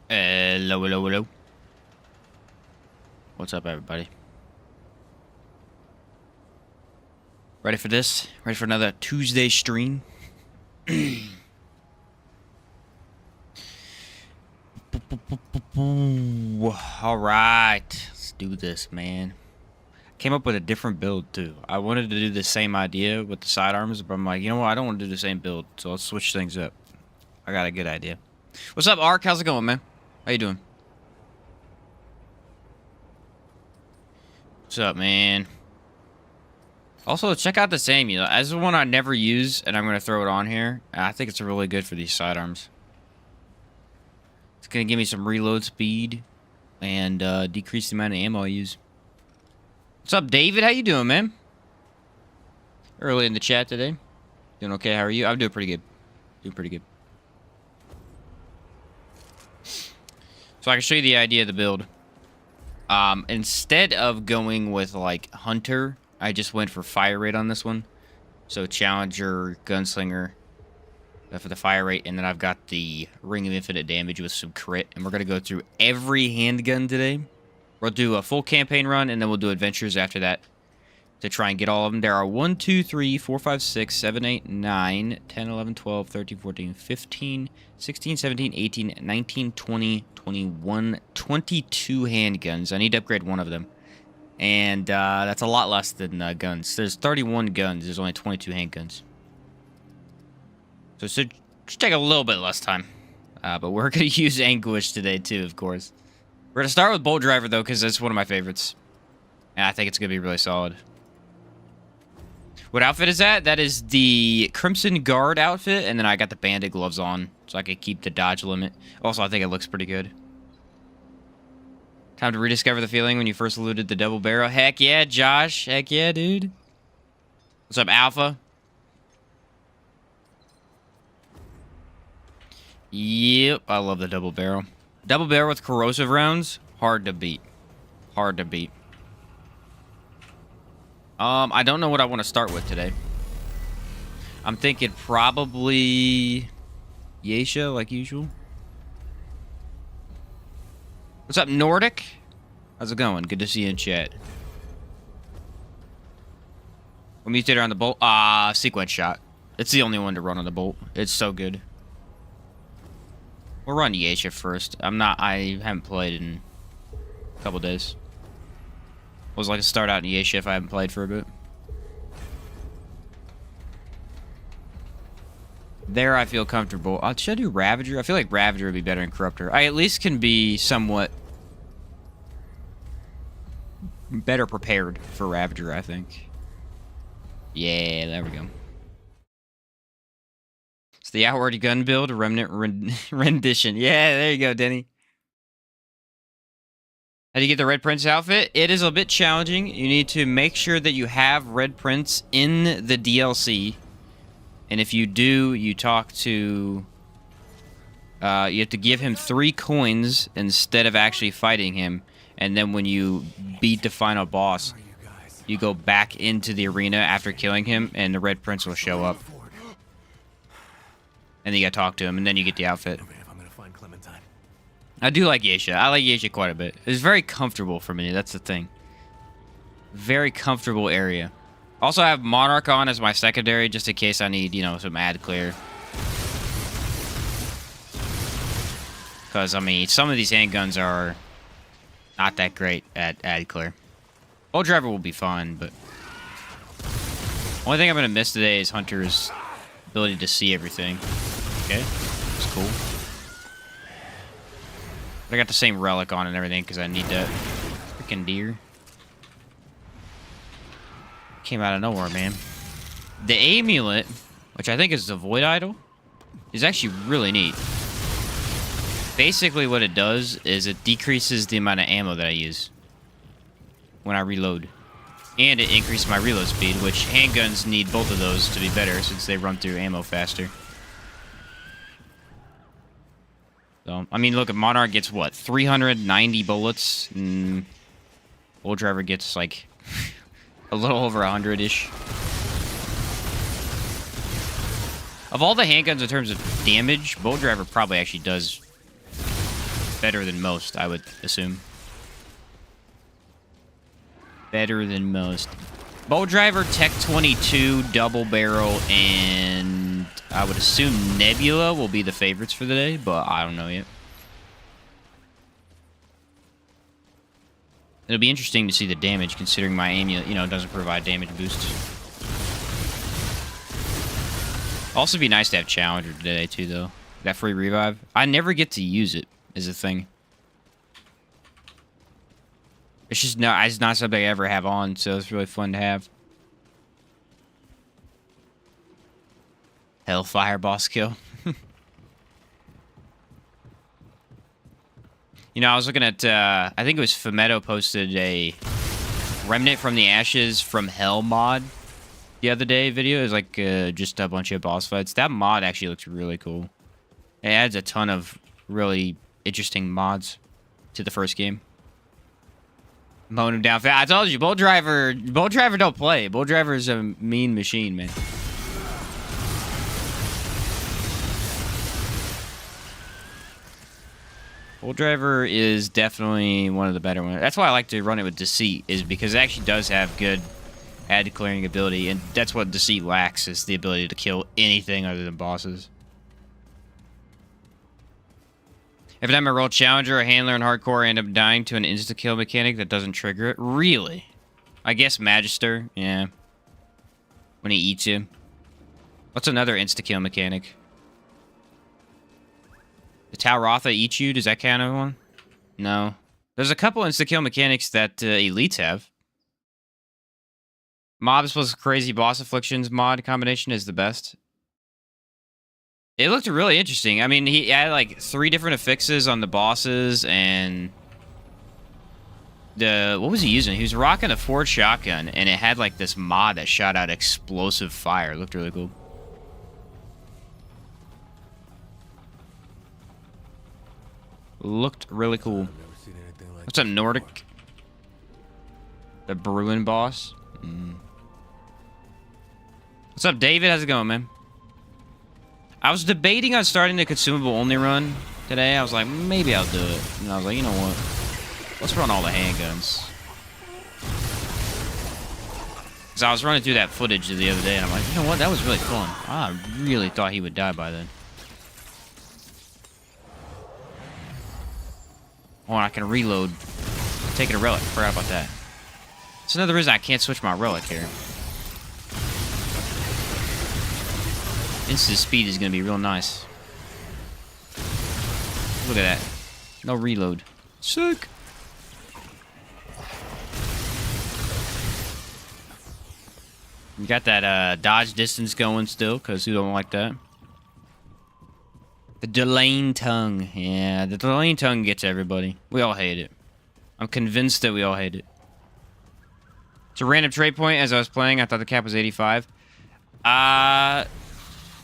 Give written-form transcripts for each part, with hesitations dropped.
Hello, hello, hello. What's up, everybody? Ready for this? Ready for another Tuesday stream? All right, let's do this, man. Came up with a different build too. I wanted to do the same idea with the sidearms, but I'm like, you know what? I don't want to do the same build, so let's switch things up. I got a good idea. What's up, Ark? How's it going, man? How you doing? What's up, man? Also, check out this amulet. As the one I never use, and I'm going to throw it on here. I think it's really good for these sidearms. It's going to give me some reload speed and decrease the amount of ammo I use. What's up, David? How you doing, man? Early in the chat today. Doing okay? How are you? I'm doing pretty good. Doing pretty good. So I can show you the idea of the build. Instead of going with, like, Hunter, I just went for fire rate on this one. So Challenger, Gunslinger for the fire rate, and then I've got the Ring of Infinite Damage with some crit. And we're going to go through every handgun today. We'll do a full campaign run, and then we'll do adventures after that to try and get all of them. There are 1, 2, 3, 4, 5, 6, 7, 8, 9, 10, 11, 12, 13, 14, 15, 16, 17, 18, 19, 20, 21, 22 handguns. I need to upgrade one of them. And that's a lot less than guns. There's 31 guns. There's only 22 handguns. So it should take a little bit less time. But we're going to use Anguish today, too, of course. We're going to start with Bolt Driver, though, because that's one of my favorites. And I think it's going to be really solid. What outfit is that? That is the Crimson Guard outfit. And then I got the Bandit gloves on, so I can keep the dodge limit. Also, I think it looks pretty good. Time to rediscover the feeling when you first looted the double barrel. Heck yeah, Josh. Heck yeah, dude. What's up, Alpha? Yep, I love the double barrel. Double barrel with corrosive rounds, hard to beat. Hard to beat. I don't know what I want to start with today. I'm thinking probably Yesa, like usual. What's up, Nordic? How's it going? Good to see you in chat. We'll mutate on the bolt. Sequence shot. It's the only one to run on the bolt. It's so good. We'll run Yesa first. I haven't played in a couple days. Was like to start out in Yesa if I haven't played for a bit. There I feel comfortable. Should I do Ravager? I feel like Ravager would be better than Corruptor. I at least can be somewhat better prepared for Ravager, I think. Yeah, there we go. It's the outward gun build, Remnant rendition. Yeah, there you go, Denny. How do you get the Red Prince outfit? It is a bit challenging. You need to make sure that you have Red Prince in the DLC. And if you do, you talk to... you have to give him 3 coins instead of actually fighting him. And then when you beat the final boss, you go back into the arena after killing him, and the Red Prince will show up. And then you gotta talk to him, and then you get the outfit. I do like Yesa. I like Yesa quite a bit. It's very comfortable for me, that's the thing. Very comfortable area. Also, I have Monarch on as my secondary, just in case I need, you know, some ad clear. Because, I mean, some of these handguns are not that great at ad clear. Bolt Driver will be fun, but... Only thing I'm going to miss today is Hunter's ability to see everything. Okay, that's cool. But I got the same Relic on and everything, because I need that freaking deer. Came out of nowhere, man. The Amulet, which I think is the Void Idol, is actually really neat. Basically what it does is it decreases the amount of ammo that I use when I reload. And it increases my reload speed, which handguns need both of those to be better since they run through ammo faster. So, I mean, look, Monarch gets, what, 390 bullets? And Bolt Driver gets, like... a little over 100-ish. Of all the handguns in terms of damage, Bolt Driver probably actually does better than most, I would assume. Better than most. Bolt Driver, Tech 22, Double Barrel, and I would assume Nebula will be the favorites for the day, but I don't know yet. It'll be interesting to see the damage, considering my Amulet, you know, doesn't provide damage boosts. Also be nice to have Challenger today, too, though. That free revive. I never get to use it, is a thing. It's not something I ever have on, so it's really fun to have. Hellfire boss kill. You know, I was looking at, I think it was Fumetto posted a Remnant from the Ashes from Hell mod the other day video. It was like just a bunch of boss fights. That mod actually looks really cool. It adds a ton of really interesting mods to the first game. Mowing him down. I told you, Bolt Driver don't play. Bolt Driver is a mean machine, man. Bolt Driver is definitely one of the better ones. That's why I like to run it with Deceit, is because it actually does have good ad clearing ability, and that's what Deceit lacks, is the ability to kill anything other than bosses. Every time I roll Challenger or Handler in Hardcore, I end up dying to an insta-kill mechanic that doesn't trigger it. Really? I guess Magister, yeah. When he eats you. What's another insta-kill mechanic? The Talrotha eats you? Does that count as one? No. There's a couple insta-kill mechanics that elites have. Mobs plus Crazy Boss Afflictions mod combination is the best. It looked really interesting. I mean, he had like 3 different affixes on the bosses, and what was he using? He was rocking a Ford shotgun, and it had like this mod that shot out explosive fire. It looked really cool. Looked really cool. What's up, Nordic? The Bruin boss. What's up, David? How's it going, man? I was debating on starting the consumable only run today. I was like, maybe I'll do it. And I was like, you know what? Let's run all the handguns. Because I was running through that footage the other day, and I'm like, you know what? That was really fun. I really thought he would die by then. Oh, and I can reload. Taking a relic. Forgot about that. That's another reason I can't switch my relic here. Instant speed is going to be real nice. Look at that. No reload. Sick. You got that dodge distance going still, because who don't like that? The delaying tongue. Yeah, the delaying tongue gets everybody. We all hate it. I'm convinced that we all hate it. It's a random trade point. As I was playing, I thought the cap was 85.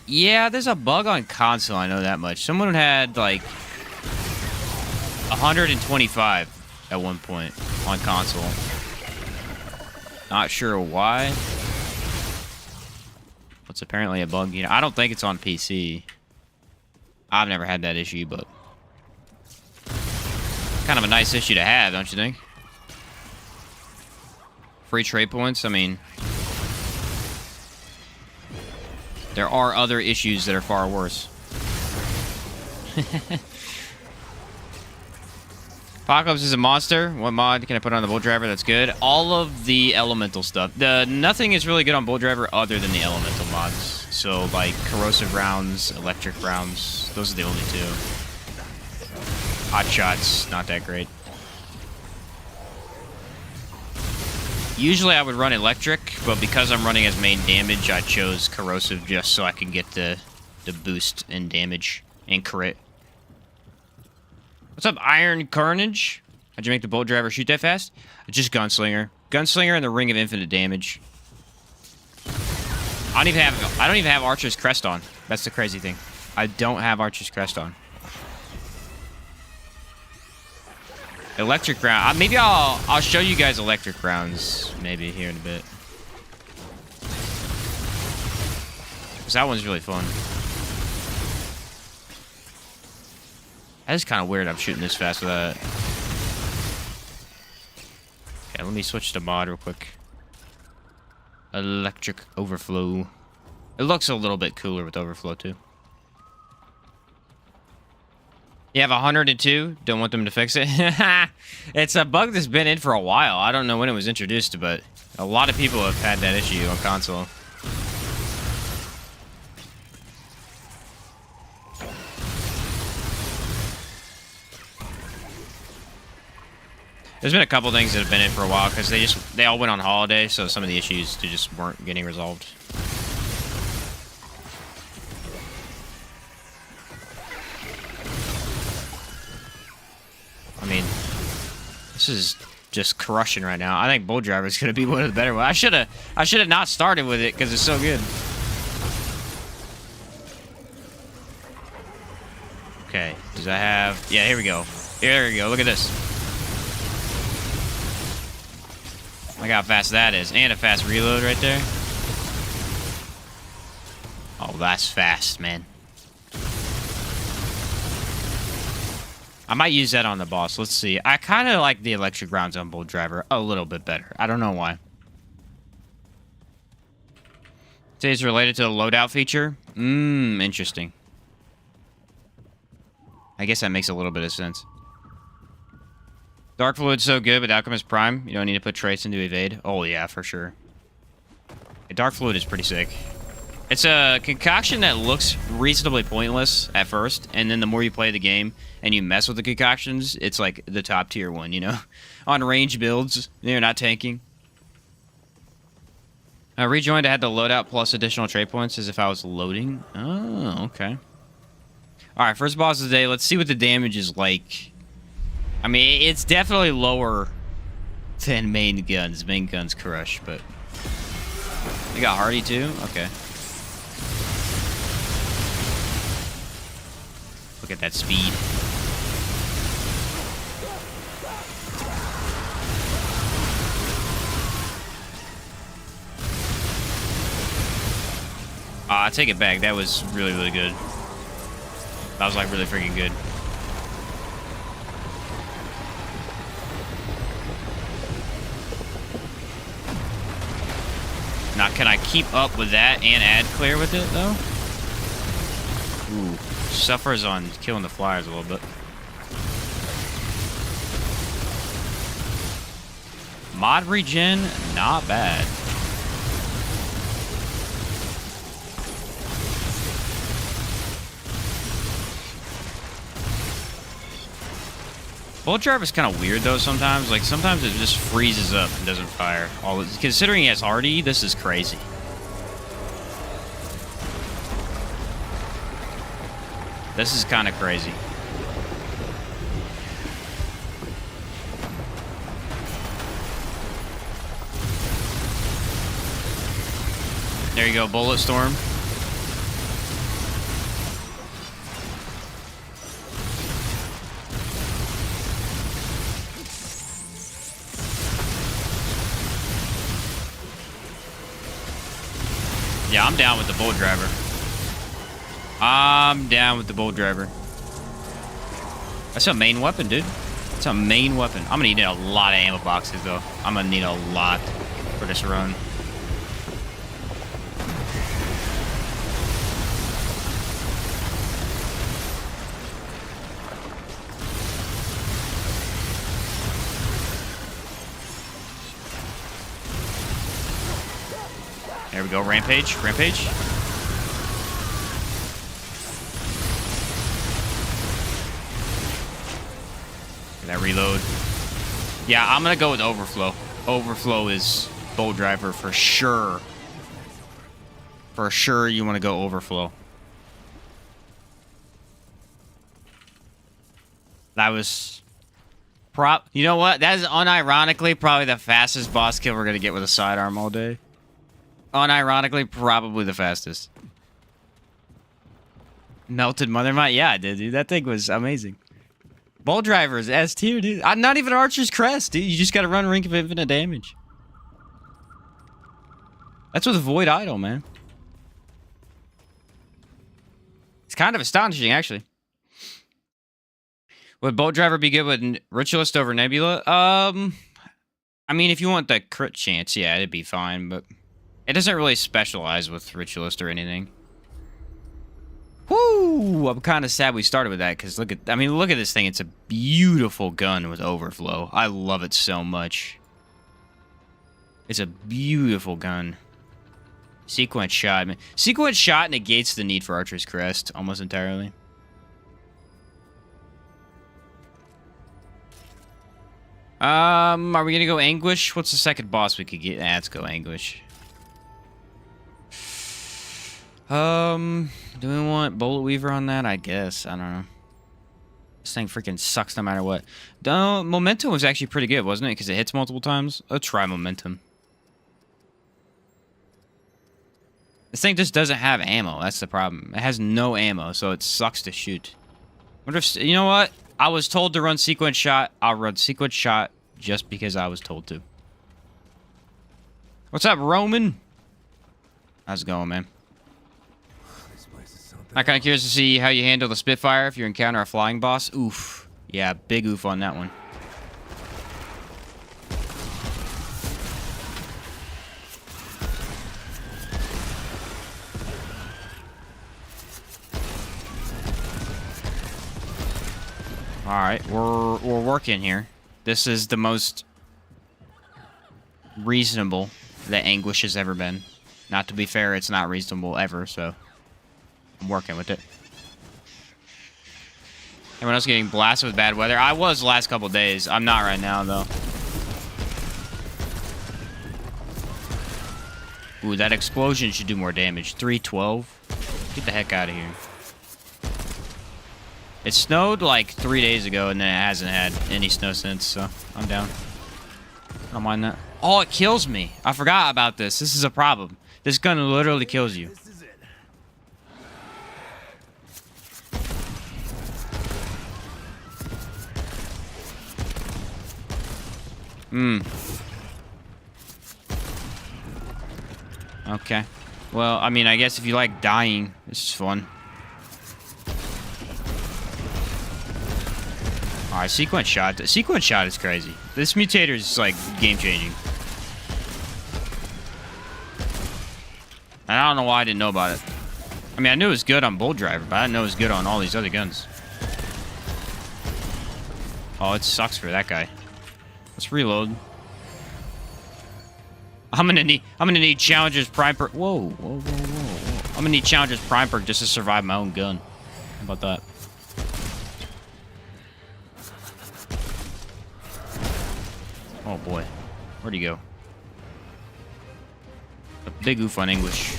Yeah, there's a bug on console, I know that much. Someone had, like, 125 at one point on console. Not sure why. It's apparently a bug. You know, I don't think it's on PC. I've never had that issue, but kind of a nice issue to have, don't you think? Free trade points, I mean... There are other issues that are far worse. Apocalypse is a monster. What mod can I put on the Bolt Driver that's good? All of the elemental stuff. Nothing is really good on Bolt Driver other than the elemental mods. So, like, corrosive rounds, electric rounds. Those are the only 2. Hot shots, not that great. Usually I would run electric, but because I'm running as main damage, I chose corrosive just so I can get the boost in damage and crit. What's up, Iron Carnage? How'd you make the Bolt Driver shoot that fast? Just Gunslinger. Gunslinger and the Ring of Infinite Damage. I don't even have Archer's Crest on. That's the crazy thing. I don't have Archer's Crest on. Electric round. Maybe I'll show you guys electric rounds maybe here in a bit. Cause that one's really fun. That is kind of weird I'm shooting this fast with that. Okay, let me switch to mod real quick. Electric overflow. It looks a little bit cooler with overflow too. You have 102? Don't want them to fix it? It's a bug that's been in for a while. I don't know when it was introduced, but a lot of people have had that issue on console. There's been a couple things that have been in for a while because they all went on holiday, so some of the issues just weren't getting resolved. I mean, this is just crushing right now. I think Bull Driver is gonna be one of the better ones. I should have not started with it because it's so good. Okay, does I have? Yeah, here we go. Here we go. Look at this. Look how fast that is, and a fast reload right there. Oh, that's fast, man. I might use that on the boss. Let's see. I kind of like the electric rounds on Bull Driver a little bit better. I don't know why. Say it's related to the loadout feature. Interesting. I guess that makes a little bit of sense. Dark Fluid's so good with Alchemist Prime. You don't need to put Trace into evade. Oh, yeah, for sure. Dark Fluid is pretty sick. It's a concoction that looks reasonably pointless at first, and then the more you play the game and you mess with the concoctions, it's like the top tier one, you know? On range builds, you're not tanking. Rejoined, I had the loadout plus additional trade points as if I was loading. Oh, okay. Alright, first boss of the day. Let's see what the damage is like. I mean, it's definitely lower than main guns. Main guns crush, but... They got Hardy too? Okay. Look at that speed. I take it back. That was really, really good. That was like really freaking good. Now, can I keep up with that and add clear with it, though? Ooh. Suffers on killing the flyers a little bit. Mod regen, not bad. Bull Driver is kind of weird though sometimes. Like sometimes it just freezes up and doesn't fire. Considering he has Hardy, this is crazy. This is kind of crazy. There you go, Bullet Storm. Yeah, I'm down with the Bull Driver. I'm down with the Bull Driver. That's a main weapon, dude. That's a main weapon. I'm gonna need a lot of ammo boxes, though. I'm gonna need a lot for this run. There we go, Rampage, Rampage. Get that reload. Yeah, I'm gonna go with Overflow. Overflow is Bull Driver for sure. For sure, you want to go Overflow. That was... You know what? That is unironically probably the fastest boss kill we're gonna get with a sidearm all day. Unironically, probably the fastest. Melted Mother Mite? Yeah, I did, dude. That thing was amazing. Bull Driver is S tier, dude. Not even Archer's Crest, dude. You just gotta run Ring of Infinite Damage. That's with Void Idol, man. It's kind of astonishing, actually. Would Bolt Driver be good with Ritualist over Nebula? I mean, if you want the crit chance, yeah, it'd be fine, but it doesn't really specialize with Ritualist or anything. Woo! I'm kind of sad we started with that, because look at this thing. It's a beautiful gun with overflow. I love it so much. It's a beautiful gun. Sequence shot. Man. Sequence shot negates the need for Archer's Crest almost entirely. Are we gonna go Anguish? What's the second boss we could get? Nah, let's go Anguish. Do we want Bullet Weaver on that? I guess. I don't know. This thing freaking sucks no matter what. Momentum was actually pretty good, wasn't it? Because it hits multiple times. Let's try Momentum. This thing just doesn't have ammo. That's the problem. It has no ammo, so it sucks to shoot. Wonder if, you know what? I was told to run Sequence Shot. I'll run Sequence Shot just because I was told to. What's up, Roman? How's it going, man? I'm kind of curious to see how you handle the Spitfire if you encounter a flying boss. Oof. Yeah, big oof on that one. Alright, we're working here. This is the most reasonable that Anguish has ever been. Not to be fair, it's not reasonable ever, so I'm working with it. Everyone else getting blasted with bad weather? I was the last couple days. I'm not right now, though. Ooh, that explosion should do more damage. 312. Get the heck out of here. It snowed like 3 days ago, and then it hasn't had any snow since, so I'm down. I don't mind that. Oh, it kills me. I forgot about this. This is a problem. This gun literally kills you. Okay. Well, I mean, I guess if you like dying, this is fun. Alright, Sequence Shot. Sequence Shot is crazy. This mutator is, like, game-changing. And I don't know why I didn't know about it. I mean, I knew it was good on Bolt Driver, but I didn't know it was good on all these other guns. Oh, it sucks for that guy. Let's reload. I'm gonna need Challenger's Prime Perk. Whoa. I'm gonna need Challenger's Prime Perk just to survive my own gun. How about that? Oh boy. Where'd he go? A big oof on Anguish.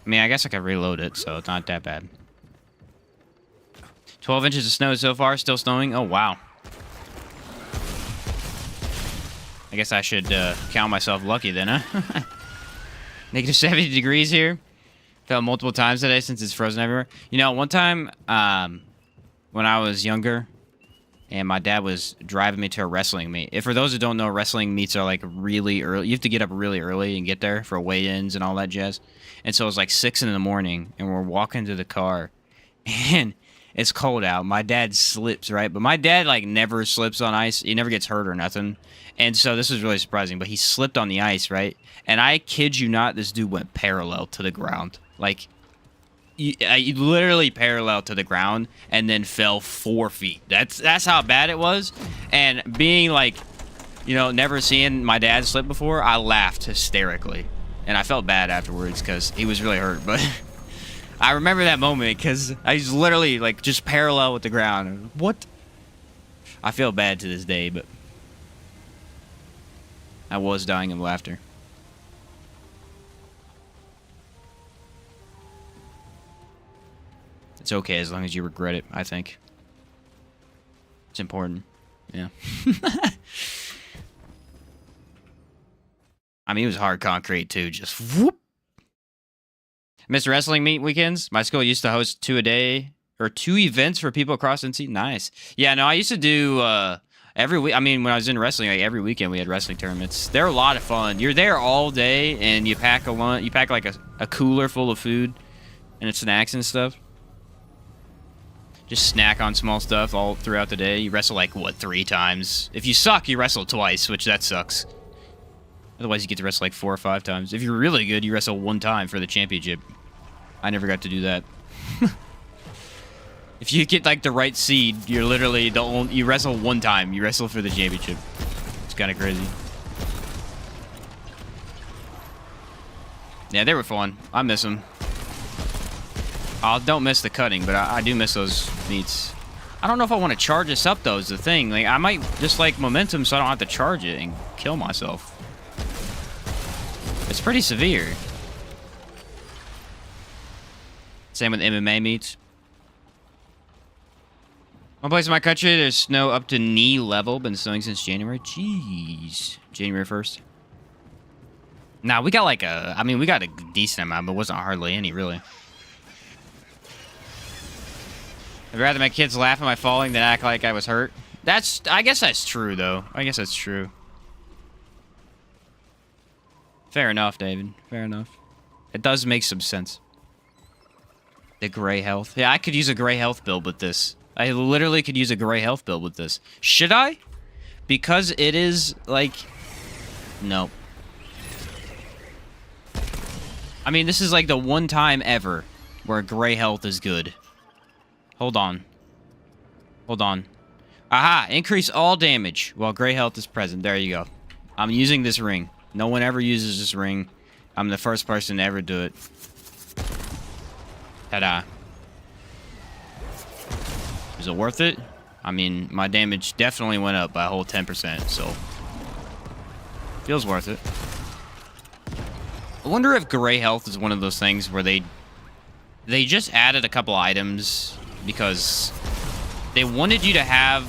I mean, I guess I could reload it, so it's not that bad. 12 inches of snow so far, still snowing. Oh, wow. I guess I should count myself lucky then, huh? Negative 70 degrees here. Fell multiple times today since it's frozen everywhere. You know, one time when I was younger, and my dad was driving me to a wrestling meet. If for those who don't know, wrestling meets are like really early. You have to get up really early and get there for weigh-ins and all that jazz. And so it was like 6 in the morning, and we're walking to the car, and it's cold out. My dad slips, right? But my dad like never slips on ice. He never gets hurt or nothing. And so this was really surprising. But he slipped on the ice, right? And I kid you not, this dude went parallel to the ground. Like, he literally parallel to the ground and then fell 4 feet. That's how bad it was. And being like, you know, never seeing my dad slip before, I laughed hysterically. And I felt bad afterwards because he was really hurt. But I remember that moment because I was literally like just parallel with the ground. What? I feel bad to this day, but I was dying of laughter. It's okay as long as you regret it, I think. It's important. Yeah. I mean, it was hard concrete, too. Just whoop. Missed wrestling meet weekends. My school used to host 2 a day, or 2 events for people across NC. Nice. Yeah, no, I used to do every week. I mean, when I was in wrestling, like every weekend we had wrestling tournaments. They're a lot of fun. You're there all day, and you pack a lunch. You pack like a cooler full of food and snacks and stuff. Just snack on small stuff all throughout the day. You wrestle like, what, 3 times? If you suck, you wrestle twice, which that sucks. Otherwise, you get to wrestle like 4 or 5 times. If you're really good, you wrestle 1 time for the championship. I never got to do that. If you get like the right seed, you're literally the only, you wrestle 1 time. You wrestle for the championship. It's kind of crazy. Yeah, they were fun. I miss them. I don't miss the cutting, but I do miss those meats. I don't know if I want to charge this up, though, is the thing. Like, I might just like momentum so I don't have to charge it and kill myself. It's pretty severe. Same with MMA meats. One place in my country, there's snow up to knee level. Been snowing since January. Jeez. January 1st. Nah, we got like a... I mean, we got a decent amount, but it wasn't hardly any, really. I'd rather my kids laugh at my falling than act like I was hurt. That's... I guess that's true, though. I guess that's true. Fair enough, David. Fair enough. It does make some sense. The gray health. Yeah, I could use a gray health build with this. I literally could use a gray health build with this. Should I? Because it is, like... No. I mean, this is like the one time ever where gray health is good. Hold on. Hold on. Aha! Increase all damage while gray health is present. There you go. I'm using this ring. No one ever uses this ring. I'm the first person to ever do it. Ta-da. Is it worth it? I mean, my damage definitely went up by a whole 10%, so... Feels worth it. I wonder if gray health is one of those things where they just added a couple items because they wanted you to have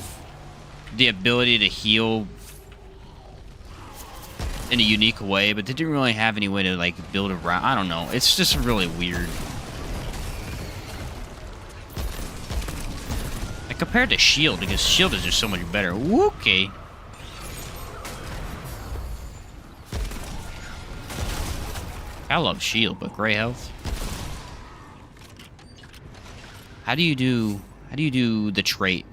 the ability to heal in a unique way, but they didn't really have any way to, like, build around. I don't know. It's just really weird. Like, compared to shield, because shield is just so much better. Okay. I love shield, but gray health. How do you do the trait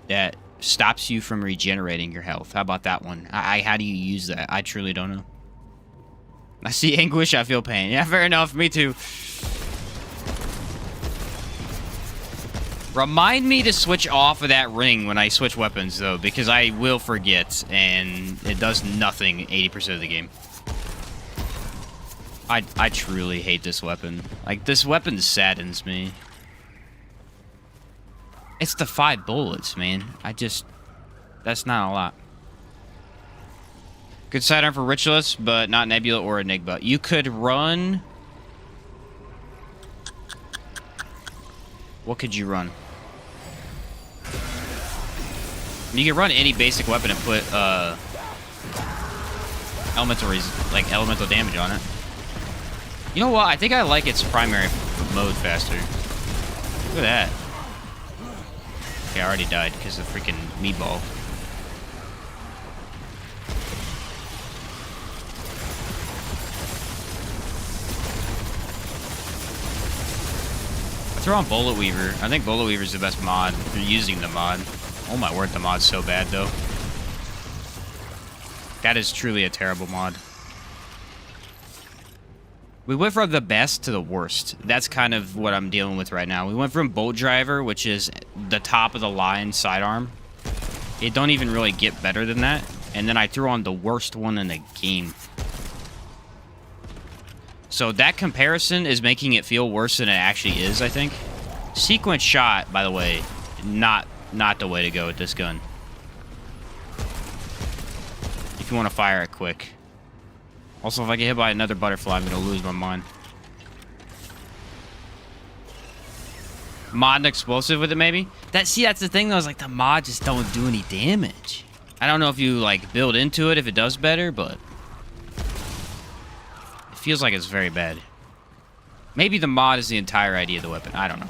that stops you from regenerating your health? How about that one? How do you use that? I truly don't know. I see anguish, I feel pain. Yeah, fair enough. Me too. Remind me to switch off of that ring when I switch weapons, though, because I will forget, and it does nothing 80% of the game. I truly hate this weapon. Like, this weapon saddens me. It's the 5 bullets, man. That's not a lot. Good sidearm for Ritualist, but not Nebula or Enigma. You could run... What could you run? You can run any basic weapon and put, elemental damage on it. You know what? I think I like its primary mode faster. Look at that. Okay, I already died because of the freaking meatball. I throw on Bullet Weaver. I think Bullet Weaver is the best mod. If you're using the mod. Oh my word, the mod's so bad, though. That is truly a terrible mod. We went from the best to the worst. That's kind of what I'm dealing with right now. We went from Bolt Driver, which is the top of the line sidearm. It don't even really get better than that. And then I threw on the worst one in the game. So that comparison is making it feel worse than it actually is, I think. Sequence shot, by the way, not the way to go with this gun. If you want to fire it quick. Also, if I get hit by another butterfly, I'm going to lose my mind. Mod and explosive with it, maybe? That's the thing, though, is like the mod just don't do any damage. I don't know if you, like, build into it if it does better, but... It feels like it's very bad. Maybe the mod is the entire idea of the weapon. I don't know.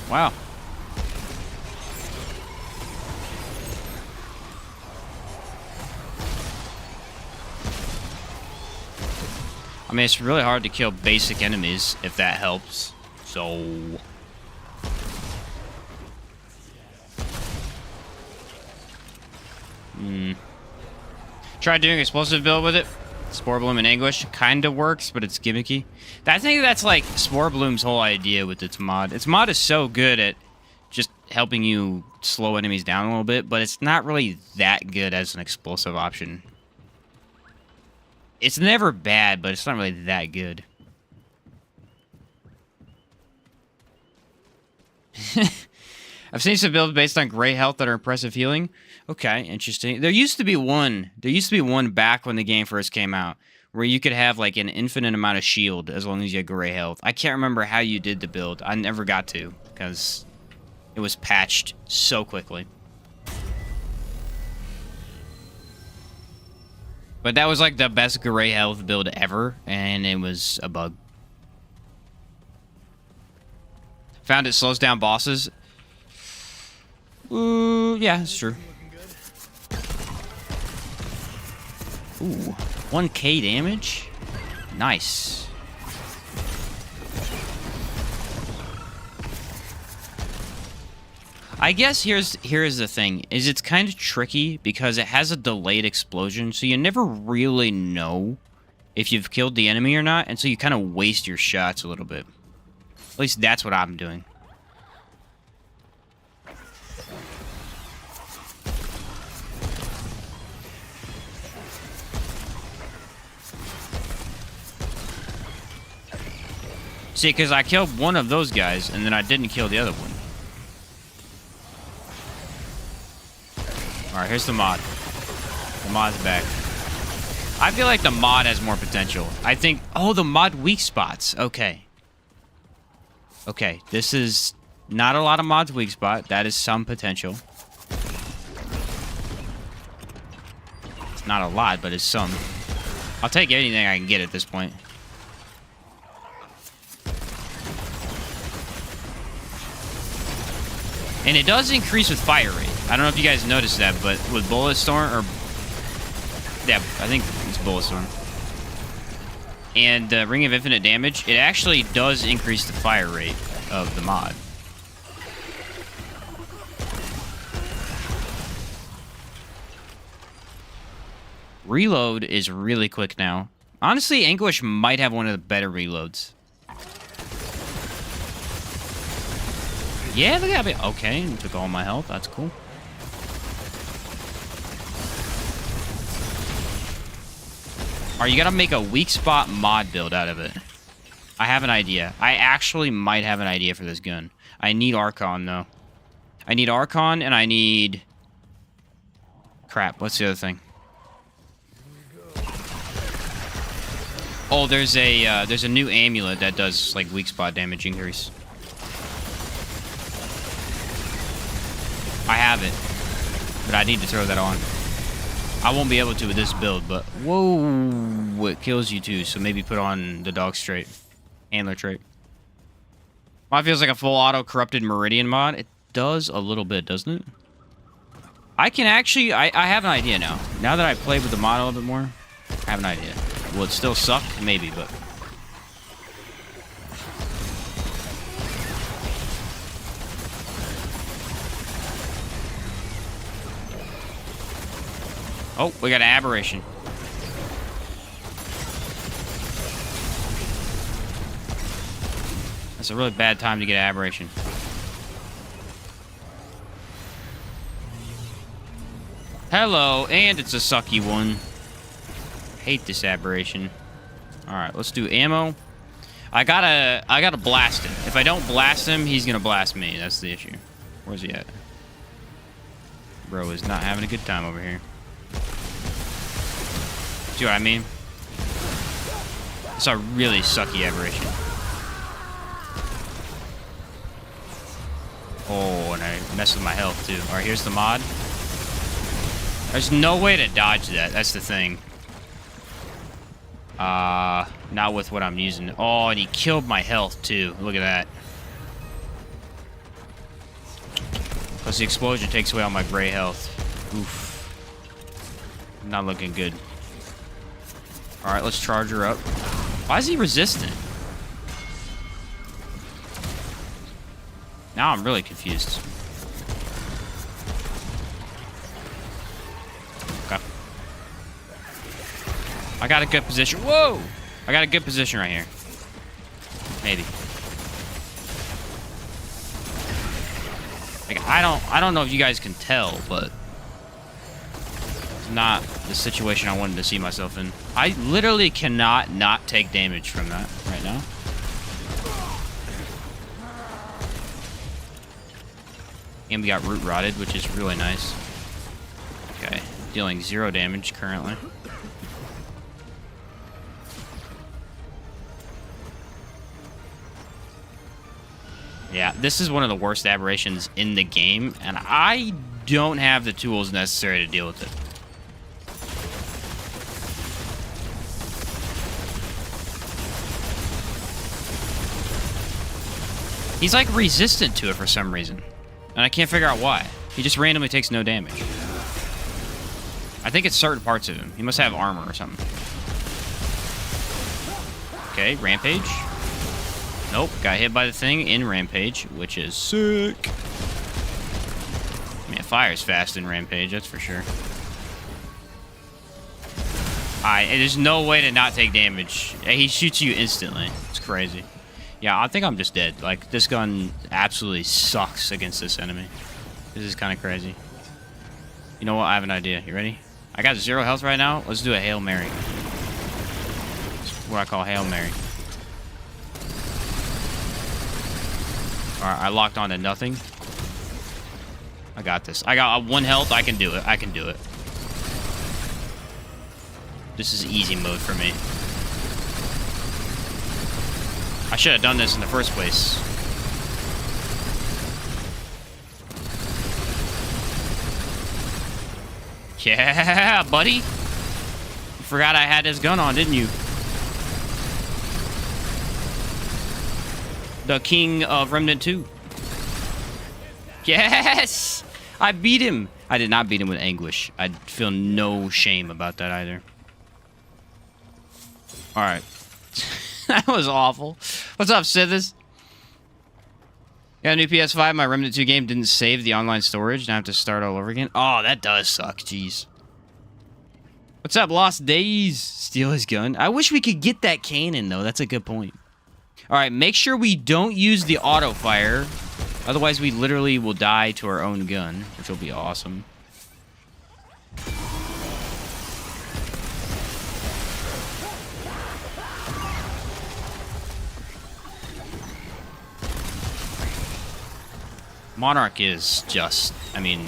Wow. I mean, it's really hard to kill basic enemies, if that helps. So... Try doing explosive build with it. Spore Bloom and Anguish kind of works, but it's gimmicky. I think that's like Spore Bloom's whole idea with its mod. Its mod is so good at just helping you slow enemies down a little bit, but it's not really that good as an explosive option. It's never bad, but it's not really that good. I've seen some builds based on gray health that are impressive healing. Okay, interesting. There used to be one back when the game first came out, where you could have like an infinite amount of shield as long as you had gray health. I can't remember how you did the build. I never got to, because it was patched so quickly. But that was like the best gray health build ever, and it was a bug. Found it slows down bosses. Yeah, it's true. Ooh, 1k damage? Nice. I guess here's the thing, is it's kind of tricky because it has a delayed explosion, so you never really know if you've killed the enemy or not, and so you kind of waste your shots a little bit. At least that's what I'm doing. See, because I killed one of those guys, and then I didn't kill the other one. Alright, here's the mod. The mod's back. I feel like the mod has more potential. I think... Oh, the mod weak spots. Okay. Okay, this is not a lot of mods weak spot. That is some potential. It's not a lot, but it's some. I'll take anything I can get at this point. And it does increase with fire rate. I don't know if you guys noticed that, but with Bullet Storm, or... Yeah, I think it's Bullet Storm. And Ring of Infinite Damage, it actually does increase the fire rate of the mod. Reload is really quick now. Honestly, Anguish might have one of the better reloads. Yeah, look at me. Okay, took all my health. That's cool. Alright, you gotta make a weak spot mod build out of it. I have an idea. I actually might have an idea for this gun. I need Archon, though. I need Archon, and I need... Crap, what's the other thing? Oh, there's a new amulet that does, like, weak spot damage increase. I have it, but I need to throw that on. I won't be able to with this build, but whoa, it kills you too, so maybe put on the dog trait, antler trait. Well, it feels like a full auto corrupted Meridian mod. It does a little bit, doesn't it? I can actually, I have an idea now. Now that I've played with the mod a little bit more, I have an idea. Will it still suck? Maybe, but... Oh, we got an Aberration. That's a really bad time to get an Aberration. Hello, and it's a sucky one. Hate this Aberration. Alright, let's do ammo. I gotta blast him. If I don't blast him, he's gonna blast me. That's the issue. Where's he at? Bro is not having a good time over here. See what I mean? It's a really sucky Aberration. Oh, and I messed with my health too. Alright, here's the mod. There's no way to dodge that. That's the thing. Not with what I'm using. Oh, and he killed my health too. Look at that. Plus the explosion takes away all my gray health. Oof. Not looking good. Alright, let's charge her up. Why is he resistant? Now I'm really confused. Okay. I got a good position. Whoa! I got a good position right here. Maybe. Like, I don't know if you guys can tell, but it's not the situation I wanted to see myself in. I literally cannot not take damage from that right now. And we got root rotted, which is really nice. Okay, dealing 0 damage currently. Yeah, this is one of the worst aberrations in the game, and I don't have the tools necessary to deal with it. He's like resistant to it for some reason, and I can't figure out why. He just randomly takes no damage. I think it's certain parts of him. He must have armor or something. Okay, rampage. Nope, got hit by the thing in rampage, which is sick. Man, fire's fast in rampage, that's for sure. There's no way to not take damage. He shoots you instantly. It's crazy. Yeah, I think I'm just dead. Like, this gun absolutely sucks against this enemy. This is kind of crazy. You know what? I have an idea. You ready? I got 0 health right now. Let's do a Hail Mary. That's what I call Hail Mary. Alright, I locked on to nothing. I got this. I got 1 health. I can do it. I can do it. This is easy mode for me. I should have done this in the first place. Yeah, buddy. You forgot I had this gun on, didn't you? The king of Remnant 2. Yes! I beat him. I did not beat him with Anguish. I feel no shame about that either. Alright. That was awful. What's up, Sithis? Got a new PS5. My Remnant 2 game didn't save the online storage. Now I have to start all over again. Oh, that does suck. Jeez. What's up, Lost Days? Steal his gun. I wish we could get that cannon, though. That's a good point. Alright, make sure we don't use the auto fire. Otherwise, we literally will die to our own gun, which will be awesome. Monarch is just, I mean,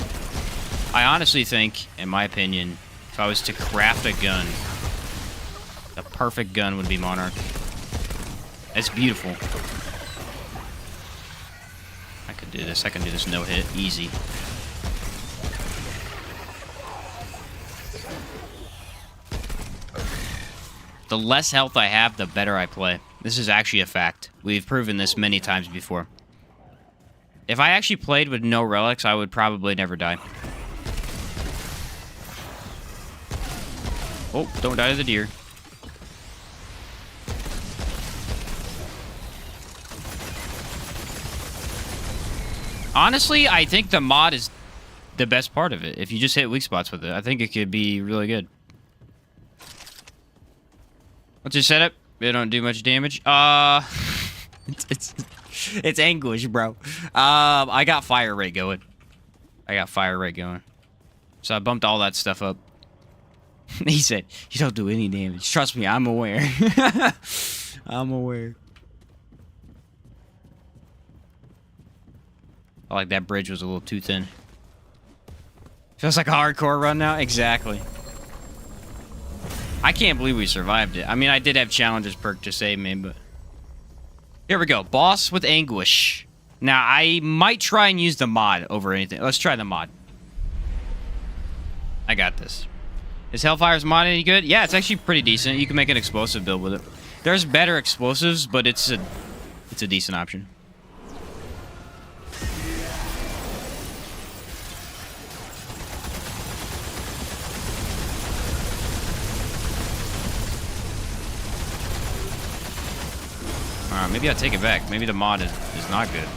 I honestly think, in my opinion, if I was to craft a gun, the perfect gun would be Monarch. It's beautiful. I could do this. I can do this no hit. Easy. The less health I have, the better I play. This is actually a fact. We've proven this many times before. If I actually played with no relics, I would probably never die. Oh, don't die to the deer. Honestly, I think the mod is the best part of it. If you just hit weak spots with it, I think it could be really good. What's your setup? It don't do much damage. It's Anguish, bro. I got fire rate going. So I bumped all that stuff up. He said, you don't do any damage. Trust me, I'm aware. I'm aware. I like that bridge was a little too thin. Feels like a hardcore run now? Exactly. I can't believe we survived it. I mean, I did have challenges perk to save me, but... Here we go. Boss with Anguish. Now, I might try and use the mod over anything. Let's try the mod. I got this. Is Hellfire's mod any good? Yeah, it's actually pretty decent. You can make an explosive build with it. There's better explosives, but it's a decent option. Alright, maybe I'll take it back. Maybe the mod is not good.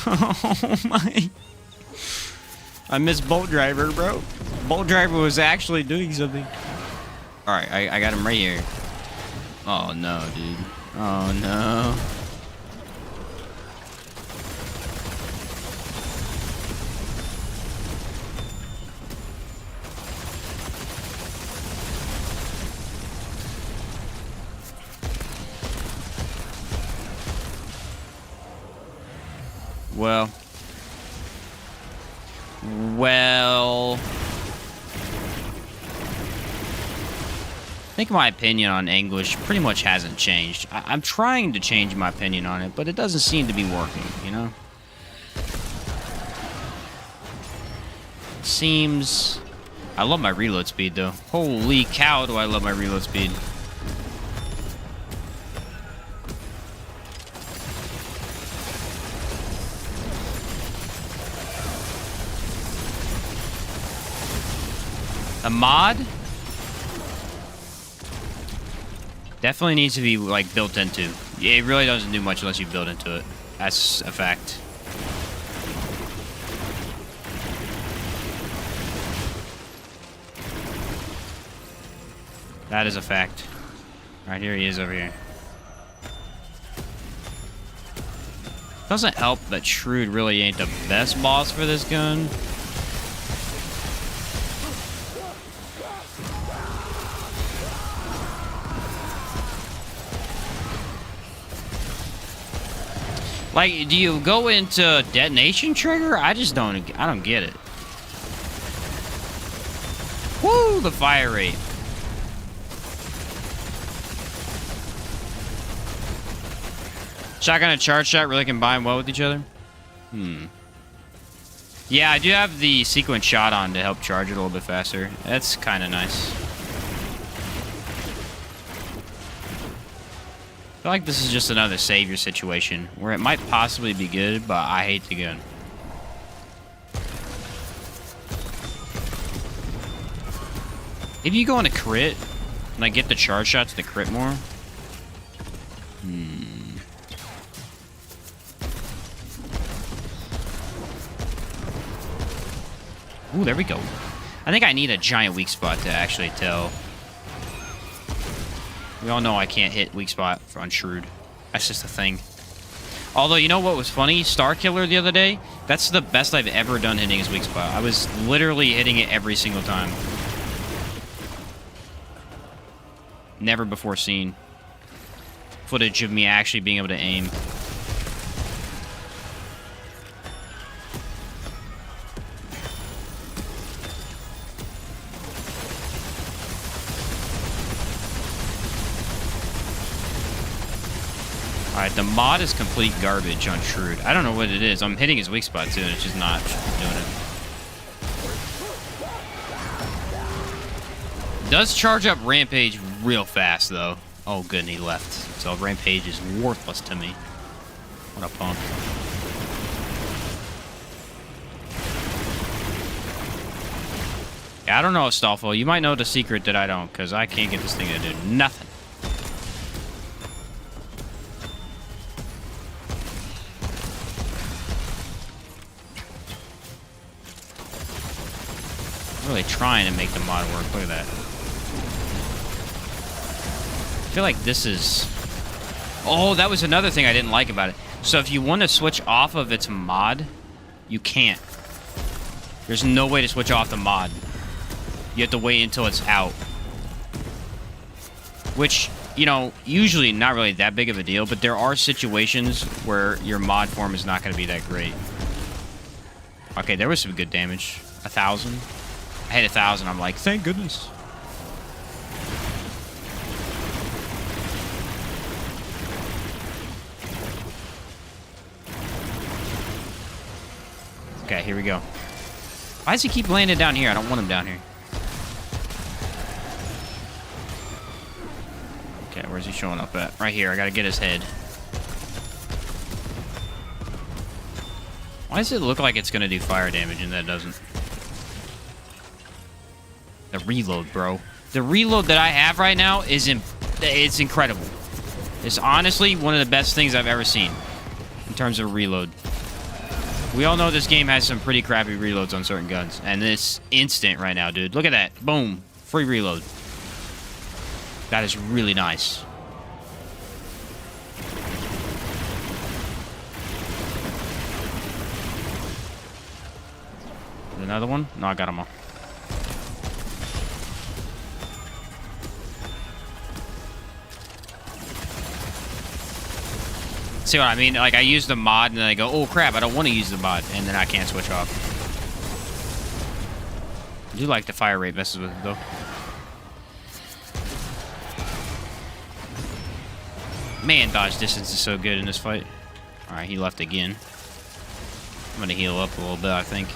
Oh my. I missed Bolt Driver, bro. Bolt Driver was actually doing something. Alright, I got him right here. Oh no, dude. Oh no. Well. I think my opinion on Anguish pretty much hasn't changed. I'm trying to change my opinion on it, but it doesn't seem to be working, you know? Seems... I love my reload speed, though. Holy cow, do I love my reload speed. A mod definitely needs to be like built into. It really doesn't do much unless you build into it. That's a fact. That is a fact. Alright, here he is over here. Doesn't help that Shrewd really ain't the best boss for this gun. Like, do you go into Detonation trigger? I don't get it. Woo, the fire rate. Shotgun and charge shot really combine well with each other? Yeah, I do have the sequence shot on to help charge it a little bit faster. That's kind of nice. I feel like this is just another savior situation where it might possibly be good, but I hate the gun. If you go on a crit and I get the charge shots to crit more. Ooh, there we go. I think I need a giant weak spot to actually tell. We all know I can't hit weak spot on Shrewd. That's just a thing. Although, you know what was funny? Star Killer the other day, that's the best I've ever done hitting his weak spot. I was literally hitting it every single time. Never before seen footage of me actually being able to aim. Alright, the mod is complete garbage on Shrewd. I don't know what it is. I'm hitting his weak spot too, and it's just not doing it. Does charge up Rampage real fast, though. Oh, good, and he left. So Rampage is worthless to me. What a punk. Yeah, I don't know, Astolfo. You might know the secret that I don't, because I can't get this thing to do nothing. Really trying to make the mod work. Look at that. I feel like this is... Oh, that was another thing I didn't like about it. So if you want to switch off of its mod, you can't. There's no way to switch off the mod. You have to wait until it's out. Which, you know, usually not really that big of a deal, but there are situations where your mod form is not going to be that great. Okay, there was some good damage. 1,000. I hit 1,000. I'm like, thank goodness. Okay, here we go. Why does he keep landing down here? I don't want him down here. Okay, where's he showing up at? Right here. I gotta get his head. Why does it look like it's gonna do fire damage and that doesn't? The reload, bro. The reload that I have right now is it's incredible. It's honestly one of the best things I've ever seen in terms of reload. We all know this game has some pretty crappy reloads on certain guns, and it's instant right now, dude. Look at that. Boom. Free reload. That is really nice. Another one? No, I got them all. See what I mean? Like, I use the mod, and then I go, oh, crap, I don't want to use the mod, and then I can't switch off. I do like the fire rate messes with it, though. Man, dodge distance is so good in this fight. Alright, he left again. I'm gonna heal up a little bit, I think.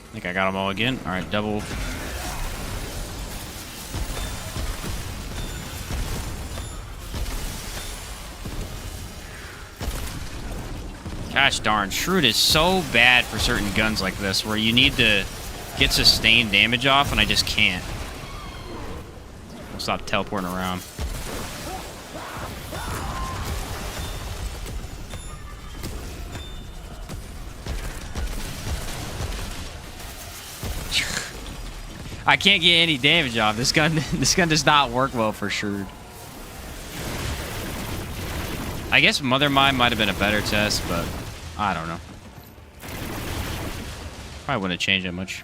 I think I got them all again. All right, double. Gosh darn, Shrewd is so bad for certain guns like this, where you need to get sustained damage off, and I just can't. I'll stop teleporting around. I can't get any damage off. This gun does not work well for sure. I guess Mother Mine might have been a better test, but I don't know. Probably wouldn't have changed that much.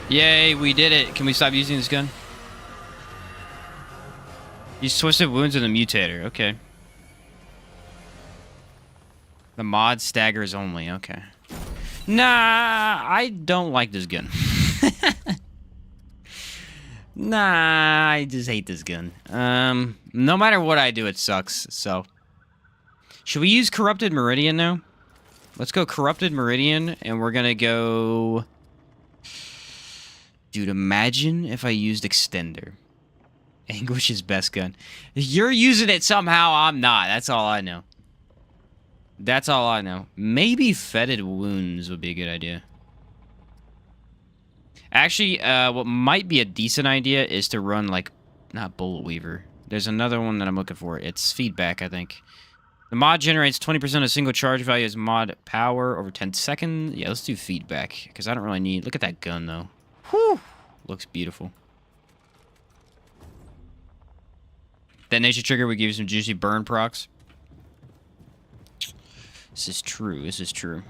Yay, we did it. Can we stop using this gun? Use Twisted Wounds in the Mutator. Okay. The mod staggers only, okay. Nah, I don't like this gun. Nah, I just hate this gun. No matter what I do, it sucks, so. Should we use Corrupted Meridian now? Let's go Corrupted Meridian, and we're gonna go... Dude, imagine if I used Extender. Anguish's best gun. You're using it somehow, I'm not. That's all I know. That's all I know. Maybe Fetid Wounds would be a good idea. Actually, what might be a decent idea is to run, like, not Bullet Weaver. There's another one that I'm looking for. It's Feedback, I think. The mod generates 20% of single charge value as mod power over 10 seconds. Yeah, let's do Feedback, because I don't really need... Look at that gun, though. Whew! Looks beautiful. Detonation trigger would give you some juicy burn procs. This is true. This is true.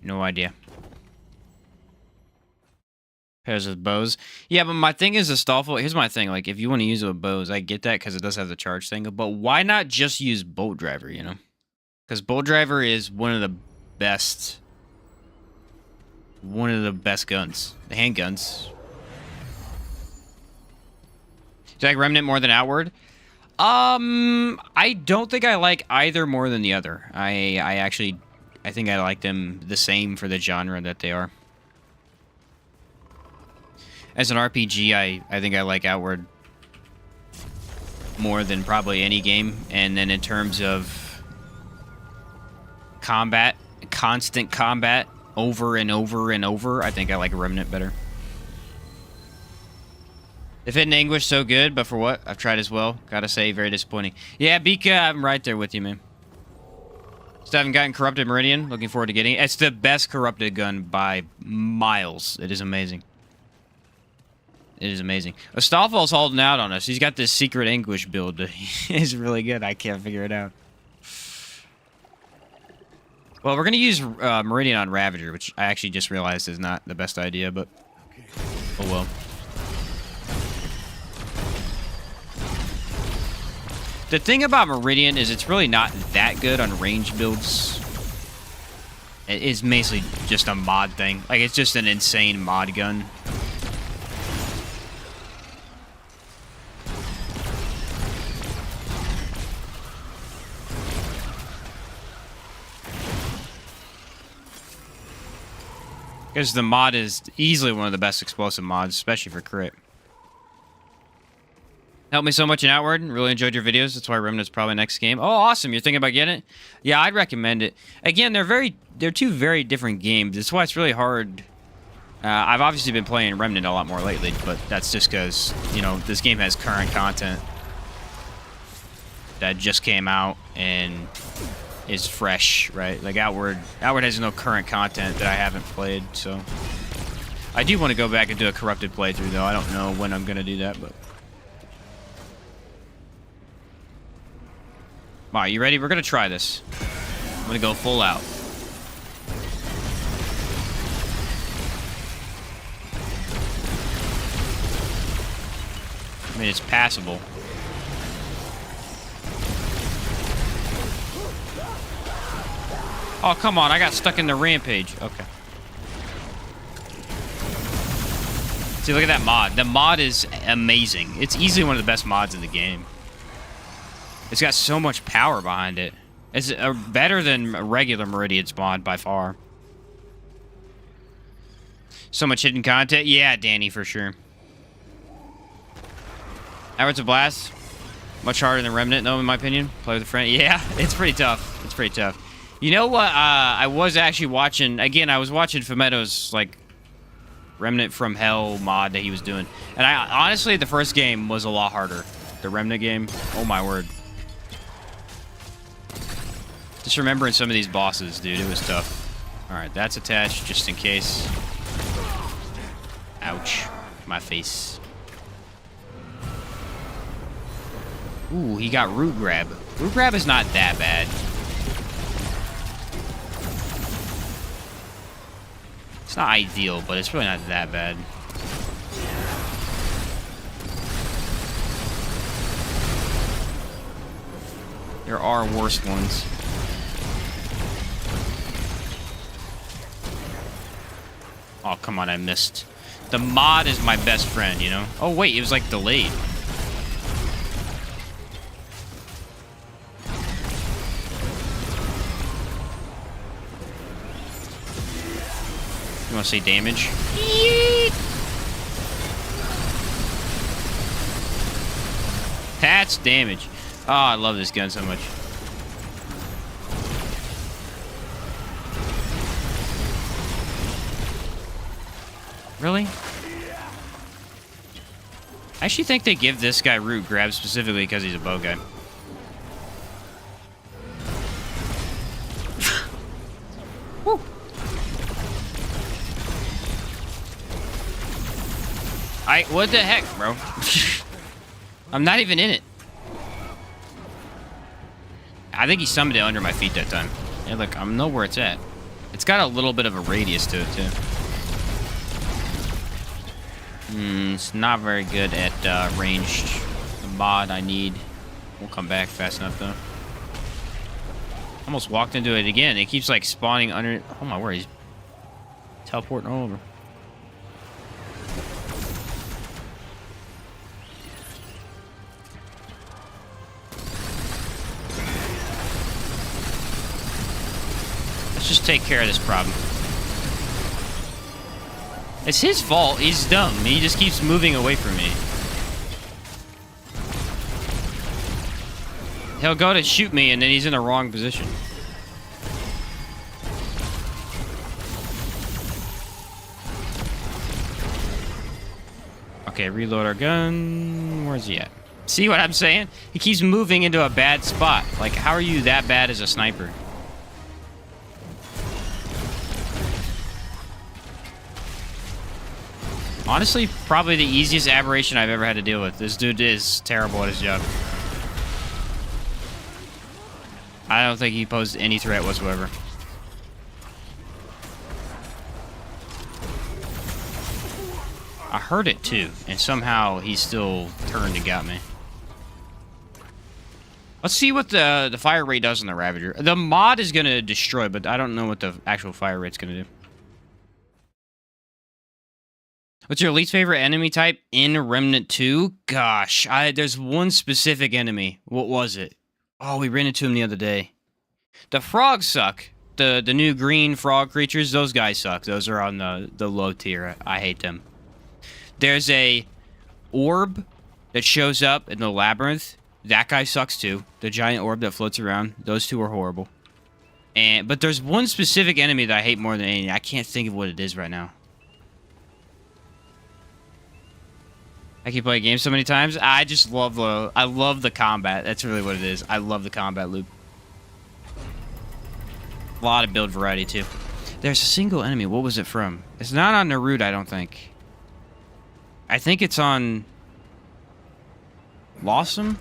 No idea. Pairs with bows. Yeah, but my thing is the Stallful. Here's my thing. Like, if you want to use it with bows, I get that because it does have the charge thing. But why not just use Bolt Driver, you know? Because Bolt Driver is one of the best... One of the best guns. The handguns. Do you like Remnant more than Outward? I don't think I like either more than the other. I think I like them the same for the genre that they are. As an RPG, I think I like Outward more than probably any game. And then in terms of combat, constant combat, over and over and over, I think I like Remnant better. If it in Anguish so good, but for what? I've tried as well. Gotta say, very disappointing. Yeah, Bika, I'm right there with you, man. Still haven't gotten Corrupted Meridian. Looking forward to getting it. It's the best corrupted gun by miles. It is amazing. It is amazing. Astolfo's holding out on us. He's got this secret Anguish build. It's really good. I can't figure it out. Well, we're going to use Meridian on Ravager, which I actually just realized is not the best idea, but oh well. The thing about Meridian is it's really not that good on range builds. It is basically just a mod thing. Like, it's just an insane mod gun. Because the mod is easily one of the best explosive mods, especially for crit. Helped me so much in Outward. Really enjoyed your videos. That's why Remnant's probably next game. Oh, awesome. You're thinking about getting it? Yeah, I'd recommend it. Again, they're two very different games. That's why it's really hard. I've obviously been playing Remnant a lot more lately, but that's just because, you know, this game has current content that just came out and is fresh, right? Like Outward has no current content that I haven't played, so I do want to go back and do a corrupted playthrough, though. I don't know when I'm gonna do that, but all right, you ready? We're gonna try this. I'm gonna go full out. I mean, it's passable. Oh, come on. I got stuck in the rampage. Okay. See, look at that mod. The mod is amazing. It's easily one of the best mods in the game. It's got so much power behind it. It's better than a regular Meridian's mod by far. So much hidden content. Yeah, Danny, for sure. Outward's a blast. Much harder than Remnant, though, in my opinion. Play with a friend. Yeah, it's pretty tough. It's pretty tough. You know what? I was actually watching... Again, I was watching Fumetto's, like, Remnant from Hell mod that he was doing. And honestly, the first game was a lot harder. The Remnant game. Oh, my word. Just remembering some of these bosses, dude. It was tough. Alright, that's attached just in case. Ouch. My face. Ooh, he got Root Grab. Root Grab is not that bad. It's not ideal, but it's really not that bad. There are worse ones. Oh, come on, I missed. The mod is my best friend, you know? Oh, wait, it was, like, delayed. You want to say damage? Yeet! That's damage. Oh, I love this gun so much. Really? I actually think they give this guy Root Grab specifically because he's a bow guy. Woo! What the heck, bro? I'm not even in it. I think he summoned it under my feet that time. Hey, look, I know where it's at. It's got a little bit of a radius to it, too. It's not very good at ranged. The mod I need won't come back fast enough, though. Almost walked into it again. It keeps, like, spawning under... Oh, my word. He's teleporting all over. Let's just take care of this problem. It's his fault. He's dumb. He just keeps moving away from me. He'll go to shoot me, and then he's in the wrong position. Okay, reload our gun. Where's he at? See what I'm saying? He keeps moving into a bad spot. Like, how are you that bad as a sniper? Honestly, probably the easiest aberration I've ever had to deal with. This dude is terrible at his job. I don't think he posed any threat whatsoever. I heard it too, and somehow he still turned and got me. Let's see what the fire rate does on the Ravager. The mod is going to destroy, but I don't know what the actual fire rate's going to do. What's your least favorite enemy type in Remnant 2? Gosh, there's one specific enemy. What was it? Oh, we ran into him the other day. The frogs suck. the new green frog creatures, those guys suck. Those are on the low tier. I hate them. There's a orb that shows up in the Labyrinth. That guy sucks too. The giant orb that floats around. Those two are horrible. But there's one specific enemy that I hate more than any. I can't think of what it is right now. I keep playing games so many times. I just love the combat. That's really what it is. I love the combat loop. A lot of build variety too. There's a single enemy. What was it from? It's not on Naruto, I don't think. I think it's on Lawsome.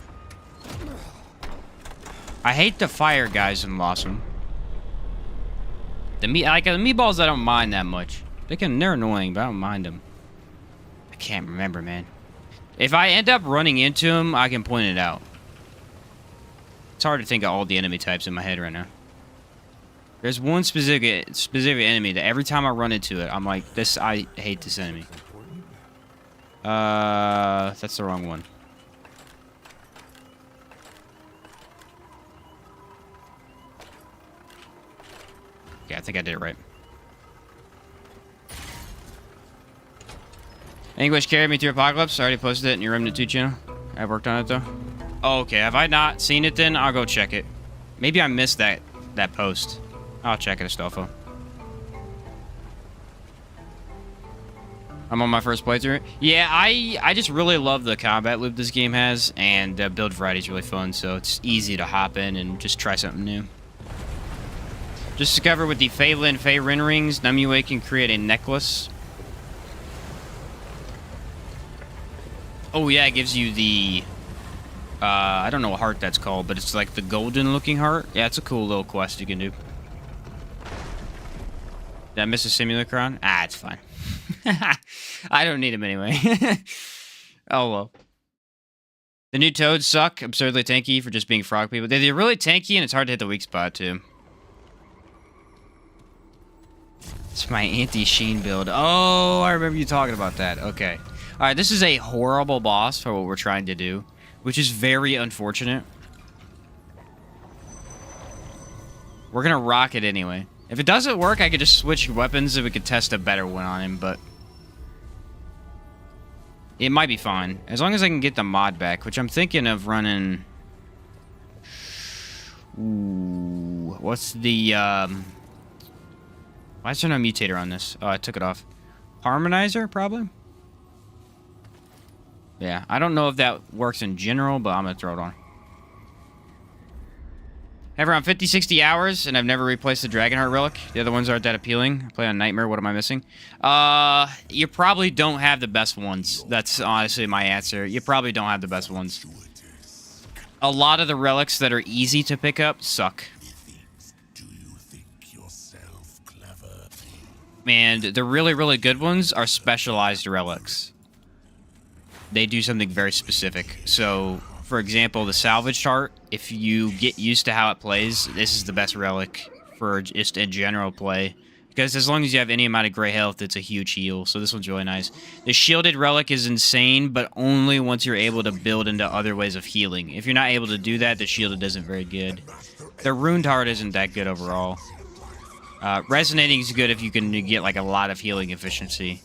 I hate the fire guys in Lawsome. The meatballs I don't mind that much. They're annoying, but I don't mind them. I can't remember, man. If I end up running into them, I can point it out. It's hard to think of all the enemy types in my head right now. There's one specific enemy that every time I run into it, I'm like, I hate this enemy. That's the wrong one. Okay, I think I did it right. Anguish carried me through Apocalypse. I already posted it in your Remnant 2 channel. I worked on it, though. Oh, okay. Have I not seen it, then? I'll go check it. Maybe I missed that post. I'll check it, Astolfo. I'm on my first playthrough. Yeah, I just really love the combat loop this game has, and build variety is really fun, so it's easy to hop in and just try something new. Just discovered with the Phelan Fey Rin Rings, Numue can create a necklace. Oh yeah, it gives you the... I don't know what heart that's called, but it's like the golden looking heart. Yeah, it's a cool little quest you can do. Did I miss a simulacron? Ah, it's fine. I don't need him anyway. Oh well. The new toads suck. Absurdly tanky for just being frog people. They're really tanky and it's hard to hit the weak spot too. It's my anti-Sheen build. Oh, I remember you talking about that. Okay. Alright, this is a horrible boss for what we're trying to do, which is very unfortunate. We're gonna rock it anyway. If it doesn't work, I could just switch weapons and we could test a better one on him, but... it might be fine. As long as I can get the mod back, which I'm thinking of running... Ooh... What's the, why is there no mutator on this? Oh, I took it off. Harmonizer, probably? Yeah, I don't know if that works in general, but I'm gonna throw it on. I have around 50, 60 hours, and I've never replaced the Dragonheart Relic. The other ones aren't that appealing. I play on Nightmare, what am I missing? You probably don't have the best ones. That's honestly my answer. You probably don't have the best ones. A lot of the relics that are easy to pick up suck. And the really, really good ones are specialized relics. They do something very specific. So, for example, the salvaged heart, if you get used to how it plays, this is the best relic for just a general play. Because as long as you have any amount of gray health, it's a huge heal. So this one's really nice. The shielded relic is insane, but only once you're able to build into other ways of healing. If you're not able to do that, the shielded isn't very good. The runed heart isn't that good overall. Resonating is good if you can get like a lot of healing efficiency.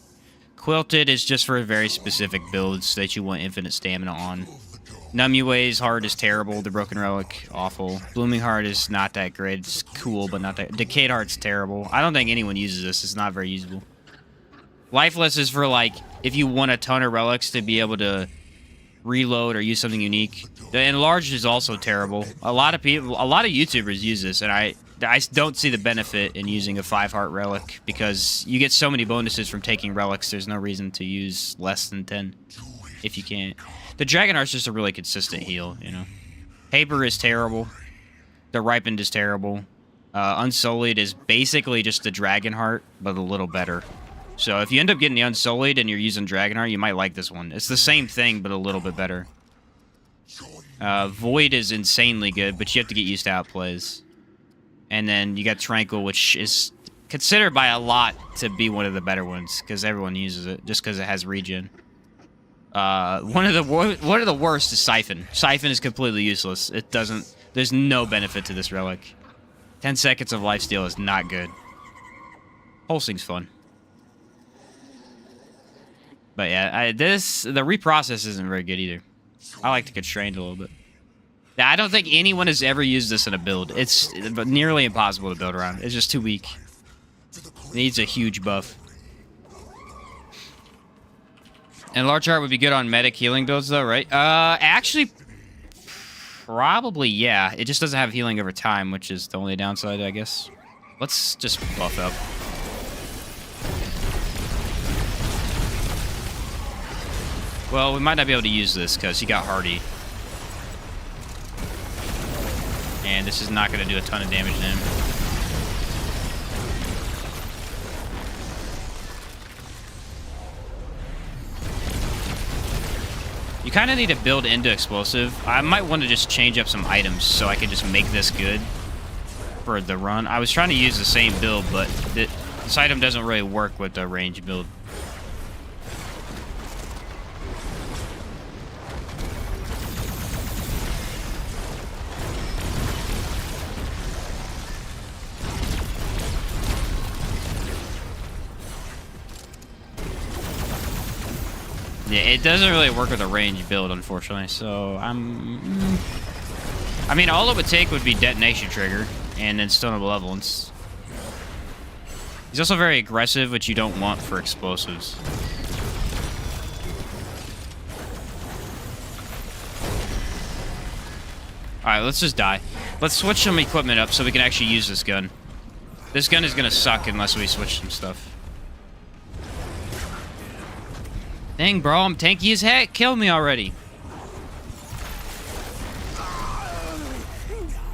Quilted is just for very specific builds that you want infinite stamina on. Numue's heart is terrible. The Broken Relic, awful. Blooming Heart is not that great. It's cool, but not that... Decayed Heart's terrible. I don't think anyone uses this. It's not very usable. Lifeless is for, like, if you want a ton of relics to be able to reload or use something unique. The Enlarged is also terrible. A lot of YouTubers use this, and I don't see the benefit in using a 5-heart relic because you get so many bonuses from taking relics. There's no reason to use less than 10 if you can't. The Dragonheart's just a really consistent heal, you know. Haber is terrible. The Ripened is terrible. Unsullied is basically just the Dragonheart, but a little better. So if you end up getting the Unsullied and you're using Dragonheart, you might like this one. It's the same thing, but a little bit better. Void is insanely good, but you have to get used to how it plays. And then you got Tranquil, which is considered by a lot to be one of the better ones, because everyone uses it, just because it has regen. One of the worst is Siphon. Siphon is completely useless. It doesn't... There's no benefit to this relic. 10 seconds of lifesteal is not good. Pulsing's fun. But yeah, the reprocess isn't very good either. I like the constrained a little bit. Yeah, I don't think anyone has ever used this in a build. It's nearly impossible to build around. It's just too weak. It needs a huge buff. And large heart would be good on medic healing builds though, right? Actually, probably, yeah. It just doesn't have healing over time, which is the only downside, I guess. Let's just buff up. Well, we might not be able to use this because he got hardy. And this is not going to do a ton of damage to him. You kind of need to build into explosive. I might want to just change up some items so I can just make this good for the run. I was trying to use the same build, but this item doesn't really work with the range build. Yeah, it doesn't really work with a range build, unfortunately, so I mean, all it would take would be Detonation trigger, and then Stone of Malevolence. He's also very aggressive, which you don't want for explosives. Alright, let's just die. Let's switch some equipment up so we can actually use this gun. This gun is gonna suck unless we switch some stuff. Dang, bro, I'm tanky as heck. Kill me already.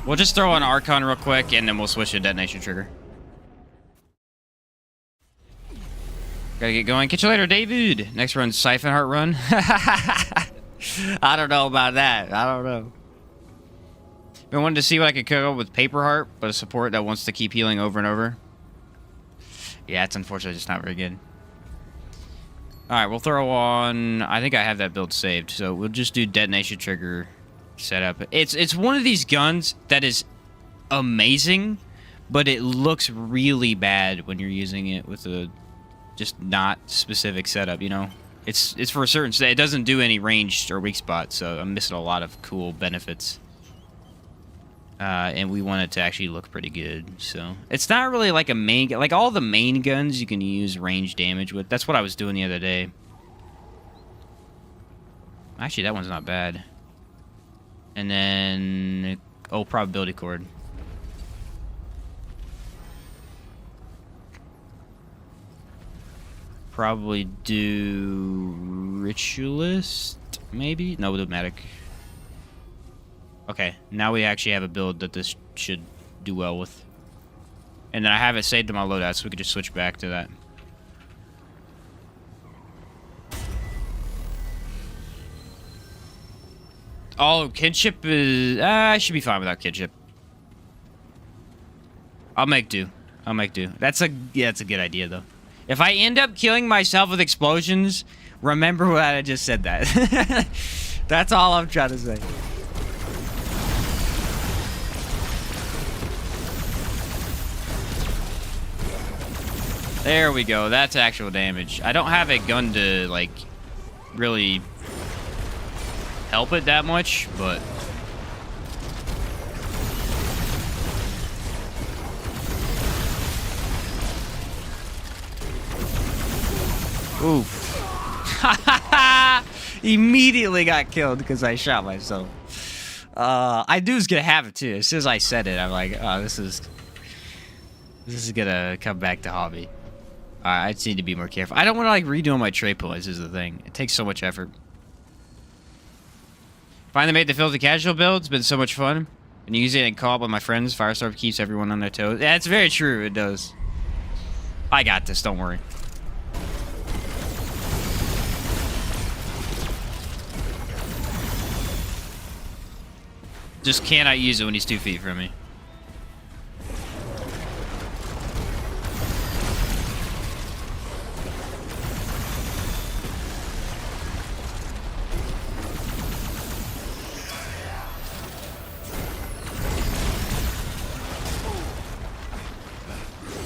We'll just throw on Archon real quick, and then we'll switch to Detonation trigger. Gotta get going. Catch you later, David. Next run, Siphon Heart run. I don't know about that. I don't know. Been wanting to see what I could cook up with Paper Heart, but a support that wants to keep healing over and over. Yeah, it's unfortunately just not very good. Alright, we'll throw on... I think I have that build saved, so we'll just do Detonation trigger setup. It's one of these guns that is amazing, but it looks really bad when you're using it with a just not specific setup, you know? It's for a certain... It doesn't do any ranged or weak spots, so I'm missing a lot of cool benefits. And we want it to actually look pretty good, so... It's not really like a main... Like, all the main guns you can use range damage with. That's what I was doing the other day. Actually, that one's not bad. And then... Oh, probability cord. Probably do... Ritualist? Maybe? No, we'll do Medic. Okay, now we actually have a build that this should do well with. And then I have it saved to my loadout, so we could just switch back to that. Oh, kinship is... I should be fine without kinship. I'll make do. I'll make do. That's a good idea, though. If I end up killing myself with explosions, remember what I just said that. That's all I'm trying to say. There we go. That's actual damage. I don't have a gun to, like, really help it that much, but... Oof. Immediately got killed because I shot myself. I knew it was gonna happen, too. As soon as I said it, I'm like, oh, this is gonna come back to hobby. I just need to be more careful. I don't want to, like, redo my trait points is the thing. It takes so much effort. Finally made the filthy casual build. It's been so much fun. And using it in co-op with my friends. Firestorm keeps everyone on their toes. Yeah, it's very true. It does. I got this. Don't worry. Just cannot use it when he's 2 feet from me.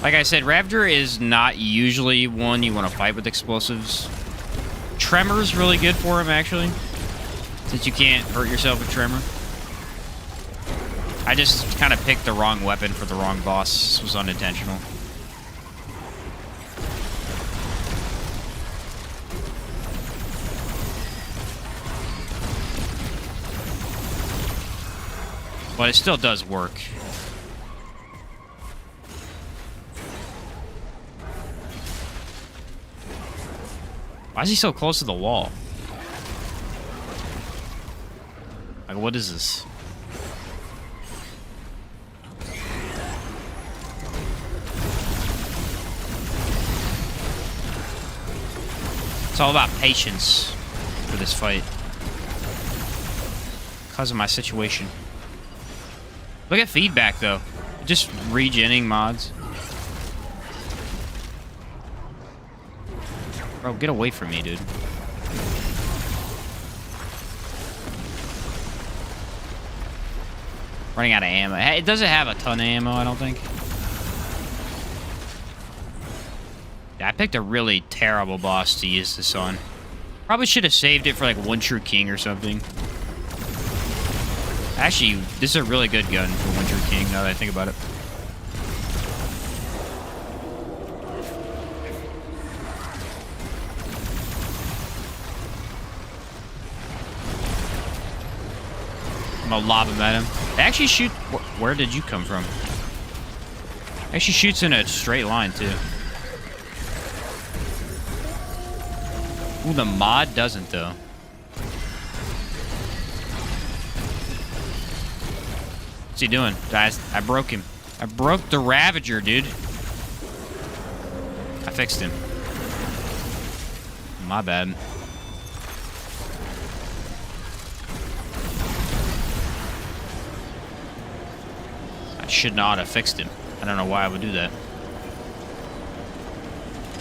Like I said, Ravager is not usually one you want to fight with explosives. Tremor's really good for him, actually, since you can't hurt yourself with Tremor. I just kind of picked the wrong weapon for the wrong boss. This was unintentional. But it still does work. Why is he so close to the wall? Like, what is this? It's all about patience for this fight. Because of my situation. Look at feedback, though. Just regenning mods. Bro, get away from me, dude. Running out of ammo. It doesn't have a ton of ammo, I don't think. Yeah, I picked a really terrible boss to use this on. Probably should have saved it for like One True King or something. Actually, this is a really good gun for One True King, now that I think about it. I'm gonna lob him at him. They actually shoot... Where did you come from? Actually shoots in a straight line, too. Ooh, the mod doesn't, though. What's he doing? Guys, I broke him. I broke the Ravager, dude. I fixed him. My bad. I should not have fixed him. I don't know why I would do that.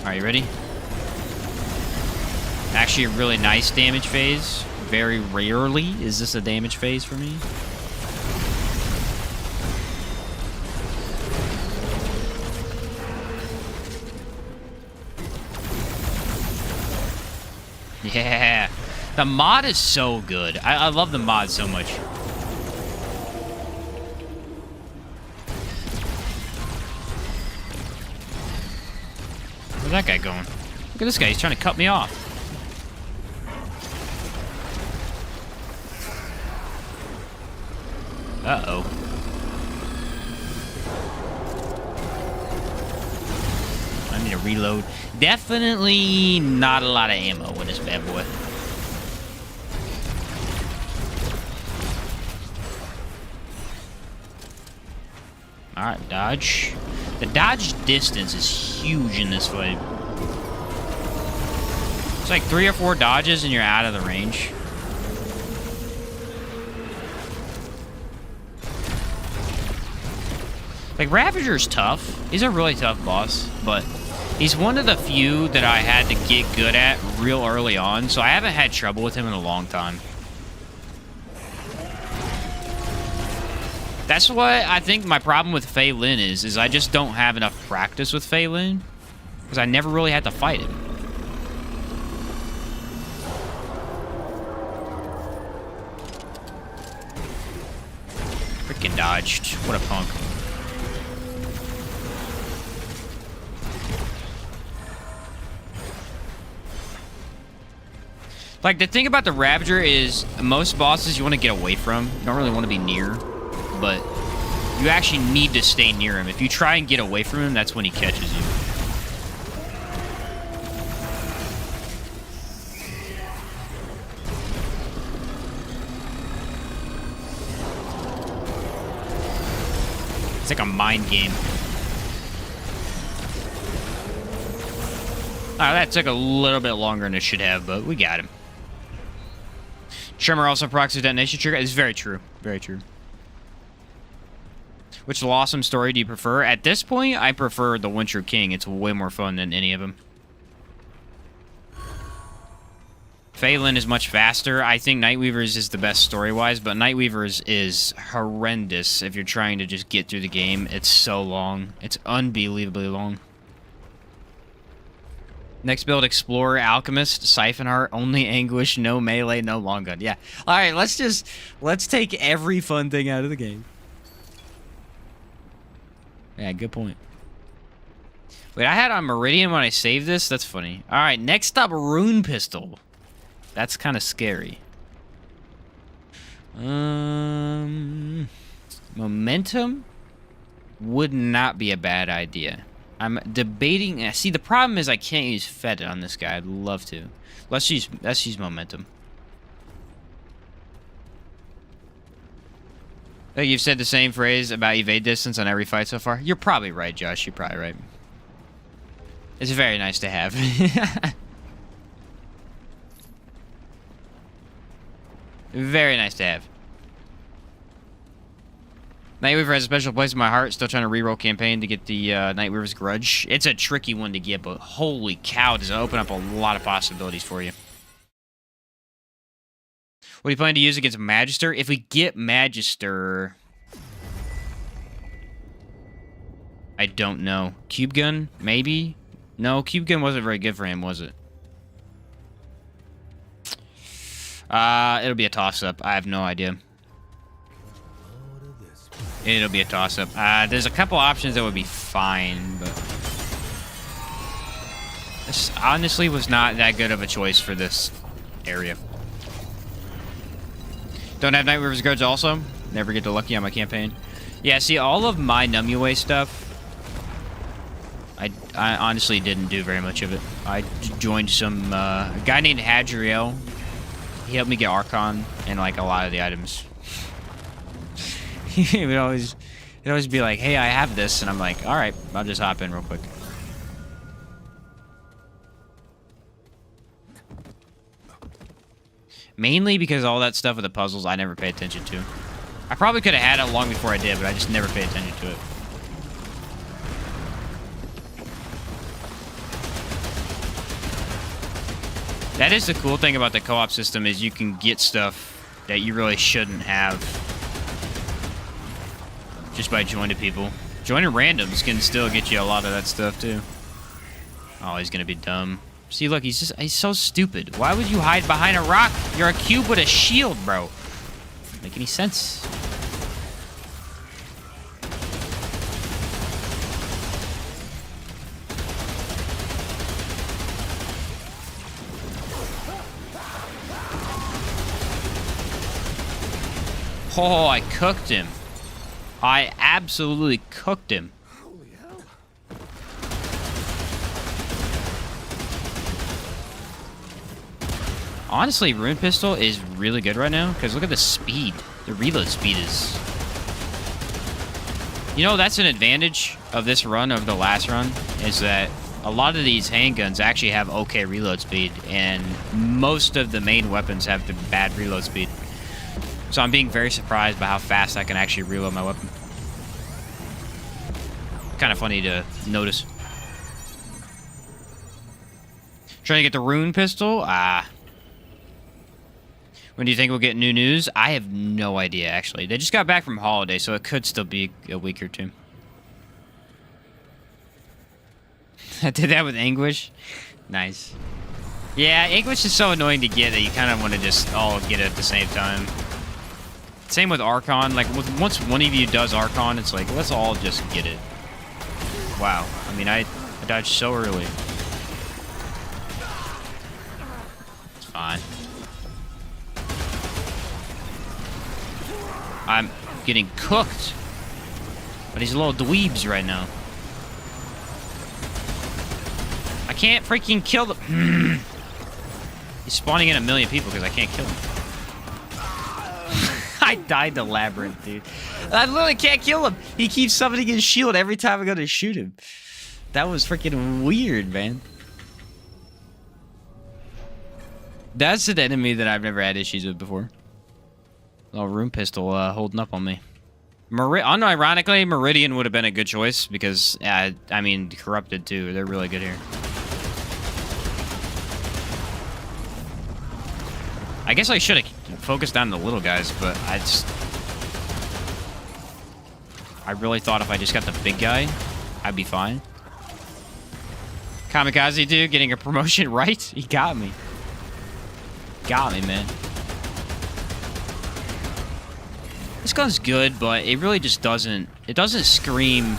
Alright, you ready? Actually, a really nice damage phase. Very rarely is this a damage phase for me. Yeah. The mod is so good. I love the mod so much. Where's that guy going? Look at this guy. He's trying to cut me off. Uh-oh. I need to reload. Definitely not a lot of ammo in this bad boy. Alright, dodge. The dodge distance is huge in this fight. It's like 3 or 4 dodges and you're out of the range. Like, Ravager's tough. He's a really tough boss, but he's one of the few that I had to get good at real early on, so I haven't had trouble with him in a long time. That's what I think my problem with Fei Lin is I just don't have enough practice with Fei Lin, because I never really had to fight him. Freaking dodged. What a punk. Like, the thing about the Ravager is most bosses you want to get away from. You don't really want to be near, but you actually need to stay near him. If you try and get away from him, that's when he catches you. It's like a mind game. That took a little bit longer than it should have, but we got him. Tremor also procs the detonation trigger. It's very true. Very true. Which Lawsome story do you prefer? At this point, I prefer the One True King. It's way more fun than any of them. Phelan is much faster. I think Nightweaver's is the best story-wise, but Nightweaver's is horrendous if you're trying to just get through the game. It's so long. It's unbelievably long. Next build, Explorer, Alchemist, Siphon Heart, only Anguish, no melee, no long gun. Yeah. All right, let's take every fun thing out of the game. Yeah, good point. Wait, I had on Meridian when I saved this? That's funny. All right, next up, Rune Pistol. That's kind of scary. Momentum would not be a bad idea. I'm debating. See, the problem is I can't use Fed on this guy. I'd love to. Let's use momentum. I think you've said the same phrase about evade distance on every fight so far. You're probably right, Josh. You're probably right. It's very nice to have. Very nice to have. Nightweaver has a special place in my heart. Still trying to reroll campaign to get the Nightweaver's Grudge. It's a tricky one to get, but holy cow, does it open up a lot of possibilities for you. What do you plan to use against Magister? If we get Magister... I don't know. Cube Gun? Maybe? No, Cube Gun wasn't very good for him, was it? It'll be a toss-up. I have no idea. It'll be a toss-up. There's a couple options that would be fine, but... this honestly was not that good of a choice for this area. Don't have Nightweaver's Grudge also. Never get the lucky on my campaign. Yeah, see, all of my Numue stuff, I honestly didn't do very much of it. I joined some, a guy named Hadriel. He helped me get Archon and, like, a lot of the items. He would always be like, hey, I have this. And I'm like, all right, I'll just hop in real quick. Mainly because all that stuff with the puzzles I never pay attention to. I probably could have had it long before I did, but I just never paid attention to it. That is the cool thing about the co-op system is you can get stuff that you really shouldn't have just by joining people. Joining randoms can still get you a lot of that stuff too. Oh, he's gonna be dumb. See, look, he's so stupid. Why would you hide behind a rock? You're a cube with a shield, bro. Doesn't make any sense. Oh, I cooked him. I absolutely cooked him. Holy hell. Honestly, Rune Pistol is really good right now, because look at the speed. The reload speed is... You know, that's an advantage of this run over the last run, is that a lot of these handguns actually have okay reload speed, and most of the main weapons have the bad reload speed. So I'm being very surprised by how fast I can actually reload my weapon. Kind of funny to notice. Trying to get the Rune Pistol? When do you think we'll get new news? I have no idea, actually. They just got back from holiday, so it could still be a week or two. I did that with Anguish. Nice. Yeah, Anguish is so annoying to get that you kind of want to just all get it at the same time. Same with Archon. Like, once one of you does Archon, it's like, let's all just get it. Wow. I mean, I dodged so early. It's fine. I'm getting cooked. But he's little dweebs right now. I can't freaking kill them. He's spawning in a million people because I can't kill him. I died to Labyrinth, dude. I literally can't kill him. He keeps summoning his shield every time I go to shoot him. That was freaking weird, man. That's an enemy that I've never had issues with before. Oh, Rune Pistol holding up on me. Unironically, Meridian would have been a good choice because, I mean, Corrupted too. They're really good here. I guess I should have focused on the little guys, but I really thought if I just got the big guy, I'd be fine. Kamikaze dude getting a promotion right? He got me. Got me, man. This gun's good, but it really just doesn't... It doesn't scream...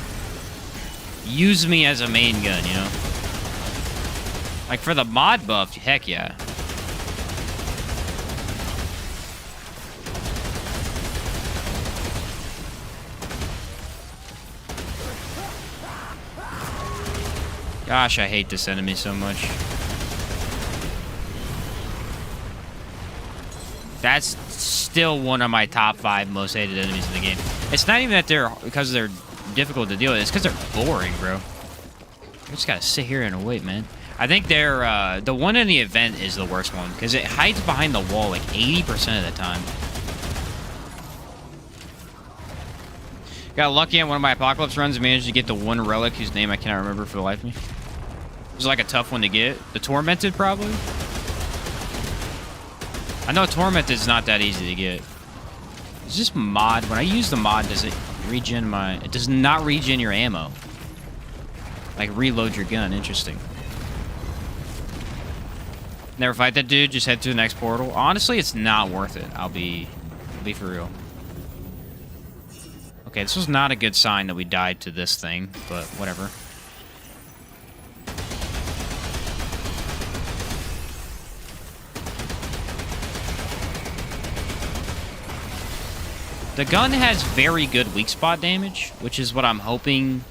Use me as a main gun, you know? Like, for the mod buff, heck yeah. Gosh, I hate this enemy so much. That's still one of my top 5 most hated enemies in the game. It's not even that because they're difficult to deal with. It's because they're boring, bro. I just gotta sit here and wait, man. I think they're the one in the event is the worst one because it hides behind the wall like 80% of the time. Got lucky on one of my Apocalypse runs and managed to get the one relic whose name I cannot remember for the life of me. It was like a tough one to get. The Tormented, probably? I know Tormented is not that easy to get. Is this mod? When I use the mod, does it regen my... It does not regen your ammo. Like, reload your gun. Interesting. Never fight that dude. Just head to the next portal. Honestly, it's not worth it. I'll be for real. Okay, this was not a good sign that we died to this thing, but whatever. The gun has very good weak spot damage, which is what I'm hoping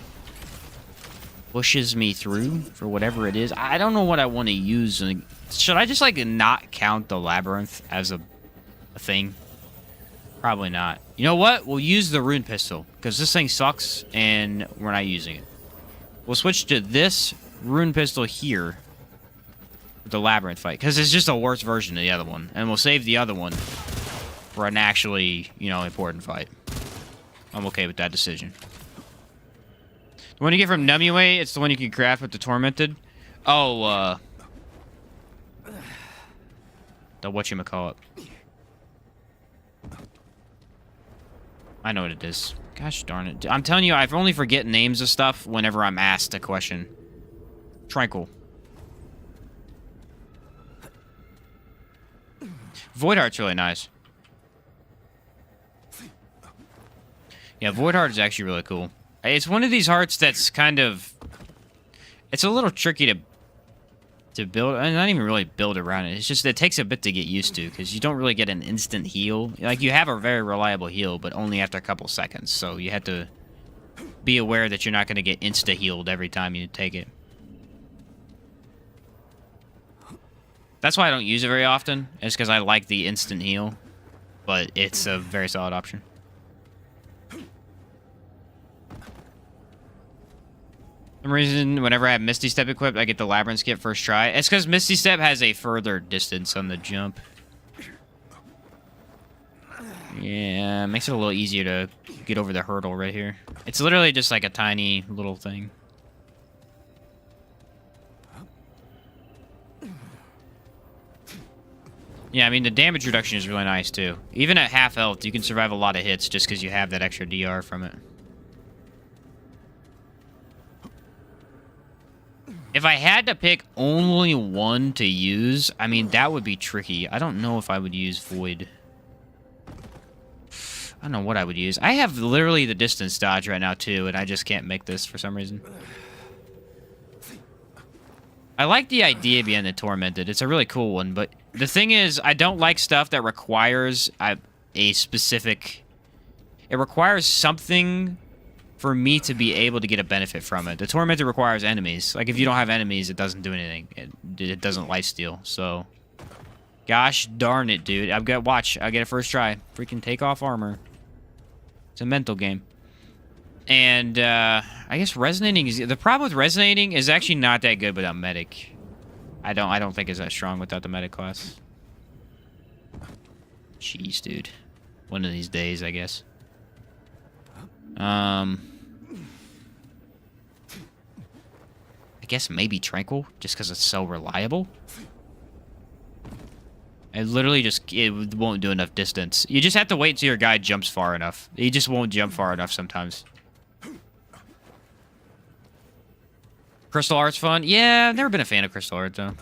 pushes me through for whatever it is. I don't know what I want to use. Should I just, like, not count the Labyrinth as a thing? Probably not. You know what? We'll use the Rune pistol, because this thing sucks, and we're not using it. We'll switch to this Rune pistol here with the Labyrinth fight, because it's just a worse version of the other one. And we'll save the other one for an actually, you know, important fight. I'm okay with that decision. The one you get from Numue, it's the one you can craft with the Tormented. Oh, the whatchamacallit. I know what it is. Gosh darn it. I'm telling you, I only forget names of stuff whenever I'm asked a question. Tranquil. Void Heart's really nice. Yeah, Void Heart is actually really cool. It's one of these hearts that's kind of... It's a little tricky to build, and not even really build around it. It's just it takes a bit to get used to, because you don't really get an instant heal. Like, you have a very reliable heal, but only after a couple seconds. So you have to be aware that you're not going to get insta-healed every time you take it. That's why I don't use it very often. It's because I like the instant heal, but it's a very solid option. For some reason, whenever I have Misty Step equipped, I get the Labyrinth skip first try. It's because Misty Step has a further distance on the jump. Yeah, it makes it a little easier to get over the hurdle right here. It's literally just like a tiny little thing. Yeah, I mean, the damage reduction is really nice, too. Even at half health, you can survive a lot of hits just because you have that extra DR from it. If I had to pick only one to use, I mean, that would be tricky. I don't know if I would use Void. I don't know what I would use. I have literally the distance dodge right now, too, and I just can't make this for some reason. I like the idea behind the Tormented. It's a really cool one, but the thing is, I don't like stuff that requires a specific... It requires something for me to be able to get a benefit from it. The Tormented requires enemies. Like, if you don't have enemies, it doesn't do anything. It doesn't lifesteal, so... Gosh darn it, dude. I've got... Watch, I'll get it first try. Freaking take off armor. It's a mental game. And, I guess Resonating is... The problem with Resonating is actually not that good without Medic. I don't think it's that strong without the Medic class. Jeez, dude. One of these days, I guess. I guess maybe Tranquil, just because it's so reliable. It literally just it won't do enough distance. You just have to wait until your guy jumps far enough. He just won't jump far enough sometimes. Crystal Art's fun. Yeah, I've never been a fan of Crystal Art though.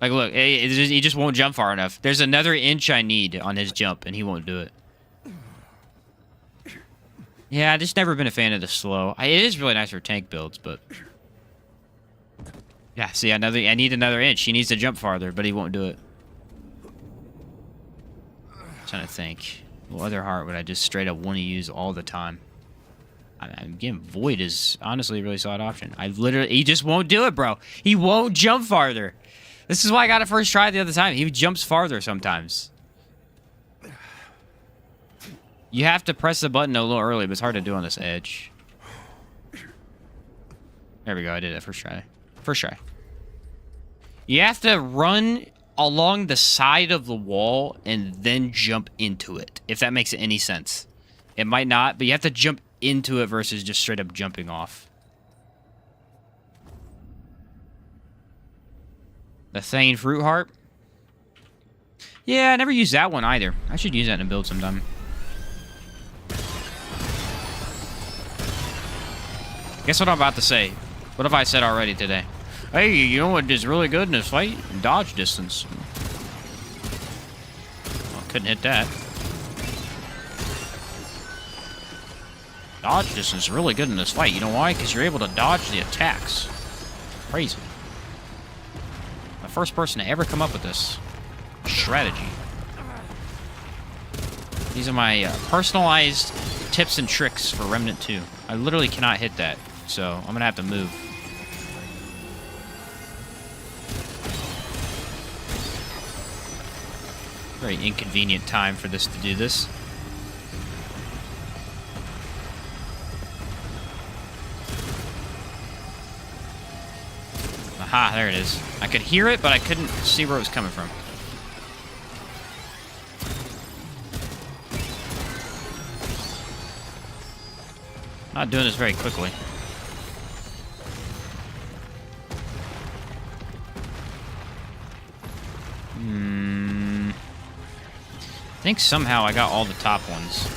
Like, look, he just won't jump far enough. There's another inch I need on his jump, and he won't do it. Yeah, I've just never been a fan of the slow. It is really nice for tank builds, but... Yeah, see, I need another inch. He needs to jump farther, but he won't do it. I'm trying to think. What other heart would I just straight up want to use all the time? Again, Void is honestly a really solid option. He just won't do it, bro. He won't jump farther. This is why I got it first try the other time. He jumps farther sometimes. You have to press the button a little early, but it's hard to do on this edge. There we go. I did it first try. First try. You have to run along the side of the wall and then jump into it, if that makes any sense. It might not, but you have to jump into it versus just straight up jumping off. The Thane Fruit Heart. Yeah, I never used that one either. I should use that in a build sometime. Guess what I'm about to say? What have I said already today? Hey, you know what is really good in this fight? Dodge distance. Well, couldn't hit that. Dodge distance is really good in this fight. You know why? Because you're able to dodge the attacks. Crazy. The first person to ever come up with this strategy. These are my personalized tips and tricks for Remnant 2. I literally cannot hit that, so I'm going to have to move. Very inconvenient time for this to do this. Aha, there it is. I could hear it, but I couldn't see where it was coming from. Not doing this very quickly. I think somehow I got all the top ones.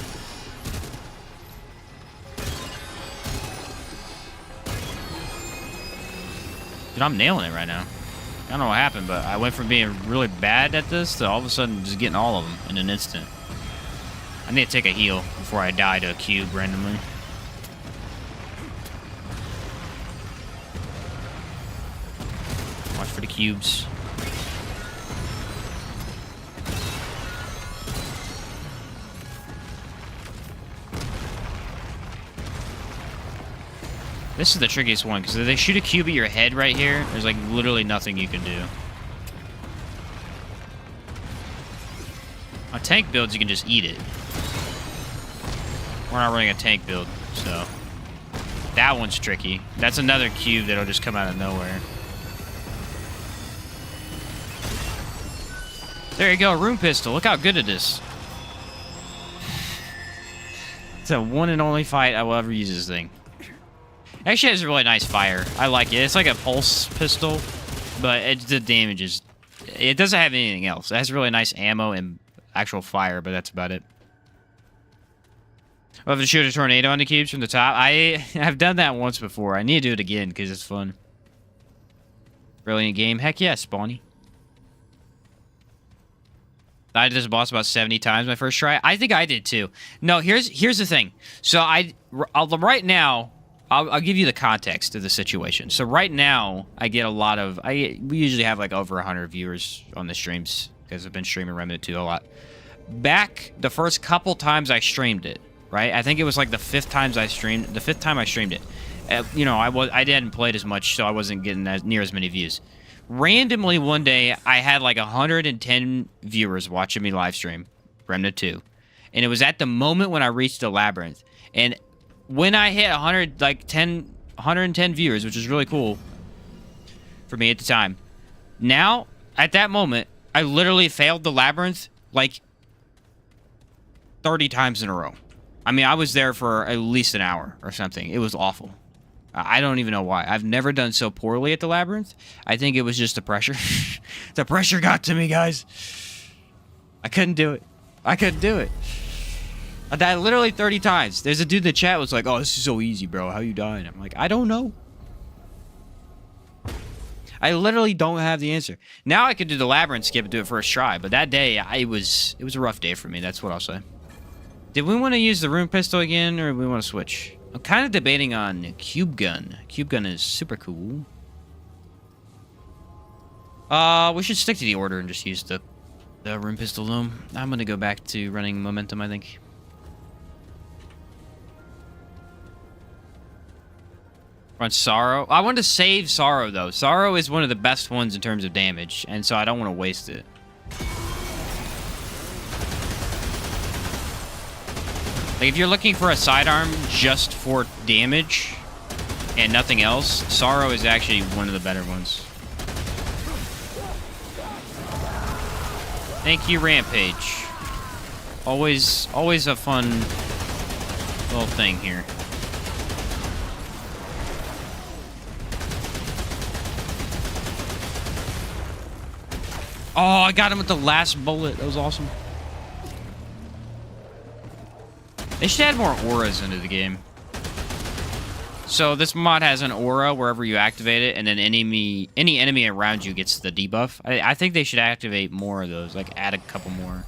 Dude, I'm nailing it right now. I don't know what happened, but I went from being really bad at this to all of a sudden just getting all of them in an instant. I need to take a heal before I die to a cube randomly. Watch for the cubes. This is the trickiest one, because if they shoot a cube at your head right here, there's like literally nothing you can do. On tank builds, you can just eat it. We're not running a tank build, so... That one's tricky. That's another cube that'll just come out of nowhere. There you go, Rune Pistol. Look how good it is. It's a one and only fight I will ever use this thing. Actually, it has a really nice fire. I like it. It's like a pulse pistol, but the damage is... It doesn't have anything else. It has really nice ammo and actual fire, but that's about it. I'll have to shoot a tornado on the cubes from the top. I've done that once before. I need to do it again, because it's fun. Brilliant game. Heck yeah, Spawny. I did this boss about 70 times my first try. I think I did, too. No, here's the thing. So, right now... I'll give you the context of the situation. So right now, I get a lot of... We usually have like over 100 viewers on the streams because I've been streaming Remnant 2 a lot. Back the first couple times I streamed it, right? I think it was like the fifth time I streamed it. You know, I hadn't played as much, so I wasn't getting near as many views. Randomly one day, I had like 110 viewers watching me live stream Remnant 2. And it was at the moment when I reached the Labyrinth. And... when I hit 110 viewers, which was really cool for me at the time. Now, at that moment, I literally failed the Labyrinth like 30 times in a row. I mean, I was there for at least an hour or something. It was awful. I don't even know why. I've never done so poorly at the Labyrinth. I think it was just the pressure. The pressure got to me, guys. I couldn't do it. I couldn't do it. I died literally 30 times. There's a dude in the chat was like, oh, this is so easy, bro. How you dying? I'm like, I don't know. I literally don't have the answer. Now I could do the Labyrinth skip and do it first try, but that day, it was a rough day for me. That's what I'll say. Did we want to use the Rune pistol again, or do we want to switch? I'm kind of debating on Cube Gun. Cube Gun is super cool. We should stick to the order and just use the Rune pistol, though. I'm going to go back to running Momentum, I think. Run Sorrow. I want to save Sorrow, though. Sorrow is one of the best ones in terms of damage, and so I don't want to waste it. Like, if you're looking for a sidearm just for damage and nothing else, Sorrow is actually one of the better ones. Thank you, Rampage. Always a fun little thing here. Oh, I got him with the last bullet. That was awesome. They should add more auras into the game. So this mod has an aura wherever you activate it, and then any enemy around you gets the debuff. I think they should activate more of those, like add a couple more.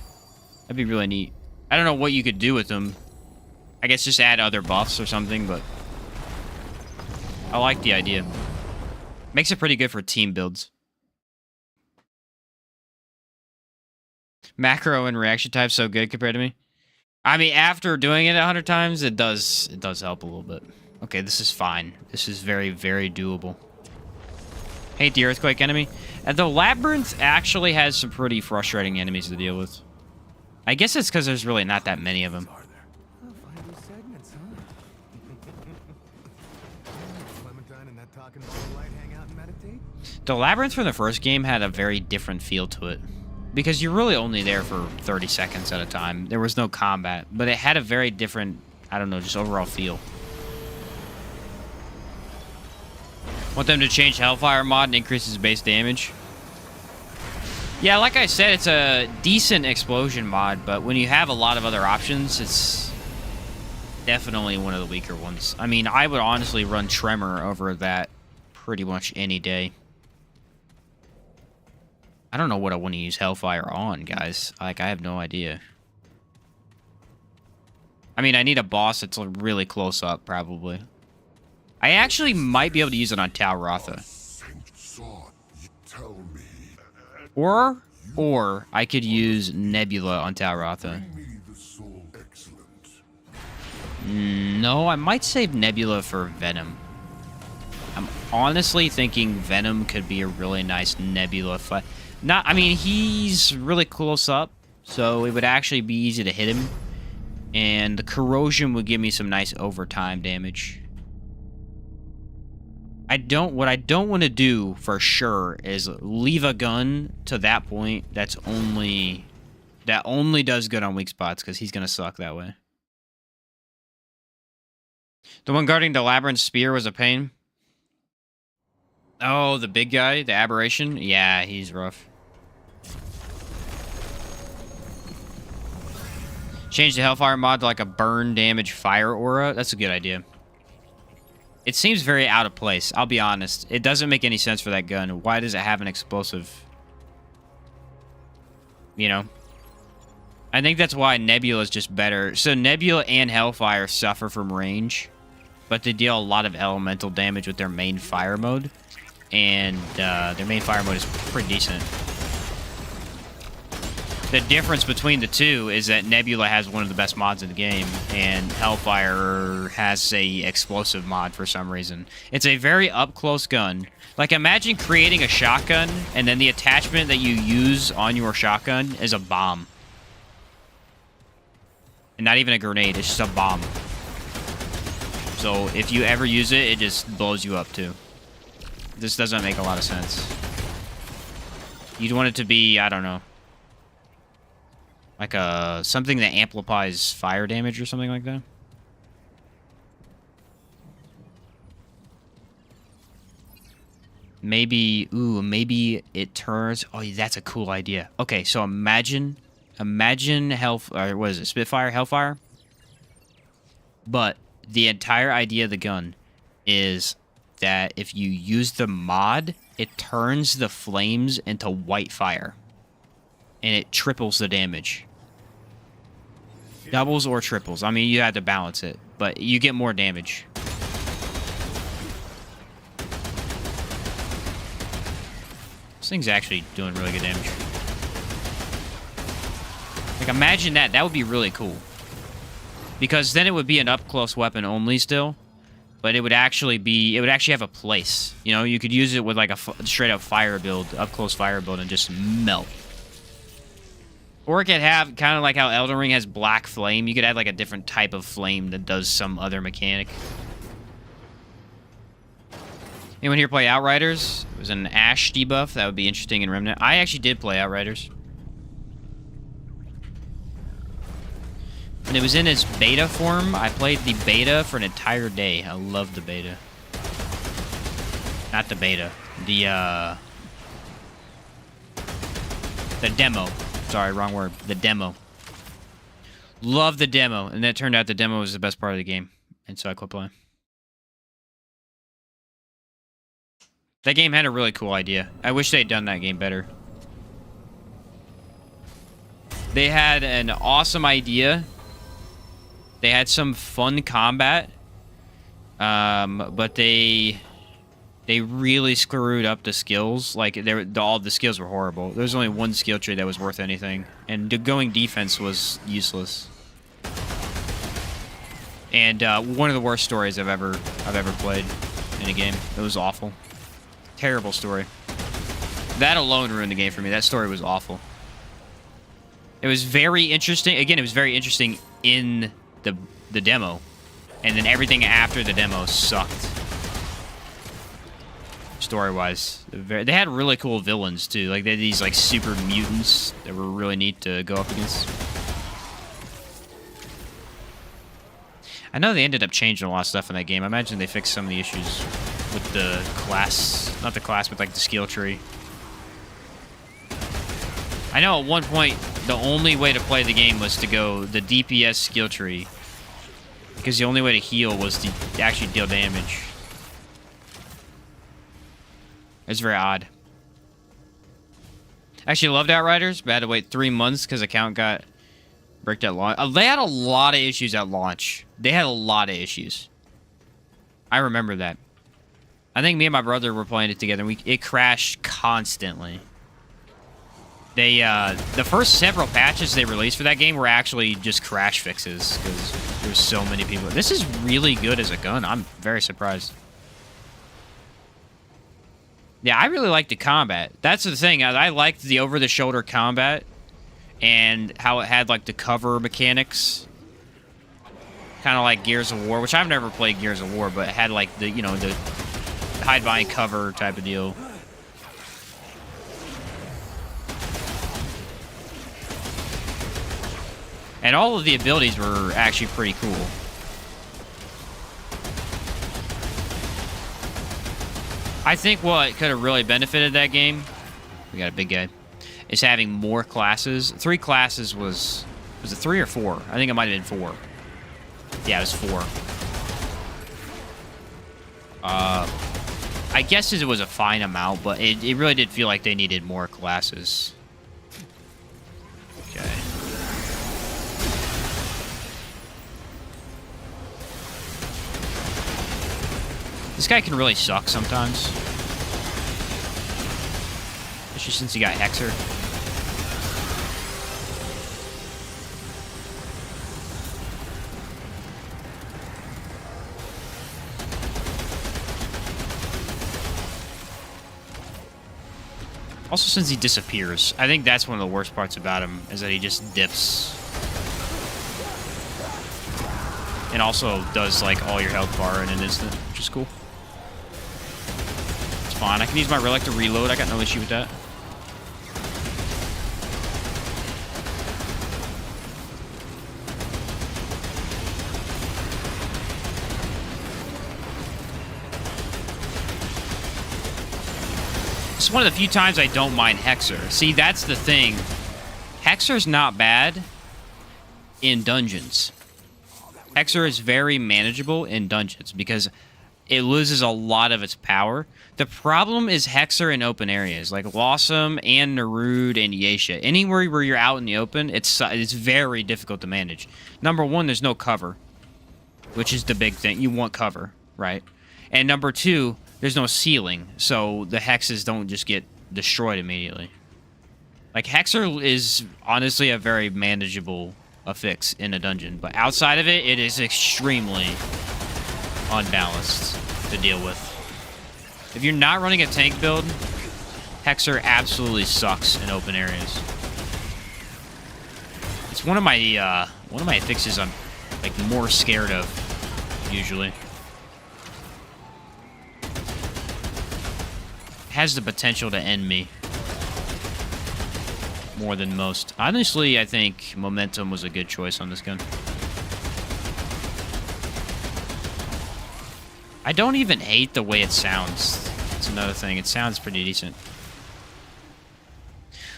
That'd be really neat. I don't know what you could do with them. I guess just add other buffs or something, but I like the idea. Makes it pretty good for team builds. Macro and reaction type so good compared to me. I mean, after doing it 100 times, it does help a little bit. Okay, this is fine. This is very, very doable. Hate the earthquake enemy. And the Labyrinth actually has some pretty frustrating enemies to deal with. I guess it's because there's really not that many of them. The Labyrinth from the first game had a very different feel to it. Because you're really only there for 30 seconds at a time. There was no combat. But it had a very different, I don't know, just overall feel. Want them to change Hellfire mod and increase his base damage? Yeah, like I said, it's a decent explosion mod, but when you have a lot of other options, it's definitely one of the weaker ones. I mean, I would honestly run Tremor over that pretty much any day. I don't know what I want to use Hellfire on, guys. Like, I have no idea. I mean, I need a boss that's really close up, probably. I actually might be able to use it on Tal Rotha. Or I could use Nebula on Tal Rotha. No, I might save Nebula for Venom. I'm honestly thinking Venom could be a really nice Nebula fight. I mean, he's really close up, so it would actually be easy to hit him. And the corrosion would give me some nice overtime damage. What I don't want to do for sure is leave a gun to that point that only does good on weak spots, because he's gonna suck that way. The one guarding the Labyrinth spear was a pain. Oh, the big guy, the Aberration? Yeah, he's rough. Change the Hellfire mod to like a burn damage fire aura. That's a good idea. It seems very out of place, I'll be honest. It doesn't make any sense for that gun. Why does it have an explosive? You know? I think that's why Nebula is just better. So Nebula and Hellfire suffer from range, but they deal a lot of elemental damage with their main fire mode. And their main fire mode is pretty decent. The difference between the two is that Nebula has one of the best mods in the game, and Hellfire has a explosive mod for some reason. It's a very up-close gun. Like, imagine creating a shotgun, and then the attachment that you use on your shotgun is a bomb. And not even a grenade, it's just a bomb. So if you ever use it, it just blows you up too. This doesn't make a lot of sense. You'd want it to be, I don't know, like something that amplifies fire damage or something like that. Maybe, ooh, maybe it turns. Oh, that's a cool idea. Okay, so imagine or what is it, Spitfire, Hellfire? But the entire idea of the gun is that if you use the mod, it turns the flames into white fire. And it triples the damage. Doubles or triples. I mean, you have to balance it, but you get more damage. This thing's actually doing really good damage. Like, imagine that. That would be really cool. Because then it would be an up-close weapon only still. But it would actually be... It would actually have a place. You know, you could use it with, like, a straight-up fire build, up-close fire build, and just melt. Or it could have, kind of like how Elden Ring has black flame, you could add, like, a different type of flame that does some other mechanic. Anyone here play Outriders? It was an Ash debuff. That would be interesting in Remnant. I actually did play Outriders. When it was in its beta form, I played the beta for an entire day. I loved the beta. Not the beta. The demo. Sorry, wrong word. The demo. Love the demo. And it turned out the demo was the best part of the game. And so I quit playing. That game had a really cool idea. I wish they'd done that game better. They had an awesome idea. They had some fun combat. But they really screwed up the skills. Like, all the skills were horrible. There was only one skill tree that was worth anything. And going defense was useless. And one of the worst stories I've ever played in a game. It was awful. Terrible story. That alone ruined the game for me. That story was awful. It was very interesting. Again, it was very interesting in the demo. And then everything after the demo sucked. Story-wise. They had really cool villains, too. Like, they had these, like, super mutants that were really neat to go up against. I know they ended up changing a lot of stuff in that game. I imagine they fixed some of the issues with the class. Not the class, but, like, the skill tree. I know at one point, the only way to play the game was to go the DPS skill tree. Because the only way to heal was to actually deal damage. It's very odd. Actually, I loved Outriders, but I had to wait 3 months because account got bricked at launch. They had a lot of issues at launch. They had a lot of issues. I remember that. I think me and my brother were playing it together. It crashed constantly. The first several patches they released for that game were actually just crash fixes because there's so many people. This is really good as a gun. I'm very surprised. Yeah, I really like the combat. That's the thing. I liked the over-the-shoulder combat and how it had, like, the cover mechanics. Kind of like Gears of War, which I've never played Gears of War, but it had, like, the, you know, the hide behind cover type of deal. And all of the abilities were actually pretty cool. I think what could have really benefited that game, we got a big guy, is having more classes. 3 classes was it 3 or 4? I think it might have been 4. Yeah, it was 4. I guess it was a fine amount, but it really did feel like they needed more classes. Okay. This guy can really suck sometimes. Especially since he got Hexer. Also, since he disappears. I think that's one of the worst parts about him, is that he just dips. And also does, like, all your health bar in an instant, which is cool. Fine. I can use my Relic to reload. I got no issue with that. It's one of the few times I don't mind Hexer. See, that's the thing. Hexer's not bad in dungeons. Hexer is very manageable in dungeons because it loses a lot of its power. The problem is Hexer in open areas, like Lawsome and Nerud and Yesa. Anywhere where you're out in the open, it's very difficult to manage. Number one, there's no cover, which is the big thing. You want cover, right? And number two, there's no ceiling, so the hexes don't just get destroyed immediately. Like, Hexer is honestly a very manageable affix in a dungeon, but outside of it, it is extremely unbalanced to deal with. If you're not running a tank build, Hexer absolutely sucks in open areas. It's one of my affixes I'm like more scared of usually. Has the potential to end me more than most. Honestly, I think Momentum was a good choice on this gun. I don't even hate the way it sounds. That's another thing. It sounds pretty decent.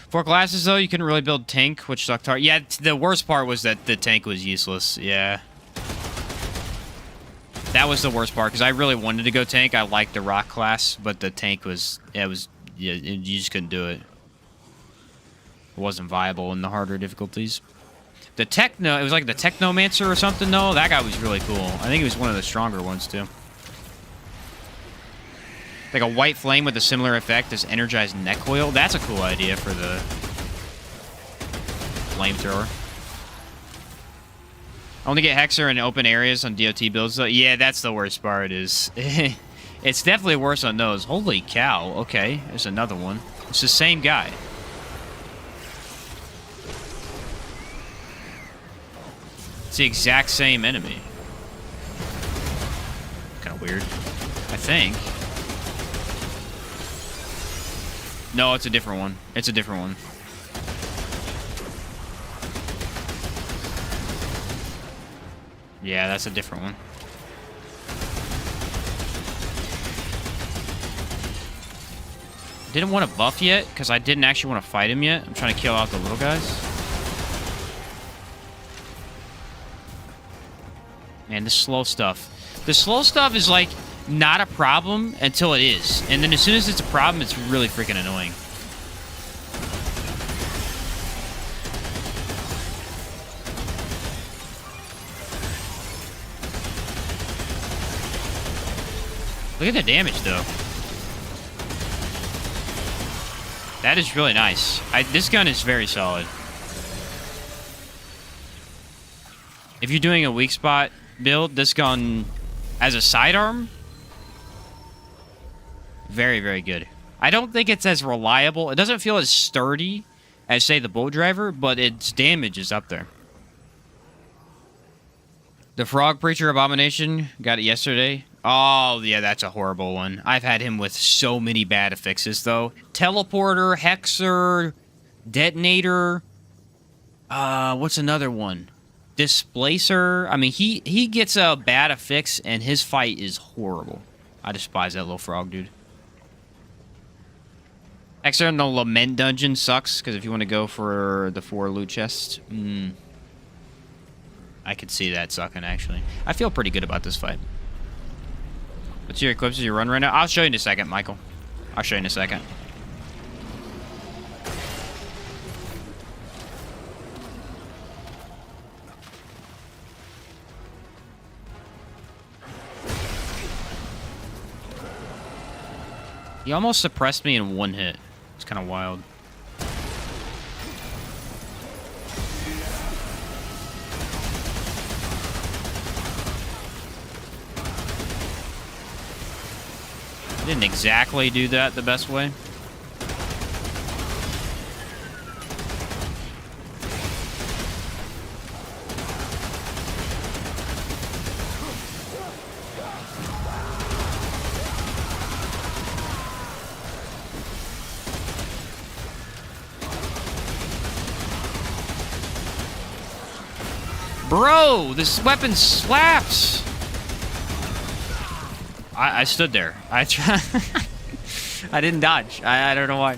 For classes, though, you couldn't really build tank, which sucked hard. Yeah, the worst part was that the tank was useless. Yeah. That was the worst part, because I really wanted to go tank. I liked the rock class, but the tank was... Yeah, you just couldn't do it. It wasn't viable in the harder difficulties. The Techno... It was like the Technomancer or something, though. That guy was really cool. I think he was one of the stronger ones, too. Like a white flame with a similar effect as energized neck coil. That's a cool idea for the flamethrower. I only get Hexer in open areas on DOT builds, though. Yeah, that's the worst part. Is it's definitely worse on those. Holy cow. Okay, there's another one. It's the same guy. It's the exact same enemy. Kind of weird. I think. No, it's a different one. It's a different one. Yeah, that's a different one. Didn't want to buff yet, because I didn't actually want to fight him yet. I'm trying to kill out the little guys. Man, this slow stuff. The slow stuff is like... not a problem until it is. And then as soon as it's a problem, it's really freaking annoying. Look at the damage, though. That is really nice. This gun is very solid. If you're doing a weak spot build, this gun as a sidearm... very, very good. I don't think it's as reliable. It doesn't feel as sturdy as, say, the Bolt Driver, but its damage is up there. The Frog Preacher Abomination, got it yesterday. Oh, yeah, that's a horrible one. I've had him with so many bad affixes, though. Teleporter, Hexer, Detonator. What's another one? Displacer. I mean, he gets a bad affix, and his fight is horrible. I despise that little frog, dude. Hexer in the Lament dungeon sucks, because if you want to go for the 4 loot chests, I could see that sucking, actually. I feel pretty good about this fight. What's your equips as you run right now? I'll show you in a second, Michael. I'll show you in a second. He almost suppressed me in 1 hit. It's kind of wild. I didn't exactly do that the best way. Bro, this weapon slaps. I stood there. I tried. I didn't dodge. I don't know why.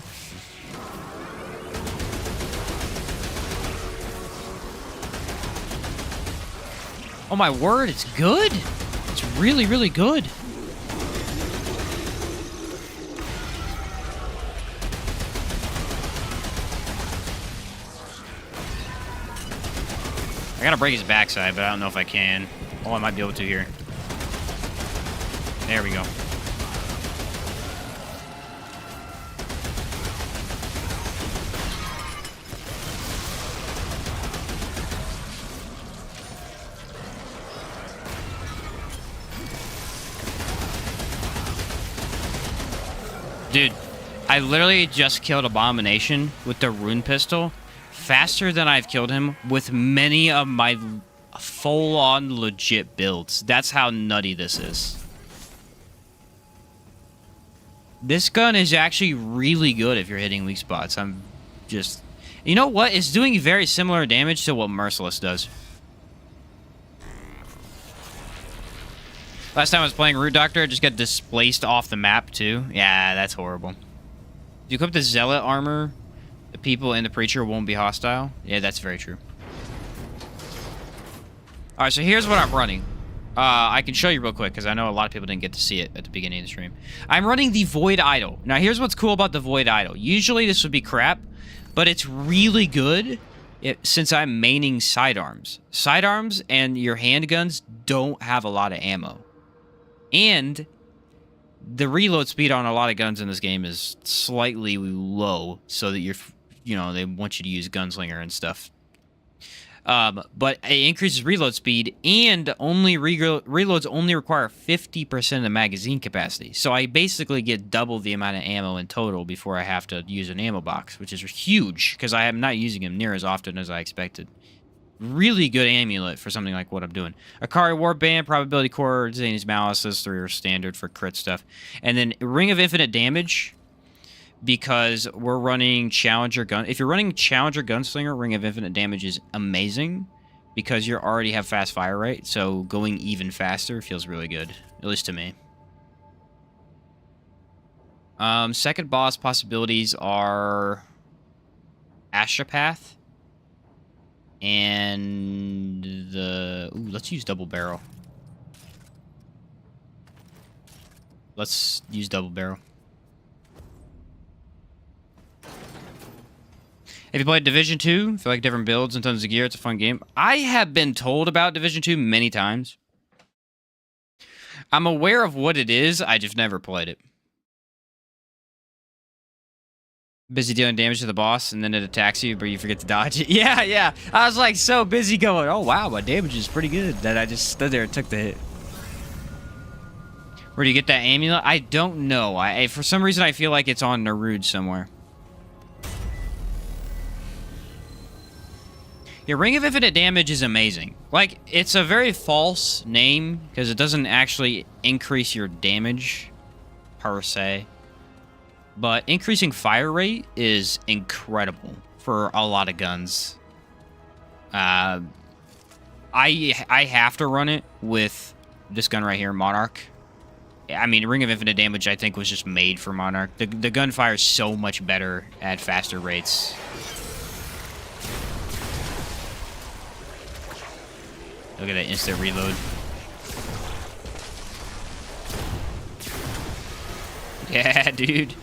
Oh my word, it's good. It's really, really good. I gotta break his backside, but I don't know if I can. Oh, I might be able to here. There we go. Dude, I literally just killed Abomination with the Rune pistol faster than I've killed him with many of my full-on legit builds. That's how nutty this is. This gun is actually really good if you're hitting weak spots. I'm just... You know what? It's doing very similar damage to what Merciless does. Last time I was playing Root Doctor, I just got displaced off the map, too. Yeah, that's horrible. If you equip the Zealot armor, the people in the Preacher won't be hostile. Yeah, that's very true. Alright, so here's what I'm running. I can show you real quick, because I know a lot of people didn't get to see it at the beginning of the stream. I'm running the Void Idol. Now, here's what's cool about the Void Idol. Usually, this would be crap, but it's really good since I'm maining sidearms. Sidearms and your handguns don't have a lot of ammo. And the reload speed on a lot of guns in this game is slightly low, so that you're, you know, they want you to use Gunslinger and stuff. But it increases reload speed, and reloads only require 50% of the magazine capacity. So I basically get double the amount of ammo in total before I have to use an ammo box, which is huge, because I am not using them near as often as I expected. Really good amulet for something like what I'm doing. Akari Warband, Probability Core, Zany's Malice, those three are standard for crit stuff. And then Ring of Infinite Damage, because we're running Challenger Gun. If you're running Challenger Gunslinger, Ring of Infinite Damage is amazing, because you already have fast fire rate, so going even faster feels really good, at least to me. Second boss possibilities are Astropath. And the... Ooh, let's use double barrel. Let's use double barrel. Have you played Division 2? Feel like different builds and tons of gear. It's a fun game. I have been told about Division 2 many times. I'm aware of what it is. I just never played it. Busy dealing damage to the boss, and then it attacks you, but you forget to dodge it. Yeah, yeah. I was like so busy going, oh wow, my damage is pretty good, that I just stood there and took the hit. Where do you get that amulet? I don't know. For some reason, I feel like it's on Narud somewhere. Yeah, Ring of Infinite Damage is amazing. Like, it's a very false name, because it doesn't actually increase your damage, per se. But increasing fire rate is incredible for a lot of guns. I have to run it with this gun right here, Monarch. I mean, Ring of Infinite Damage, I think, was just made for Monarch. The gun fires so much better at faster rates. Look at that instant reload. Yeah, dude.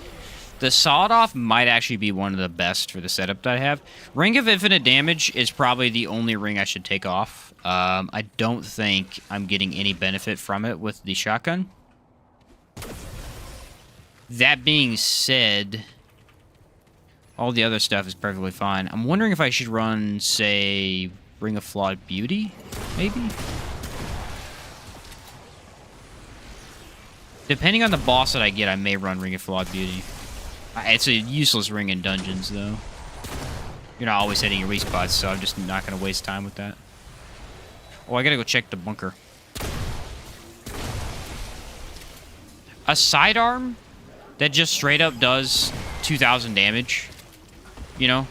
The sawed-off might actually be one of the best for the setup that I have. Ring of Infinite Damage is probably the only ring I should take off. I don't think I'm getting any benefit from it with the shotgun. That being said, all the other stuff is perfectly fine. I'm wondering if I should run, say, Ring of Flawed Beauty, maybe? Depending on the boss that I get, I may run Ring of Flawed Beauty. It's a useless ring in dungeons, though. You're not always hitting your weak spots, so I'm just not going to waste time with that. Oh, I gotta go check the bunker. A sidearm that just straight up does 2,000 damage, you know?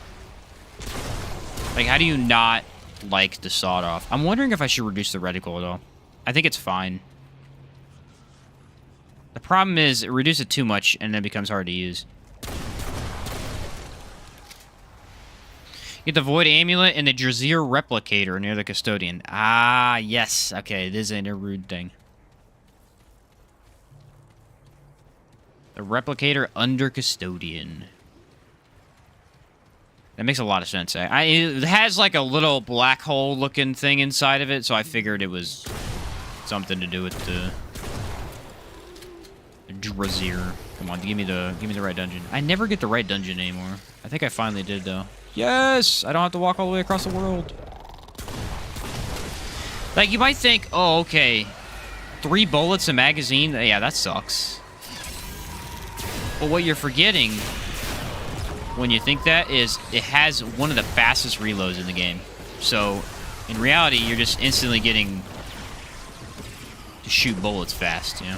Like, how do you not like the sawed-off? I'm wondering if I should reduce the reticle at all. I think it's fine. The The problem is, it reduces it too much, and then it becomes hard to use. Get the Void Amulet and the Drazir Replicator near the Custodian. Ah, yes. Okay, this ain't a rude thing. The Replicator under Custodian. That makes a lot of sense. It has like a little black hole looking thing inside of it, so I figured it was something to do with the Drazir. Come on, give me the right dungeon. I never get the right dungeon anymore. I think I finally did though. Yes! I don't have to walk all the way across the world. Like, you might think, oh, okay. 3 bullets a magazine? Yeah, that sucks. But what you're forgetting when you think that is it has one of the fastest reloads in the game. So, in reality, you're just instantly getting to shoot bullets fast, you know?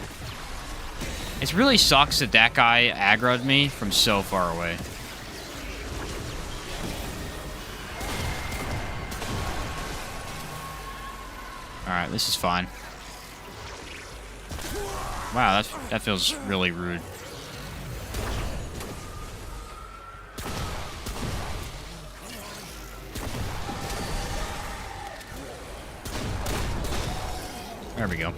It really sucks that that guy aggroed me from so far away. Alright, this is fine. Wow, that feels really rude. There we go.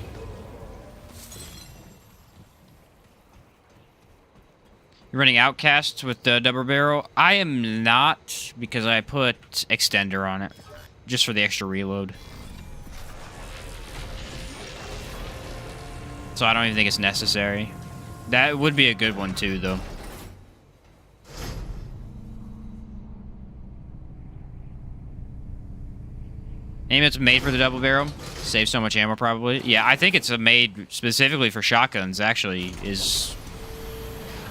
You're running Outcast with the double barrel? I am not, because I put Extender on it. Just for the extra reload. So I don't even think it's necessary. That would be a good one too, though. It's made for the double barrel. Saves so much ammo, probably. Yeah, I think it's made specifically for shotguns, actually, is...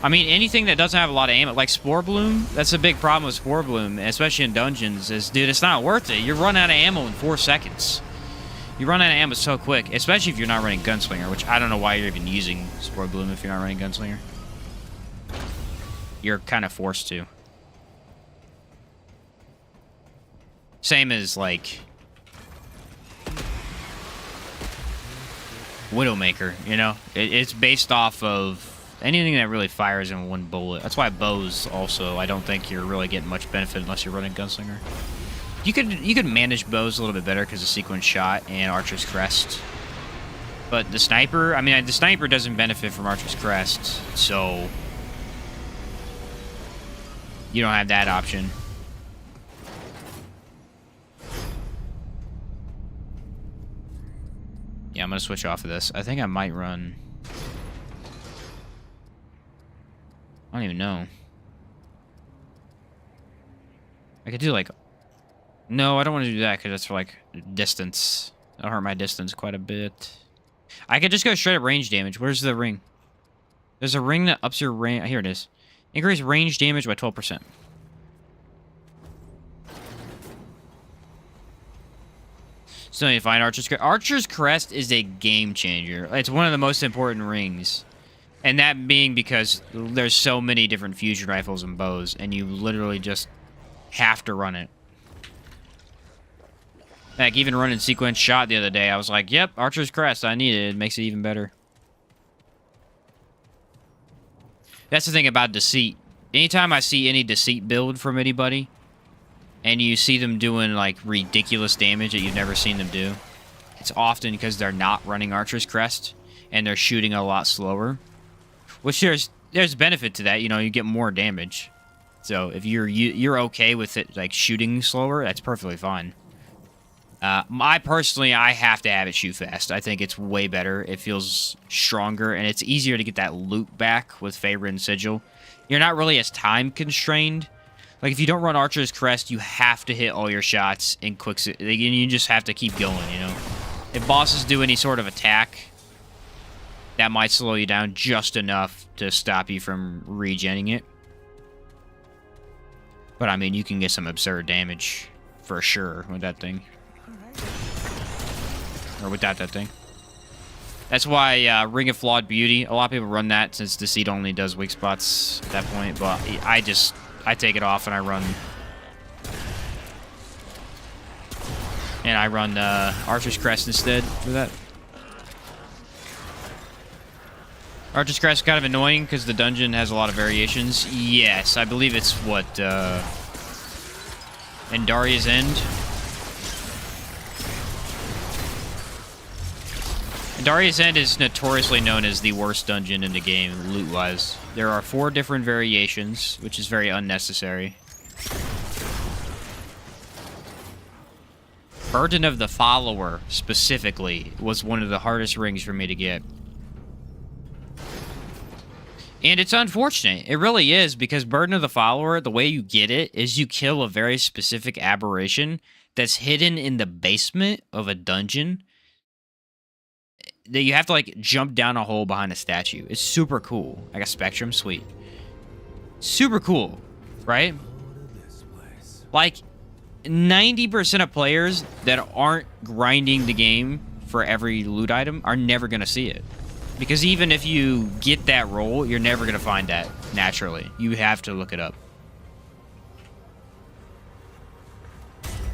I mean, anything that doesn't have a lot of ammo, like Spore Bloom, that's a big problem with Spore Bloom, especially in dungeons, is, dude, it's not worth it. You run out of ammo in 4 seconds. You run out of ammo so quick, especially if you're not running Gunslinger, which I don't know why you're even using Spore Bloom if you're not running Gunslinger. You're kind of forced to. Same as, like, Widowmaker, you know? It's based off of anything that really fires in 1 bullet. That's why bows also, I don't think you're really getting much benefit unless you're running Gunslinger. You could manage bows a little bit better because of sequence shot and Archer's Crest. But the sniper, I mean, the sniper doesn't benefit from Archer's Crest, so you don't have that option. Yeah, I'm gonna switch off of this. I think I might run. I don't even know. I could do like... No, I don't want to do that because that's for like distance. That'll hurt my distance quite a bit. I could just go straight up range damage. Where's the ring? There's a ring that ups your range. Here it is. Increase range damage by 12%. Still need to find Archer's Crest. Archer's Crest is a game changer. It's one of the most important rings. And that being because there's so many different fusion rifles and bows, and you literally just have to run it. Like, even running sequence shot the other day, I was like, yep, Archer's Crest, I need it. It makes it even better. That's the thing about Deceit. Anytime I see any Deceit build from anybody, and you see them doing, like, ridiculous damage that you've never seen them do, it's often because they're not running Archer's Crest, and they're shooting a lot slower. Which there's benefit to that, you know, you get more damage. So if you're okay with it, like, shooting slower, that's perfectly fine. I personally, I have to have it shoot fast. I think it's way better. It feels stronger, and it's easier to get that loot back with Favorite and Sigil. You're not really as time constrained. Like, if you don't run Archer's Crest, you have to hit all your shots in quick... You just have to keep going, you know? If bosses do any sort of attack, that might slow you down just enough to stop you from regenning it. But, I mean, you can get some absurd damage for sure with that thing. Or without that thing. That's why Ring of Flawed Beauty, a lot of people run that since Deceit only does weak spots at that point. But I take it off and I run... And I run Archer's Crest instead for that. Archer's Crest is kind of annoying because the dungeon has a lot of variations. Yes, I believe it's what, Endaria's End. Endaria's End is notoriously known as the worst dungeon in the game, loot-wise. There are 4 different variations, which is very unnecessary. Burden of the Follower, specifically, was one of the hardest rings for me to get. And it's unfortunate. It really is, because Burden of the Follower, the way you get it is you kill a very specific aberration that's hidden in the basement of a dungeon that you have to, like, jump down a hole behind a statue. It's super cool. Like a Spectrum, sweet. Super cool, right? Like, 90% of players that aren't grinding the game for every loot item are never going to see it. Because even if you get that roll, you're never going to find that naturally. You have to look it up.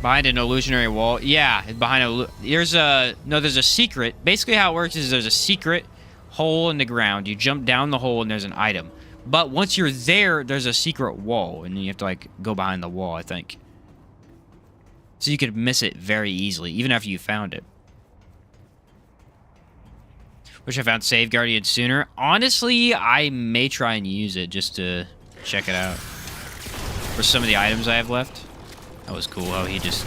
Behind an illusionary wall. Yeah, behind a... There's a secret. Basically how it works is there's a secret hole in the ground. You jump down the hole and there's an item. But once you're there, there's a secret wall. And you have to, like, go behind the wall, I think. So you could miss it very easily, even after you found it. Wish I found Save Guardian sooner. Honestly, I may try and use it just to check it out. For some of the items I have left. That was cool how he just...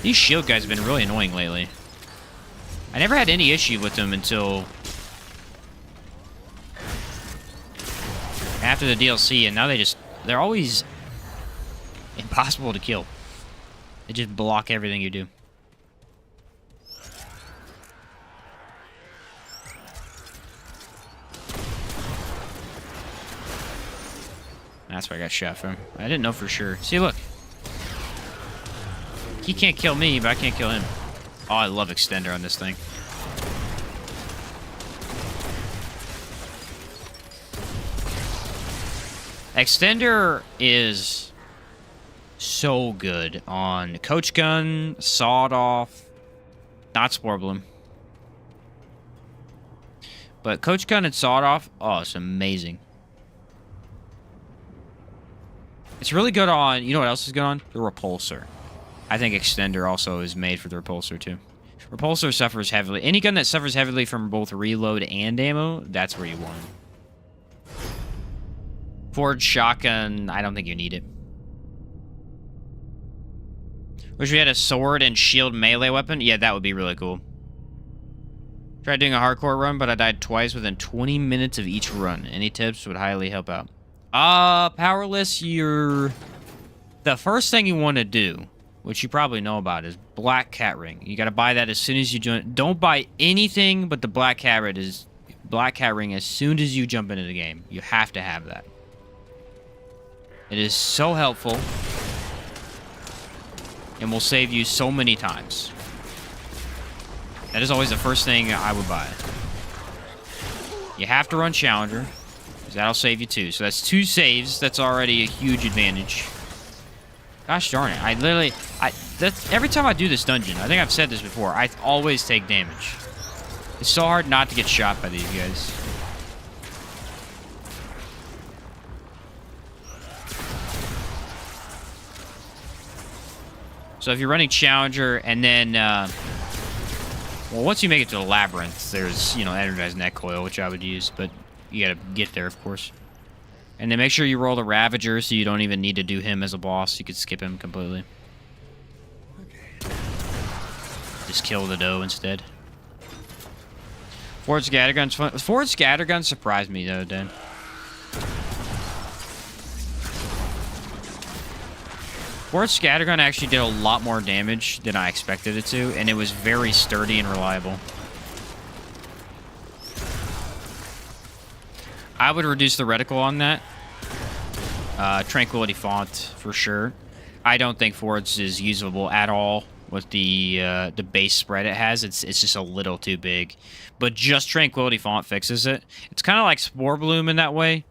These shield guys have been really annoying lately. I never had any issue with them until... after the DLC, and now they're always impossible to kill. They just block everything you do. That's where I got shot from. I didn't know for sure. See, look. He can't kill me, but I can't kill him. Oh, I love Extender on this thing. Extender is so good on Coach Gun, Sawed Off, not Spore Bloom. But Coach Gun and Sawed Off, oh, it's amazing. It's really good on, you know what else is good on? The Repulsor. I think Extender also is made for the Repulsor too. Repulsor suffers heavily. Any gun that suffers heavily from both reload and ammo, that's where you want it. Forged Shotgun, I don't think you need it. Wish we had a sword and shield melee weapon. Yeah, that would be really cool. Tried doing a hardcore run, but I died twice within 20 minutes of each run. Any tips would highly help out. Powerless, the first thing you want to do, which you probably know about, is Black Cat Ring. You got to buy that as soon as you join. Don't buy anything but the Black Cat Ring as soon as you jump into the game. You have to have that. It is so helpful. And will save you so many times. That is always the first thing I would buy. You have to run Challenger, because that'll save you 2. So that's 2 saves. That's already a huge advantage. Gosh darn it. That's every time I do this dungeon, I think I've said this before, I always take damage. It's so hard not to get shot by these guys. So if you're running Challenger, and then, well, once you make it to the Labyrinth, there's, you know, Energized Net Coil, which I would use, but you gotta get there, of course. And then make sure you roll the Ravager, so you don't even need to do him as a boss. You could skip him completely. Just kill the doe instead. Forward Scattergun's fun. Forward Scattergun surprised me, though, Dan. Forward Scattergun actually did a lot more damage than I expected it to, and it was very sturdy and reliable. I would reduce the reticle on that. Tranquility Font, for sure. I don't think Forwards is usable at all with the base spread it has. It's just a little too big. But just Tranquility Font fixes it. It's kind of like Spore Bloom in that way.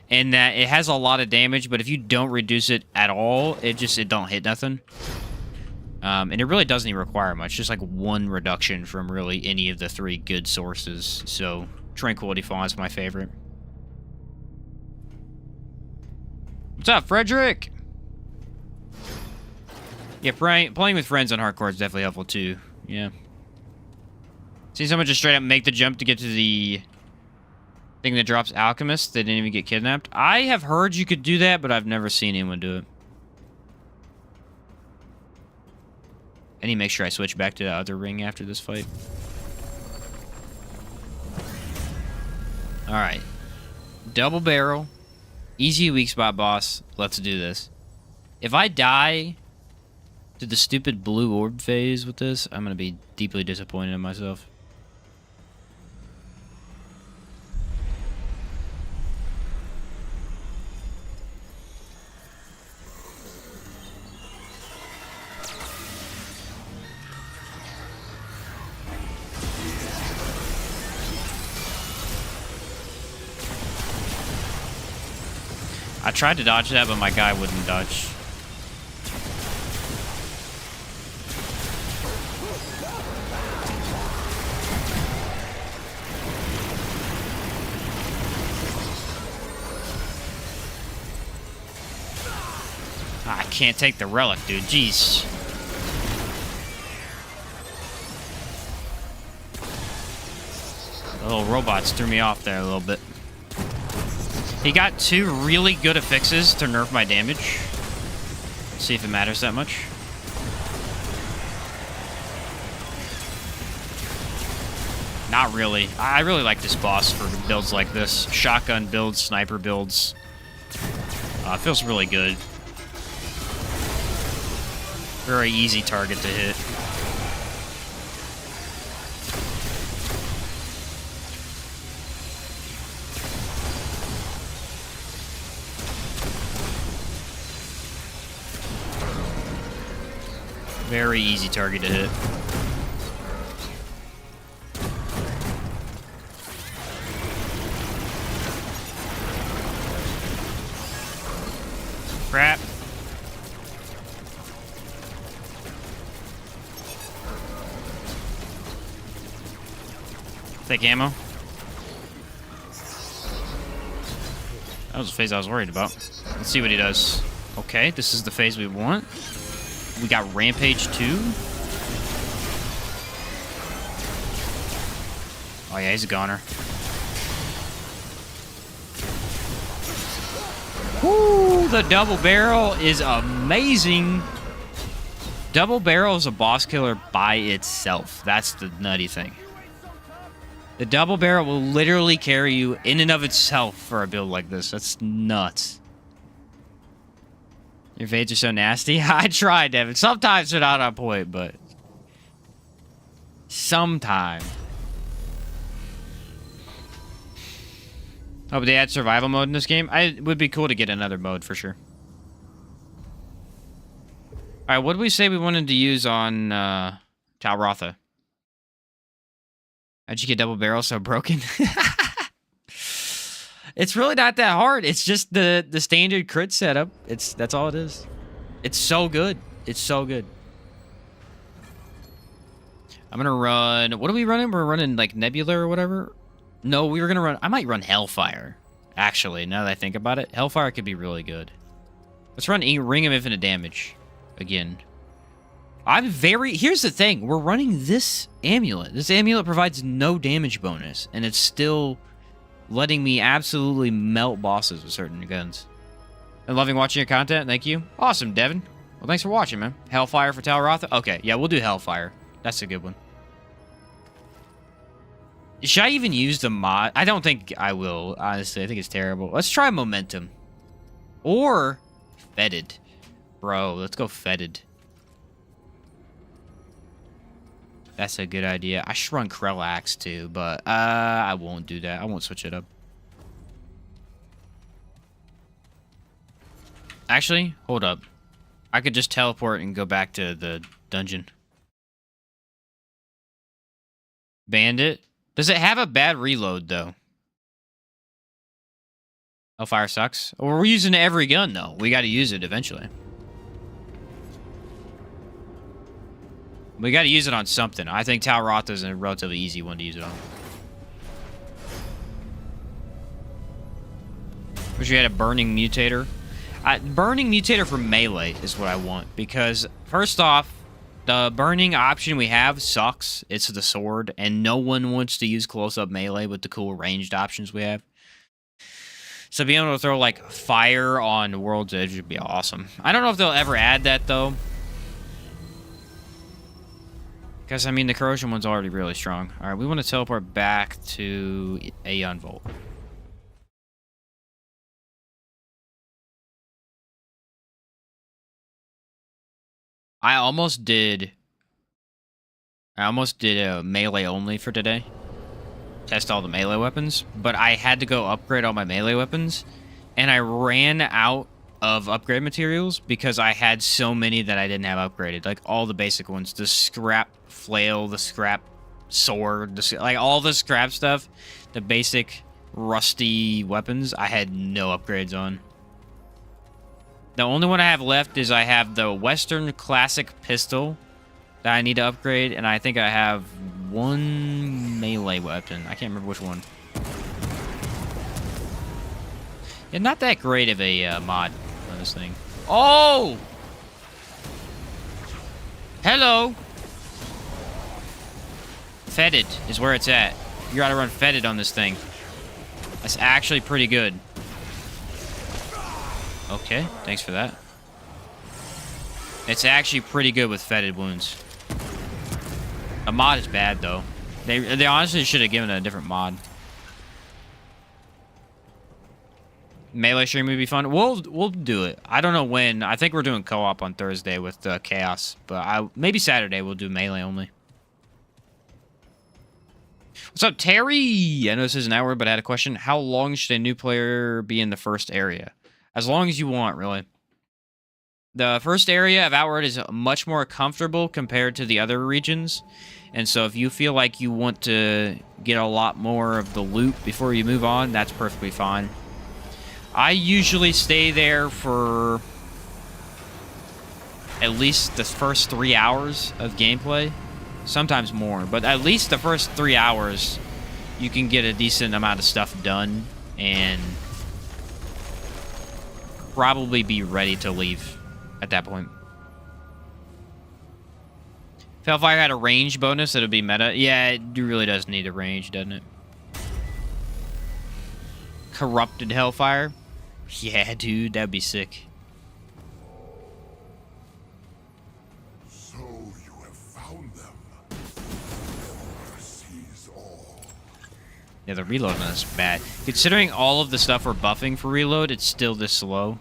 In that it has a lot of damage, but if you don't reduce it at all, it don't hit nothing. And it really doesn't even require much. Just like 1 reduction from really any of the 3 good sources. So Tranquility Fawn is my favorite. What's up, Frederick? Yeah, playing with friends on hardcore is definitely helpful too. Yeah. See someone just straight up make the jump to get to the thing that drops alchemists. They didn't even get kidnapped. I have heard you could do that, but I've never seen anyone do it. I need to make sure I switch back to the other ring after this fight. Alright. Double barrel. Easy weak spot boss. Let's do this. If I die to the stupid blue orb phase with this, I'm going to be deeply disappointed in myself. I tried to dodge that, but my guy wouldn't dodge. I can't take the relic, dude. Jeez. The little robots threw me off there a little bit. He got 2 really good affixes to nerf my damage. Let's see if it matters that much. Not really. I really like this boss for builds like this. Shotgun builds, sniper builds. It feels really good. Very easy target to hit. Very easy target to hit. Crap. Take ammo. That was the phase I was worried about. Let's see what he does. Okay, this is the phase we want. We got Rampage 2. Oh yeah, he's a goner. Woo! The double barrel is amazing. Double barrel is a boss killer by itself. That's the nutty thing. The double barrel will literally carry you in and of itself for a build like this. That's nuts. Your fades are so nasty. I tried, Devin. Sometimes they're not on point, but sometimes. Oh, but they add survival mode in this game? It would be cool to get another mode for sure. Alright, what did we say we wanted to use on Talrotha? How'd you get double barrel so broken? It's really not that hard. It's just the standard crit setup. That's all it is. It's so good. It's so good. I'm gonna run. What are we running? We're running like Nebula or whatever. No, we were gonna run. I might run Hellfire. Actually, now that I think about it, Hellfire could be really good. Let's run Ring of Infinite Damage again. Here's the thing. We're running this amulet. This amulet provides no damage bonus, and it's still letting me absolutely melt bosses with certain guns. And loving watching your content. Thank you. Awesome, Devin. Well, thanks for watching, man. Hellfire for Talrotha? Okay, yeah, we'll do Hellfire. That's a good one. Should I even use the mod? I don't think I will, honestly. I think it's terrible. Let's try Momentum. Or Fetid. Bro, let's go Fetid. That's a good idea. I should run Krellax too, but I won't do that. I won't switch it up. Actually, hold up. I could just teleport and go back to the dungeon. Bandit? Does it have a bad reload, though? Hellfire sucks. Well, we're using every gun, though. We got to use it eventually. We got to use it on something. I think Talrotha is a relatively easy one to use it on. Wish we had a burning mutator. Burning mutator for melee is what I want, because first off, the burning option we have sucks. It's the sword, and no one wants to use close-up melee with the cool ranged options we have. So being able to throw, like, fire on World's Edge would be awesome. I don't know if they'll ever add that, though. Because, I mean, the corrosion one's already really strong. Alright, we want to teleport back to Aeon Vault. I almost did a melee only for today. Test all the melee weapons, but I had to go upgrade all my melee weapons, and I ran out of upgrade materials because I had so many that I didn't have upgraded. Like all the basic ones, the scrap flail, the scrap sword, like all the scrap stuff, the basic rusty weapons, I had no upgrades on. The only one I have left is I have the Western Classic Pistol that I need to upgrade, and I think I have one melee weapon. I can't remember which one. Yeah, not that great of a mod on this thing. Oh! Hello! Fetid is where it's at. You gotta run Fetid on this thing. That's actually pretty good. Okay, thanks for that. It's actually pretty good with fetid wounds. A mod is bad though. They honestly should have given it a different mod. Melee stream would be fun. We'll do it. I don't know when. I think we're doing co-op on Thursday with Chaos, but maybe Saturday we'll do melee only. What's up, Terry? I know this isn't Outward, but I had a question. How long should a new player be in the first area? As long as you want, really. The first area of Outward is much more comfortable compared to the other regions. And so if you feel like you want to get a lot more of the loot before you move on, that's perfectly fine. I usually stay there for at least the first 3 hours of gameplay. Sometimes more, but at least the first 3 hours, you can get a decent amount of stuff done and probably be ready to leave at that point. If Hellfire had a range bonus, it would be meta. Yeah, it really does need a range, doesn't it? Corrupted Hellfire? Yeah, dude, that'd be sick. So you have found them. Seize all. Yeah, the reload on this is bad. Considering all of the stuff we're buffing for reload, it's still this slow.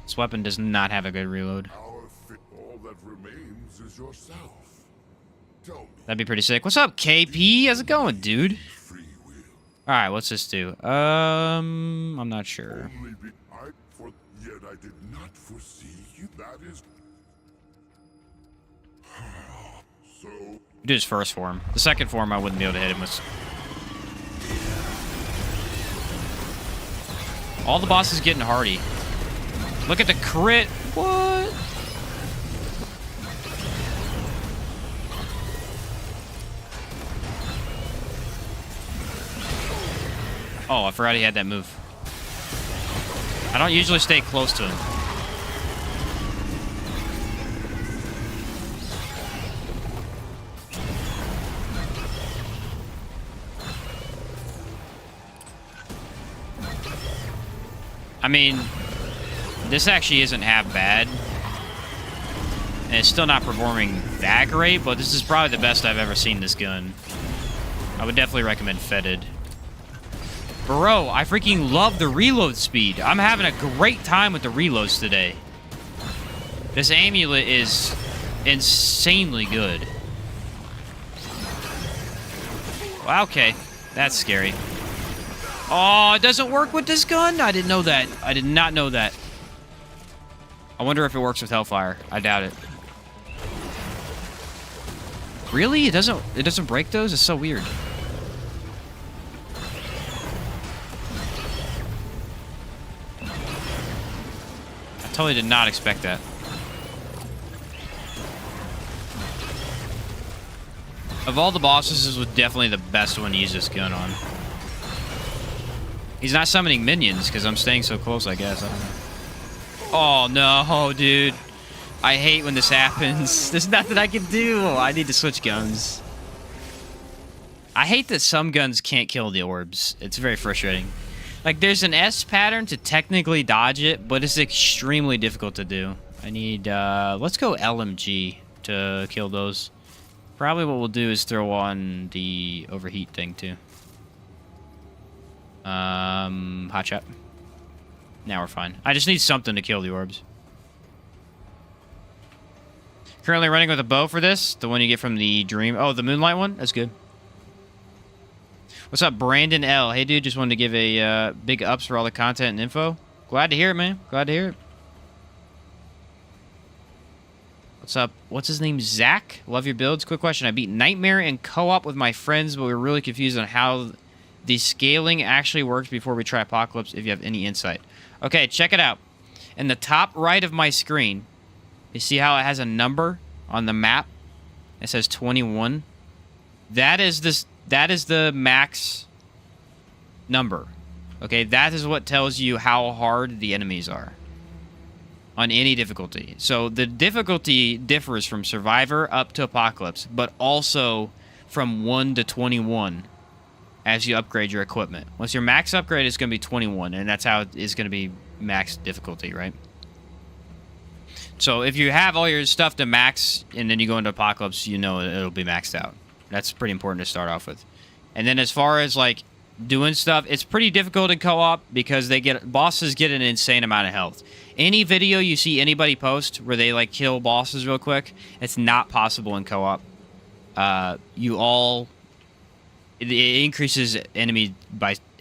This weapon does not have a good reload. All that remains is yourself. Tell me. That'd be pretty sick. What's up, KP? How's it going, dude? Free will. Alright, what's this do? I'm not sure. Yet I did not foresee you. That is. So. Do his first form. The second form, I wouldn't be able to hit him with. All the bosses getting hardy. Look at the crit. What? Oh, I forgot he had that move. I don't usually stay close to him. I mean, this actually isn't half bad. And it's still not performing that great, but this is probably the best I've ever seen this gun. I would definitely recommend Fetid. Bro, I freaking love the reload speed. I'm having a great time with the reloads today. This amulet is insanely good. Well, okay, that's scary. Oh, it doesn't work with this gun? I didn't know that. I did not know that. I wonder if it works with Hellfire. I doubt it. Really? It doesn't break those? It's so weird. I totally did not expect that. Of all the bosses, this was definitely the best one to use this gun on. He's not summoning minions because I'm staying so close, I guess. I don't know. Oh, no, dude. I hate when this happens. There's nothing I can do. I need to switch guns. I hate that some guns can't kill the orbs. It's very frustrating. Like, there's an S pattern to technically dodge it, but it's extremely difficult to do. I need, let's go LMG to kill those. Probably what we'll do is throw on the overheat thing, too. Hot shot. Now we're fine. I just need something to kill the orbs. Currently running with a bow for this. The one you get from the dream. Oh, the moonlight one? That's good. What's up, Brandon L? Hey, dude, just wanted to give a big ups for all the content and info. Glad to hear it, man. Glad to hear it. What's up? What's his name? Zach? Love your builds. Quick question. I beat Nightmare in co-op with my friends, but we were really confused on how the scaling actually works before we try Apocalypse, if you have any insight. Okay, check it out. In the top right of my screen, you see how it has a number on the map? It says 21. That is the max number. Okay, that is what tells you how hard the enemies are on any difficulty. So the difficulty differs from Survivor up to Apocalypse, but also from 1 to 21 as you upgrade your equipment. Once your max upgrade is going to be 21, and that's how it is going to be max difficulty, right? So if you have all your stuff to max, and then you go into Apocalypse, you know it'll be maxed out. That's pretty important to start off with. And then as far as, like, doing stuff, it's pretty difficult in co-op because bosses get an insane amount of health. Any video you see anybody post where they, like, kill bosses real quick, it's not possible in co-op. It increases enemy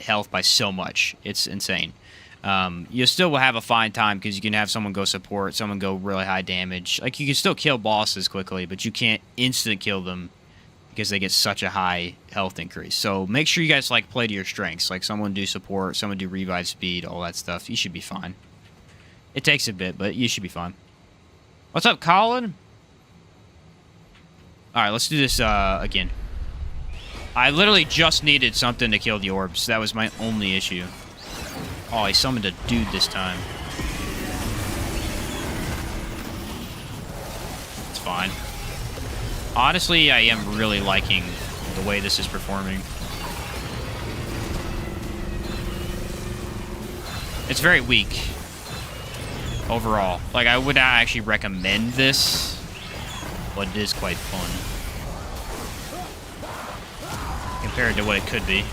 health by so much. It's insane. You still will have a fine time because you can have someone go support, someone go really high damage. Like, you can still kill bosses quickly, but you can't instant kill them because they get such a high health increase. So make sure you guys, like, play to your strengths. Like, someone do support, someone do revive speed, all that stuff. You should be fine. It takes a bit, but you should be fine. What's up, Colin? Alright, let's do this again. I literally just needed something to kill the orbs. That was my only issue. Oh, he summoned a dude this time. It's fine. Honestly, I am really liking the way this is performing. It's very weak. Overall. Like, I would not actually recommend this, but it is quite fun. Compared to what it could be.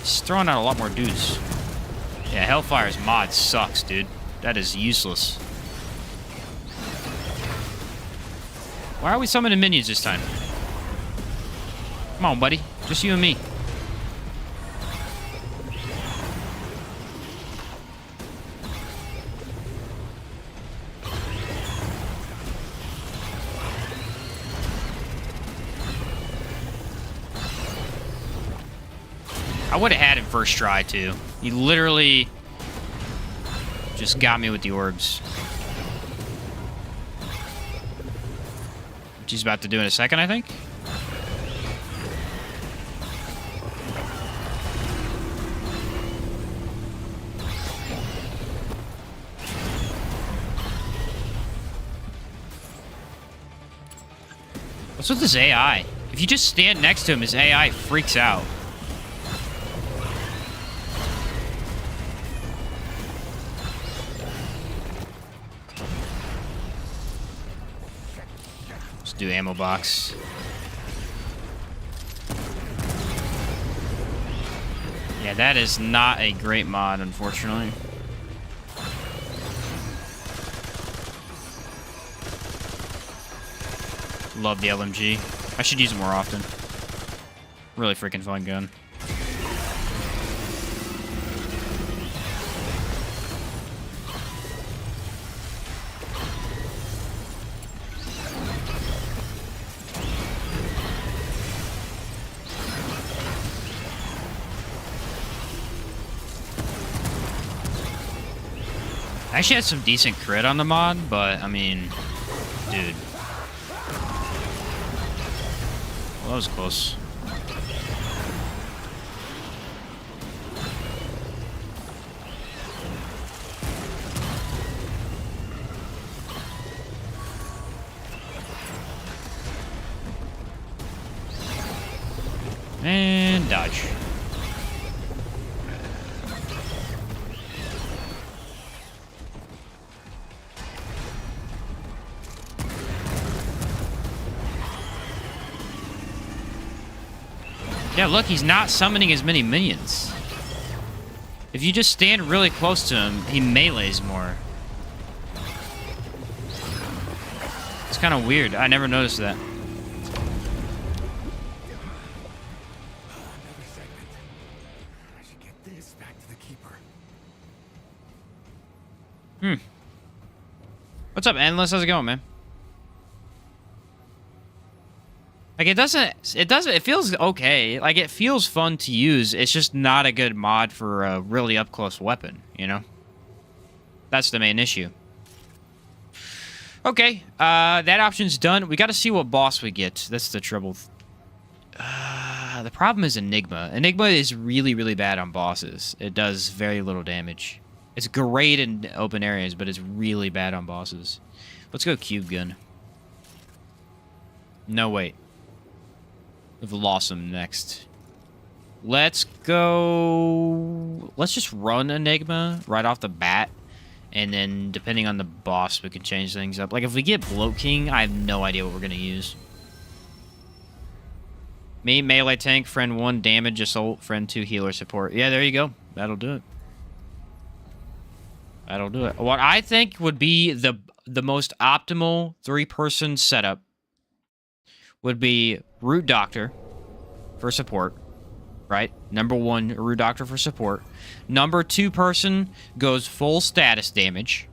It's throwing out a lot more dudes. Yeah, Hellfire's mod sucks, dude. That is useless. Why are we summoning minions this time? Come on, buddy. Just you and me. I would have had him first try, too. He literally just got me with the orbs. Which he's about to do in a second, I think. What's with this AI? If you just stand next to him, his AI freaks out. Do ammo box. Yeah, that is not a great mod, unfortunately. Love the LMG. I should use it more often. Really freaking fun gun. I actually had some decent crit on the mod, but, I mean, dude. Well, that was close. And dodge. Yeah, look, he's not summoning as many minions. If you just stand really close to him, he melees more. It's kind of weird. I never noticed that. What's up, Endless? How's it going, man? Like, it feels okay. Like, it feels fun to use. It's just not a good mod for a really up-close weapon, you know? That's the main issue. Okay, that option's done. We gotta see what boss we get. That's the trouble. The problem is Enigma. Enigma is really, really bad on bosses. It does very little damage. It's great in open areas, but it's really bad on bosses. Let's go Cube Gun. No, wait. We've lost him next. Let's go... Let's just run Enigma right off the bat. And then, depending on the boss, we can change things up. Like, if we get Bloat King, I have no idea what we're going to use. Me, melee tank, friend 1, damage, assault, friend 2, healer, support. Yeah, there you go. That'll do it. That'll do it. What I think would be the most optimal 3-person setup would be Root Doctor for support, right? Number 1, Root Doctor for support. Number 2 person goes full status damage,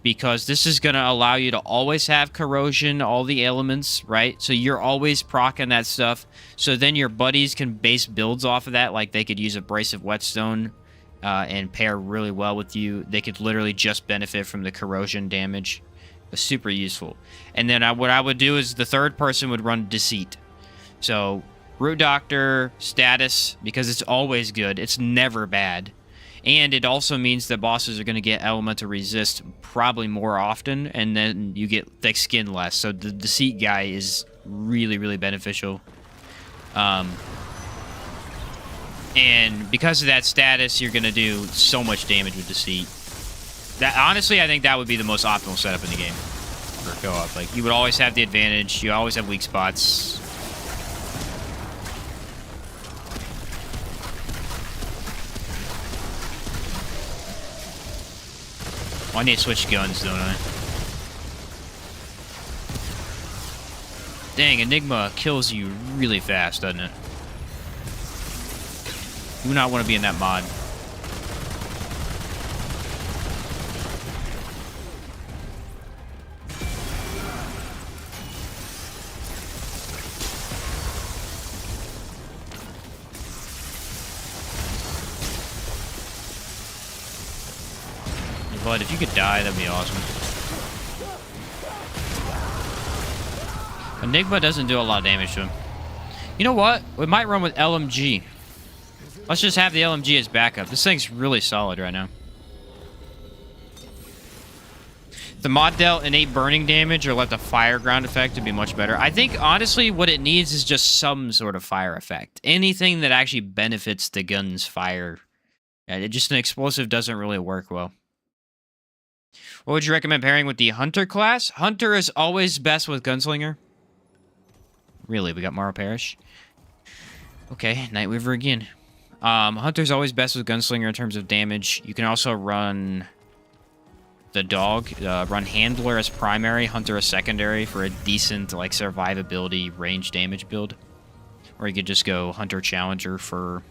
because this is going to allow you to always have corrosion, all the elements, right? So you're always proccing that stuff. So then your buddies can base builds off of that, like they could use Abrasive Whetstone and pair really well with you. They could literally just benefit from the corrosion damage. It's super useful. And then what I would do is the 3rd person would run Deceit. So Root Doctor, status, because it's always good. It's never bad. And it also means that bosses are going to get elemental resist probably more often, and then you get thick skin less. So the Deceit guy is really, really beneficial. And because of that status, you're going to do so much damage with Deceit. That, honestly, I think that would be the most optimal setup in the game for co-op. Like, you would always have the advantage. You always have weak spots. Oh, I need to switch guns, don't I? Dang, Enigma kills you really fast, doesn't it? You do not want to be in that mod. But if you could die, that'd be awesome. Enigma doesn't do a lot of damage to him. You know what? We might run with LMG. Let's just have the LMG as backup. This thing's really solid right now. If the mod dealt innate burning damage or let the fire ground effect to be much better. I think, honestly, what it needs is just some sort of fire effect. Anything that actually benefits the gun's fire. Just an explosive doesn't really work well. What would you recommend pairing with the Hunter class? Hunter is always best with Gunslinger. Really, we got Morrow Parish. Okay, Nightweaver again. Hunter's always best with Gunslinger in terms of damage. You can also run the dog, run Handler as primary, Hunter as secondary for a decent like survivability range damage build. Or you could just go Hunter Challenger for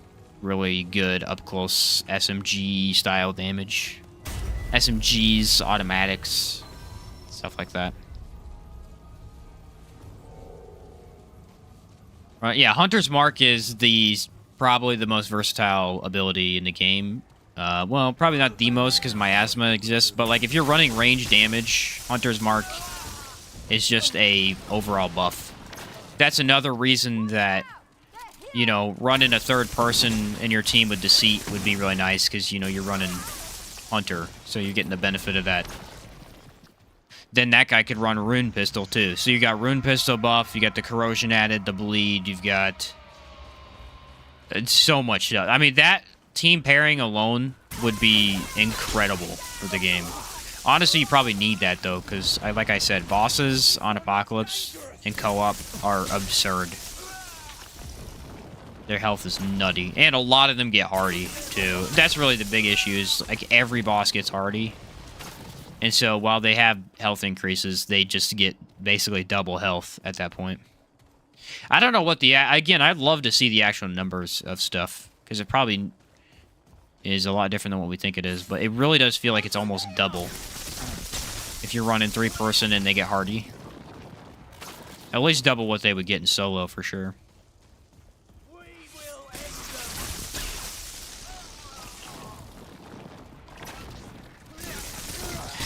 really good up-close SMG style damage. SMGs, automatics, stuff like that. Yeah, Hunter's Mark is probably the most versatile ability in the game. Well, probably not the most because miasma exists, but like if you're running range damage, Hunter's Mark is just a overall buff. That's another reason that, you know, running a 3rd person in your team with Deceit would be really nice because, you know, you're running Hunter, so you're getting the benefit of that. Then that guy could run Rune Pistol too. So you got Rune Pistol buff, you got the corrosion added, the bleed, you've got It's so much. I mean, that team pairing alone would be incredible for the game. Honestly, you probably need that, though, because, like I said, bosses on Apocalypse and co-op are absurd. Their health is nutty. And a lot of them get hardy, too. That's really the big issue, is, like, every boss gets hardy. And so, while they have health increases, they just get basically double health at that point. I don't know what the... Again, I'd love to see the actual numbers of stuff, because it probably is a lot different than what we think it is. But it really does feel like it's almost double. If you're running 3-person and they get hardy. At least double what they would get in solo, for sure.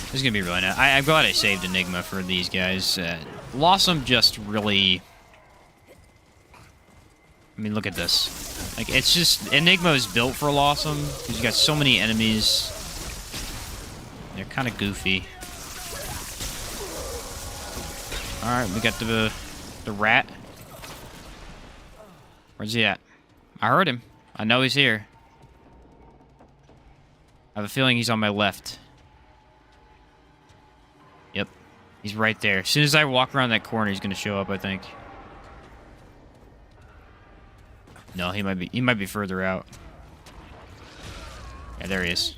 This is going to be really nice. I'm glad I saved Enigma for these guys. Blossom just really... I mean, look at this. Like, it's just... Enigma is built for Blossom. Because you got so many enemies. They're kind of goofy. Alright, we got the rat. Where's he at? I heard him. I know he's here. I have a feeling he's on my left. Yep. He's right there. As soon as I walk around that corner, he's going to show up, I think. No, he might be further out. Yeah, there he is.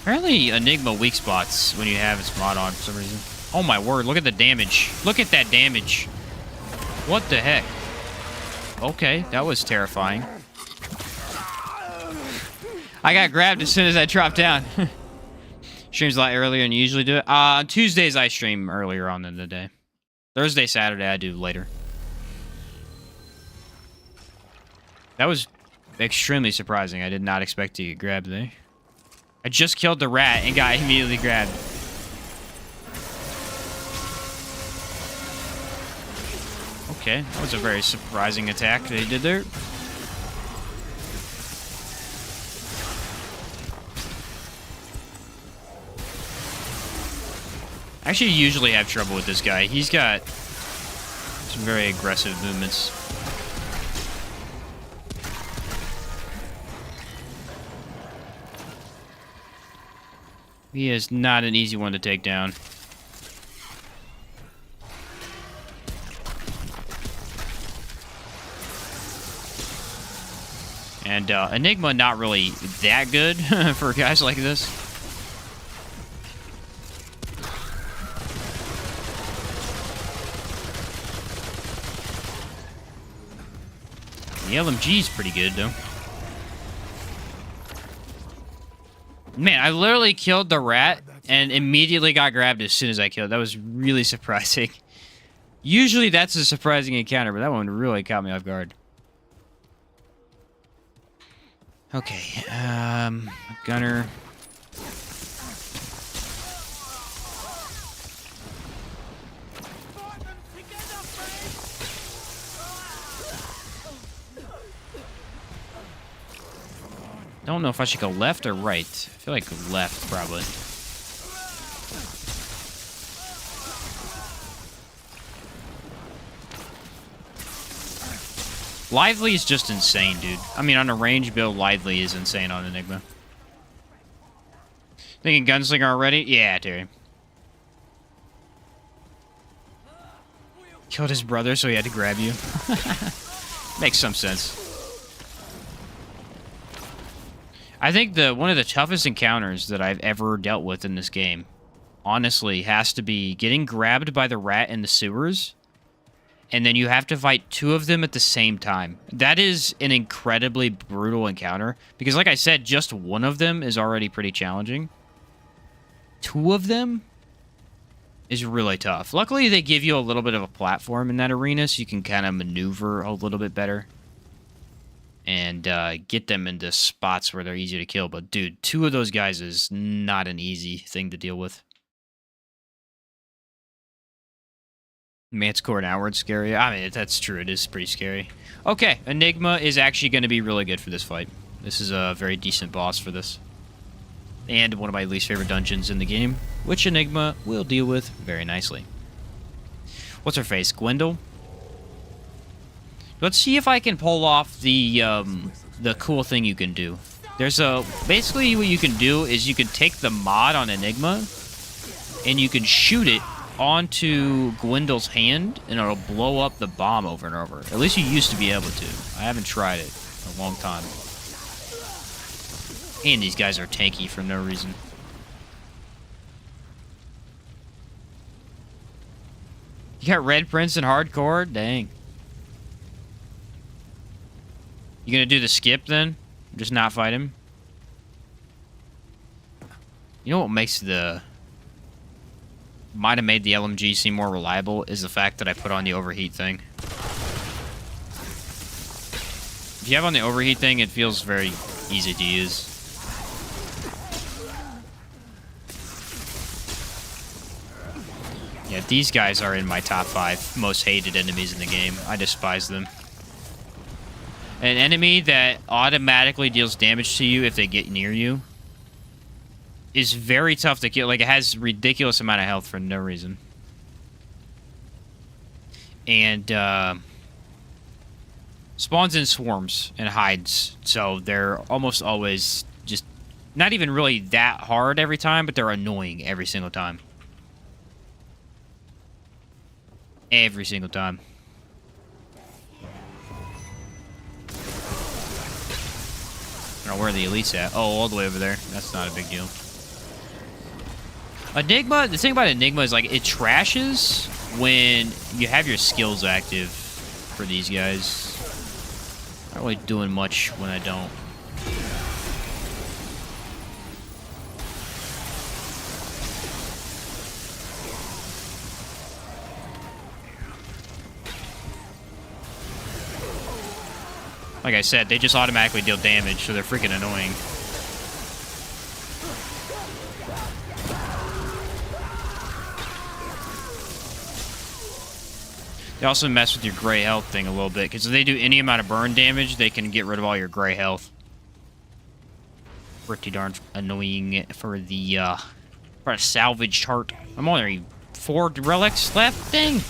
Apparently, Enigma weak spots when you have its mod on for some reason. Oh my word, look at the damage. Look at that damage. What the heck? Okay, that was terrifying. I got grabbed as soon as I dropped down. Streams a lot earlier than you usually do it. On Tuesdays, I stream earlier on in the day. Thursday, Saturday, I do later. That was extremely surprising. I did not expect to get grabbed there. I just killed the rat and got immediately grabbed. Okay, that was a very surprising attack they did there. I actually usually have trouble with this guy. He's got some very aggressive movements. He is not an easy one to take down. And Enigma not really that good for guys like this. The LMG's pretty good, though. Man, I literally killed the rat and immediately got grabbed as soon as I killed it. That was really surprising. Usually that's a surprising encounter, but that one really caught me off guard. Okay, gunner. Don't know if I should go left or right. I feel like left, probably. Lively is just insane, dude. I mean, on a range build, Lively is insane on Enigma. Thinking Gunslinger already? Yeah, Terry. Killed his brother, so he had to grab you. Makes some sense. I think one of the toughest encounters that I've ever dealt with in this game, honestly, has to be getting grabbed by the rat in the sewers, and then you have to fight two of them at the same time. That is an incredibly brutal encounter, because like I said, just one of them is already pretty challenging. Two of them is really tough. Luckily, they give you a little bit of a platform in that arena, so you can kind of maneuver a little bit better. And get them into spots where they're easy to kill. But, dude, two of those guys is not an easy thing to deal with. Manticore and Outward's scary. I mean, that's true. It is pretty scary. Okay, Enigma is actually going to be really good for this fight. This is a very decent boss for this. And one of my least favorite dungeons in the game, which Enigma will deal with very nicely. What's her face? Gwendol? Let's see if I can pull off the cool thing you can do. There's basically what you can do is you can take the mod on Enigma and you can shoot it onto Gwendol's hand and it'll blow up the bomb over and over. At least you used to be able to. I haven't tried it in a long time. And these guys are tanky for no reason. You got Red Prince in hardcore? Dang. You gonna do the skip then? Just not fight him? You know what makes the... might have made the LMG seem more reliable is the fact that I put on the overheat thing. If you have on the overheat thing, it feels very easy to use. Yeah, these guys are in my top 5 most hated enemies in the game. I despise them. An enemy that automatically deals damage to you if they get near you is very tough to kill. Like, it has ridiculous amount of health for no reason. And, spawns in swarms and hides. So they're almost always just not even really that hard every time, but they're annoying every single time. Every single time. I don't know where the elite's at. Oh, all the way over there. That's not a big deal. Enigma, the thing about Enigma is, like, it trashes when you have your skills active for these guys. Not really doing much when I don't. Like I said, they just automatically deal damage, so they're freaking annoying. They also mess with your gray health thing a little bit, because if they do any amount of burn damage, they can get rid of all your gray health. Pretty darn annoying for the for a salvaged heart. I'm only 4 relics left. Dang.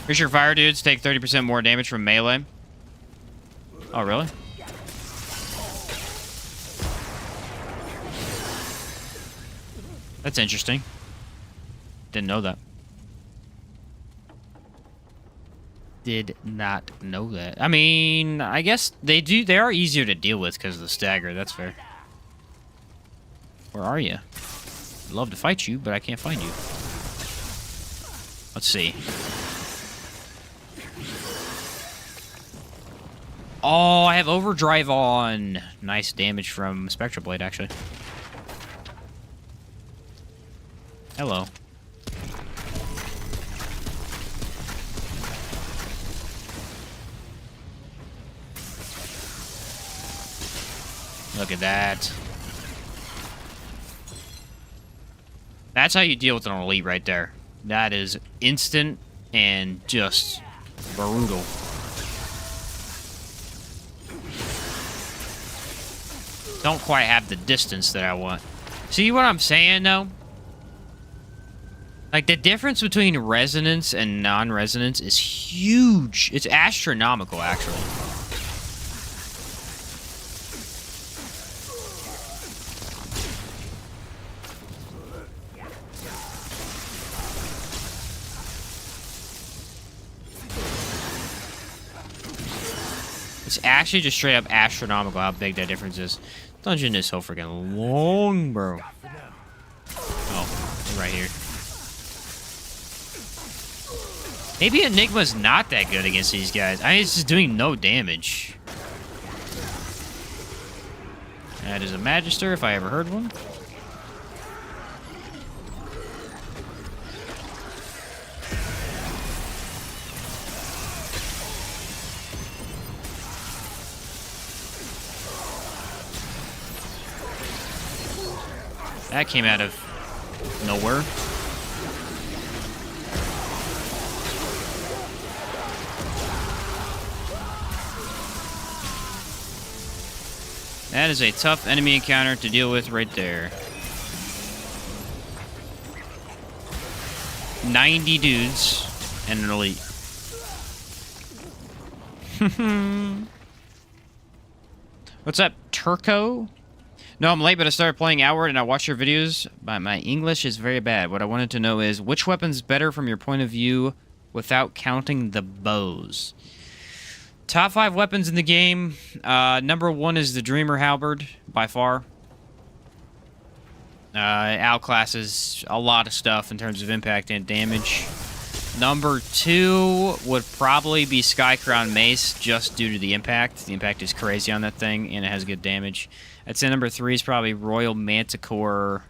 Pretty sure fire dudes take 30% more damage from melee. Oh, really? That's interesting. Didn't know that. Did not know that. I mean, I guess they do. They are easier to deal with because of the stagger. That's fair. Where are you? I'd love to fight you, but I can't find you. Let's see. Oh, I have overdrive on. Nice damage from Spectral Blade, actually. Hello. Look at that. That's how you deal with an elite right there. That is instant and just brutal. Don't quite have the distance that I want. See what I'm saying, though? Like, the difference between resonance and non-resonance is huge. It's astronomical, actually. It's actually just straight up astronomical how big that difference is. Dungeon is so freaking long, bro. Oh, right here. Maybe Enigma's not that good against these guys. I mean, it's just doing no damage. That is a Magister, if I ever heard one. That came out of nowhere. That is a tough enemy encounter to deal with right there. 90 dudes and an elite. What's up, Turco? No, I'm late, but I started playing Outward and I watched your videos. My English is very bad. What I wanted to know is, which weapon's better from your point of view without counting the bows? Top 5 weapons in the game. Number 1 is the Dreamer Halberd, by far. Outclasses a lot of stuff in terms of impact and damage. Number 2 would probably be Skycrown Mace, just due to the impact. The impact is crazy on that thing, and it has good damage. I'd say number 3 is probably Royal Manticore.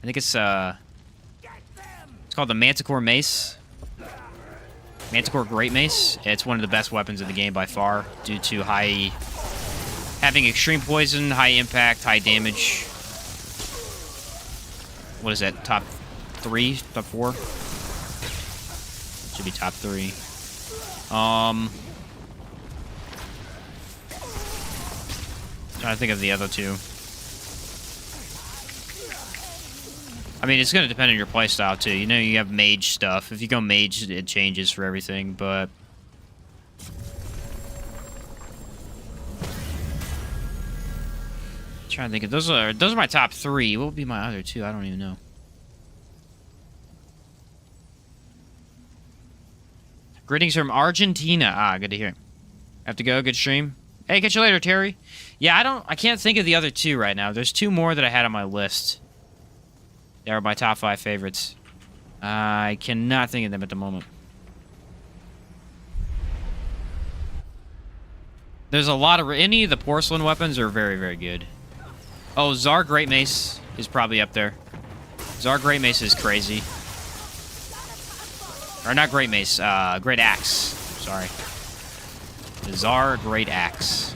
I think it's called the Manticore Mace. Manticore Great Mace. It's one of the best weapons in the game by far, due to having extreme poison, high impact, high damage. What is that? Top 3? Top 4? Should be top 3. Trying to think of the other 2. I mean, it's going to depend on your playstyle, too. You know, you have mage stuff. If you go mage, it changes for everything, but... I'm trying to think of... Those are my top 3. What would be my other 2? I don't even know. Greetings from Argentina. Ah, good to hear. Have to go. Good stream. Hey, catch you later, Terry. Yeah, I can't think of the other 2 right now. There's 2 more that I had on my list. They are my top 5 favorites. I cannot think of them at the moment. There's a lot of... Any of the porcelain weapons are very, very good. Oh, Zar Great Mace is probably up there. Zar Great Mace is crazy. Or not Great Mace, Great Axe. Sorry. The Zar Great Axe.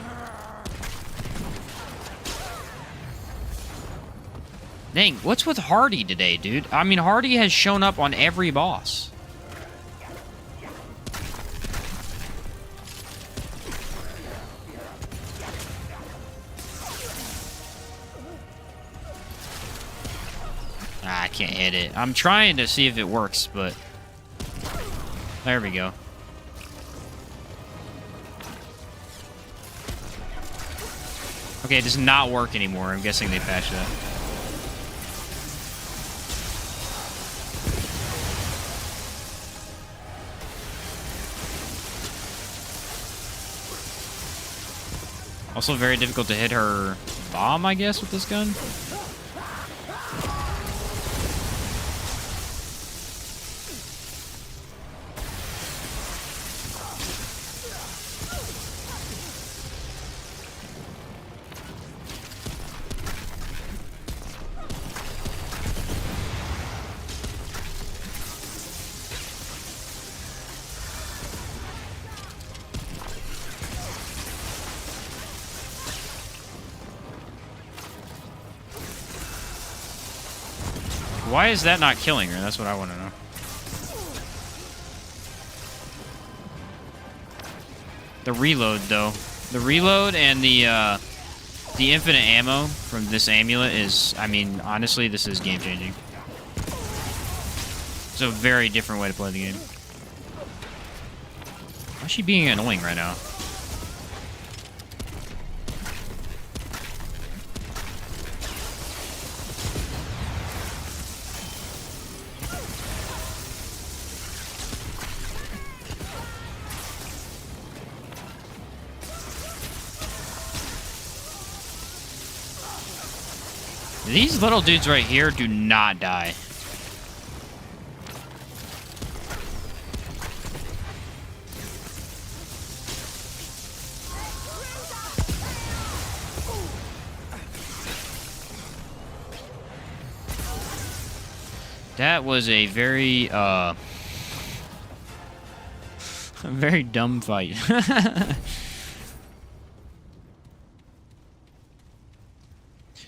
Dang, what's with Hardy today, dude? I mean, Hardy has shown up on every boss. Ah, I can't hit it. I'm trying to see if it works, but... There we go. Okay, it does not work anymore. I'm guessing they patched that. Also very difficult to hit her bomb, I guess, with this gun. Why is that not killing her? That's what I want to know. The reload, though. The reload and the infinite ammo from this amulet is... I mean, honestly, this is game-changing. It's a very different way to play the game. Why is she being annoying right now? These little dudes right here do not die. That was a very, a very dumb fight.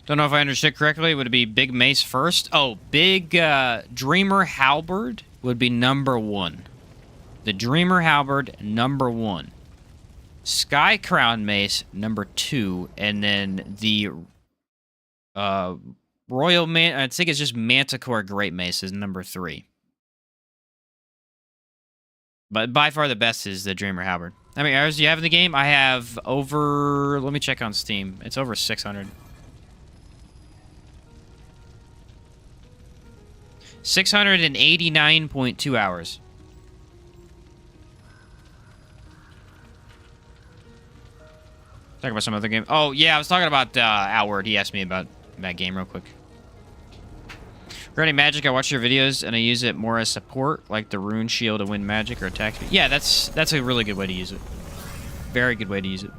Don't know if I understood correctly. Would it be Big Mace first? Oh, Big Dreamer Halberd would be number 1. The Dreamer Halberd, number 1. Sky Crown Mace, number 2. And then the Royal Man... I think it's just Manticore Great Mace is number 3. But by far the best is the Dreamer Halberd. How many hours do you have in the game? I have over... Let me check on Steam. It's over 600. 689.2 hours. Talk about some other game. Oh, yeah, I was talking about Outward. He asked me about that game real quick. Regarding magic, I watch your videos and I use it more as support, like the rune shield to win magic or attack speed. Yeah, that's a really good way to use it. Very good way to use it.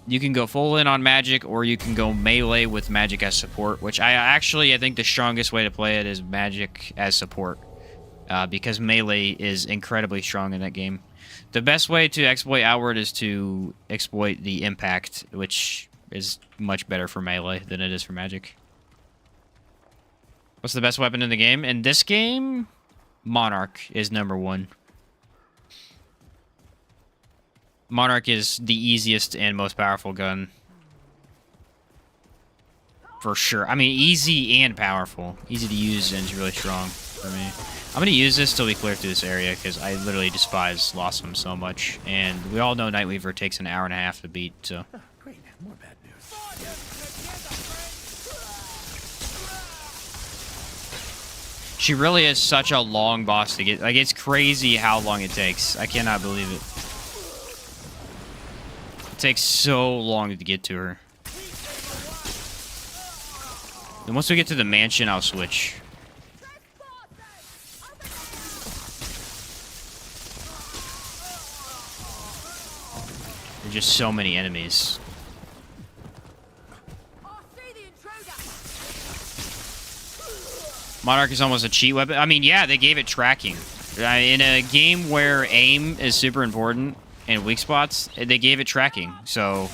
You can go full in on magic, or you can go melee with magic as support, which I think the strongest way to play it is magic as support, because melee is incredibly strong in that game. The best way to exploit Outward is to exploit the impact, which is much better for melee than it is for magic. What's the best weapon in the game? In this game, Monarch is number 1. Monarch is the easiest and most powerful gun. For sure. I mean, easy and powerful. Easy to use and really strong for me. I'm going to use this till we clear through this area, because I literally despise Blossom so much. And we all know Nightweaver takes an hour and a half to beat, so... Oh, great. More bad news. She really is such a long boss to get. Like, it's crazy how long it takes. I cannot believe it. It takes so long to get to her. And once we get to the mansion, I'll switch. There's just so many enemies. Monarch is almost a cheat weapon. I mean, yeah, they gave it tracking. In a game where aim is super important and weak spots, they gave it tracking. So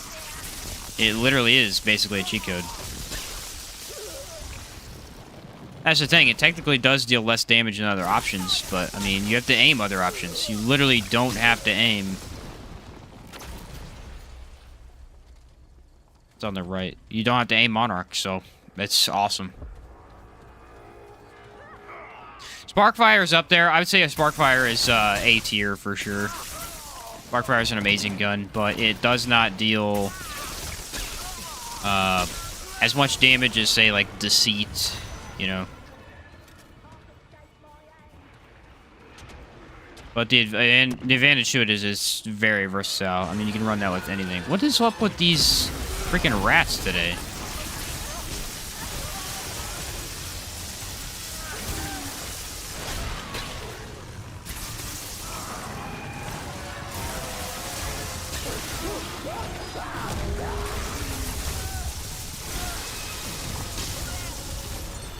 it literally is basically a cheat code. That's the thing. It technically does deal less damage than other options, but, I mean, you have to aim other options. You literally don't have to aim. It's on the right. You don't have to aim Monarch, so it's awesome. Sparkfire is up there. I would say a Sparkfire is A tier for sure. Sparkfire is an amazing gun, but it does not deal as much damage as, say, like Deceit, you know. But the advantage to it is it's very versatile. I mean, you can run that with anything. What is up with these freaking rats today?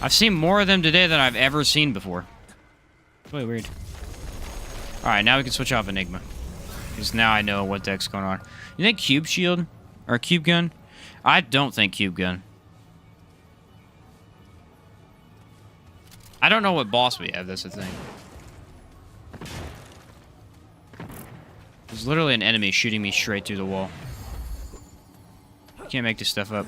I've seen more of them today than I've ever seen before. It's really weird. Alright, now we can switch off Enigma. Because now I know what the heck's going on. You think Cube Shield? Or Cube Gun? I don't think Cube Gun. I don't know what boss we have, that's the thing. There's literally an enemy shooting me straight through the wall. Can't make this stuff up.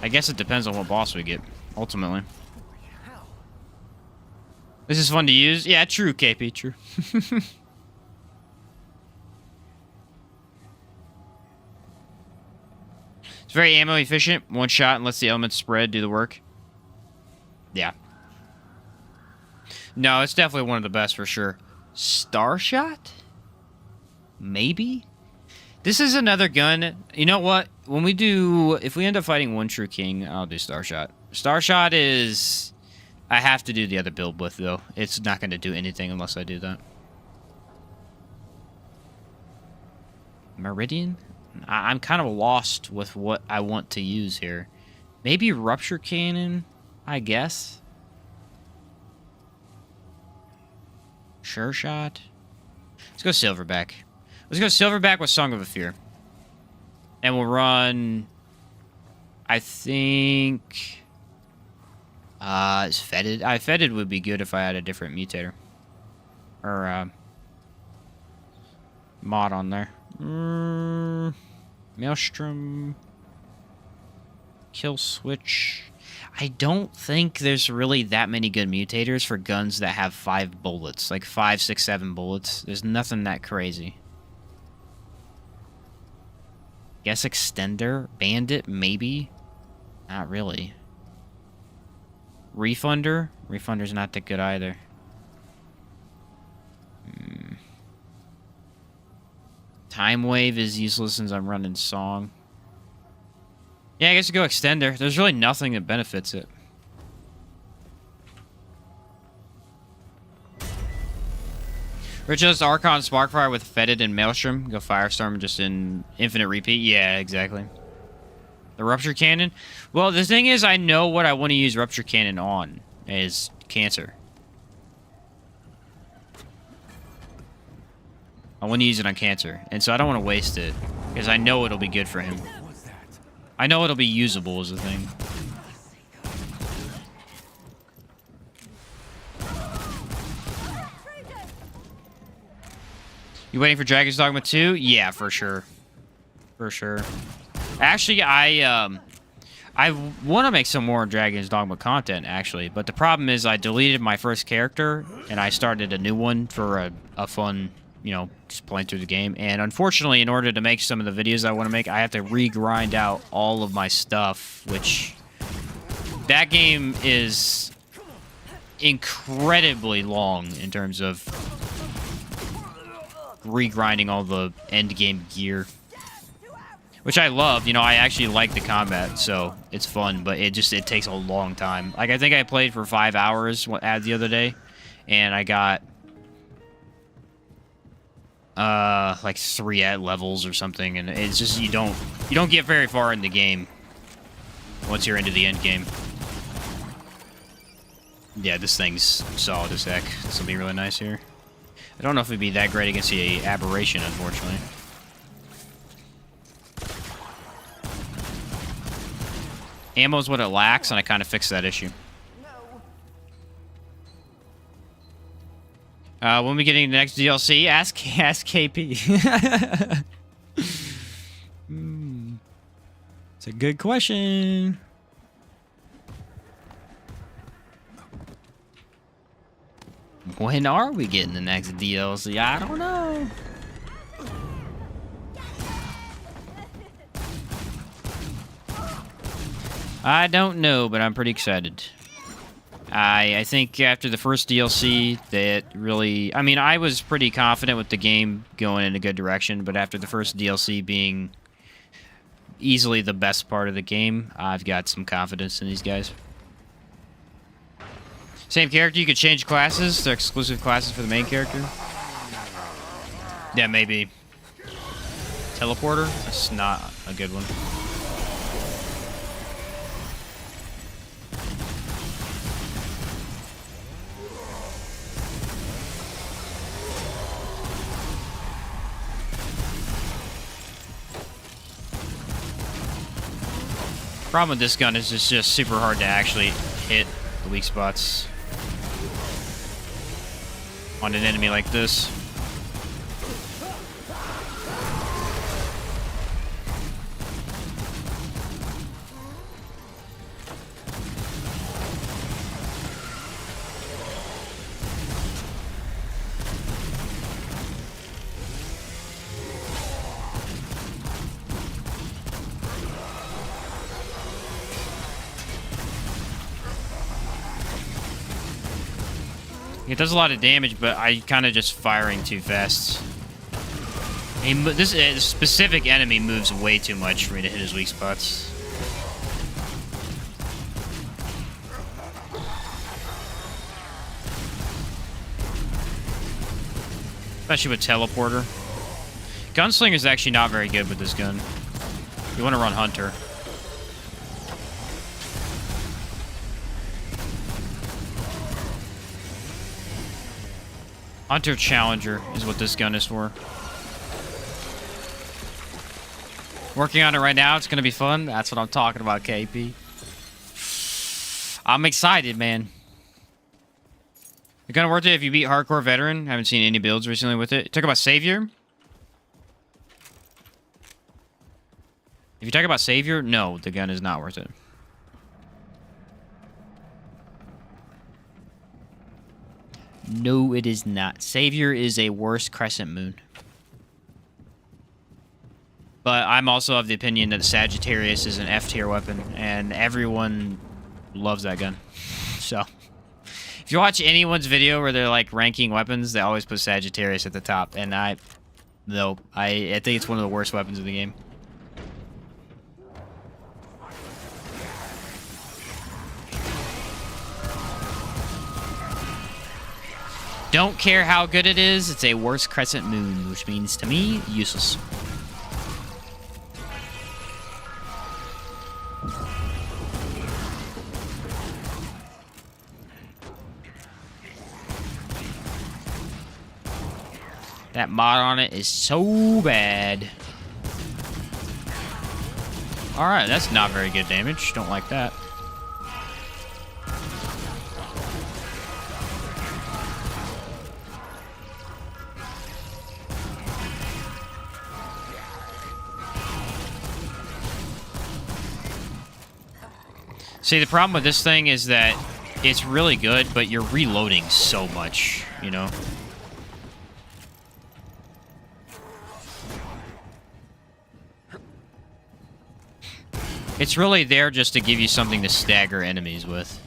I guess it depends on what boss we get, ultimately. This is fun to use. Yeah, true, KP, true. It's very ammo efficient. One shot and lets the elements spread, do the work. Yeah. No, it's definitely one of the best for sure. Starshot? Maybe? This is another gun. You know what? When we do... If we end up fighting One True King, I'll do Starshot. Starshot is... I have to do the other build with, though. It's not going to do anything unless I do that. Meridian? I'm kind of lost with what I want to use here. Maybe Rupture Cannon, I guess. Sure Shot. Let's go Silverback. Let's go Silverback with Song of a Fear. And we'll run... I think... It's fetid. Fetid would be good if I had a different mutator. Or, mod on there. Maelstrom. Kill switch. I don't think there's really that many good mutators for guns that have 5 bullets. Like 5, 6, 7 bullets. There's nothing that crazy. Guess extender? Bandit? Maybe? Not really. Refunder? Refunder's not that good either. Time Wave is useless since I'm running Song. Yeah, I guess you go extender. There's really nothing that benefits it. Richest Archon Sparkfire with Fetid and Maelstrom. Go Firestorm just in infinite repeat. Yeah, exactly. The Rupture Cannon. Well, the thing is, I know what I want to use Rupture Cannon on is Cancer. I want to use it on Cancer, and so I don't want to waste it because I know it'll be good for him. I know it'll be usable is the thing. You waiting for Dragon's Dogma 2? Yeah, for sure. For sure. Actually, I want to make some more Dragon's Dogma content, actually. But the problem is I deleted my first character, and I started a new one for a fun, you know, just playing through the game. And unfortunately, in order to make some of the videos I want to make, I have to re-grind out all of my stuff, which... That game is incredibly long in terms of re-grinding all the endgame gear. Which I love, you know, I actually like the combat, so it's fun, but it takes a long time. Like, I think I played for 5 hours the other day, and I got... like 3 at levels or something, and it's just you don't get very far in the game once you're into the end game. Yeah, this thing's solid as heck. This will be really nice here. I don't know if it'd be that great against the Aberration, unfortunately. Ammo's what it lacks, and I kind of fixed that issue. When we getting the next DLC? Ask KP. It's a good question. When are we getting the next DLC? I don't know. I don't know, but I'm pretty excited. I think after the first DLC, that really... I mean, I was pretty confident with the game going in a good direction, but after the first DLC being easily the best part of the game, I've got some confidence in these guys. Same character, you could change classes. They're exclusive classes for the main character. Yeah, maybe. Teleporter? That's not a good one. Problem with this gun is it's just super hard to actually hit the weak spots on an enemy like this. It does a lot of damage, but I kind of just firing too fast. This specific enemy moves way too much for me to hit his weak spots. Especially with Teleporter. Gunslinger is actually not very good with this gun. You want to run Hunter. Hunter Challenger is what this gun is for. Working on it right now. It's going to be fun. That's what I'm talking about, KP. I'm excited, man. It's gonna worth it if you beat Hardcore Veteran. Haven't seen any builds recently with it. Talk about Savior. If you talk about Savior, no, the gun is not worth it. No, it is not. Savior is a worse Crescent Moon. But I'm also of the opinion that Sagittarius is an F-tier weapon, and everyone loves that gun. So, if you watch anyone's video where they're like ranking weapons, they always put Sagittarius at the top, and I think it's one of the worst weapons in the game. Don't care how good it is, it's a worse Crescent Moon, which means to me, useless. That mod on it is so bad. Alright, that's not very good damage. Don't like that. See, the problem with this thing is that it's really good, but you're reloading so much, you know? It's really there just to give you something to stagger enemies with.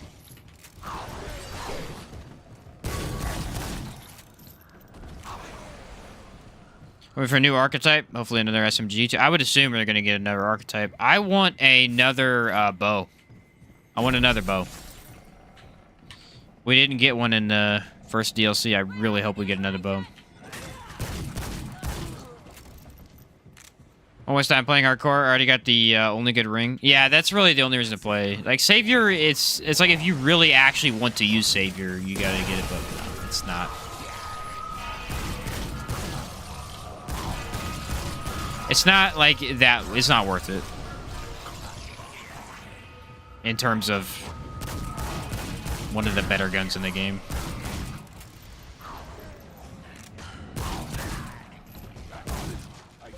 Wait for a new archetype. Hopefully another SMG. I would assume we're going to get another archetype. I want another bow. I want another bow. We didn't get one in the first DLC. I really hope we get another bow. Almost time playing hardcore. I already got the only good ring. Yeah, that's really the only reason to play. Like, Savior, it's like if you really actually want to use Savior, you gotta get it, but no, it's not. It's not like that. It's not worth it. In terms of one of the better guns in the game.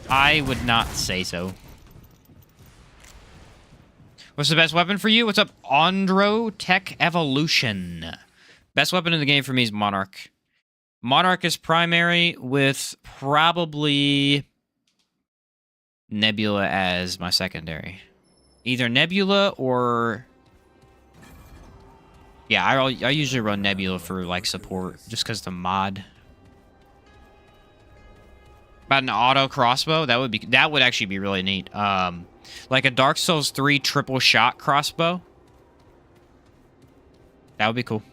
I would not say so. What's the best weapon for you? What's up, Andro Tech Evolution? Best weapon in the game for me is Monarch. Monarch is primary with probably Nebula as my secondary. Either Nebula or... Yeah, I usually run Nebula for, like, support, just because the mod. About an auto crossbow, that would actually be really neat. Like a Dark Souls 3 triple shot crossbow. That would be cool.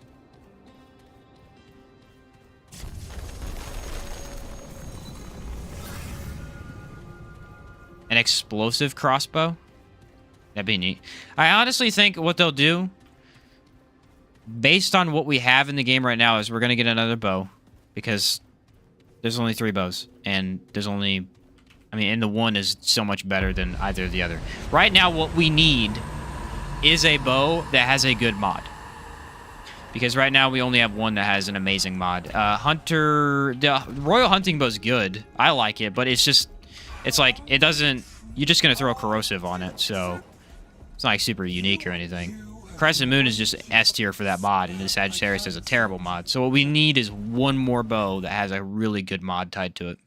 An explosive crossbow? That'd be neat. I honestly think what they'll do, based on what we have in the game right now, is we're going to get another bow. Because there's only 3 bows. And there's only... I mean, and the one is so much better than either of the other. Right now, what we need is a bow that has a good mod. Because right now, we only have one that has an amazing mod. Hunter... The Royal Hunting Bow is good. I like it, but it's just... It's like, it doesn't... You're just going to throw corrosive on it, so... It's not like super unique or anything. Crescent Moon is just S tier for that mod, and the Sagittarius is a terrible mod. So what we need is one more bow that has a really good mod tied to it.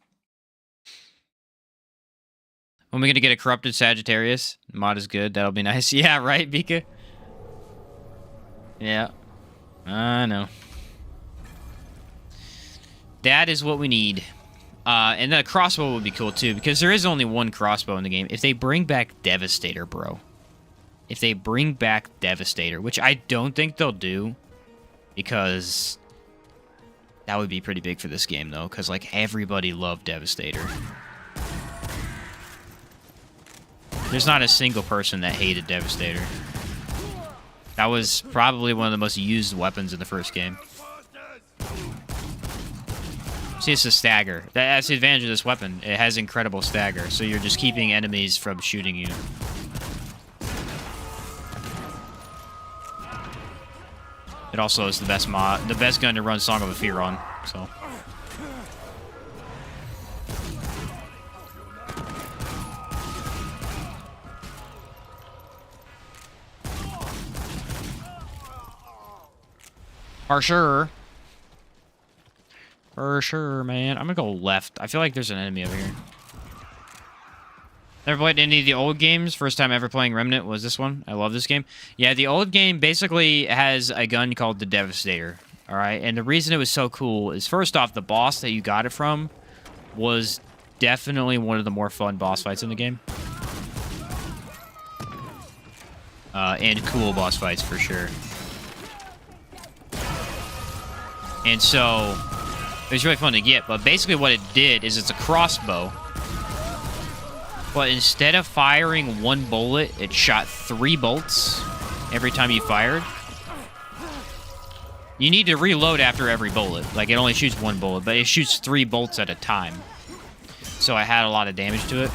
When we going to get a Corrupted Sagittarius? The mod is good. That'll be nice. Yeah, right, Vika? Yeah. I know. That is what we need. And then a crossbow would be cool, too, because there is only one crossbow in the game. If they bring back Devastator, bro. If they bring back Devastator, which I don't think they'll do, because that would be pretty big for this game, though, because, like, everybody loved Devastator. There's not a single person that hated Devastator. That was probably one of the most used weapons in the first game. See, it's a stagger. That's the advantage of this weapon. It has incredible stagger, so you're just keeping enemies from shooting you. It also is the best gun to run Song of a Fear on. So. For sure. For sure, man. I'm gonna go left. I feel like there's an enemy over here. Never played any of the old games. First time ever playing Remnant was this one. I love this game. Yeah, the old game basically has a gun called the Devastator. All right, and the reason it was so cool is, first off, the boss that you got it from was definitely one of the more fun boss fights in the game. And cool boss fights for sure. And so it was really fun to get, but basically what it did is it's a crossbow. But instead of firing one bullet, it shot 3 bolts every time you fired. You need to reload after every bullet. Like, it only shoots 1 bullet, but it shoots 3 bolts at a time. So I had a lot of damage to it.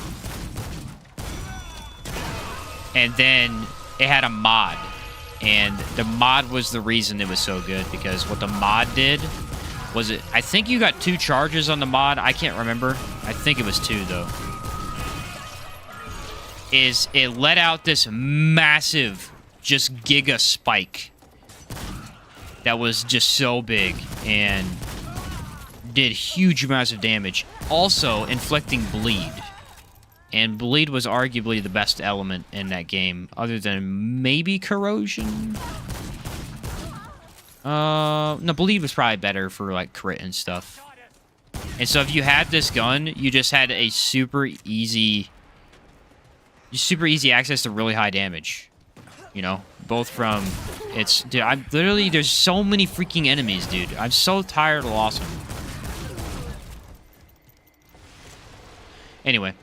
And then it had a mod. And the mod was the reason it was so good, because what the mod did was I think you got 2 charges on the mod. I can't remember. I think it was 2, though. Is it let out this massive, just giga spike that was just so big and did huge amounts of damage. Also, inflicting bleed. And bleed was arguably the best element in that game, other than maybe corrosion. No, bleed was probably better for, like, crit and stuff. And so if you had this gun, you just had a super easy access to really high damage. You know, both from dude, I'm literally, there's so many freaking enemies, dude. I'm so tired of Awesome. Anyway.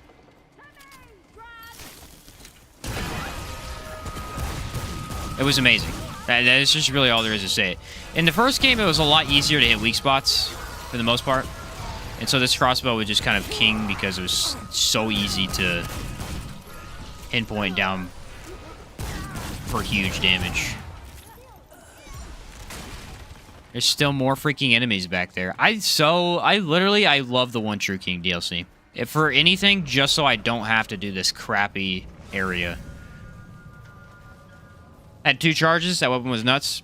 It was amazing. That is just really all there is to say. In the first game, it was a lot easier to hit weak spots, for the most part. And so this crossbow would just kind of king because it was so easy to pinpoint down for huge damage. There's still more freaking enemies back there. I love the One True King DLC. If for anything, just so I don't have to do this crappy area. Had 2 charges. That weapon was nuts.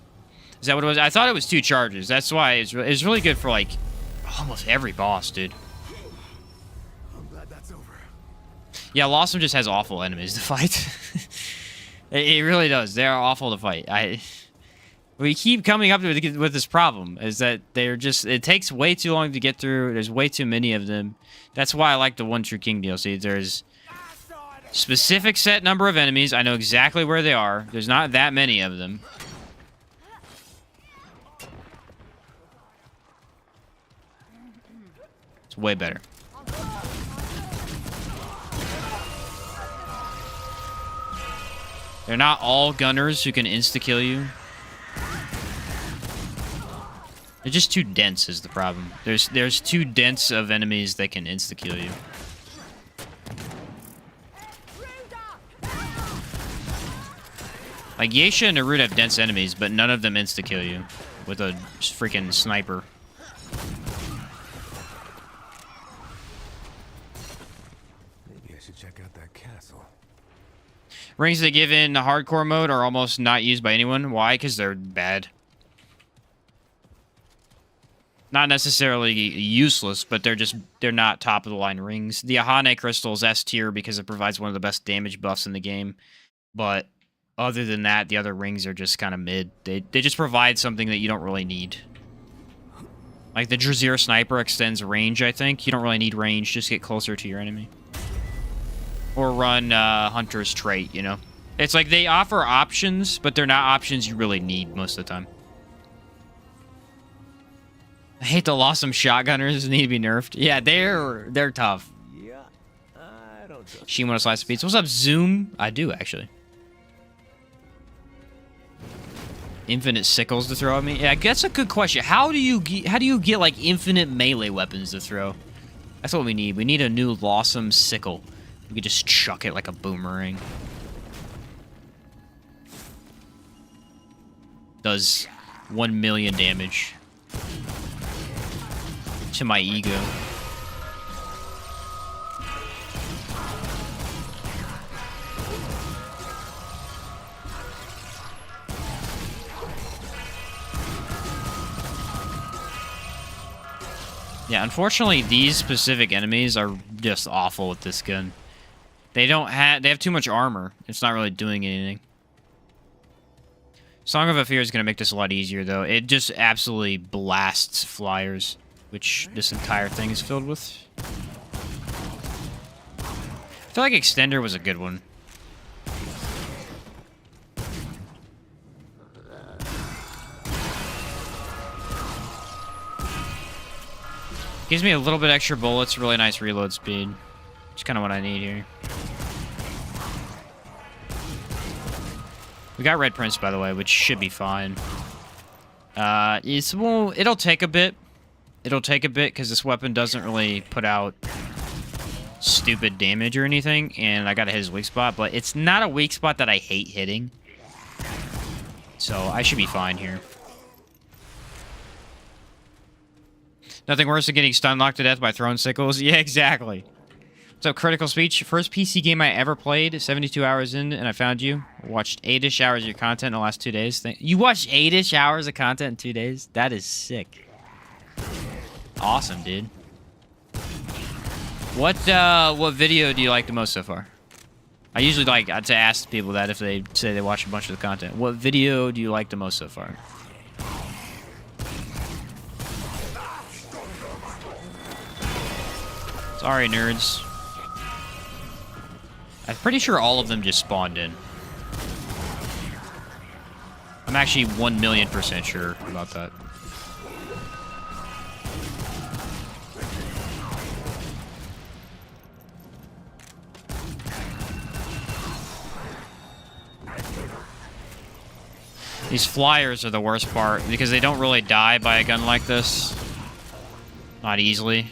Is that what it was? I thought it was 2 charges. That's why it's really good for, like, almost every boss, dude. I'm glad that's over. Yeah, Lawsome just has awful enemies to fight. It really does. They're awful to fight. We keep coming up with this problem, is that they're just, it takes way too long to get through. There's way too many of them. That's why I like the One True King DLC. There's specific set number of enemies. I know exactly where they are. There's not that many of them. It's way better. They're not all gunners who can insta-kill you. They're just too dense is the problem. There's too dense of enemies that can insta-kill you. Like, Yesa and Rune have dense enemies, but none of them insta-kill you with a freaking sniper. Maybe I should check out that castle. Rings they give in hardcore mode are almost not used by anyone. Why? Because they're bad. Not necessarily useless, but they're not top of the line rings. The Ahane crystal is S tier because it provides one of the best damage buffs in the game. But other than that, the other rings are just kind of mid. They just provide something that you don't really need. Like the Drazir sniper extends range, I think. You don't really need range, just get closer to your enemy. Or run Hunter's trait, you know? It's like they offer options, but they're not options you really need most of the time. I hate the Lawsome shotgunners need to be nerfed. Yeah, they're tough. Yeah, I don't trust. Shimon slice of pizza. What's up, Zoom? I do, actually. Infinite sickles to throw at me? Yeah, that's a good question. How do you get like infinite melee weapons to throw? That's what we need. We need a new Lawsome sickle. We could just chuck it like a boomerang. Does 1 million damage to my ego. Yeah, unfortunately, these specific enemies are just awful with this gun. They have too much armor. It's not really doing anything. Song of a Fear is going to make this a lot easier, though. It just absolutely blasts flyers, which this entire thing is filled with. I feel like Extender was a good one. Gives me a little bit extra bullets, really nice reload speed. It's kind of what I need here. We got Red Prince, by the way, which should be fine. It'll take a bit. It'll take a bit, because this weapon doesn't really put out stupid damage or anything, and I gotta hit his weak spot, but it's not a weak spot that I hate hitting. So I should be fine here. Nothing worse than getting stun locked to death by throwing sickles. Yeah, exactly. So, Critical Speech. First PC game I ever played. 72 hours in, and I found you. Watched 8-ish hours of your content in the last 2 days. You watched 8-ish hours of content in 2 days? That is sick. Awesome, dude. What video do you like the most so far? I usually like to ask people that if they say they watch a bunch of the content. What video do you like the most so far? Sorry, nerds. I'm pretty sure all of them just spawned in. I'm actually 1,000,000% sure about that. These flyers are the worst part because they don't really die by a gun like this. Not easily.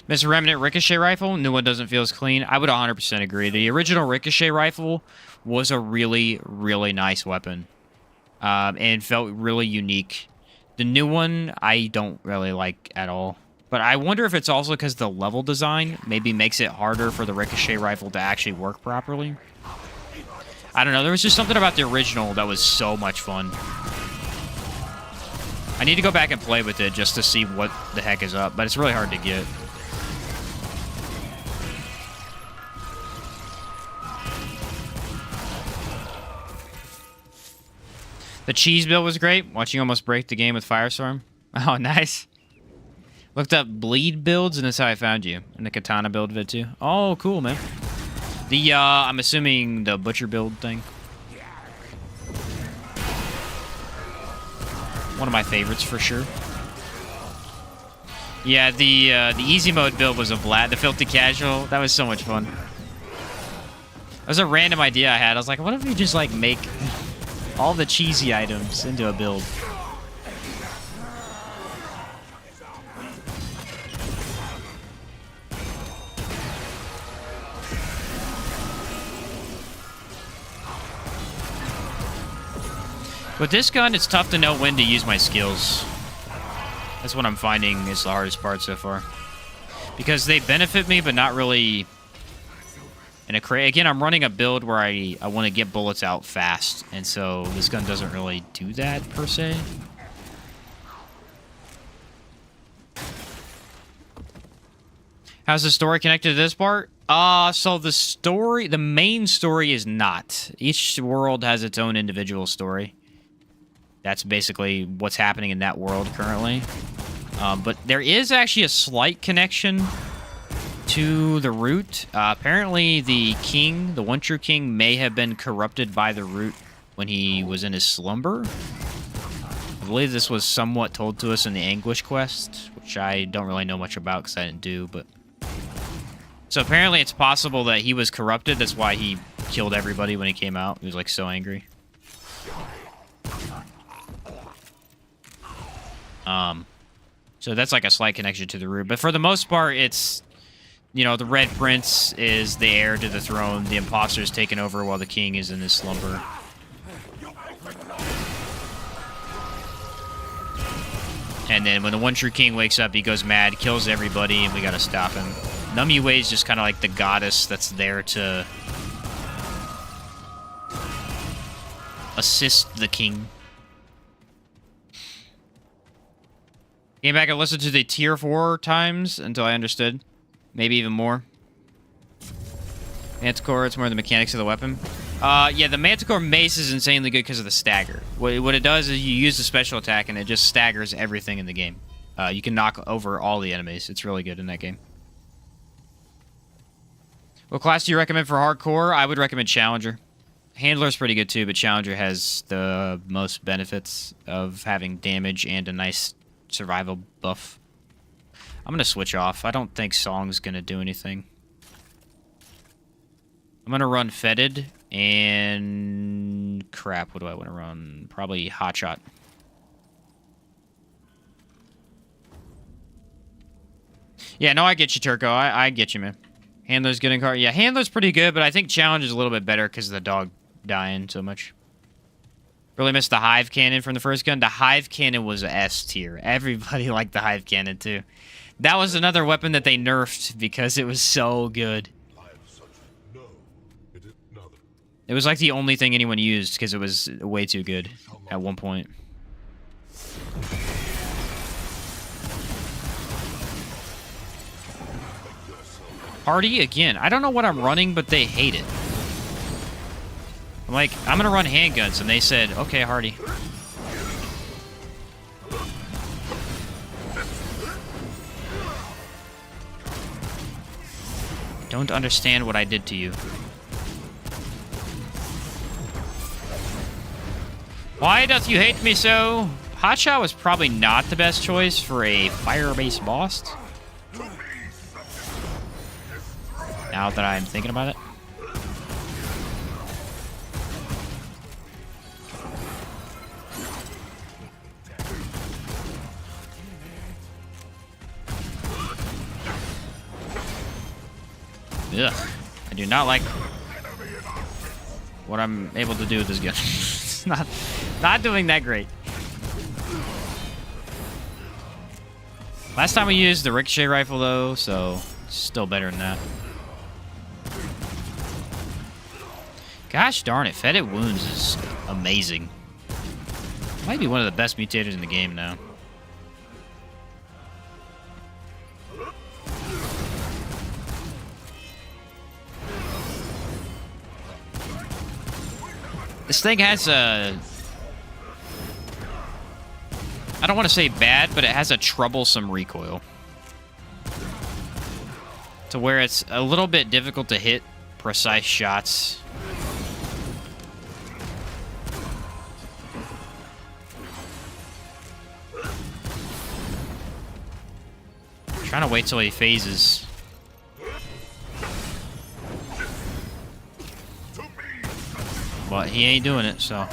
Miss Remnant Ricochet Rifle, new one doesn't feel as clean. I would 100% agree. The original Ricochet Rifle was a really, really nice weapon. And felt really unique. The new one, I don't really like at all. But I wonder if it's also because the level design maybe makes it harder for the Ricochet Rifle to actually work properly. I don't know. There was just something about the original that was so much fun. I need to go back and play with it just to see what the heck is up. But it's really hard to get. The cheese build was great. Watching you almost break the game with Firestorm. Oh, nice. Looked up bleed builds, and that's how I found you. And the katana build vid, too. Oh, cool, man. The, I'm assuming the butcher build thing. One of my favorites, for sure. Yeah, the easy mode build was a Vlad, the filthy casual. That was so much fun. That was a random idea I had. I was like, what if we just, like, make all the cheesy items into a build? With this gun, it's tough to know when to use my skills. That's what I'm finding is the hardest part so far. Because they benefit me, but not really in a crate. Again, I'm running a build where I want to get bullets out fast, and so this gun doesn't really do that, per se. How's the story connected to this part? So the main story is not. Each world has its own individual story. That's basically what's happening in that world currently. But there is actually a slight connection to the root. Apparently the king, the one true king, may have been corrupted by the root when he was in his slumber. I believe this was somewhat told to us in the Anguish quest, which I don't really know much about because I didn't do, but... So apparently it's possible that he was corrupted. That's why he killed everybody when he came out. He was, like, so angry. So that's like a slight connection to the root. But for the most part, it's, you know, the Red Prince is the heir to the throne. The imposter is taken over while the king is in his slumber. And then when the One True King wakes up, he goes mad, kills everybody, and we gotta stop him. Numyue is just kind of like the goddess that's there to assist the king. Came back and listened to the tier 4 times until I understood. Maybe even more. Manticore, it's more the mechanics of the weapon. Yeah, the Manticore mace is insanely good because of the stagger. What it does is you use the special attack and it just staggers everything in the game. You can knock over all the enemies. It's really good in that game. What class do you recommend for hardcore? I would recommend Challenger. Handler's pretty good too, but Challenger has the most benefits of having damage and a nice survival buff. I'm going to switch off. I don't think Song's going to do anything. I'm going to run Fetid and... Crap, what do I want to run? Probably Hotshot. Yeah, no, I get you, Turco. I get you, man. Handler's good in card. Yeah, Handler's pretty good, but I think Challenge is a little bit better because of the dog dying so much. Really missed the Hive Cannon from the first gun. The Hive Cannon was S tier. Everybody liked the Hive Cannon, too. That was another weapon that they nerfed because it was so good. It was like the only thing anyone used because it was way too good at one point. Hardy, again. I don't know what I'm running, but they hate it. I'm like, I'm going to run handguns, and they said, okay, Hardy. Don't understand what I did to you. Why doth you hate me so? Hotshot was probably not the best choice for a fire-based boss. Now that I'm thinking about it. Ugh. I do not like what I'm able to do with this gun. It's not doing that great. Last time we used the ricochet rifle though, so it's still better than that. Gosh darn it, Fetid Wounds is amazing. Might be one of the best mutators in the game now. This thing has a... I don't want to say bad, but it has a troublesome recoil. To where it's a little bit difficult to hit precise shots. I'm trying to wait till he phases. But he ain't doing it, so.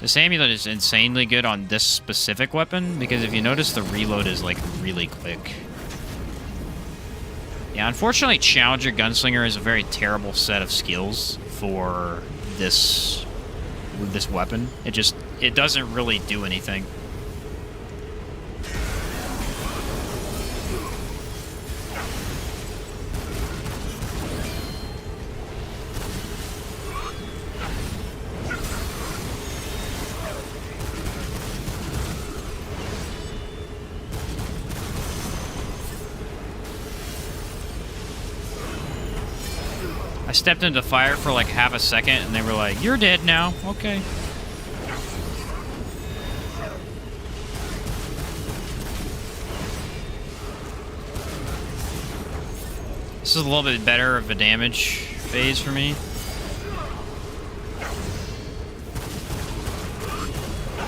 This amulet is insanely good on this specific weapon, because if you notice, the reload is, like, really quick. Yeah, unfortunately, Challenger Gunslinger is a very terrible set of skills for this weapon. It doesn't really do anything. I stepped into fire for like half a second, and they were like, "You're dead now." Okay. This is a little bit better of a damage phase for me.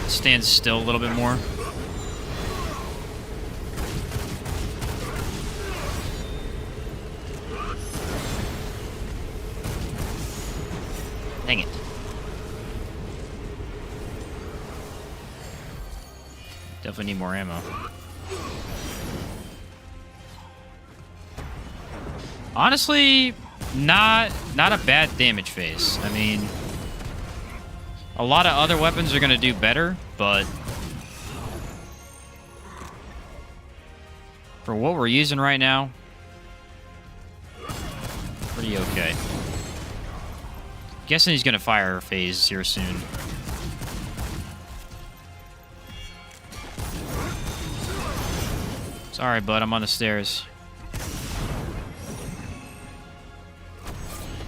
Stands still a little bit more. Dang it. Definitely need more ammo. Honestly, not a bad damage phase. I mean, A lot of other weapons are going to do better, but for what we're using right now, pretty okay. Guessing he's going to fire phase here soon. Sorry, bud, I'm on the stairs.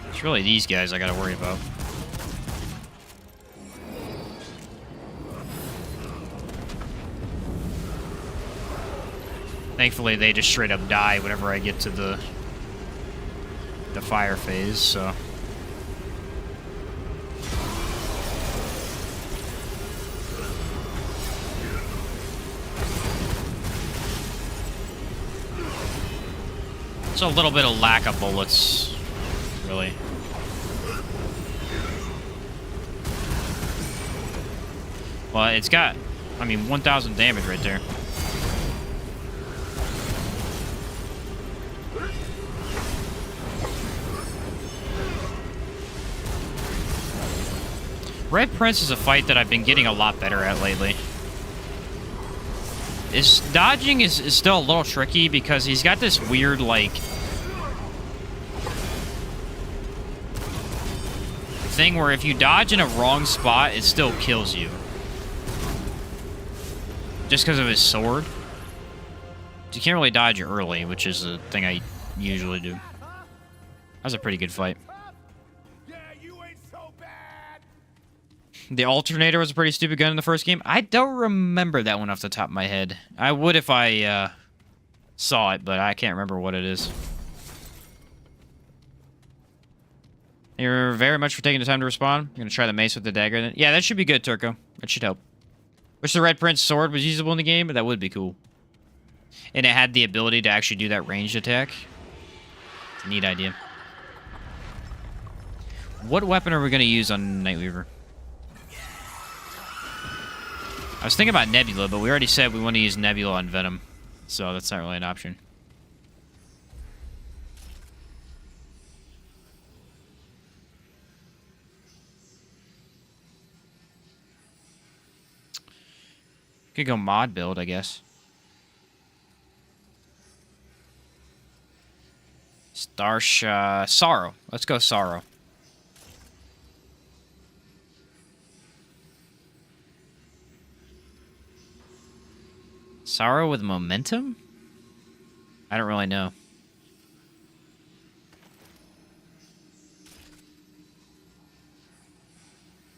It's really these guys I got to worry about. Thankfully, they just straight up die whenever I get to the fire phase, so... It's a little bit of lack of bullets, really. Well, it's got, I mean, 1,000 damage right there. Red Prince is a fight that I've been getting a lot better at lately. His dodging is still a little tricky because he's got this weird, like, thing where if you dodge in a wrong spot, it still kills you. Just because of his sword. You can't really dodge early, which is a thing I usually do. That was a pretty good fight. The alternator was a pretty stupid gun in the first game. I don't remember that one off the top of my head. I would if I saw it, but I can't remember what it is. You're very much for taking the time to respond. I'm going to try the mace with the dagger. Then. Yeah, that should be good, Turco. That should help. Wish the Red Prince sword was usable in the game, but that would be cool. And it had the ability to actually do that ranged attack. It's a neat idea. What weapon are we going to use on Nightweaver? I was thinking about Nebula, but we already said we want to use Nebula on Venom. So that's not really an option. Could go mod build, I guess. Sorrow. Let's go Sorrow. Sorrow with momentum? I don't really know.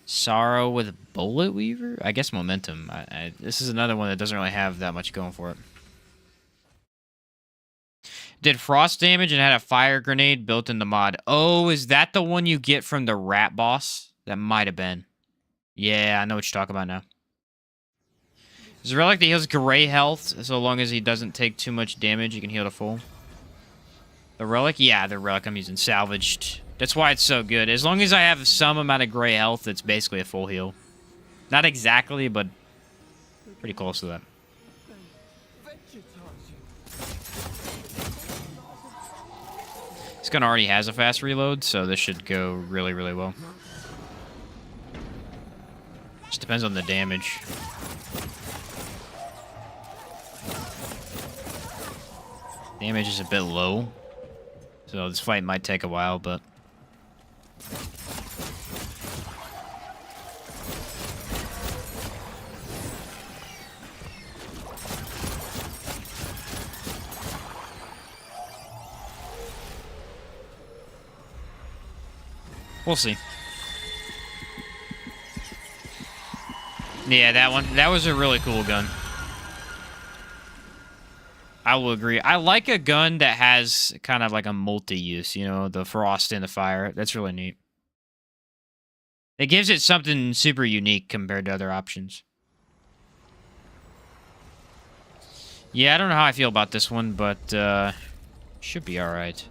Sorrow with Bullet Weaver? I guess momentum. This is another one that doesn't really have that much going for it. Did frost damage and had a fire grenade built in the mod. Oh, is that the one you get from the rat boss? That might have been. Yeah, I know what you're talking about now. There's a relic that heals gray health, so long as he doesn't take too much damage, he can heal to full. The relic? Yeah, the relic I'm using salvaged. That's why it's so good. As long as I have some amount of gray health, it's basically a full heal. Not exactly, but pretty close to that. This gun already has a fast reload, so this should go really, really well. Just depends on the damage. Damage is a bit low, so this fight might take a while, but... we'll see. Yeah, that one. That was a really cool gun. I will agree. I like a gun that has kind of like a multi-use, you know, the frost and the fire. That's really neat. It gives it something super unique compared to other options. Yeah, I don't know how I feel about this one, but should be alright.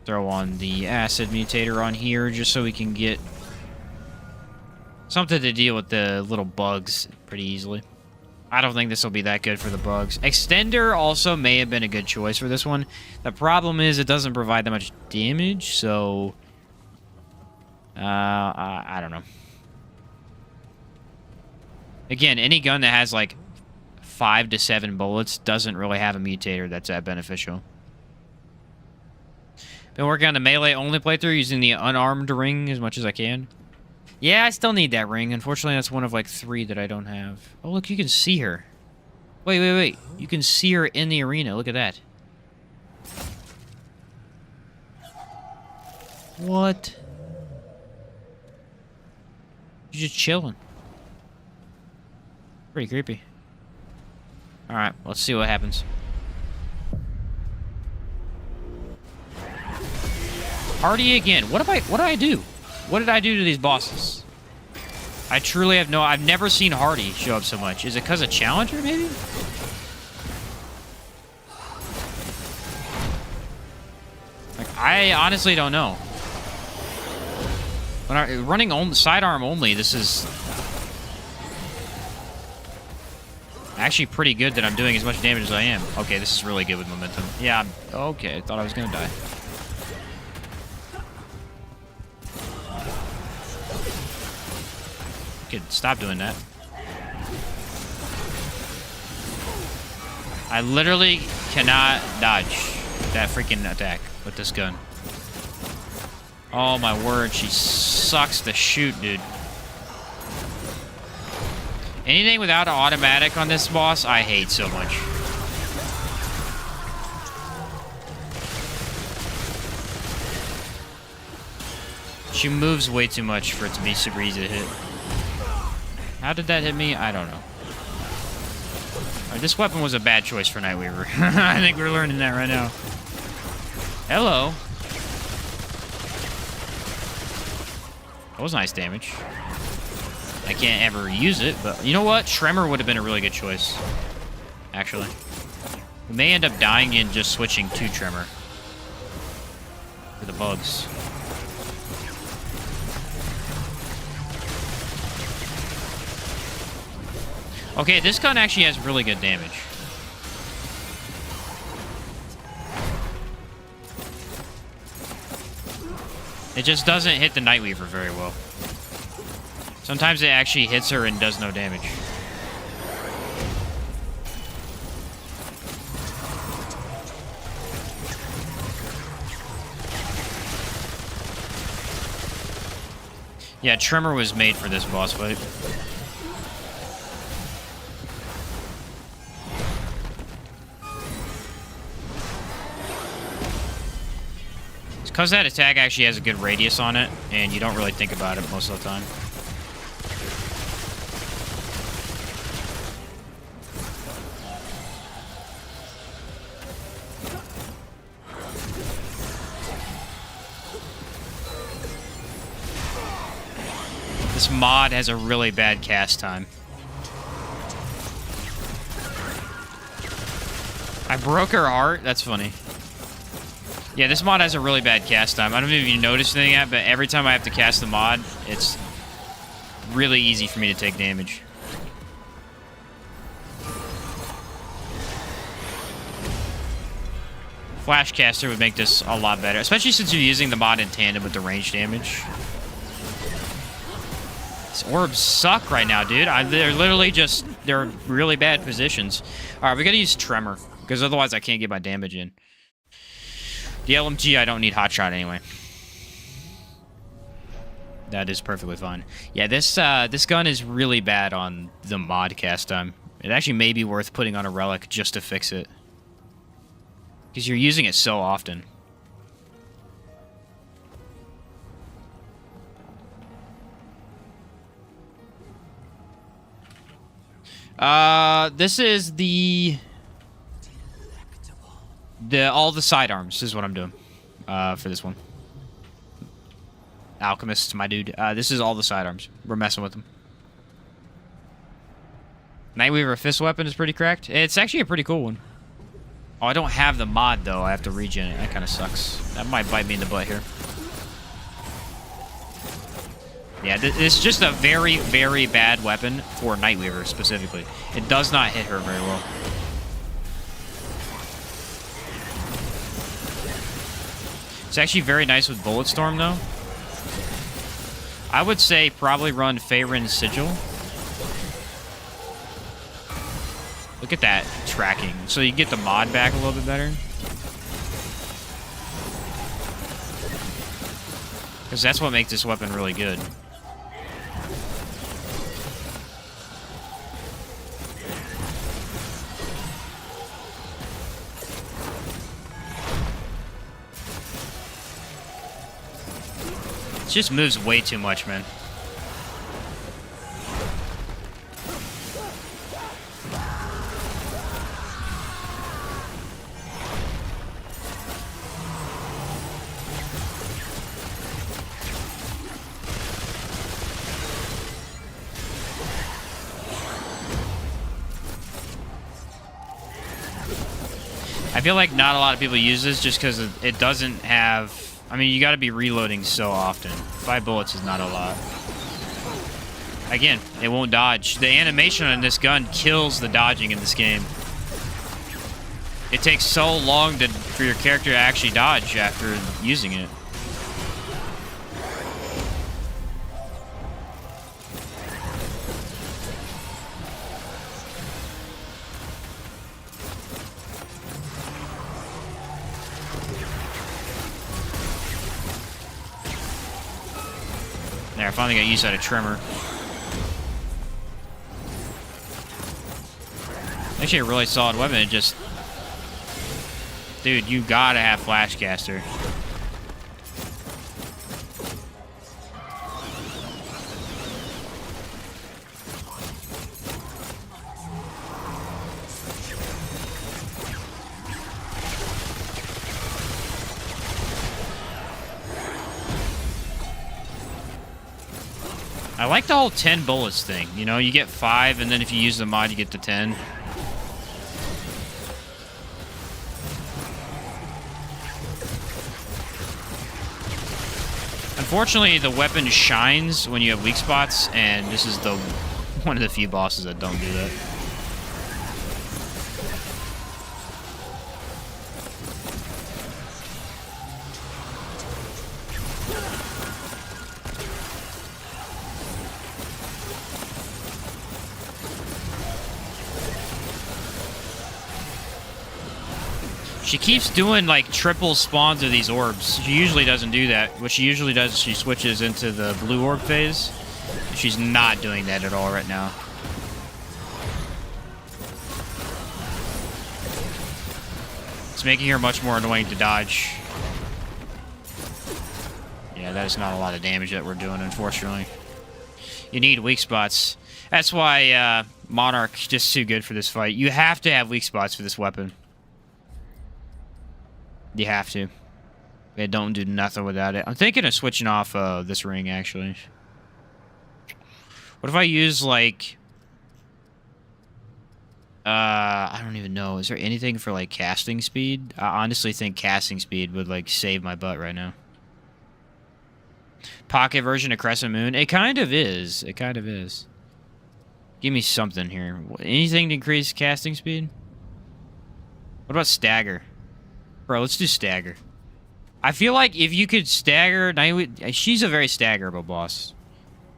Throw on the acid mutator on here just so we can get something to deal with the little bugs pretty easily. I don't think this will be that good for the bugs. Extender also may have been a good choice for this one. The problem is it doesn't provide that much damage, so I don't know. Again, any gun that has like 5 to 7 bullets doesn't really have a mutator that's that beneficial. Been working on the melee only playthrough using the unarmed ring as much as I can. Yeah, I still need that ring. Unfortunately, that's one of like 3 that I don't have. Oh, look, you can see her. Wait. You can see her in the arena. Look at that. What? She's just chilling. Pretty creepy. Alright, let's see what happens. Hardy again. What do I do? What did I do to these bosses? I truly have no... I've never seen Hardy show up so much. Is it because of Challenger, maybe? Like, I honestly don't know. When running on sidearm only, this is actually pretty good that I'm doing as much damage as I am. Okay, this is really good with momentum. Yeah, okay, I thought I was gonna die. Could stop doing that. I literally cannot dodge that freaking attack with this gun. Oh my word, she sucks to shoot, dude. Anything without an automatic on this boss, I hate so much. She moves way too much for it to be super easy to hit. How did that hit me? I don't know. Alright, this weapon was a bad choice for Nightweaver. I think we're learning that right now. Hello. That was nice damage. I can't ever use it, but you know what? Tremor would have been a really good choice. Actually. We may end up dying in just switching to Tremor. For the bugs. Okay, this gun actually has really good damage. It just doesn't hit the Nightweaver very well. Sometimes it actually hits her and does no damage. Yeah, Tremor was made for this boss fight. Because that attack actually has a good radius on it, and you don't really think about it most of the time. This mod has a really bad cast time. I broke her heart? That's funny. Yeah, this mod has a really bad cast time. I don't know if you noticed anything yet, but every time I have to cast the mod, it's really easy for me to take damage. Flashcaster would make this a lot better, especially since you're using the mod in tandem with the range damage. These orbs suck right now, dude. They're literally just... They're really bad positions. Alright, we gotta use Tremor, because otherwise I can't get my damage in. The LMG, I don't need Hotshot anyway. That is perfectly fine. Yeah, this gun is really bad on the mod cast time. It actually may be worth putting on a Relic just to fix it. Because you're using it so often. This is the all the sidearms is what I'm doing for this one. Alchemist, my dude. This is all the sidearms. We're messing with them. Nightweaver fist weapon is pretty cracked. It's actually a pretty cool one. Oh, I don't have the mod though. I have to regen it. That kind of sucks. That might bite me in the butt here. Yeah, this is just a very, very bad weapon for Nightweaver specifically. It does not hit her very well. It's actually very nice with Bulletstorm, though. I would say probably run Faerun's Sigil. Look at that tracking. So you get the mod back a little bit better. Because that's what makes this weapon really good. It just moves way too much, man. I feel like not a lot of people use this just because it doesn't have... I mean, you got to be reloading so often. 5 bullets is not a lot. Again, it won't dodge. The animation on this gun kills the dodging in this game. It takes so long for your character to actually dodge after using it. There, I finally got used to a trimmer. Actually, a really solid weapon. It just... Dude, you gotta have Flashcaster. I like the whole 10 bullets thing. You know, you get 5, and then if you use the mod, you get the 10. Unfortunately, the weapon shines when you have weak spots, and this is one of the few bosses that don't do that. She keeps doing like triple spawns of these orbs. She usually doesn't do that. What she usually does is she switches into the blue orb phase. She's not doing that at all right now. It's making her much more annoying to dodge. Yeah, that is not a lot of damage that we're doing, unfortunately. You need weak spots. That's why Monarch is just too good for this fight. You have to have weak spots for this weapon. You have to. It don't do nothing without it. I'm thinking of switching off this ring, actually. What if I use, like... I don't even know. Is there anything for, like, casting speed? I honestly think casting speed would, like, save my butt right now. Pocket version of Crescent Moon? It kind of is. It kind of is. Give me something here. Anything to increase casting speed? What about stagger? Bro, let's do stagger. I feel like if you could stagger... She's a very staggerable boss.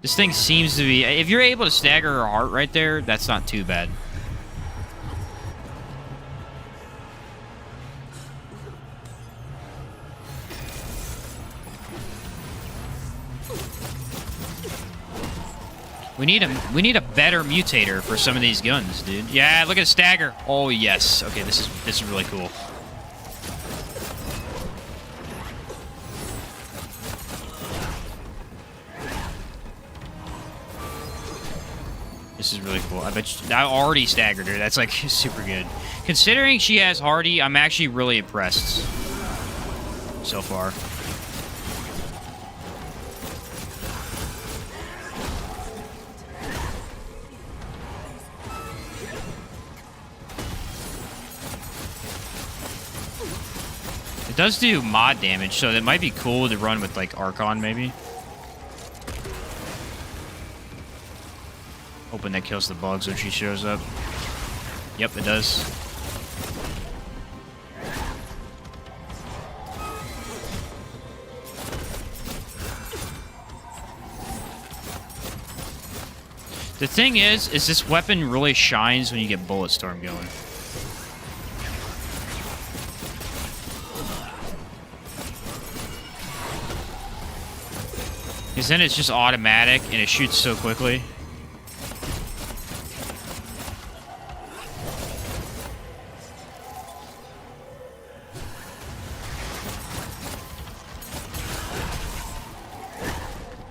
This thing seems to be... If you're able to stagger her heart right there, that's not too bad. We need a better mutator for some of these guns, dude. Yeah, look at the stagger. Oh yes. Okay, this is really cool. This is really cool. I bet I already staggered her. That's like super good. Considering she has Hardy, I'm actually really impressed so far. It does do mod damage, so that might be cool to run with like Archon maybe. Hoping that kills the bugs when she shows up. Yep, it does. The thing is this weapon really shines when you get Bullet Storm going. Because then it's just automatic and it shoots so quickly.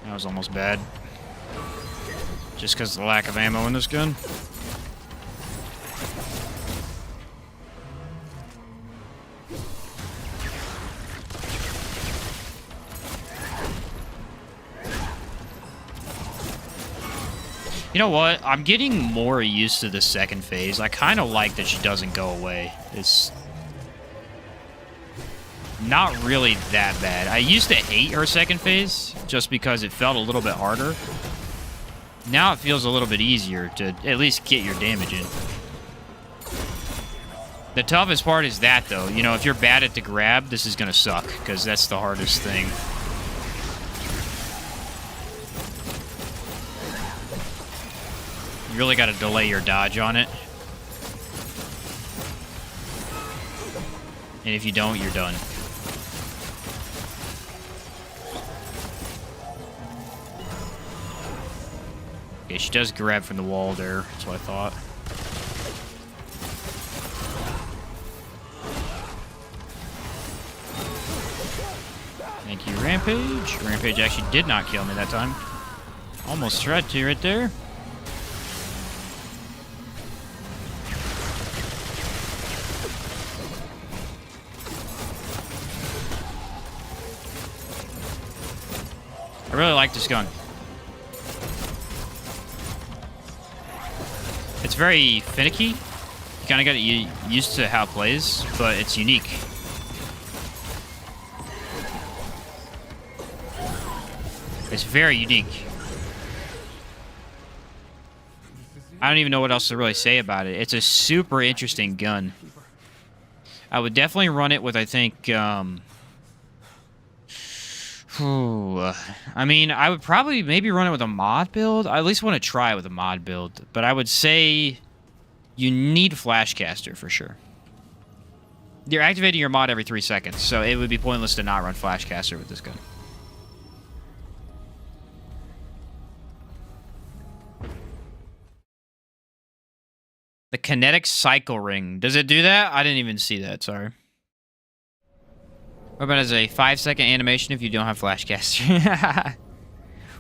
That was almost bad. Just because of the lack of ammo in this gun. You know what? I'm getting more used to the second phase. I kind of like that she doesn't go away. It's not really that bad. I used to hate her second phase just because it felt a little bit harder. Now it feels a little bit easier to at least get your damage in. The toughest part is that, though. You know, if you're bad at the grab, this is going to suck because that's the hardest thing. You really got to delay your dodge on it. And if you don't, you're done. Okay, she does grab from the wall there. That's what I thought. Thank you, Rampage. Rampage actually did not kill me that time. Almost tried to right there. I really like this gun. It's very finicky. You kind of got used to how it plays, but it's unique. It's very unique. I don't even know what else to really say about it. It's a super interesting gun. I would definitely run it with, I think, I mean, I would probably maybe run it with a mod build. I at least want to try it with a mod build. But I would say you need Flashcaster for sure. You're activating your mod every 3 seconds, so it would be pointless to not run Flashcaster with this gun. The kinetic cycle ring. Does it do that? I didn't even see that, sorry. What about as a 5-second animation if you don't have Flashcaster?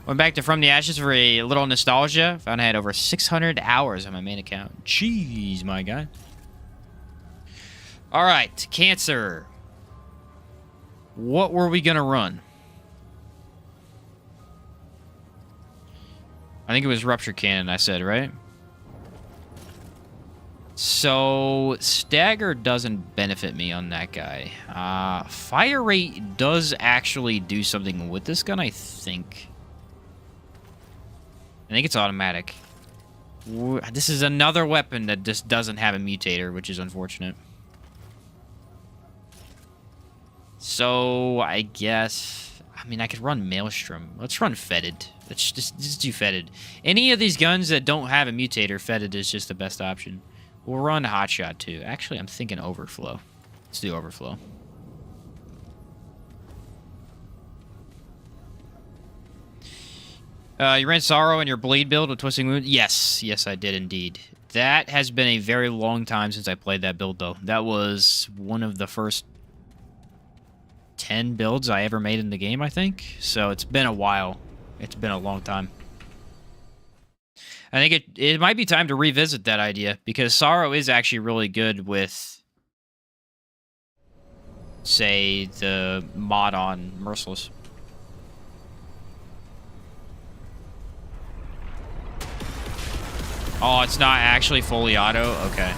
Went back to From the Ashes for a little nostalgia. Found I had over 600 hours on my main account. Jeez, my guy. Alright, Cancer. What were we gonna run? I think it was Rupture Cannon, I said, right? So, Stagger doesn't benefit me on that guy. Fire Rate does actually do something with this gun, I think. I think it's automatic. This is another weapon that just doesn't have a mutator, which is unfortunate. So, I guess... I mean, I could run Maelstrom. Let's run Fetid. Let's just do Fetid. Any of these guns that don't have a mutator, Fetid is just the best option. We'll run Hotshot, too. Actually, I'm thinking Overflow. Let's do Overflow. You ran Sorrow in your Bleed build with Twisting Wound? Yes. Yes, I did indeed. That has been a very long time since I played that build, though. That was one of the first 10 builds I ever made in the game, I think. So it's been a while. It's been a long time. I think it might be time to revisit that idea, because Sorrow is actually really good with, say, the mod on Merciless. Oh, it's not actually fully auto? Okay.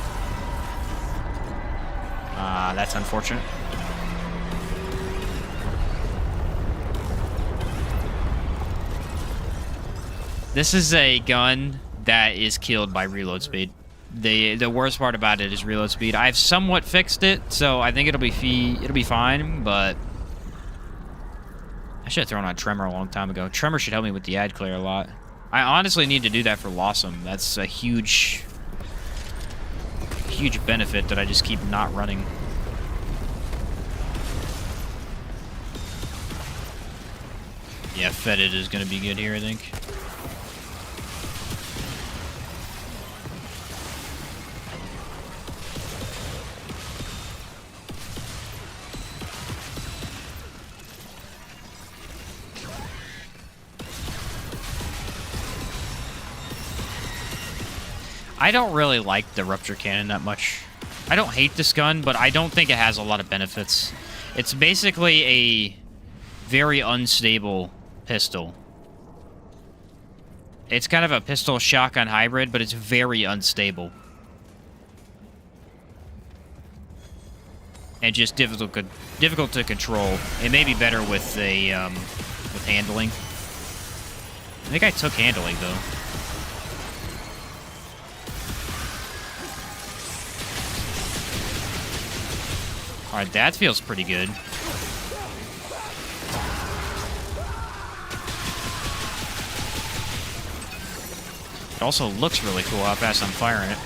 That's unfortunate. This is a gun that is killed by reload speed. The worst part about it is reload speed. I've somewhat fixed it, so I think it'll be fine, but I should have thrown on Tremor a long time ago. Tremor should help me with the ad clear a lot. I honestly need to do that for Lossum. That's a huge benefit that I just keep not running. Yeah, Fetid is going to be good here, I think. I don't really like the Rupture Cannon that much. I don't hate this gun, but I don't think it has a lot of benefits. It's basically a very unstable pistol. It's kind of a pistol shotgun hybrid, but it's very unstable. And just difficult to control. It may be better with a with handling. I think I took handling though. Alright, that feels pretty good. It also looks really cool how fast I'm firing it.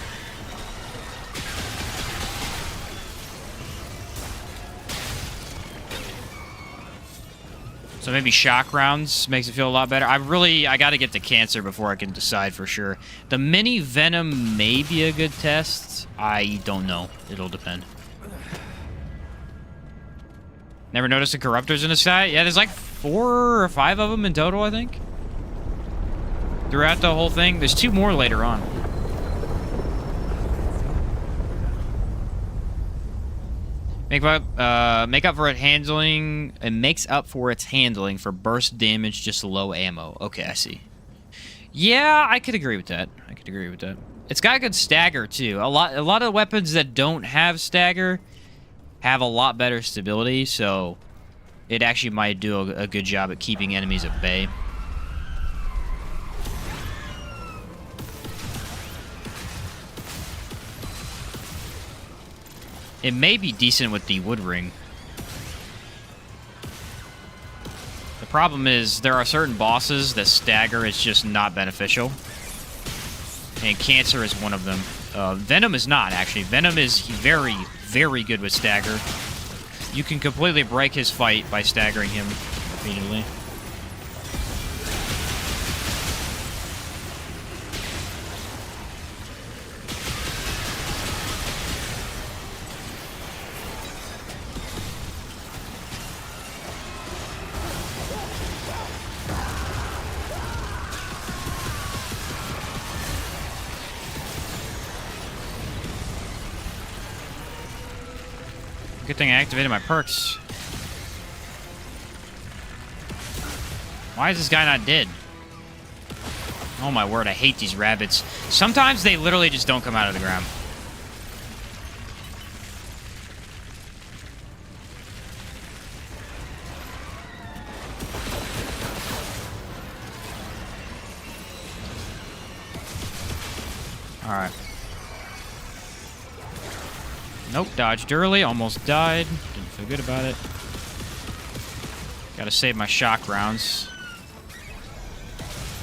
So maybe shock rounds makes it feel a lot better. I gotta get the cancer before I can decide for sure. The mini venom may be a good test. I don't know. It'll depend. Never noticed the corruptors in the sky? Yeah, there's like 4 or 5 of them in total, I think. Throughout the whole thing. There's 2 more later on. Make up for it handling. It makes up for its handling for burst damage, just low ammo. Okay, I see. Yeah, I could agree with that. It's got a good stagger too. A lot of weapons that don't have stagger have a lot better stability, so it actually might do a good job at keeping enemies at bay. It may be decent with the wood ring. The problem is there are certain bosses that stagger is just not beneficial. And cancer is one of them. Venom is not, actually. Venom is very, very good with stagger. You can completely break his fight by staggering him repeatedly. Good thing I activated my perks. Why is this guy not dead? Oh my word, I hate these rabbits. Sometimes they literally just don't come out of the ground. Alright. Nope, dodged early, almost died. Didn't feel good about it. Gotta save my shock rounds.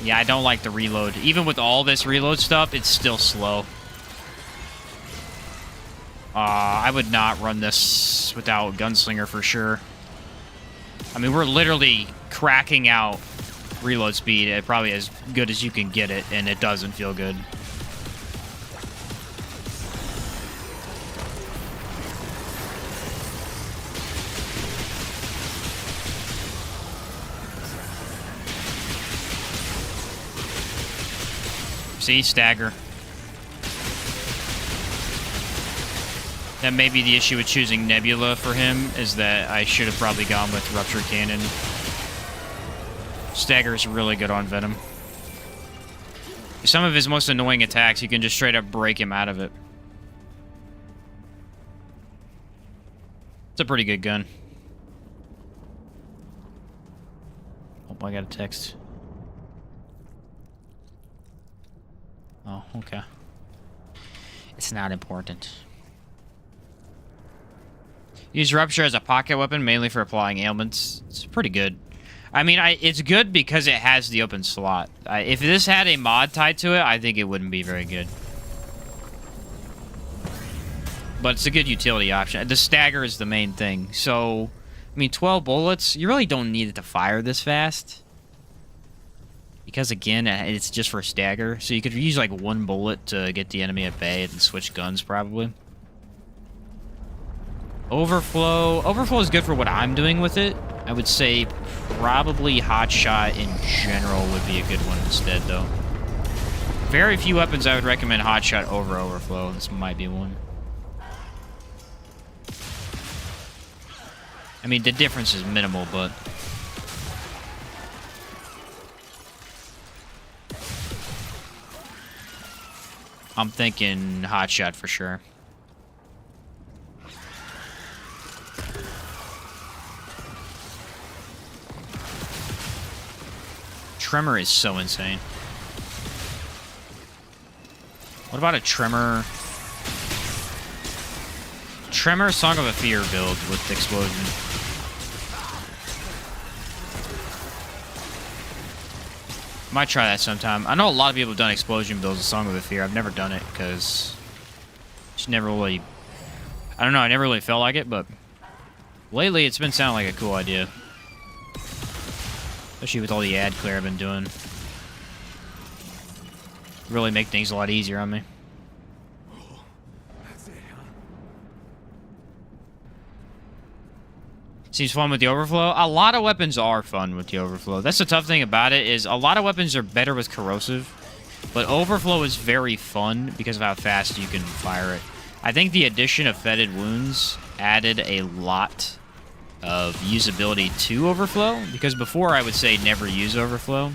Yeah, I don't like the reload. Even with all this reload stuff, it's still slow. I would not run this without Gunslinger for sure. I mean, we're literally cracking out reload speed at probably as good as you can get it, and it doesn't feel good. See, stagger. That may be the issue with choosing Nebula for him, is that I should have probably gone with Rupture Cannon. Stagger is really good on Venom. Some of his most annoying attacks, you can just straight up break him out of it. It's a pretty good gun. Oh, I got a text. Oh, okay. It's not important. Use Rupture as a pocket weapon, mainly for applying ailments. It's pretty good. I mean, it's good because it has the open slot. If this had a mod tied to it, I think it wouldn't be very good. But it's a good utility option. The stagger is the main thing. So, I mean, 12 bullets, you really don't need it to fire this fast. Because, again, it's just for stagger. So you could use, like, 1 bullet to get the enemy at bay and switch guns, probably. Overflow. Overflow is good for what I'm doing with it. I would say probably Hotshot in general would be a good one instead, though. Very few weapons I would recommend Hotshot over Overflow. This might be one. I mean, the difference is minimal, but... I'm thinking Hotshot for sure. Tremor is so insane. What about a Tremor? Tremor Song of a Fear build with Explosion. Might try that sometime. I know a lot of people have done Explosion builds with Song of a Fear. I've never done it because it's never really... I don't know, I never really felt like it, but lately it's been sounding like a cool idea. Especially with all the ad clear I've been doing. Really make things a lot easier on me. Seems fun with the Overflow. A lot of weapons are fun with the Overflow. That's the tough thing about it, is a lot of weapons are better with Corrosive. But Overflow is very fun because of how fast you can fire it. I think the addition of Fetid Wounds added a lot of usability to Overflow, because before I would say never use Overflow.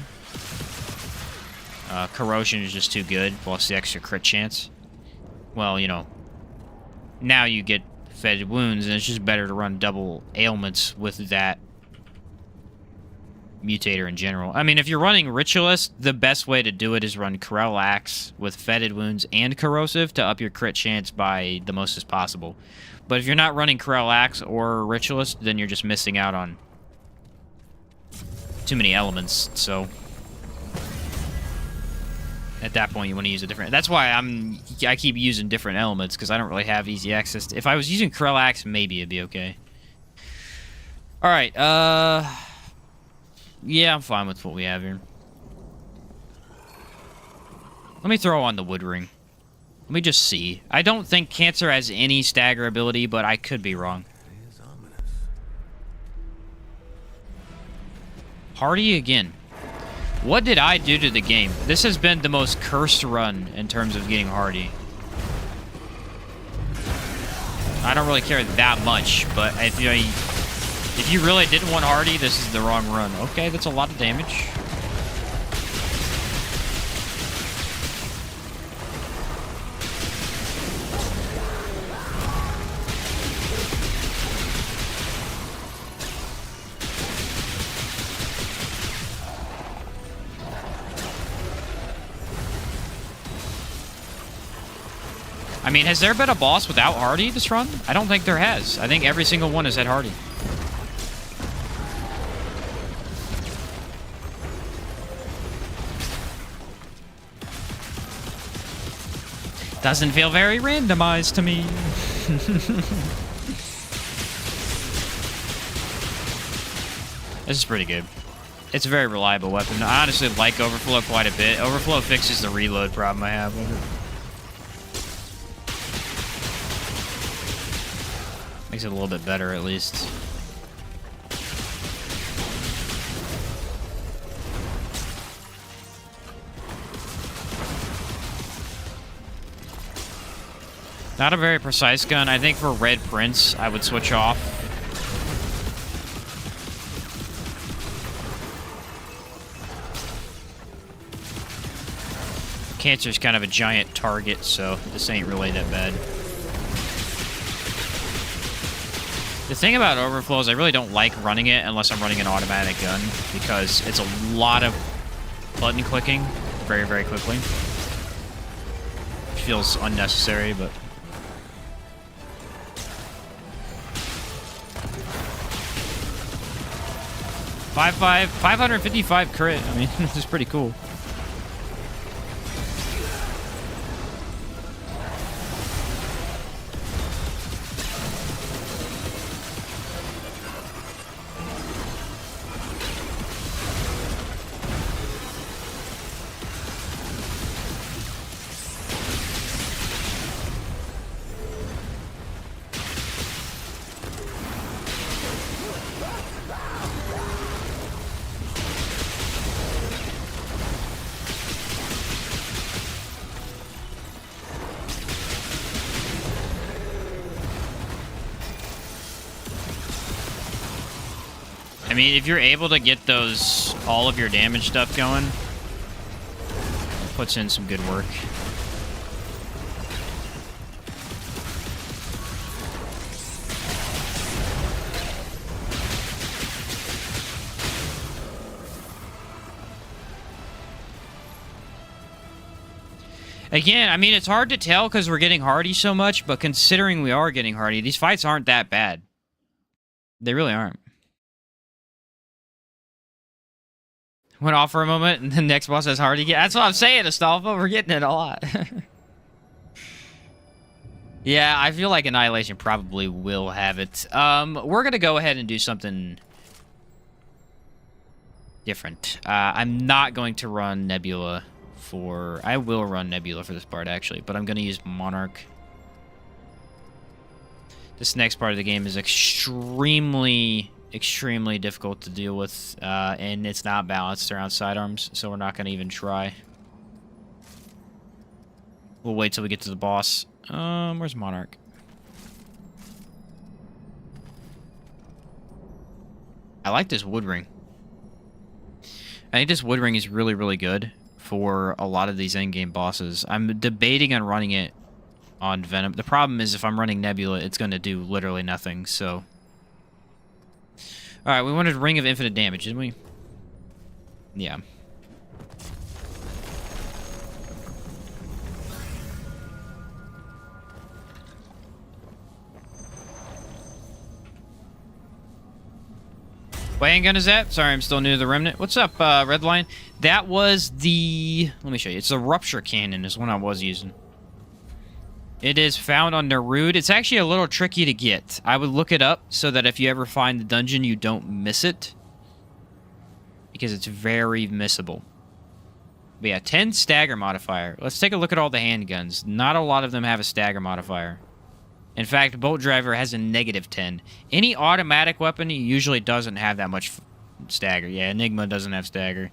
Corrosion is just too good, plus the extra crit chance. Well, you know, now you get Fetid Wounds, and it's just better to run double ailments with that mutator in general. I mean, if you're running Ritualist, the best way to do it is run Corel Axe with Fetid Wounds and Corrosive to up your crit chance by the most as possible. But if you're not running Corel Axe or Ritualist, then you're just missing out on too many elements, so at that point you want to use a different... That's why I keep using different elements, because I don't really have easy access to... If I was using Corel Axe, maybe it'd be okay. Alright, yeah, I'm fine with what we have here. Let me throw on the Wood Ring. Let me just see. I don't think Cancer has any stagger ability, but I could be wrong. Hardy again. What did I do to the game? This has been the most cursed run in terms of getting Hardy. I don't really care that much, but if you really didn't want Hardy, this is the wrong run. Okay, that's a lot of damage. I mean, has there been a boss without Hardy this run? I don't think there has. I think every single one has had Hardy. Doesn't feel very randomized to me. This is pretty good. It's a very reliable weapon. I honestly like Overflow quite a bit. Overflow fixes the reload problem I have with it. Makes it a little bit better, at least. Not a very precise gun. I think for Red Prince, I would switch off. Cancer's kind of a giant target, so this ain't really that bad. The thing about Overflow is I really don't like running it unless I'm running an automatic gun, because it's a lot of button clicking very, very quickly. Which feels unnecessary, but... 555 crit. I mean, this is pretty cool. I mean, if you're able to get all of your damage stuff going, it puts in some good work. Again, I mean, it's hard to tell because we're getting hardy so much, but considering we are getting hardy, these fights aren't that bad. They really aren't. Went off for a moment, and the next boss has hardy again. That's what I'm saying, Astolfo. We're getting it a lot. Yeah, I feel like Annihilation probably will have it. We're going to go ahead and do something different. I'm not going to run Nebula for... I will run Nebula for this part, actually, but I'm going to use Monarch. This next part of the game is extremely difficult to deal with, and it's not balanced around sidearms, so we're not going to even try. We'll wait till we get to the boss. Where's Monarch? I like this wood ring. I think this wood ring is really, really good for a lot of these endgame bosses. I'm debating on running it on Venom. The problem is if I'm running Nebula, it's going to do literally nothing, so... Alright, we wanted Ring of Infinite Damage, didn't we? Yeah. What handgun is that? Sorry, I'm still new to the Remnant. What's up, Redline? That was the... Let me show you. It's the Rupture Cannon is one I was using. It is found on Nerud. It's actually a little tricky to get. I would look it up so that if you ever find the dungeon, you don't miss it. Because it's very missable. But yeah, 10 stagger modifier. Let's take a look at all the handguns. Not a lot of them have a stagger modifier. In fact, Bolt Driver has a -10. Any automatic weapon usually doesn't have that much stagger. Yeah, Enigma doesn't have stagger.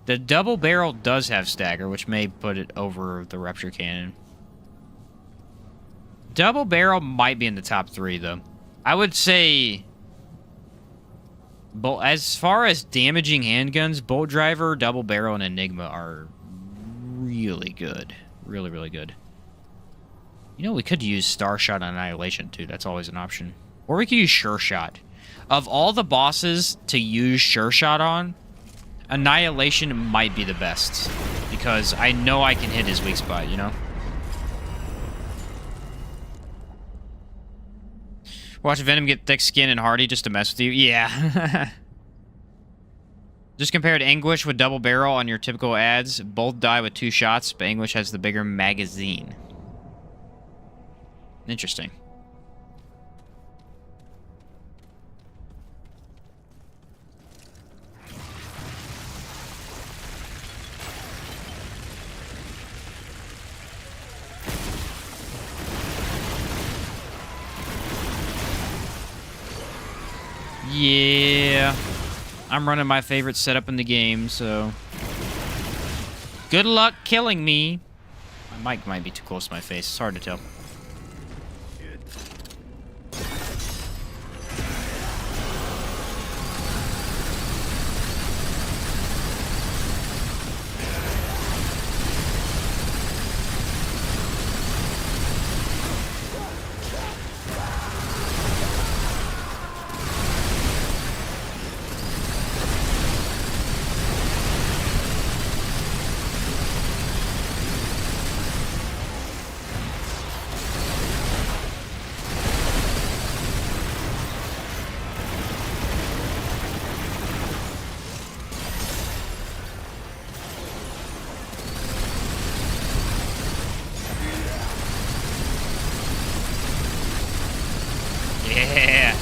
The double barrel does have stagger, which may put it over the Rupture Cannon. Double barrel might be in the top 3, though. I would say... as far as damaging handguns, Bolt Driver, Double Barrel, and Enigma are really good. Really, really good. You know, we could use Star Shot on Annihilation, too. That's always an option. Or we could use Sure Shot. Of all the bosses to use Sure Shot on, Annihilation might be the best. Because I know I can hit his weak spot, you know? Watch Venom get thick skin and hardy just to mess with you. Yeah. Just compared Anguish with double barrel on your typical ads. Both die with 2 shots, but Anguish has the bigger magazine. Interesting. Yeah, I'm running my favorite setup in the game, so good luck killing me. My mic might be too close to my face. It's hard to tell. Yeah.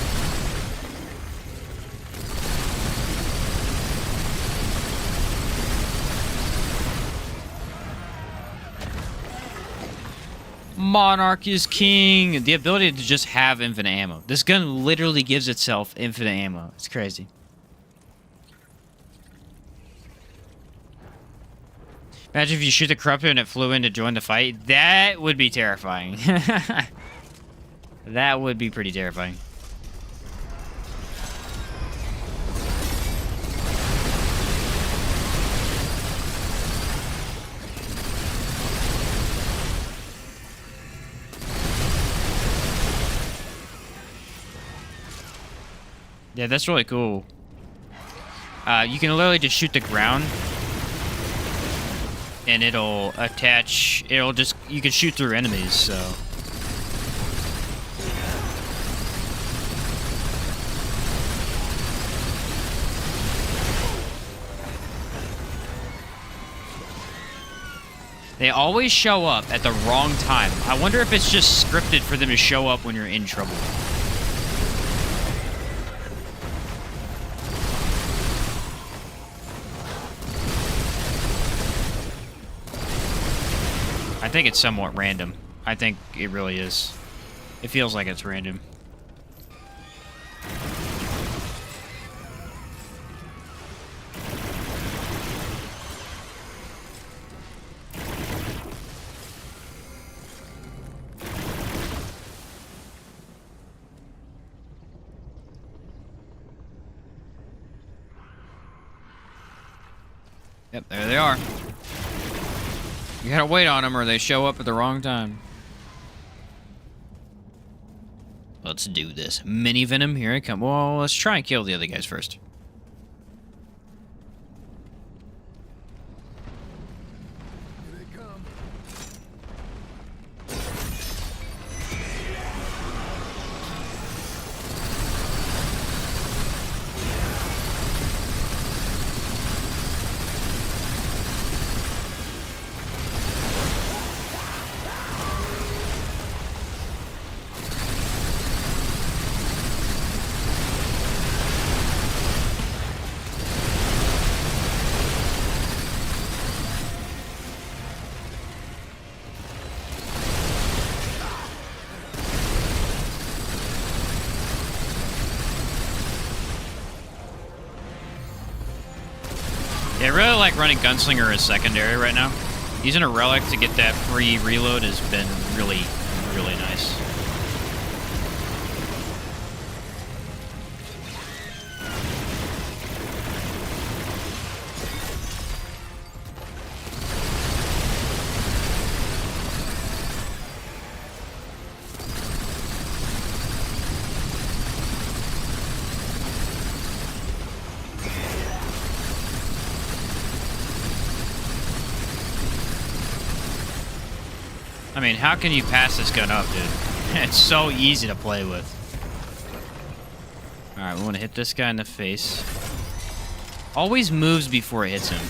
Monarch is king. The ability to just have infinite ammo. This gun literally gives itself infinite ammo. It's crazy. Imagine if you shoot the corruptor and it flew in to join the fight. That would be terrifying. That would be pretty terrifying. Yeah, that's really cool. You can literally just shoot the ground and it'll attach, you can shoot through enemies, so. They always show up at the wrong time. I wonder if it's just scripted for them to show up when you're in trouble. I think it's somewhat random. I think it really is. It feels like it's random. Yep, there they are. You gotta wait on them or they show up at the wrong time. Let's do this. Mini Venom, here I come. Well, let's try and kill the other guys first. Here they come. Yeah, I really like running Gunslinger as secondary right now. Using a Relic to get that free reload has been really, really nice. I mean, how can you pass this gun up, dude? It's so easy to play with. Alright, we want to hit this guy in the face. Always moves before it hits him.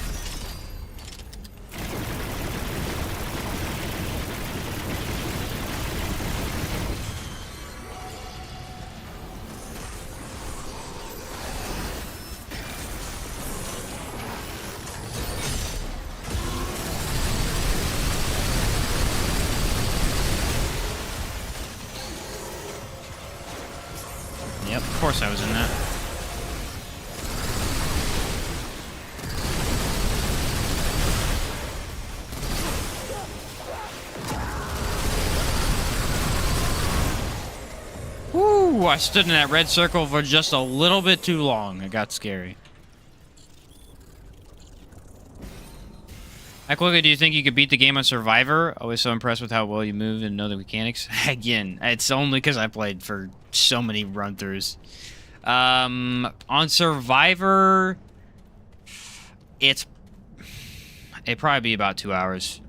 Yep, of course I was in that. Woo! I stood in that red circle for just a little bit too long. It got scary. How quickly do you think you could beat the game on Survivor? Always so impressed with how well you move and know the mechanics. Again, it's only because I played for so many run-throughs. On Survivor, it'd probably be about 2 hours.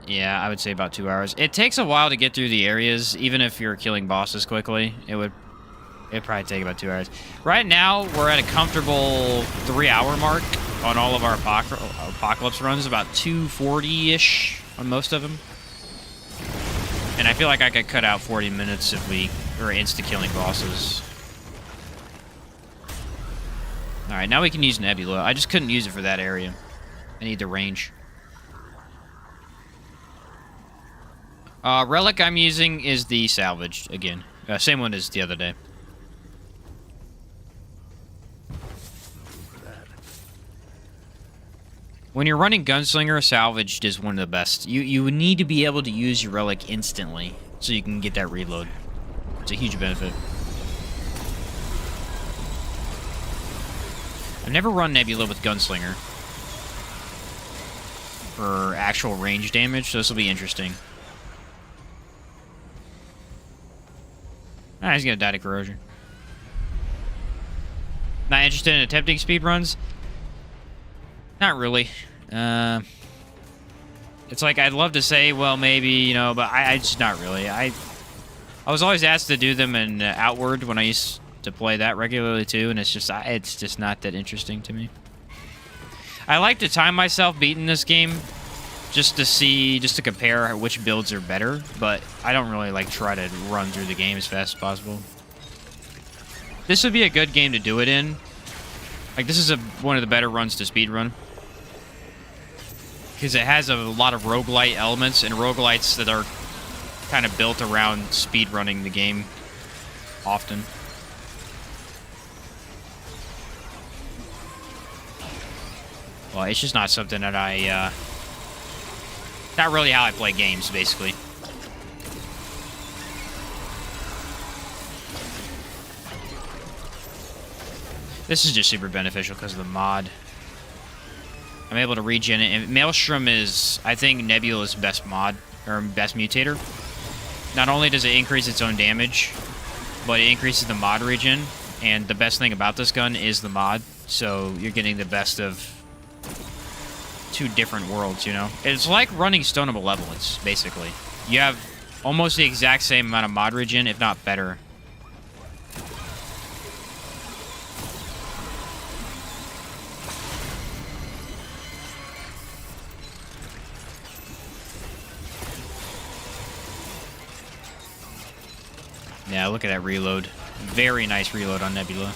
Yeah, I would say about 2 hours. It takes a while to get through the areas, even if you're killing bosses quickly. It'd probably take about 2 hours. Right now, we're at a comfortable 3-hour mark on all of our Apocalypse runs, about 240-ish on most of them. And I feel like I could cut out 40 minutes if we Or insta-killing bosses. Alright, now we can use Nebula. I just couldn't use it for that area. I need the range. Relic I'm using is the salvaged, again. Same one as the other day. When you're running Gunslinger, salvaged is one of the best. You need to be able to use your Relic instantly so you can get that reload. It's a huge benefit. I've never run Nebula with Gunslinger for actual range damage, so this will be interesting. Ah, he's gonna die to corrosion. Not interested in attempting speedruns? Not really. It's like I'd love to say, well, maybe, you know, but I just not really. I was always asked to do them in Outward when I used to play that regularly too, and it's just not that interesting to me. I like to time myself beating this game just to compare which builds are better, but I don't really like try to run through the game as fast as possible. This would be a good game to do it in. Like, this is one of the better runs to speedrun. Because it has a lot of roguelite elements, and roguelites that are kind of built around speedrunning the game often. Well, it's just not something that I, not really how I play games, basically. This is just super beneficial because of the mod. I'm able to regen it, and Maelstrom is, I think, Nebula's best mod, or best mutator. Not only does it increase its own damage, but it increases the mod regen, and the best thing about this gun is the mod, so you're getting the best of two different worlds, you know? It's like running Stone of Malevolence, basically. You have almost the exact same amount of mod regen, if not better. Yeah, look at that reload. Very nice reload on Nebula.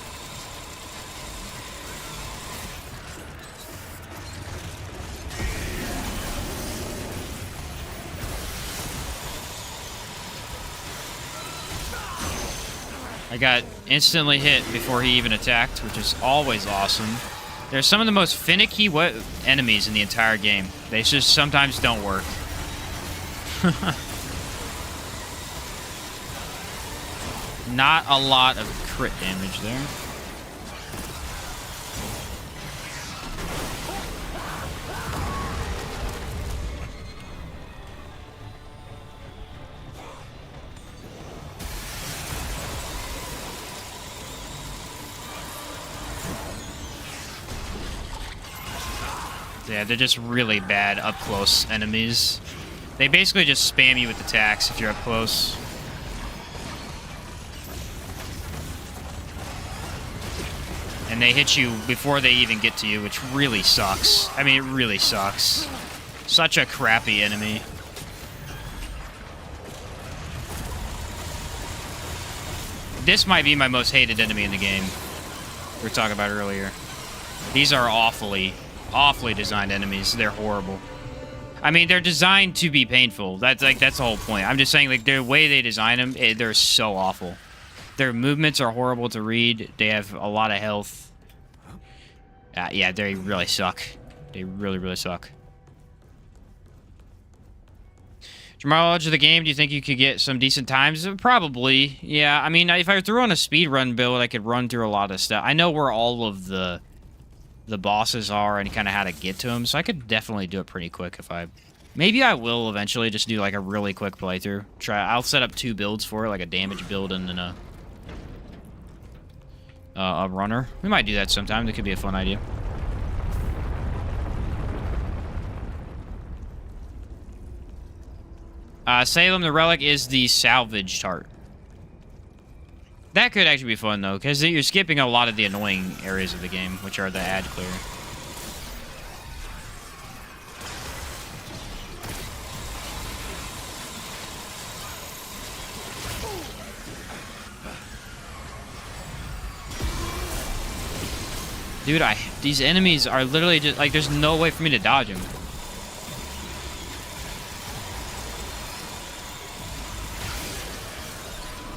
I got instantly hit before he even attacked, which is always awesome. They're some of the most finicky enemies in the entire game. They just sometimes don't work. Not a lot of crit damage there. Yeah, they're just really bad up-close enemies. They basically just spam you with attacks if you're up close. And they hit you before they even get to you, which really sucks. I mean, it really sucks. Such a crappy enemy. This might be my most hated enemy in the game. We were talking about earlier. These are awfully designed enemies. They're horrible. I mean, they're designed to be painful. That's the whole point. I'm just saying, like, the way they design them, they're so awful. Their movements are horrible to read. They have a lot of health. Yeah, they really suck. They really, really suck. From my knowledge of the game, do you think you could get some decent times? Probably. Yeah, I mean, if I threw on a speedrun build, I could run through a lot of stuff. I know where all of the bosses are and kind of how to get to them, so I could definitely do it pretty quick if I... Maybe I will eventually just do, like, a really quick playthrough. I'll set up 2 builds for it, like a damage build and then a runner. We might do that sometime. That could be a fun idea. Salem the Relic is the salvaged heart. That could actually be fun, though, because you're skipping a lot of the annoying areas of the game, which are the ad clear. Dude, these enemies are literally just like there's no way for me to dodge them.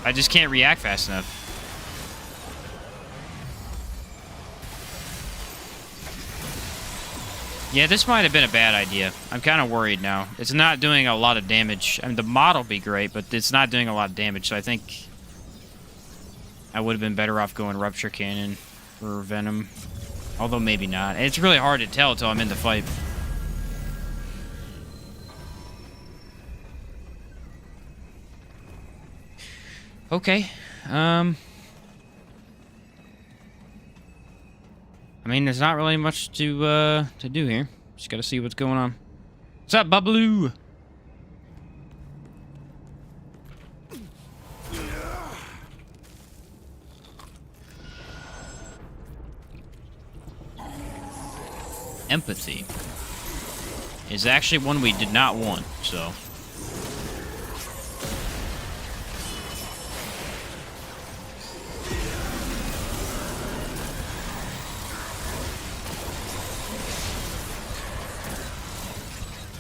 I just can't react fast enough. Yeah, this might have been a bad idea. I'm kind of worried now. It's not doing a lot of damage. I mean, the mod will be great, but it's not doing a lot of damage, so I think I would have been better off going Rupture Cannon or Venom. Although maybe not. It's really hard to tell until I'm in the fight. Okay. I mean, there's not really much to do here. Just gotta see what's going on. What's up, Babaloo? Empathy is actually one we did not want, so.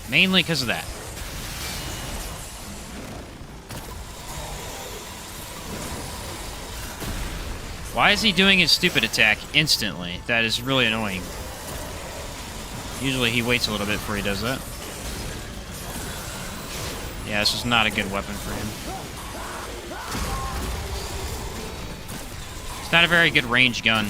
Mainly because of that. Why is he doing his stupid attack instantly? That is really annoying. Usually he waits a little bit before he does that. Yeah, this is not a good weapon for him. It's not a very good range gun.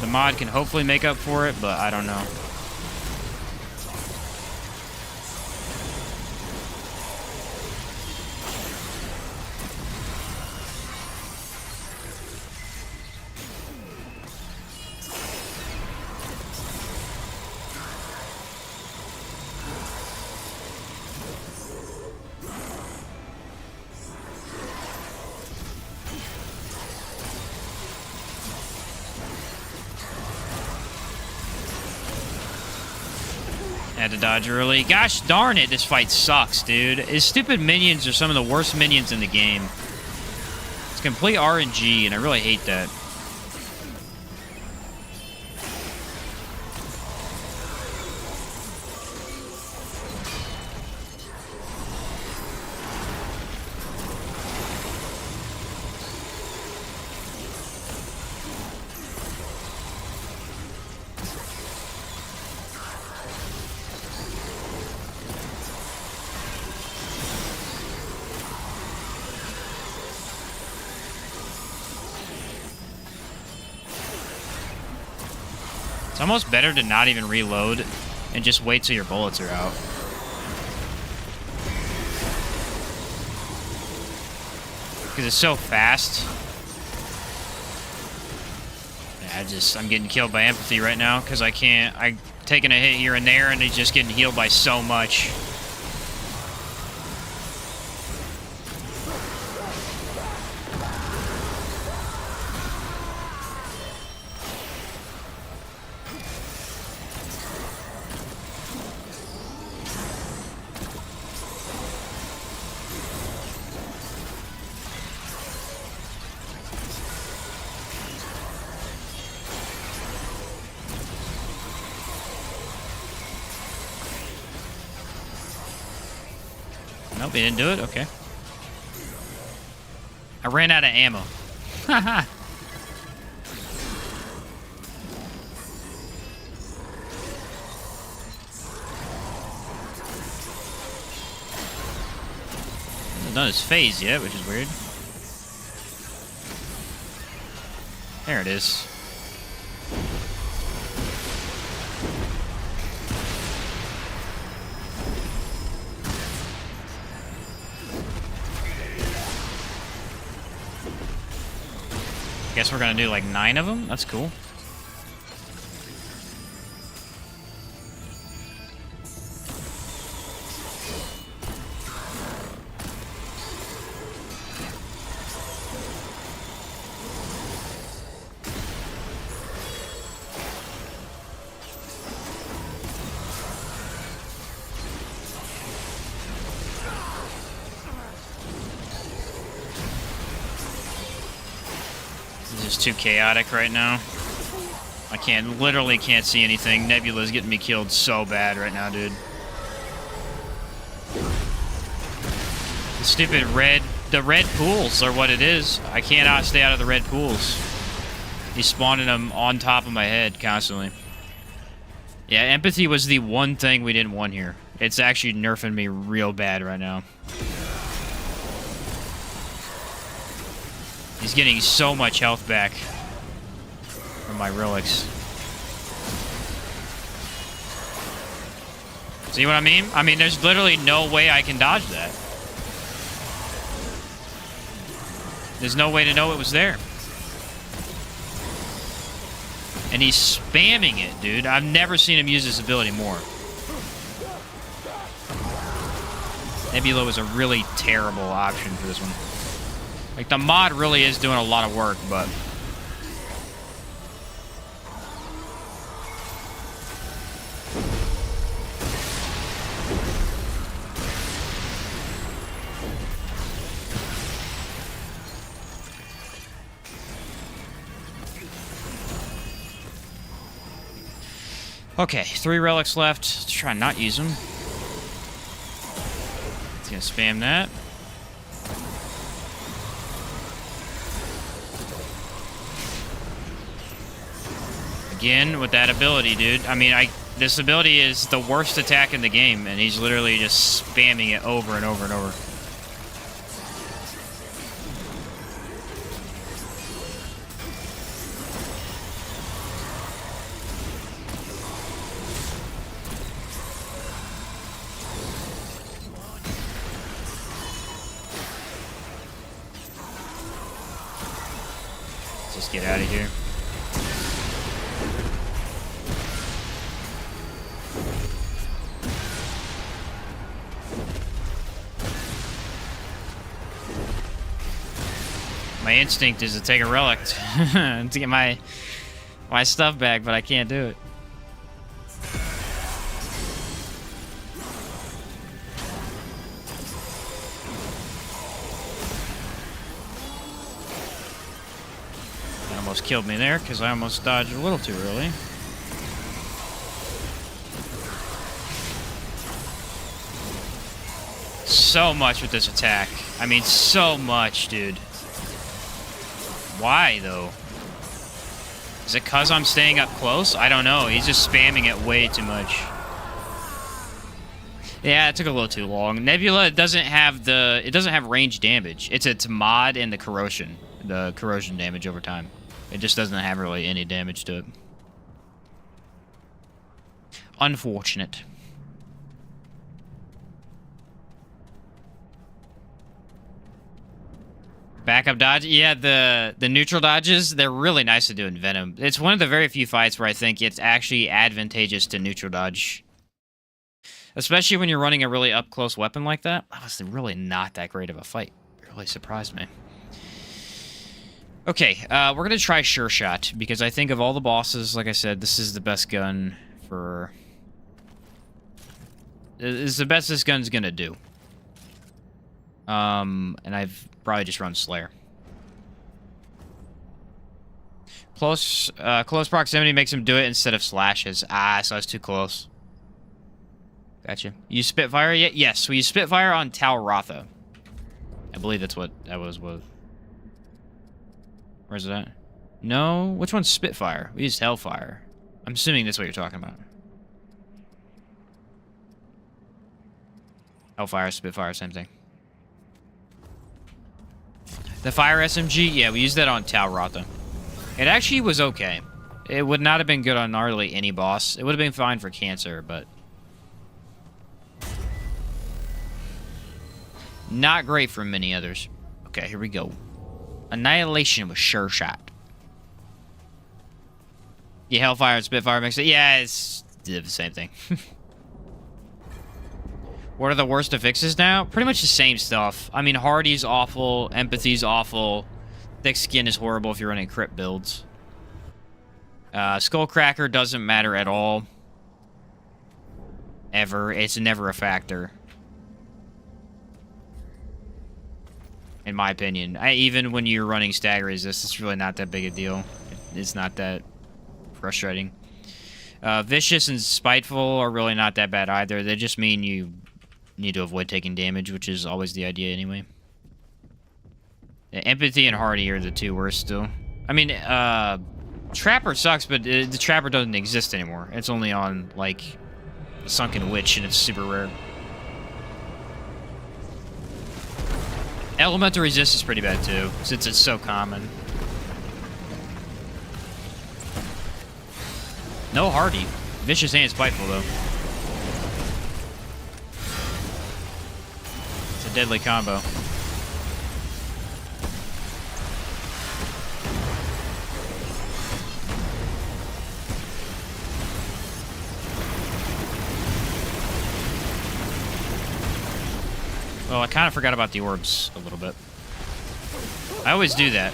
The mod can hopefully make up for it, but I don't know. Had to dodge early. Gosh darn it, this fight sucks, dude. His stupid minions are some of the worst minions in the game. It's complete RNG, and I really hate that. It's almost better to not even reload and just wait till your bullets are out. Because it's so fast. Yeah, I'm getting killed by empathy right now because I'm taking a hit here and there and he's just getting healed by so much. Nope, he didn't do it? Okay. I ran out of ammo. Haha. Hasn't done his phase yet, which is weird. There it is. Guess we're gonna do like 9 of them? That's cool. just too chaotic right now. I literally can't see anything. Nebula's getting me killed so bad right now, dude. The stupid the red pools are what it is. I cannot stay out of the red pools. He's spawning them on top of my head constantly. Yeah, empathy was the one thing we didn't want here. It's actually nerfing me real bad right now. He's getting so much health back from my relics. See what I mean? I mean, there's literally no way I can dodge that. There's no way to know it was there. And he's spamming it, dude. I've never seen him use this ability more. Nebula was a really terrible option for this one. Like, the mod really is doing a lot of work, but... Okay, 3 relics left. Let's try and not use them. It's gonna spam that. Again, with that ability, dude. I mean, this ability is the worst attack in the game, and he's literally just spamming it over and over and over. Let's just get out of here. My instinct is to take a relic to get my stuff back, but I can't do it. That almost killed me there because I almost dodged a little too early. So much with this attack. I mean, so much, dude. Why, though? Is it because I'm staying up close? I don't know. He's just spamming it way too much. Yeah, it took a little too long. Nebula doesn't have range damage. It's mod and the corrosion damage over time. It just doesn't have really any damage to it. Unfortunate. Backup dodge? Yeah, the neutral dodges, they're really nice to do in Venom. It's one of the very few fights where I think it's actually advantageous to neutral dodge. Especially when you're running a really up-close weapon like that. That was really not that great of a fight. It really surprised me. Okay, we're going to try Sure Shot, because I think of all the bosses, like I said, this is the best gun for... It's the best this gun's going to do. And I've probably just run Slayer. Close proximity makes him do it instead of slashes. Ah, so I was too close. Gotcha. You use Spitfire yet? Yes, we use Spitfire on Talratha. I believe that's what that was. Where's it at? No, which one's Spitfire? We used Hellfire. I'm assuming that's what you're talking about. Hellfire, Spitfire, same thing. The Fire SMG? Yeah, we used that on Talratha. It actually was okay. It would not have been good on hardly any boss. It would have been fine for Cancer, but... not great for many others. Okay, here we go. Annihilation with Sure Shot. Yeah, Hellfire and Spitfire makes it... yeah, it's the same thing. What are the worst of fixes now? Pretty much the same stuff. I mean, Hardy's awful. Empathy's awful. Thick Skin is horrible if you're running crit builds. Skullcracker doesn't matter at all. Ever. It's never a factor. in my opinion. Even when you're running stagger resist, it's really not that big a deal. It's not that frustrating. Vicious and spiteful are really not that bad either. They just mean you need to avoid taking damage, which is always the idea anyway. Empathy and hardy are the two worst still. I mean, Trapper sucks, but the Trapper doesn't exist anymore. It's only on, like, Sunken Witch, and it's super rare. Elemental resist is pretty bad too, since it's so common. No hardy. Vicious and spiteful though. It's a deadly combo. Well, I kind of forgot about the orbs a little bit. I always do that.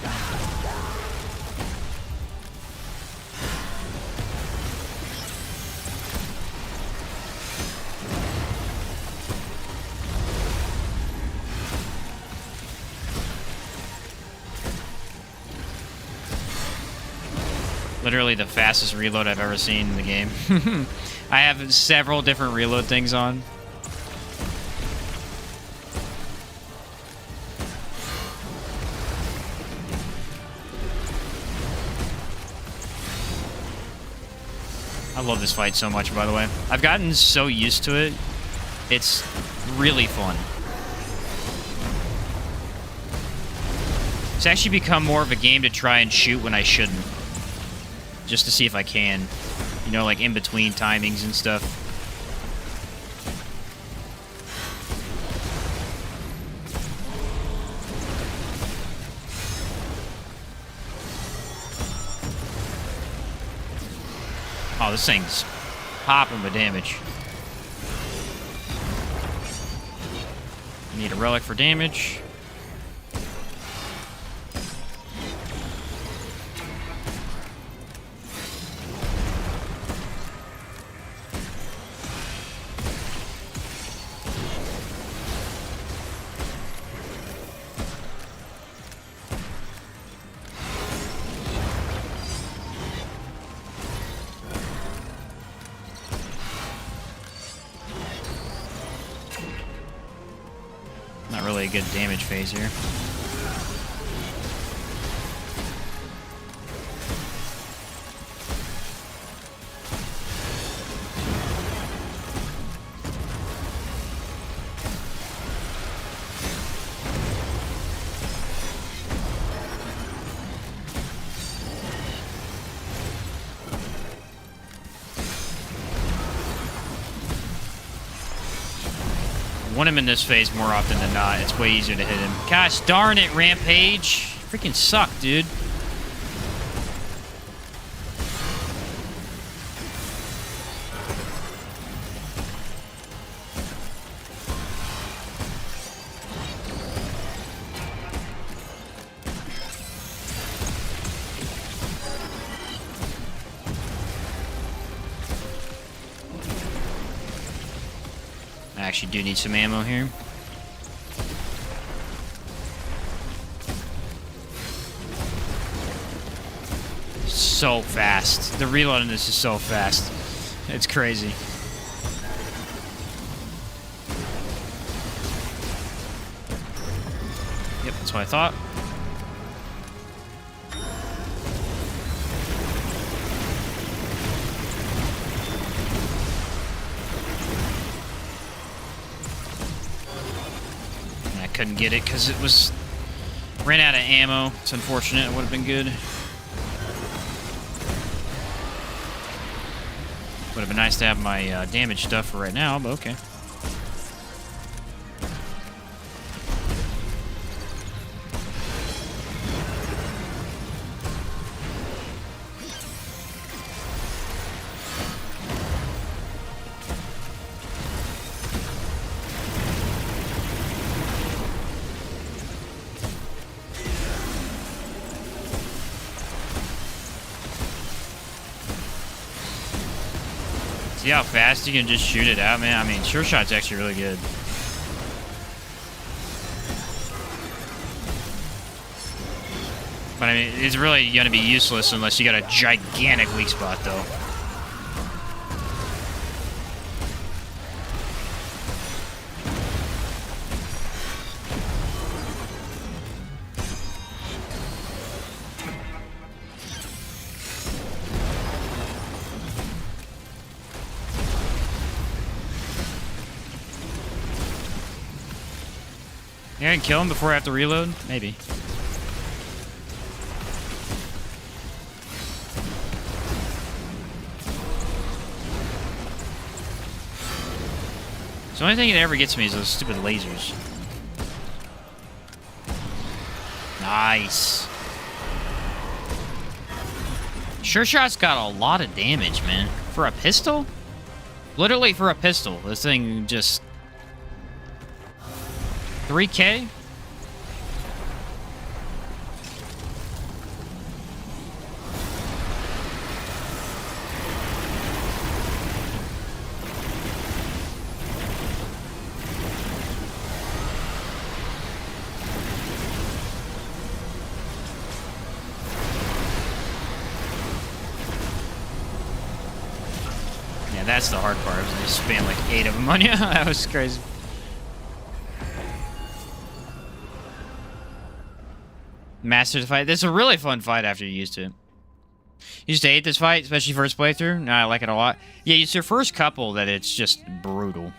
Literally the fastest reload I've ever seen in the game. I have several different reload things on. I love this fight so much, by the way. I've gotten so used to it. It's really fun. It's actually become more of a game to try and shoot when I shouldn't. Just to see if I can. You know, like in between timings and stuff. Oh, this thing's popping with damage. Need a relic for damage. A good damage phase here. Want him in this phase more often than not. It's way easier to hit him. Gosh darn it, Rampage. Freaking suck, dude. I actually do need some ammo here. So fast. The reload on this is so fast. It's crazy. Yep, that's what I thought. Couldn't get it because it was ran out of ammo. It's unfortunate. It would have been good. Would have been nice to have my damage stuff for right now, but okay. See how fast you can just shoot it out, man? I mean, sure shot's actually really good. But I mean, it's really gonna be useless unless you got a gigantic weak spot, though. Yeah, I can kill him before I have to reload? Maybe. So the only thing that ever gets me is those stupid lasers. Nice. Sure Shot's got a lot of damage, man. For a pistol? Literally for a pistol. This thing just... 3K? Yeah, that's the hard part. I was just spam like 8 of them on you. That was crazy. Master the fight. This is a really fun fight after you used to it. You used to hate this fight, especially first playthrough. No, I like it a lot. Yeah, it's your first couple that it's just brutal.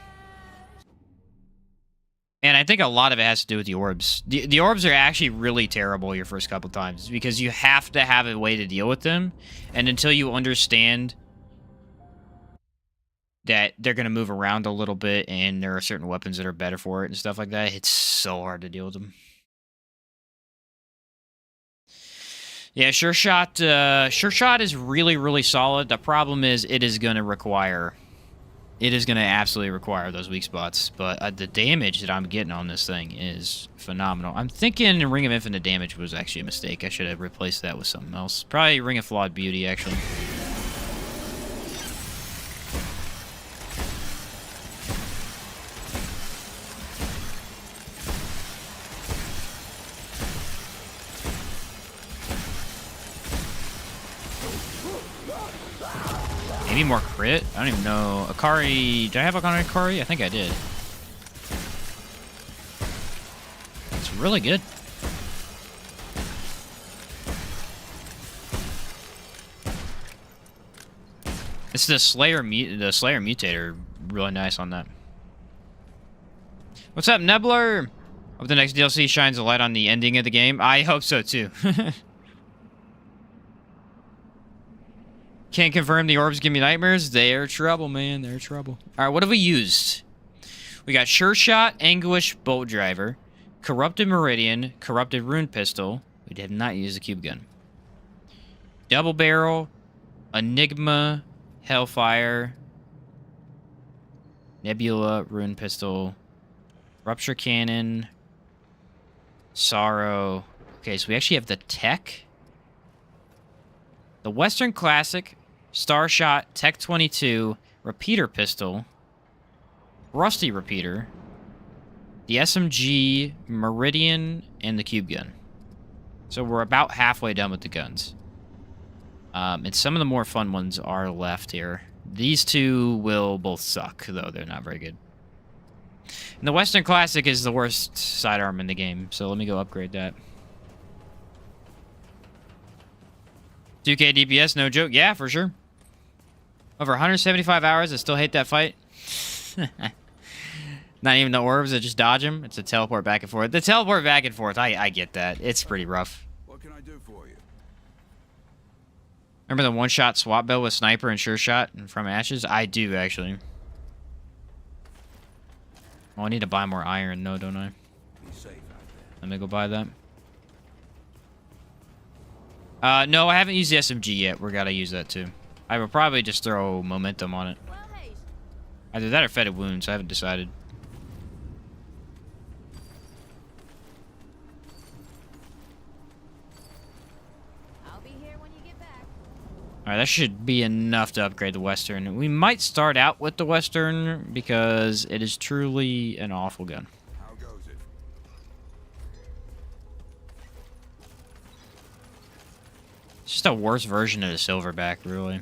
And I think a lot of it has to do with the orbs. The orbs are actually really terrible your first couple times because you have to have a way to deal with them. And until you understand that they're going to move around a little bit and there are certain weapons that are better for it and stuff like that, it's so hard to deal with them. Yeah, Sure Shot is really, really solid. The problem is it is going to absolutely require those weak spots. But the damage that I'm getting on this thing is phenomenal. I'm thinking Ring of Infinite Damage was actually a mistake. I should have replaced that with something else. Probably Ring of Flawed Beauty, actually. Maybe more crit? I don't even know. Akari... Did I have Akari? I think I did. It's really good. It's the Slayer Mutator. Really nice on that. What's up, Nebler? Hope the next DLC shines a light on the ending of the game. I hope so, too. Can't confirm the orbs give me nightmares. They're trouble, man. They're trouble. All right, what have we used? We got Sure Shot, Anguish, Bolt Driver, Corrupted Meridian, Corrupted Rune Pistol. We did not use the Cube Gun. Double Barrel, Enigma, Hellfire, Nebula, Rune Pistol, Rupture Cannon, Sorrow. Okay, so we actually have the Tech, the Western Classic, Starshot, Tech 22, Repeater Pistol, Rusty Repeater, the SMG, Meridian, and the Cube Gun. So we're about halfway done with the guns. And some of the more fun ones are left here. These two will both suck, though they're not very good. And the Western Classic is the worst sidearm in the game, so let me go upgrade that. 2K DPS, no joke. Yeah, for sure. Over 175 hours, I still hate that fight. Not even the orbs, I just dodge them. It's a teleport back and forth. The teleport back and forth, I get that. It's pretty rough. What can I do for you? Remember the one-shot swap bell with Sniper and Sure Shot from Ashes? I do, actually. Well, I need to buy more iron, though, don't I? Be safe out there. Let me go buy that. No, I haven't used the SMG yet. We're gotta use that, too. I will probably just throw momentum on it. Either that or Fetid Wounds. I haven't decided. I'll be here when you get back. Alright, that should be enough to upgrade the Western. We might start out with the Western because it is truly an awful gun. How goes it? Just a worse version of the silverback, really.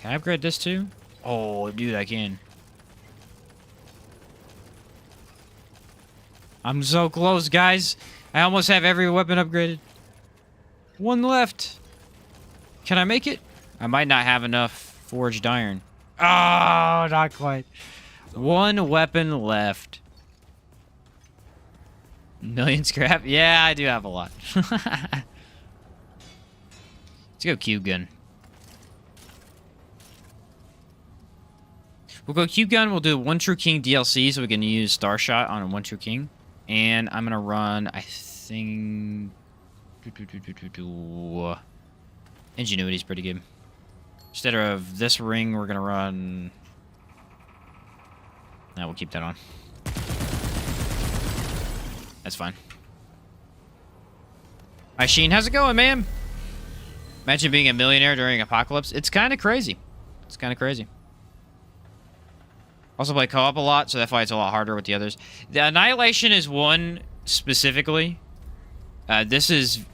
Can I upgrade this too? Oh, dude, I can. I'm so close, guys. I almost have every weapon upgraded. One left. Can I make it? I might not have enough forged iron. Oh, not quite. One weapon left. Million scrap? Yeah, I do have a lot. Let's go cube gun. We'll go cube gun. We'll do One True King DLC so we can use Star Shot on a One True King. And I'm going to run, I think... Ingenuity's pretty good. Instead of this ring, we're going to run... No, we'll keep that on. That's fine. Hi, Sheen. How's it going, man? Imagine being a millionaire during Apocalypse. It's kind of crazy. It's kind of crazy. Also play co-op a lot, so that's why it's a lot harder with the others. The Annihilation is one specifically. This is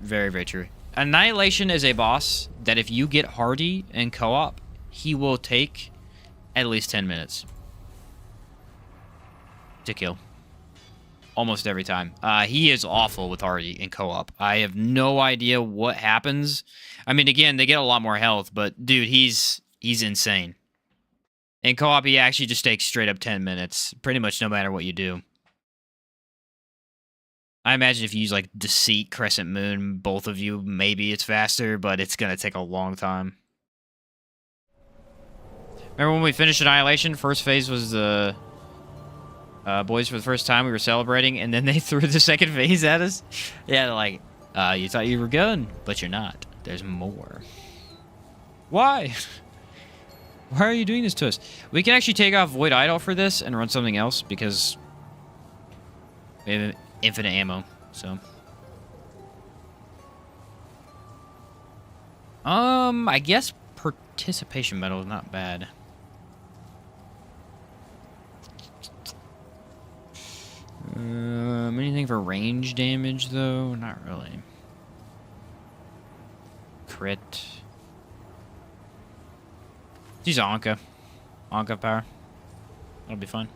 very, very true. Annihilation is a boss that if you get hardy in co-op, he will take at least 10 minutes to kill. Almost every time. He is awful with hardy in co-op. I have no idea what happens. I mean, again, they get a lot more health, but dude, he's insane. In co-op, he actually just takes straight up 10 minutes, pretty much no matter what you do. I imagine if you use, like, Deceit, Crescent Moon, both of you, maybe it's faster, but it's going to take a long time. Remember when we finished Annihilation? First phase was the boys for the first time. We were celebrating, and then they threw the second phase at us. Yeah, they're like, you thought you were good, but you're not. There's more. Why? Why are you doing this to us? We can actually take off Void Idol for this and run something else because we have infinite ammo, so. I guess participation medal is not bad. Anything for range damage though? Not really. Crit. Use Anka. Anka power. That'll be fun.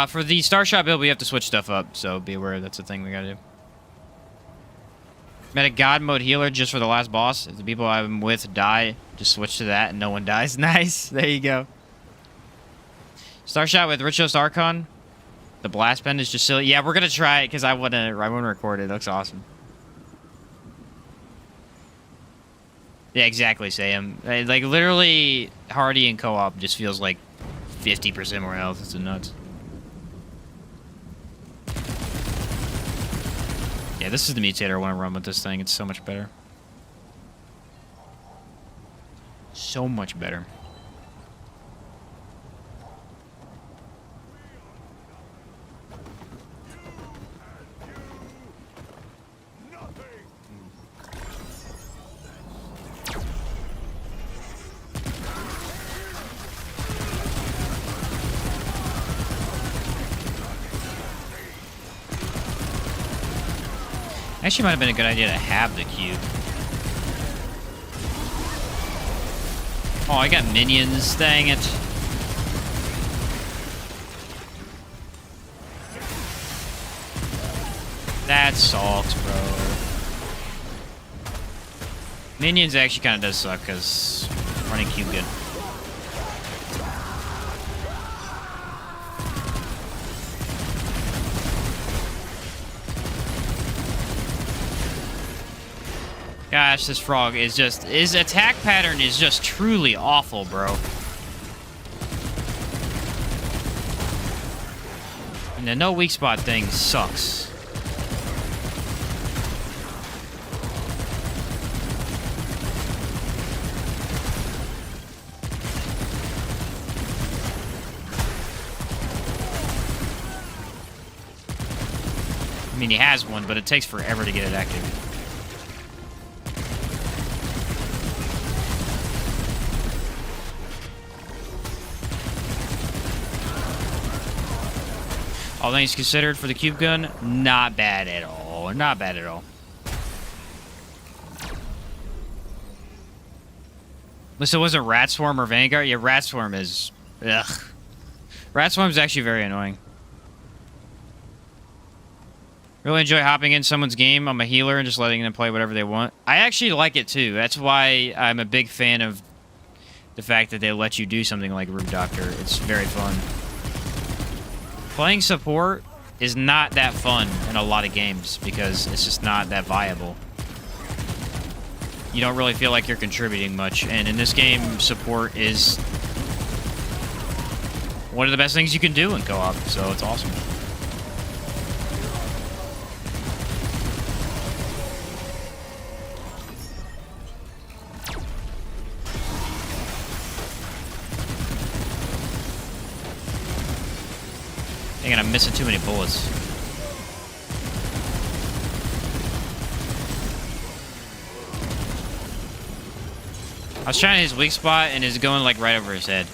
For the Star Shot build, we have to switch stuff up, so be aware that's a thing we gotta do. Meta God mode healer just for the last boss. If the people I'm with die, just switch to that and no one dies. Nice. There you go. Star Shot with Richos Archon. The blast pen is just silly. Yeah, we're gonna try it because I wanna record it. It looks awesome. Yeah, exactly, Sam. Like, literally, hardy in co-op just feels like 50% more health. It's nuts. Yeah, this is the mutator I want to run with this thing. It's so much better. So much better. Actually, might have been a good idea to have the cube. Oh, I got minions, dang it. That sucks, bro. Minions actually kind of does suck, because running cube good. Gosh, this frog is just... His attack pattern is just truly awful, bro. And the no weak spot thing sucks. I mean, he has one, but it takes forever to get it active. All things considered for the cube gun, not bad at all. Not bad at all. So was it Rat Swarm or Vanguard? Yeah, Rat Swarm is... Ugh. Rat Swarm is actually very annoying. Really enjoy hopping in someone's game. I'm a healer and just letting them play whatever they want. I actually like it too. That's why I'm a big fan of the fact that they let you do something like Root Doctor. It's very fun. Playing support is not that fun in a lot of games because it's just not that viable. You don't really feel like you're contributing much, and in this game, support is one of the best things you can do in co-op, so it's awesome. Dang it, I'm missing too many bullets. I was trying his weak spot and it's going like right over his head.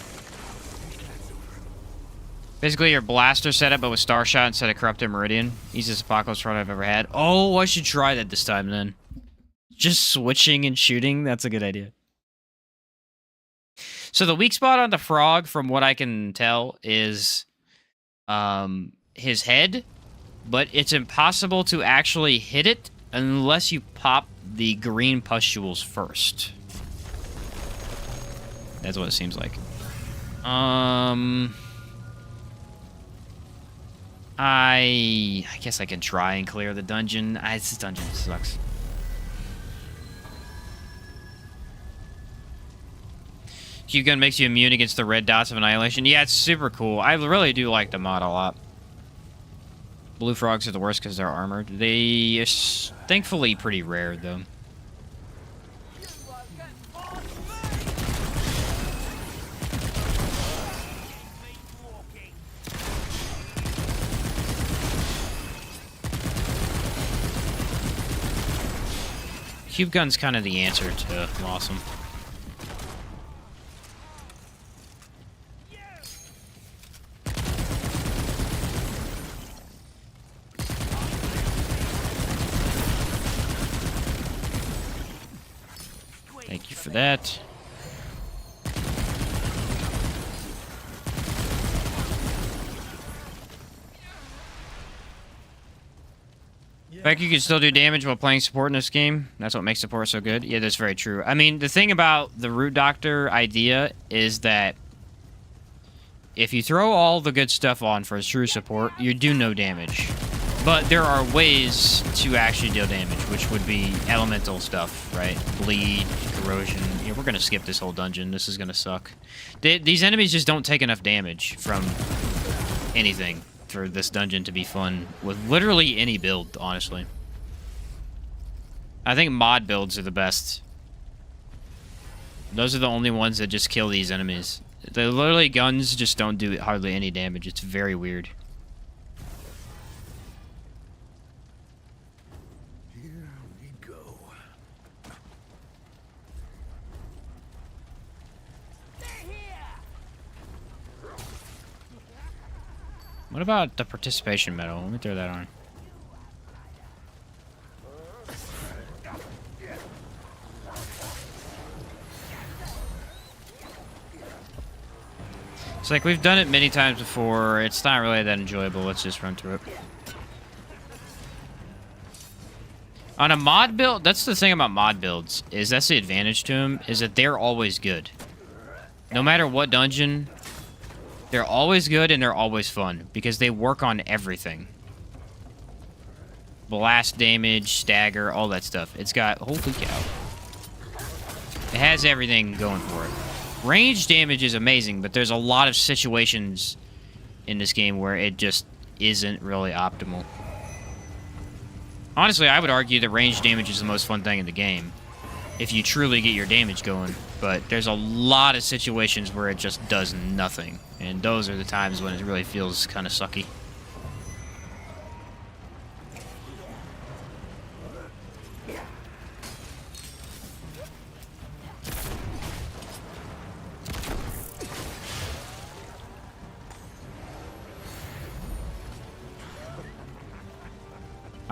Basically your blaster setup but with Star Shot instead of Corrupted Meridian. Easiest Apocalypse run I've ever had. Oh, I should try that this time then. Just switching and shooting, that's a good idea. So the weak spot on the frog, from what I can tell, is his head, but it's impossible to actually hit it unless you pop the green pustules first. That's what it seems like. I guess I can try and clear the dungeon. This dungeon sucks. Cube gun makes you immune against the red dots of Annihilation. Yeah, it's super cool. I really do like the mod a lot. Blue frogs are the worst because they're armored. They are thankfully pretty rare, though. Cube gun's kind of the answer to Awesome. Thank you for that. In fact, you can still do damage while playing support in this game. That's what makes support so good. Yeah, that's very true. I mean, the thing about the Root Doctor idea is that if you throw all the good stuff on for true support, you do no damage. But there are ways to actually deal damage, which would be elemental stuff, right? Bleed, corrosion. Yeah, we're going to skip this whole dungeon. This is going to suck. These enemies just don't take enough damage from anything for this dungeon to be fun with literally any build, honestly. I think mod builds are the best. Those are the only ones that just kill these enemies. The literally guns just don't do hardly any damage. It's very weird. Here we go. What about the participation medal? Let me throw that on. It's like we've done it many times before. It's not really that enjoyable. Let's just run through it. On a mod build, that's the thing about mod builds, is that's the advantage to them, is that they're always good. No matter what dungeon, they're always good and they're always fun because they work on everything. Blast damage, stagger, all that stuff. It's got, holy cow. It has everything going for it. Range damage is amazing, but there's a lot of situations in this game where it just isn't really optimal. Honestly, I would argue that range damage is the most fun thing in the game, if you truly get your damage going. But there's a lot of situations where it just does nothing, and those are the times when it really feels kind of sucky.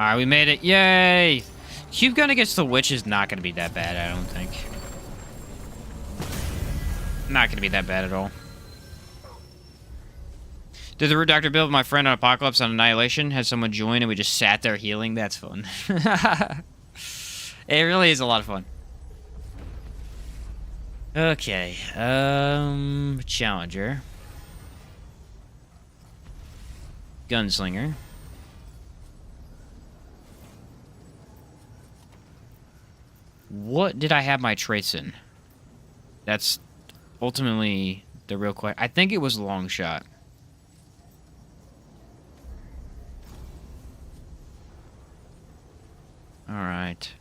Alright, we made it. Yay! Cube gun against the witch is not going to be that bad, I don't think. Not going to be that bad at all. Did the Root Doctor build my friend on Apocalypse on Annihilation? Had someone join and we just sat there healing? That's fun. It really is a lot of fun. Okay. Challenger. Gunslinger. What did I have my traits in? That's ultimately the real question. I think it was long shot. Alright.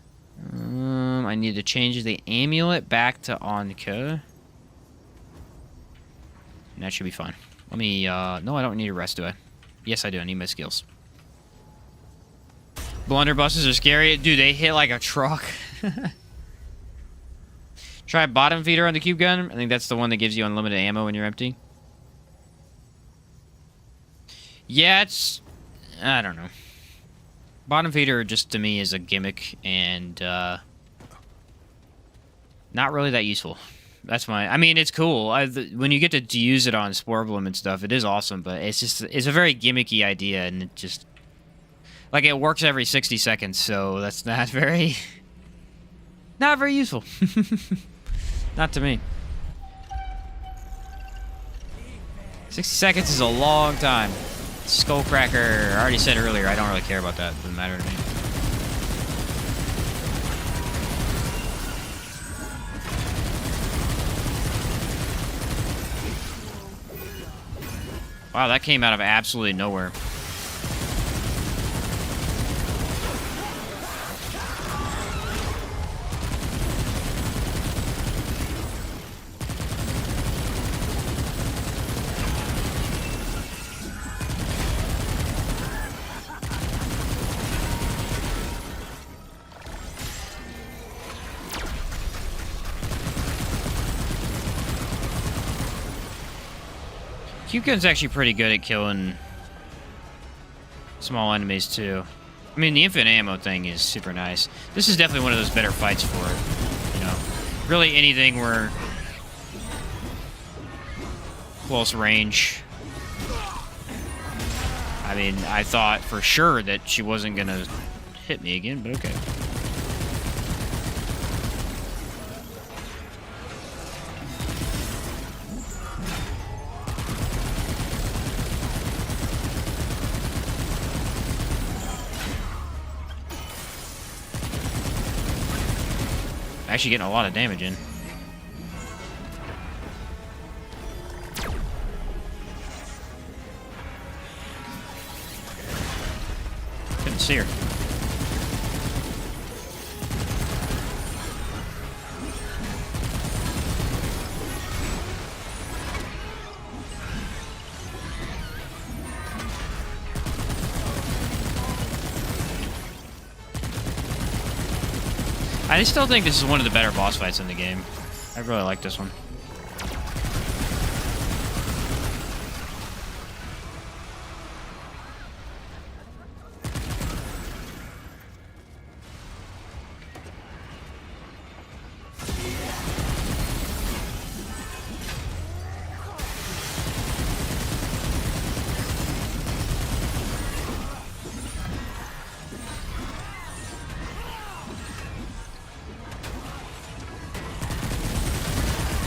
I need to change the amulet back to Anka. And that should be fine. Let me, no, I don't need a rest, do I? Yes, I do. I need my skills. Blunderbusses are scary. Dude, they hit like a truck. Try bottom feeder on the cube gun. I think that's the one that gives you unlimited ammo when you're empty. Yeah, it's... I don't know. Bottom feeder just to me is a gimmick and not really that useful. That's my... I mean, it's cool. When you get to use it on Sporbloom and stuff, it is awesome, but it's just... It's a very gimmicky idea, and it just... Like, it works every 60 seconds, so that's not very... Not very useful. Not to me. 60 seconds is a long time. Skullcracker. I already said earlier, I don't really care about that. It doesn't matter to me. Wow, that came out of absolutely nowhere. Cube gun's actually pretty good at killing small enemies, too. I mean, the infinite ammo thing is super nice. This is definitely one of those better fights for it. You know, really anything where close range. I mean, I thought for sure that she wasn't gonna hit me again, but okay. Actually getting a lot of damage in. Couldn't see her. I still think this is one of the better boss fights in the game. I really like this one.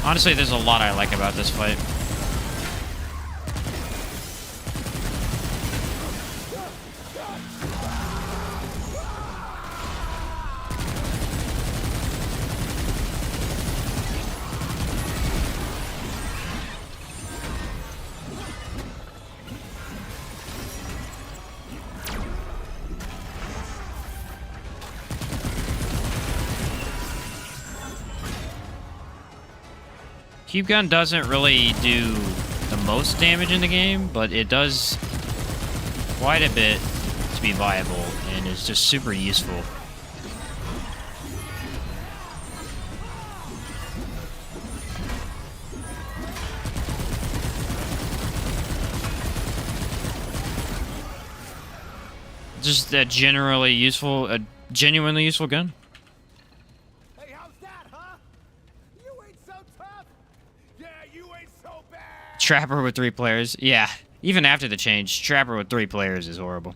Honestly, there's a lot I like about this fight. Cube gun doesn't really do the most damage in the game, but it does quite a bit to be viable, and is just super useful. just a genuinely useful gun. Hey, how's that, huh? You ain't so tough. Yeah, you ain't so bad. Trapper with 3 players. Yeah, even after the change, Trapper with 3 players is horrible.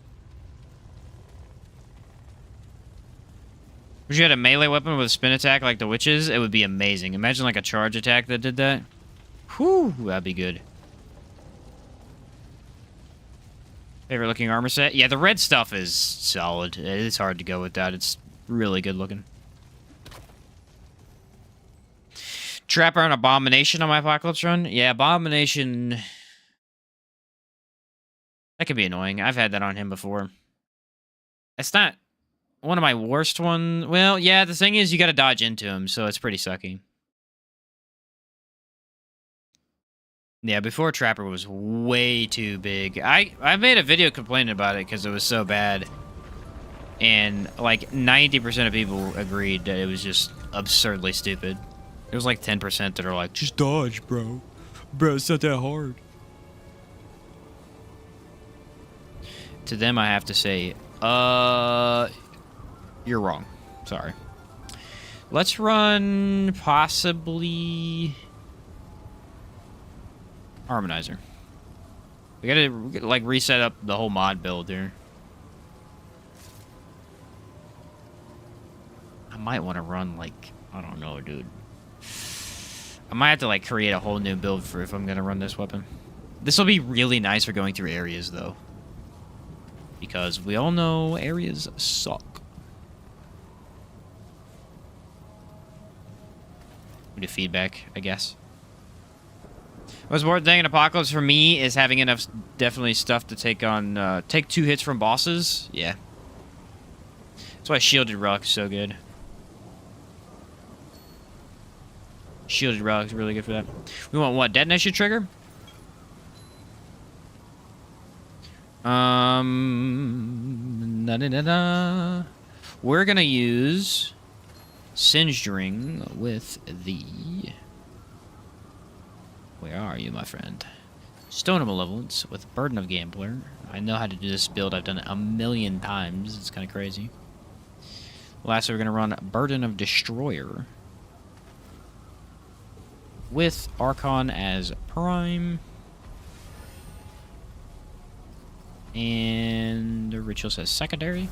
If you had a melee weapon with a spin attack like the witches, it would be amazing. Imagine like a charge attack that did that. Whew, that'd be good. Favorite looking armor set? Yeah, the red stuff is solid. It's hard to go with that. It's really good looking. Trapper and Abomination on my Apocalypse run? Yeah, Abomination... That can be annoying. I've had that on him before. It's not one of my worst ones. Well, yeah, the thing is you gotta dodge into him, so it's pretty sucky. Yeah, before Trapper was way too big. I made a video complaining about it because it was so bad. And like 90% of people agreed that it was just absurdly stupid. It was like 10% that are like, just dodge, bro. Bro, it's not that hard. To them, I have to say, you're wrong. Sorry. Let's run possibly Harmonizer. We gotta like reset up the whole mod build here. I might want to run like, I don't know, dude. I might have to like create a whole new build for if I'm gonna run this weapon. This will be really nice for going through areas though, because we all know areas suck. We do feedback, I guess. What's more thing in Apocalypse for me is having enough definitely stuff to take on take 2 hits from bosses. Yeah. That's why Shielded Relic is so good. Shielded Relic is really good for that. We want what? Detonation trigger? We're gonna use Singed Ring with the... Where are you, my friend? Stone of Malevolence with Burden of Gambler. I know how to do this build. I've done it a million times. It's kind of crazy. Lastly, we're going to run Burden of Destroyer with Archon as Prime. And the Ritual says Secondary.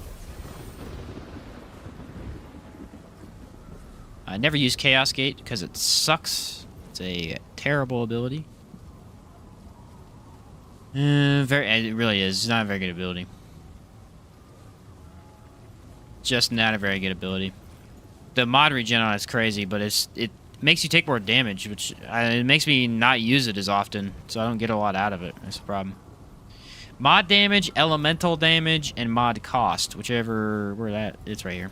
I never use Chaos Gate because it sucks. It's a terrible ability. It really is. It's not a very good ability. Just not a very good ability. The mod regen on it's crazy, but it makes you take more damage, which it makes me not use it as often, so I don't get a lot out of it. That's the problem. Mod damage, elemental damage, and mod cost, whichever where that it's right here.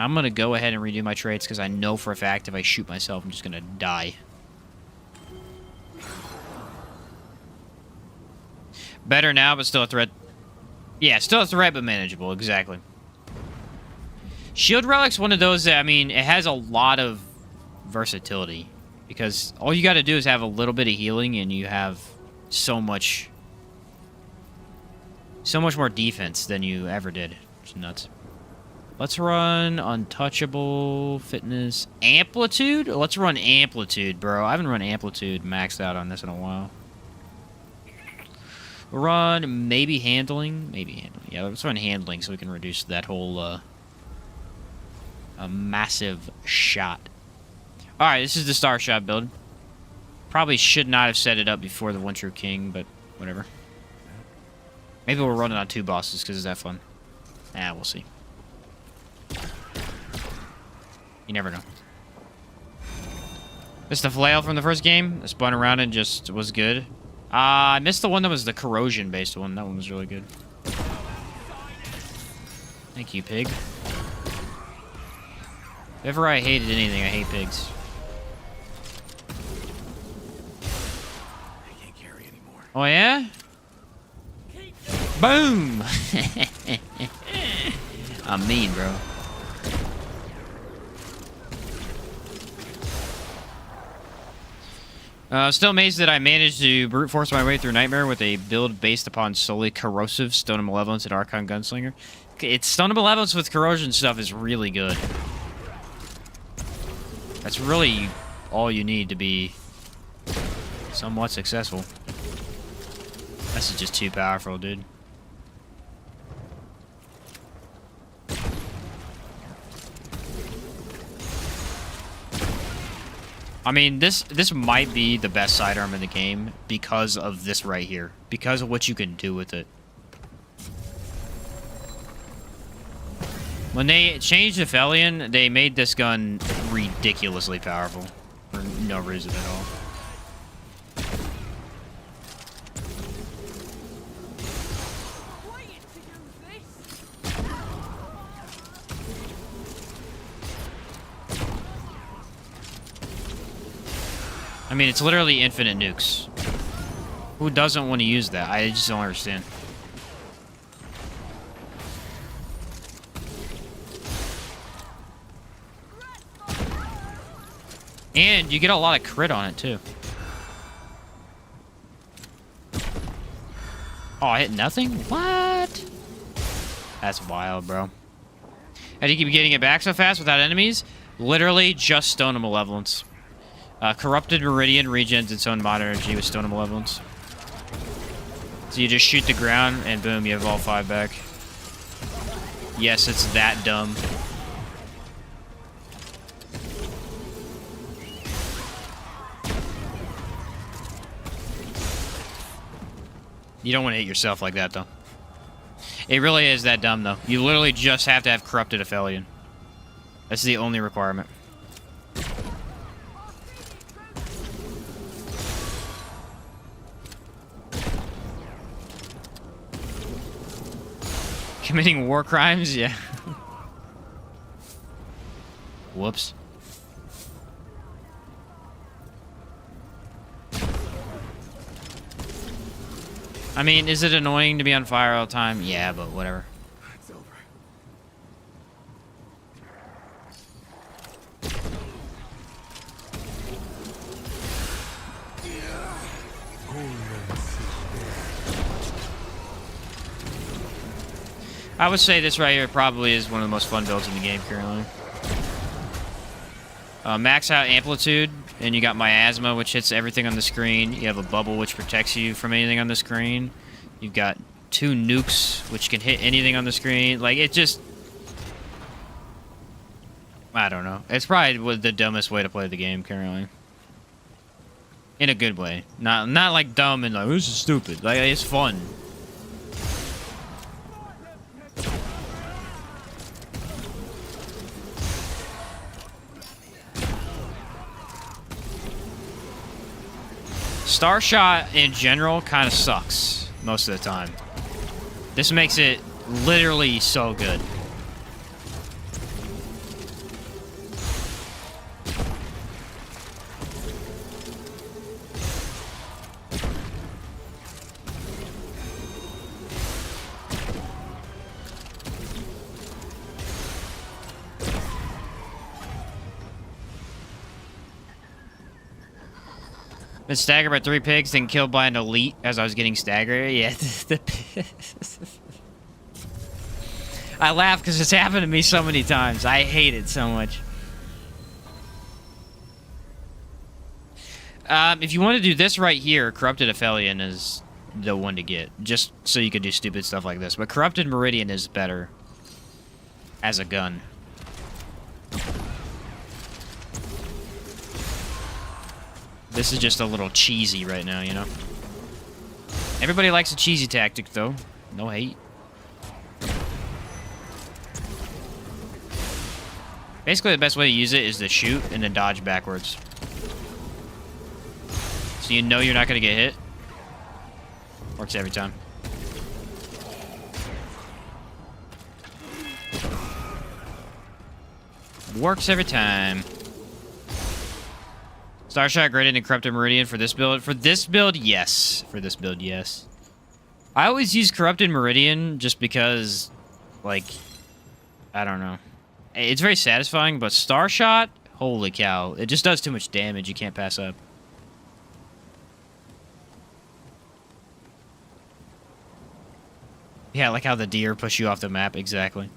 I'm gonna go ahead and redo my traits because I know for a fact if I shoot myself, I'm just gonna die. Better now, but still a threat. Yeah, still a threat, but manageable. Exactly. Shield Relic's one of those that, I mean, it has a lot of versatility. Because all you gotta do is have a little bit of healing and you have so much more defense than you ever did. It's nuts. Let's run Untouchable, Fitness, Amplitude? Let's run Amplitude, bro. I haven't run Amplitude maxed out on this in a while. We'll run maybe Handling. Maybe Handling. Yeah, let's run Handling so we can reduce that whole, a massive shot. Alright, this is the Star Shot build. Probably should not have set it up before the One True King, but whatever. Maybe we'll run it on 2 bosses because it's that fun. We'll see. You never know. This is the flail from the first game. I spun around and just was good. I missed the one that was the corrosion-based one. That one was really good. Thank you, pig. If ever I hated anything, I hate pigs. I can't carry anymore. Oh, yeah? Boom! I'm mean, bro. Still amazed that I managed to brute force my way through Nightmare with a build based upon solely corrosive Stone of Malevolence and Archon Gunslinger. It's Stone of Malevolence with corrosion stuff is really good. That's really all you need to be somewhat successful. This is just too powerful, dude. I mean, this might be the best sidearm in the game because of this right here. Because of what you can do with it. When they changed the Felion, they made this gun ridiculously powerful. For no reason at all. I mean, it's literally infinite nukes. Who doesn't want to use that? I just don't understand. And you get a lot of crit on it, too. Oh, I hit nothing? What? That's wild, bro. How do you keep getting it back so fast without enemies? Literally just Stone of Malevolence. Corrupted Meridian regens its own mod energy with Stone of Malevolence. So you just shoot the ground, and boom, you have all 5 back. Yes, it's that dumb. You don't want to hit yourself like that, though. It really is that dumb, though. You literally just have to have Corrupted Aphelion. That's the only requirement. Committing war crimes? Yeah. Whoops. I mean, is it annoying to be on fire all the time? Yeah, but whatever. It's over. I would say this right here probably is one of the most fun builds in the game currently. Max out amplitude, and you got miasma, which hits everything on the screen. You have a bubble, which protects you from anything on the screen. You've got 2 nukes, which can hit anything on the screen. Like, it just... I don't know. It's probably the dumbest way to play the game currently. In a good way. Not like dumb and like, this is stupid. Like, it's fun. Starshot in general kind of sucks most of the time. This makes it literally so good. Been staggered by 3 pigs, then killed by an elite as I was getting staggered. Yeah, I laugh because it's happened to me so many times. I hate it so much. If you want to do this right here, Corrupted Aphelion is the one to get. Just so you could do stupid stuff like this. But Corrupted Meridian is better as a gun. This is just a little cheesy right now, you know? Everybody likes a cheesy tactic, though. No hate. Basically, the best way to use it is to shoot and then dodge backwards. So you know you're not going to get hit. Works every time. Works every time. Starshot graded and Corrupted Meridian for this build. For this build, yes. For this build, yes. I always use Corrupted Meridian just because, like, I don't know. It's very satisfying, but Starshot, holy cow. It just does too much damage. You can't pass up. Yeah, like how the deer push you off the map. Exactly.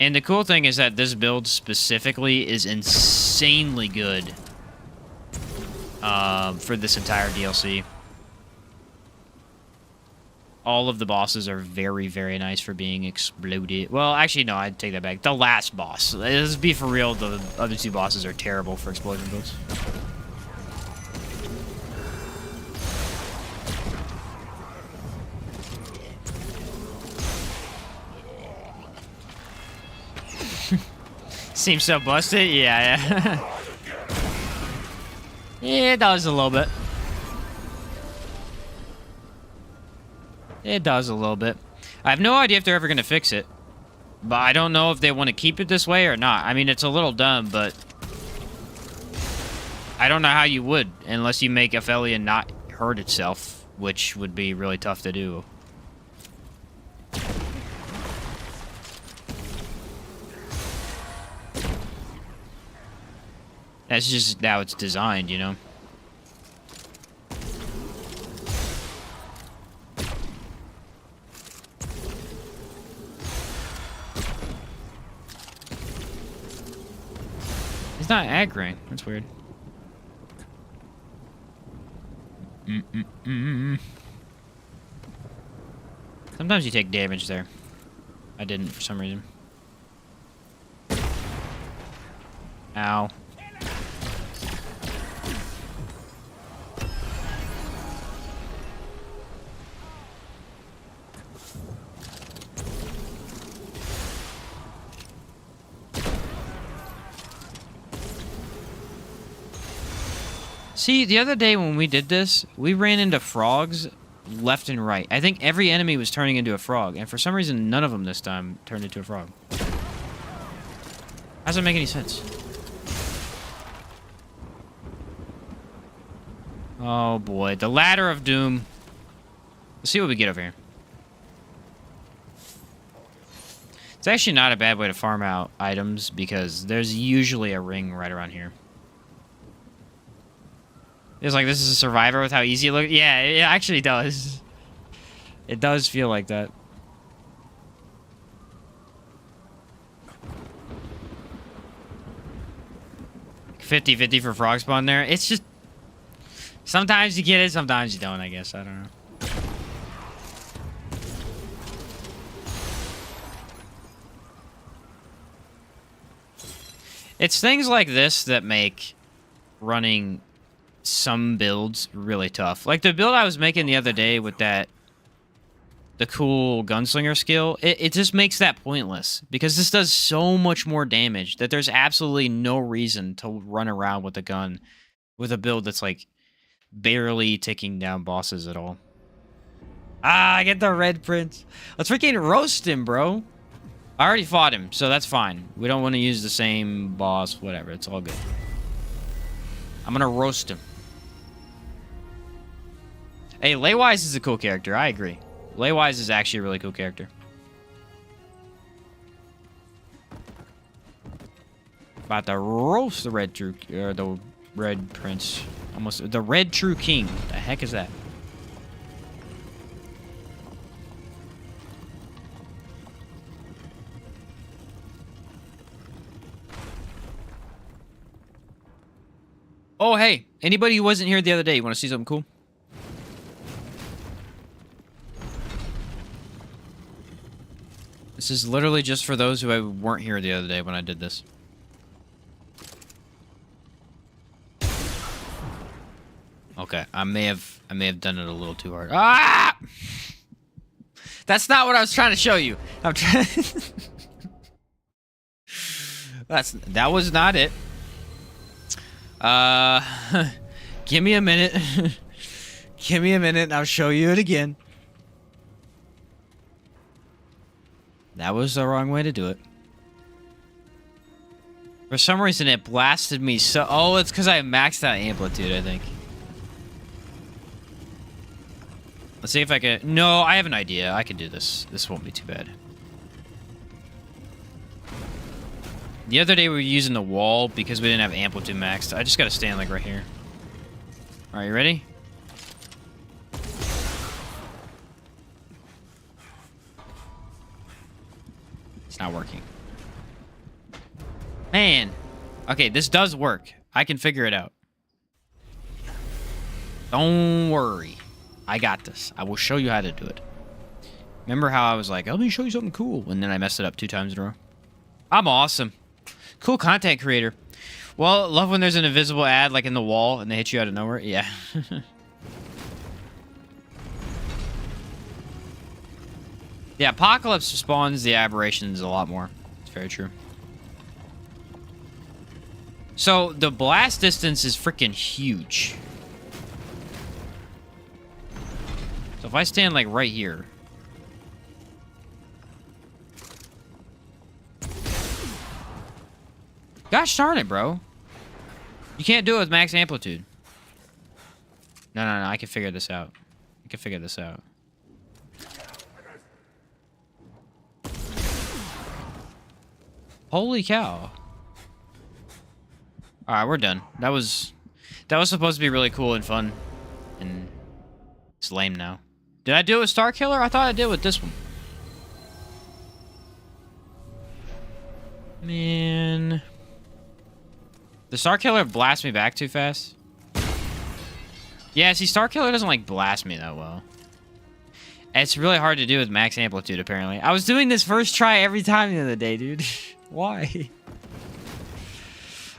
And the cool thing is that this build specifically is insanely good for this entire DLC. All of the bosses are very, very nice for being exploded. Well, actually, no, I'd take that back. The last boss. Let's be for real, the other two bosses are terrible for explosion builds. Seems so busted? Yeah, yeah. Yeah, it does a little bit. It does a little bit. I have no idea if they're ever going to fix it. But I don't know if they want to keep it this way or not. I mean, it's a little dumb, but... I don't know how you would, unless you make Aphelion not hurt itself, which would be really tough to do. That's just how it's designed, you know? He's not aggroing. That's weird. Sometimes you take damage there. I didn't for some reason. Ow. See, the other day when we did this, we ran into frogs left and right. I think every enemy was turning into a frog, and for some reason, none of them this time turned into a frog. How does that make any sense? Oh boy, the Ladder of Doom. Let's see what we get over here. It's actually not a bad way to farm out items, because there's usually a ring right around here. It's like, this is a survivor with how easy it looks. Yeah, it actually does. It does feel like that. $50-50 for frog spawn there. It's just... Sometimes you get it, sometimes you don't, I guess. I don't know. It's things like this that make running some builds really tough. Like the build I was making the other day with that, the cool gunslinger skill, it just makes that pointless because this does so much more damage that there's absolutely no reason to run around with a gun with a build that's like barely taking down bosses at all. Ah, I get the red prince. Let's freaking roast him, bro. I already fought him, so that's fine. We don't want to use the same boss, whatever. It's all good. I'm gonna roast him. Hey, Laywise is a cool character. I agree. Laywise is actually a really cool character. About to roast the red true, or the red prince. Almost the red true king. What the heck is that? Oh, hey. Anybody who wasn't here the other day, you want to see something cool? This is literally just for those who weren't here the other day when I did this. Okay, I may have done it a little too hard. Ah! That's not what I was trying to show you. I'm trying. That was not it. Give me a minute. Give me a minute and I'll show you it again. That was the wrong way to do it. For some reason, it blasted me so... Oh, it's because I maxed out amplitude, I think. Let's see if I can... No, I have an idea. I can do this. This won't be too bad. The other day we were using the wall because we didn't have amplitude maxed. I just gotta stand like right here. Alright, you ready? Not working. Man. Okay, this does work. I can figure it out. Don't worry. I got this. I will show you how to do it. Remember how I was like, let me show you something cool, and then I messed it up 2 times in a row? I'm awesome. Cool content creator. Well, love when there's an invisible ad like in the wall and they hit you out of nowhere. Yeah. Yeah, Apocalypse spawns the aberrations a lot more. It's very true. So, the blast distance is freaking huge. So if I stand like right here. Gosh darn it, bro. You can't do it with max amplitude. No, I can figure this out. I can figure this out. Holy cow. Alright, we're done. That was supposed to be really cool and fun. And it's lame now. Did I do it with Star Killer? I thought I did with this one. Man. The Star Killer blasts me back too fast. Yeah, see, Star Killer doesn't, like, blast me that well. It's really hard to do with max amplitude, apparently. I was doing this first try every time the other day, dude. Why?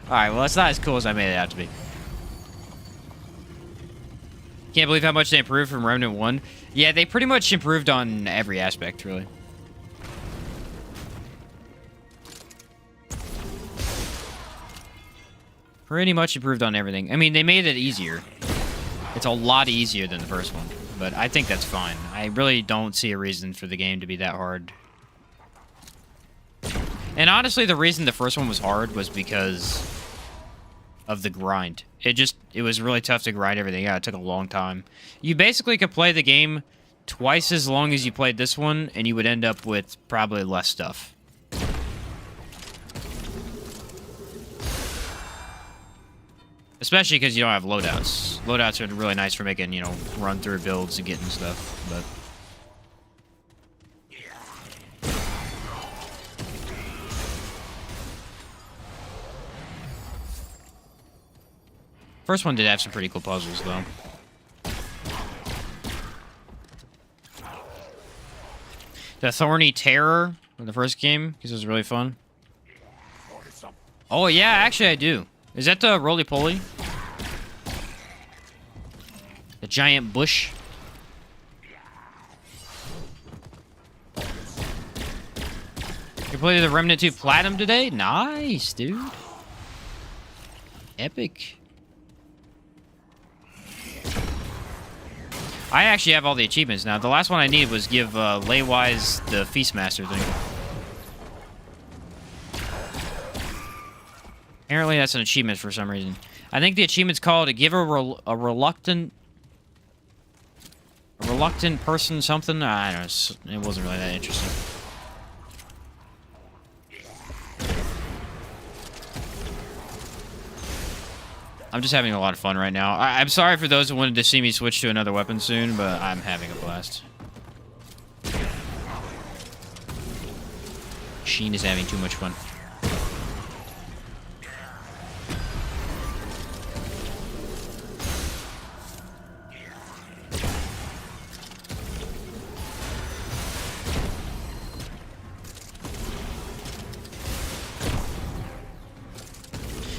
Alright, well, it's not as cool as I made it out to be. Can't believe how much they improved from Remnant 1. Yeah, they pretty much improved on every aspect, really. Pretty much improved on everything. I mean, they made it easier. It's a lot easier than the first one. But I think that's fine. I really don't see a reason for the game to be that hard. And honestly, the reason the first one was hard was because of the grind. It was really tough to grind everything out. It took a long time. You basically could play the game twice as long as you played this one, and you would end up with probably less stuff. Especially because you don't have loadouts. Loadouts are really nice for making, you know, run-through builds and getting stuff, but... First one did have some pretty cool puzzles, though. The Thorny Terror in the first game, because it was really fun. Oh, yeah, actually I do. Is that the roly-poly? The giant bush? You played the Remnant 2 Platinum today? Nice, dude. Epic. I actually have all the achievements now. The last one I needed was give Laywise the Feastmaster thing. Apparently that's an achievement for some reason. I think the achievement's called give a reluctant person something. I don't know. It wasn't really that interesting. I'm just having a lot of fun right now. I'm sorry for those who wanted to see me switch to another weapon soon, but I'm having a blast. Sheen is having too much fun.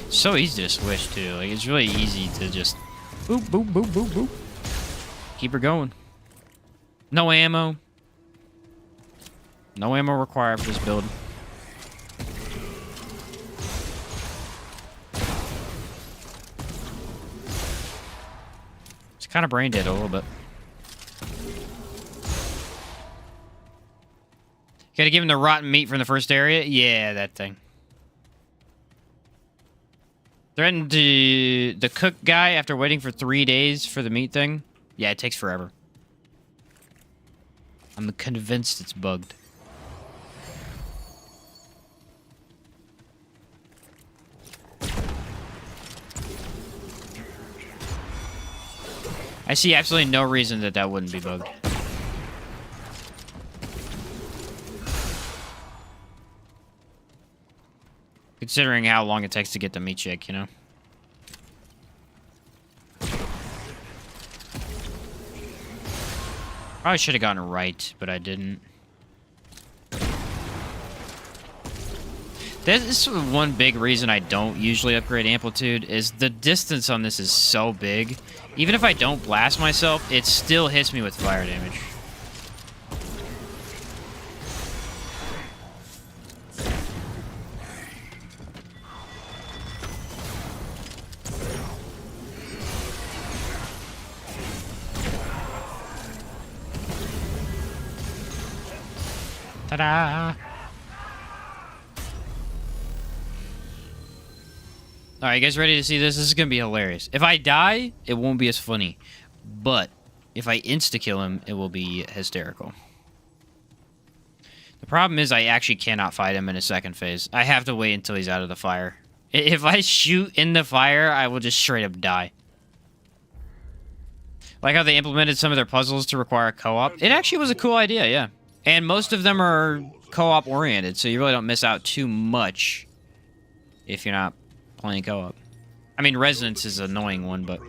So easy to switch too. Like, it's really easy to just boop, boop, boop, boop, boop. Keep her going. No ammo. No ammo required for this build. It's kind of brain dead a little bit. Gotta give him the rotten meat from the first area? Yeah, that thing. Threatened to the cook guy after waiting for 3 days for the meat thing. Yeah, it takes forever. I'm convinced it's bugged. I see absolutely no reason that that wouldn't be bugged. Considering how long it takes to get the meat shake, you know? Probably should have gotten it right, but I didn't. This is one big reason I don't usually upgrade amplitude, is the distance on this is so big. Even if I don't blast myself, it still hits me with fire damage. Ta-da! Alright, you guys ready to see this? This is gonna be hilarious. If I die, it won't be as funny. But if I insta-kill him, it will be hysterical. The problem is I actually cannot fight him in a second phase. I have to wait until he's out of the fire. If I shoot in the fire, I will just straight up die. Like how they implemented some of their puzzles to require co-op. It actually was a cool idea, yeah. And most of them are co-op oriented, so you really don't miss out too much if you're not playing co-op. I mean, Resonance is an annoying one, but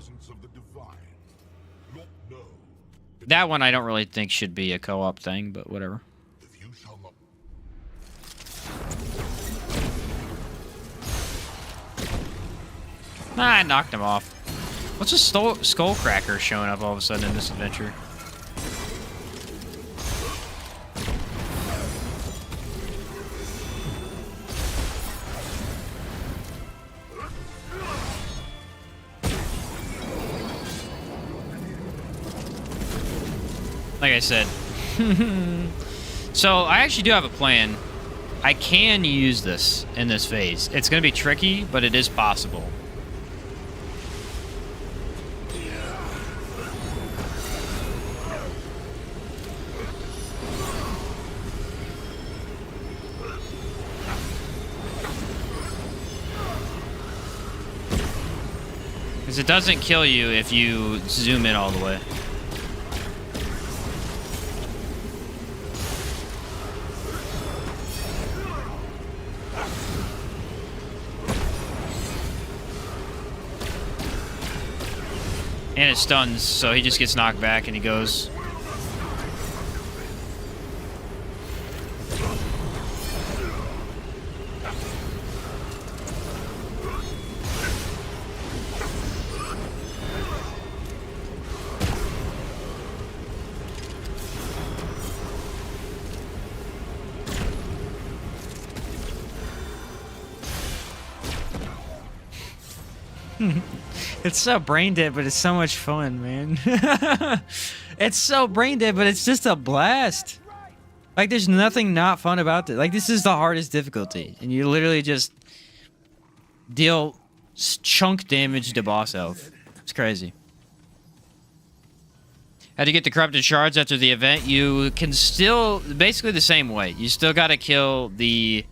that one I don't really think should be a co-op thing, but whatever. I knocked him off. What's a skull cracker showing up all of a sudden in this adventure? Like I said. So, I actually do have a plan. I can use this in this phase. It's going to be tricky, but it is possible. Because it doesn't kill you if you zoom in all the way. And it stuns, so he just gets knocked back and he goes. It's so brain dead, but it's so much fun, man. It's so brain dead, but it's just a blast. Like, there's nothing not fun about this. Like, this is the hardest difficulty, and you literally just deal chunk damage to boss health. It's crazy. How to get the corrupted shards after the event? You can still, basically the same way. You still gotta kill the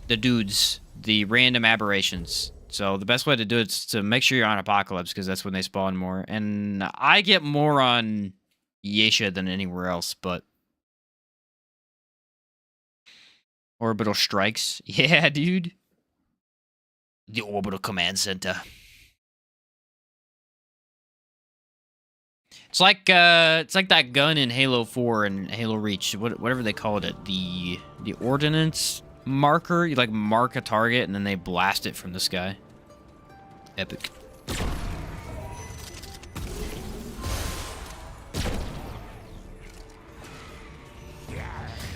dudes, the random aberrations. So the best way to do it is to make sure you're on Apocalypse, because that's when they spawn more. And I get more on Yesa than anywhere else, but... Orbital strikes. Yeah, dude. The Orbital Command Center. It's like that gun in Halo 4 and Halo Reach, whatever they called it. The ordnance marker. You like mark a target and then they blast it from the sky. Epic.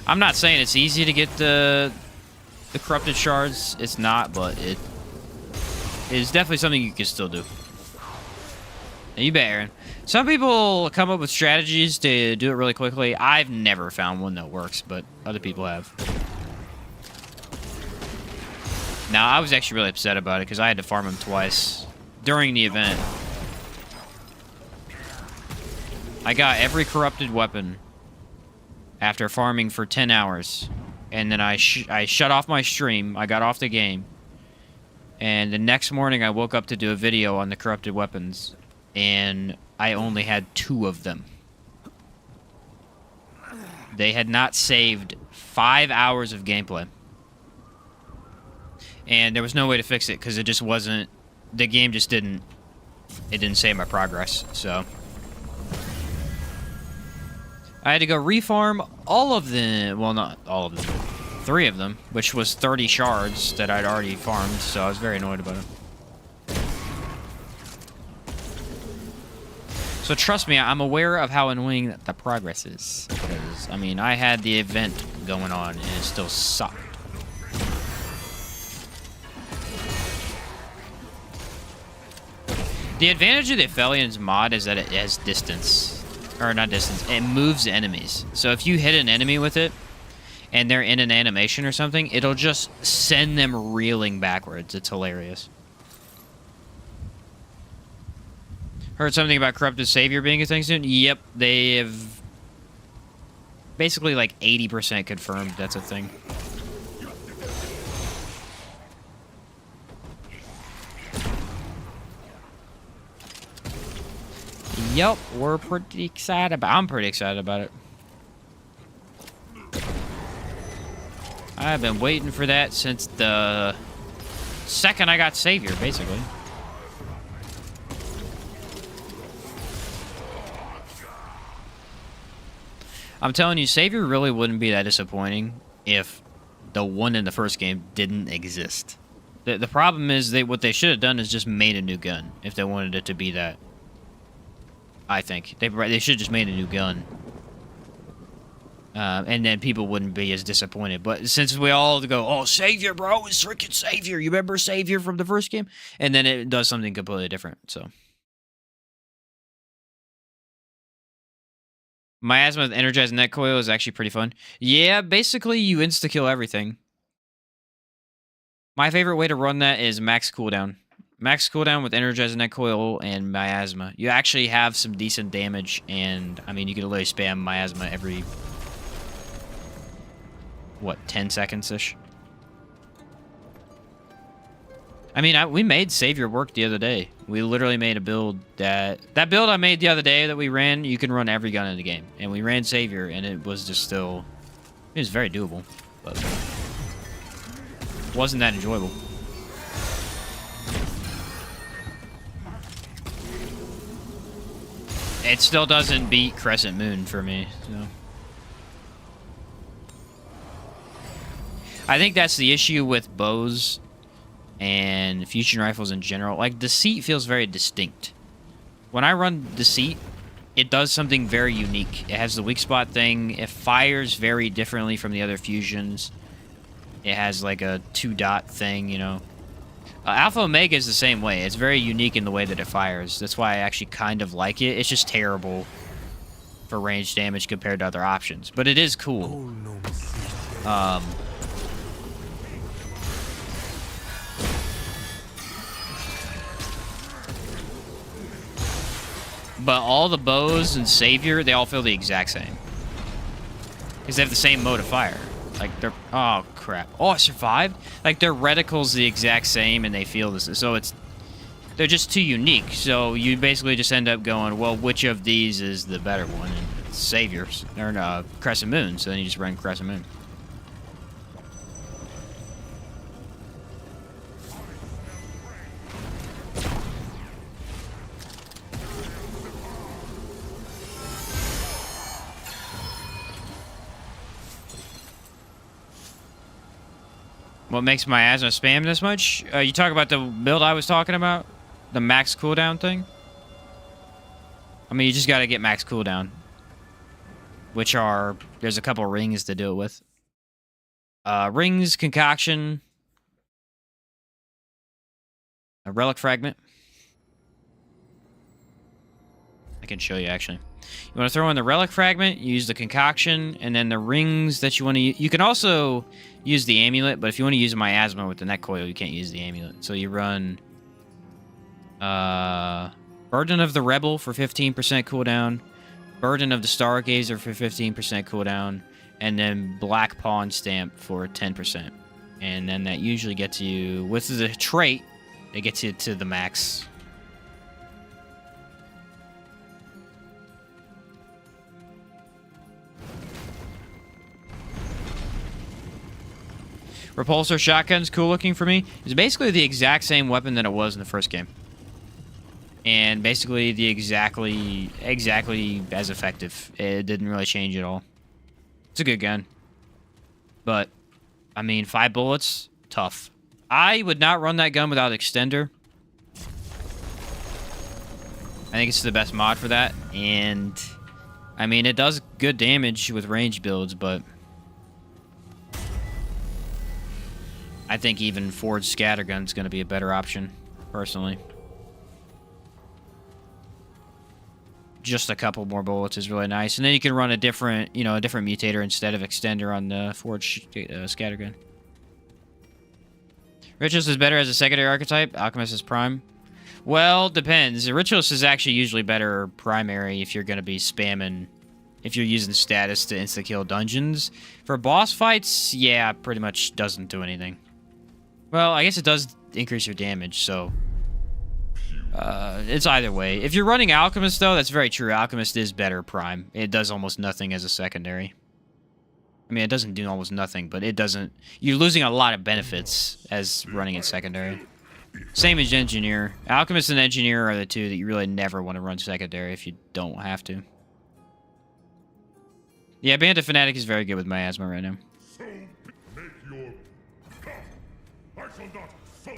I'm not saying it's easy to get the corrupted shards. It's not, but it is definitely something you can still do. Now, you bet, Aaron. Some people come up with strategies to do it really quickly. I've never found one that works, but other people have. Now, I was actually really upset about it because I had to farm him twice during the event. I got every corrupted weapon after farming for 10 hours. And then I shut off my stream. I got off the game. And the next morning, I woke up to do a video on the corrupted weapons. And I only had 2 of them. They had not saved 5 hours of gameplay. and there was no way to fix it because it just wasn't. The game just didn't. It didn't save my progress, so I had to go refarm all of them. Well, not all of them, 3 of them, which was 30 shards that I'd already farmed. So I was very annoyed about it. So trust me, I'm aware of how annoying the progress is. Because, I mean, I had the event going on, and it still sucked. The advantage of the Aphelions mod is that it has distance. Or not distance, it moves enemies. So if you hit an enemy with it, and they're in an animation or something, it'll just send them reeling backwards. It's hilarious. Heard something about Corrupted Savior being a thing soon? Yep, they have basically like 80% confirmed that's a thing. Yep, we're pretty excited about I'm pretty excited about it. I've been waiting for that since the second I got Savior, basically. I'm telling you, Savior really wouldn't be that disappointing if the one in the first game didn't exist. The problem is what they should have done is just made a new gun if they wanted it to be that. I think they should have just made a new gun, and then people wouldn't be as disappointed. But since we all go, "Oh, Savior, bro, it's freaking Savior," you remember Savior from the first game, and then it does something completely different. So. Miasma with Energized Net Coil is actually pretty fun. Yeah, basically you insta-kill everything. My favorite way to run that is max cooldown. Max cooldown with Energized Net Coil and Miasma. You actually have some decent damage, and, I mean, you can literally spam Miasma every, what, 10 seconds-ish? I mean, we made Savior work the other day. We literally made a build that build I made the other day that we ran, you can run every gun in the game. And we ran Savior, and it was just still... It was very doable, but... wasn't that enjoyable. It still doesn't beat Crescent Moon for me, so... I think that's the issue with bows and fusion rifles in general. Like, Deceit feels very distinct. When I run Deceit, it does something very unique. It has the weak spot thing. It fires very differently from the other fusions. It has, like, a 2-dot thing, you know. Alpha Omega is the same way. It's very unique in the way that it fires. That's why I actually kind of like it. It's just terrible for range damage compared to other options. But it is cool. But all the bows and Savior, they all feel the exact same. Because they have the same mode of fire. Like, they're... Oh, crap. Oh, I survived? Like, their reticle's the exact same, and they feel this. So it's... They're just too unique. So you basically just end up going, well, which of these is the better one? And it's Savior's. Or, Crescent Moon. So then you just run Crescent Moon. What makes Miasma spam this much? You talk about the build I was talking about? The max cooldown thing? I mean, you just gotta get max cooldown. Which are... There's a couple rings to do it with. Rings, Concoction. A Relic Fragment. I can show you, actually. You want to throw in the Relic Fragment, use the Concoction, and then the rings that you want to use. You can also use the Amulet, but if you want to use Miasma with the Net Coil, you can't use the Amulet. So you run Burden of the Rebel for 15% cooldown, Burden of the Stargazer for 15% cooldown, and then Black Pawn Stamp for 10%. And then that usually gets you, with the trait, it gets you to the max. Repulsor shotgun's cool looking for me. It's basically the exact same weapon that it was in the first game. And basically the exactly as effective. It didn't really change at all. It's a good gun. But, I mean, 5 bullets, tough. I would not run that gun without extender. I think it's the best mod for that. And, I mean, it does good damage with range builds, but I think even forged scattergun's going to be a better option, personally. Just a couple more bullets is really nice, and then you can run a different, a different mutator instead of extender on the forged scattergun. Ritualist is better as a secondary archetype. Alchemist is prime. Well, depends. The Ritualist is actually usually better primary if you're going to be spamming, if you're using status to insta-kill dungeons. For boss fights, yeah, pretty much doesn't do anything. Well, I guess it does increase your damage, so it's either way. If you're running Alchemist, though, that's very true. Alchemist is better prime. It does almost nothing as a secondary. I mean, it doesn't do almost nothing, but it doesn't... You're losing a lot of benefits as running it secondary. Same as Engineer. Alchemist and Engineer are the two that you really never want to run secondary if you don't have to. Yeah, Bandit Fanatic is very good with Miasma right now. So make your come. I shall not so.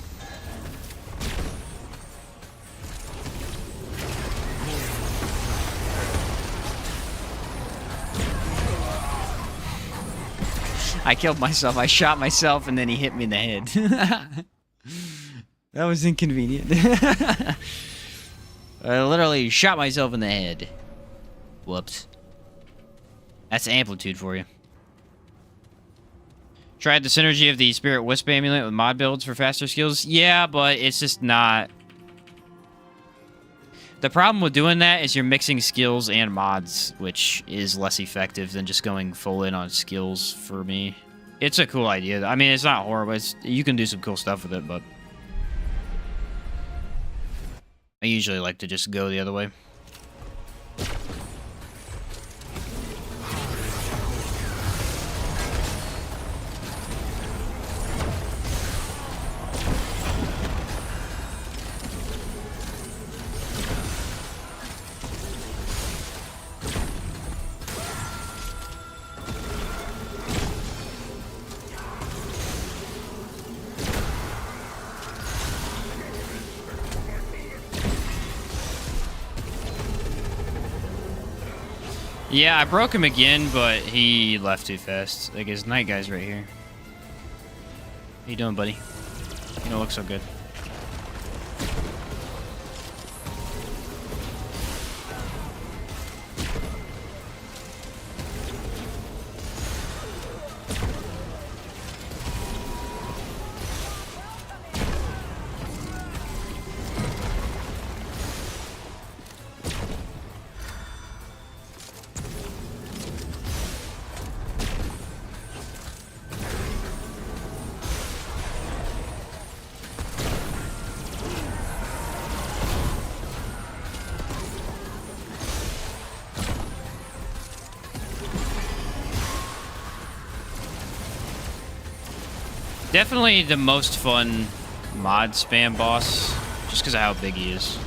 I killed myself. I shot myself, and then he hit me in the head. That was inconvenient. I literally shot myself in the head. Whoops. That's amplitude for you. Tried the synergy of the Spirit Wisp Amulet with mod builds for faster skills? Yeah, but it's just not... The problem with doing that is you're mixing skills and mods, which is less effective than just going full in on skills for me. It's a cool idea. I mean, it's not horrible. You can do some cool stuff with it, but I usually like to just go the other way. Yeah, I broke him again, but he left too fast. Like, his night guy's right here. How you doing, buddy? You don't look so good. Definitely the most fun mod spam boss, just because of how big he is.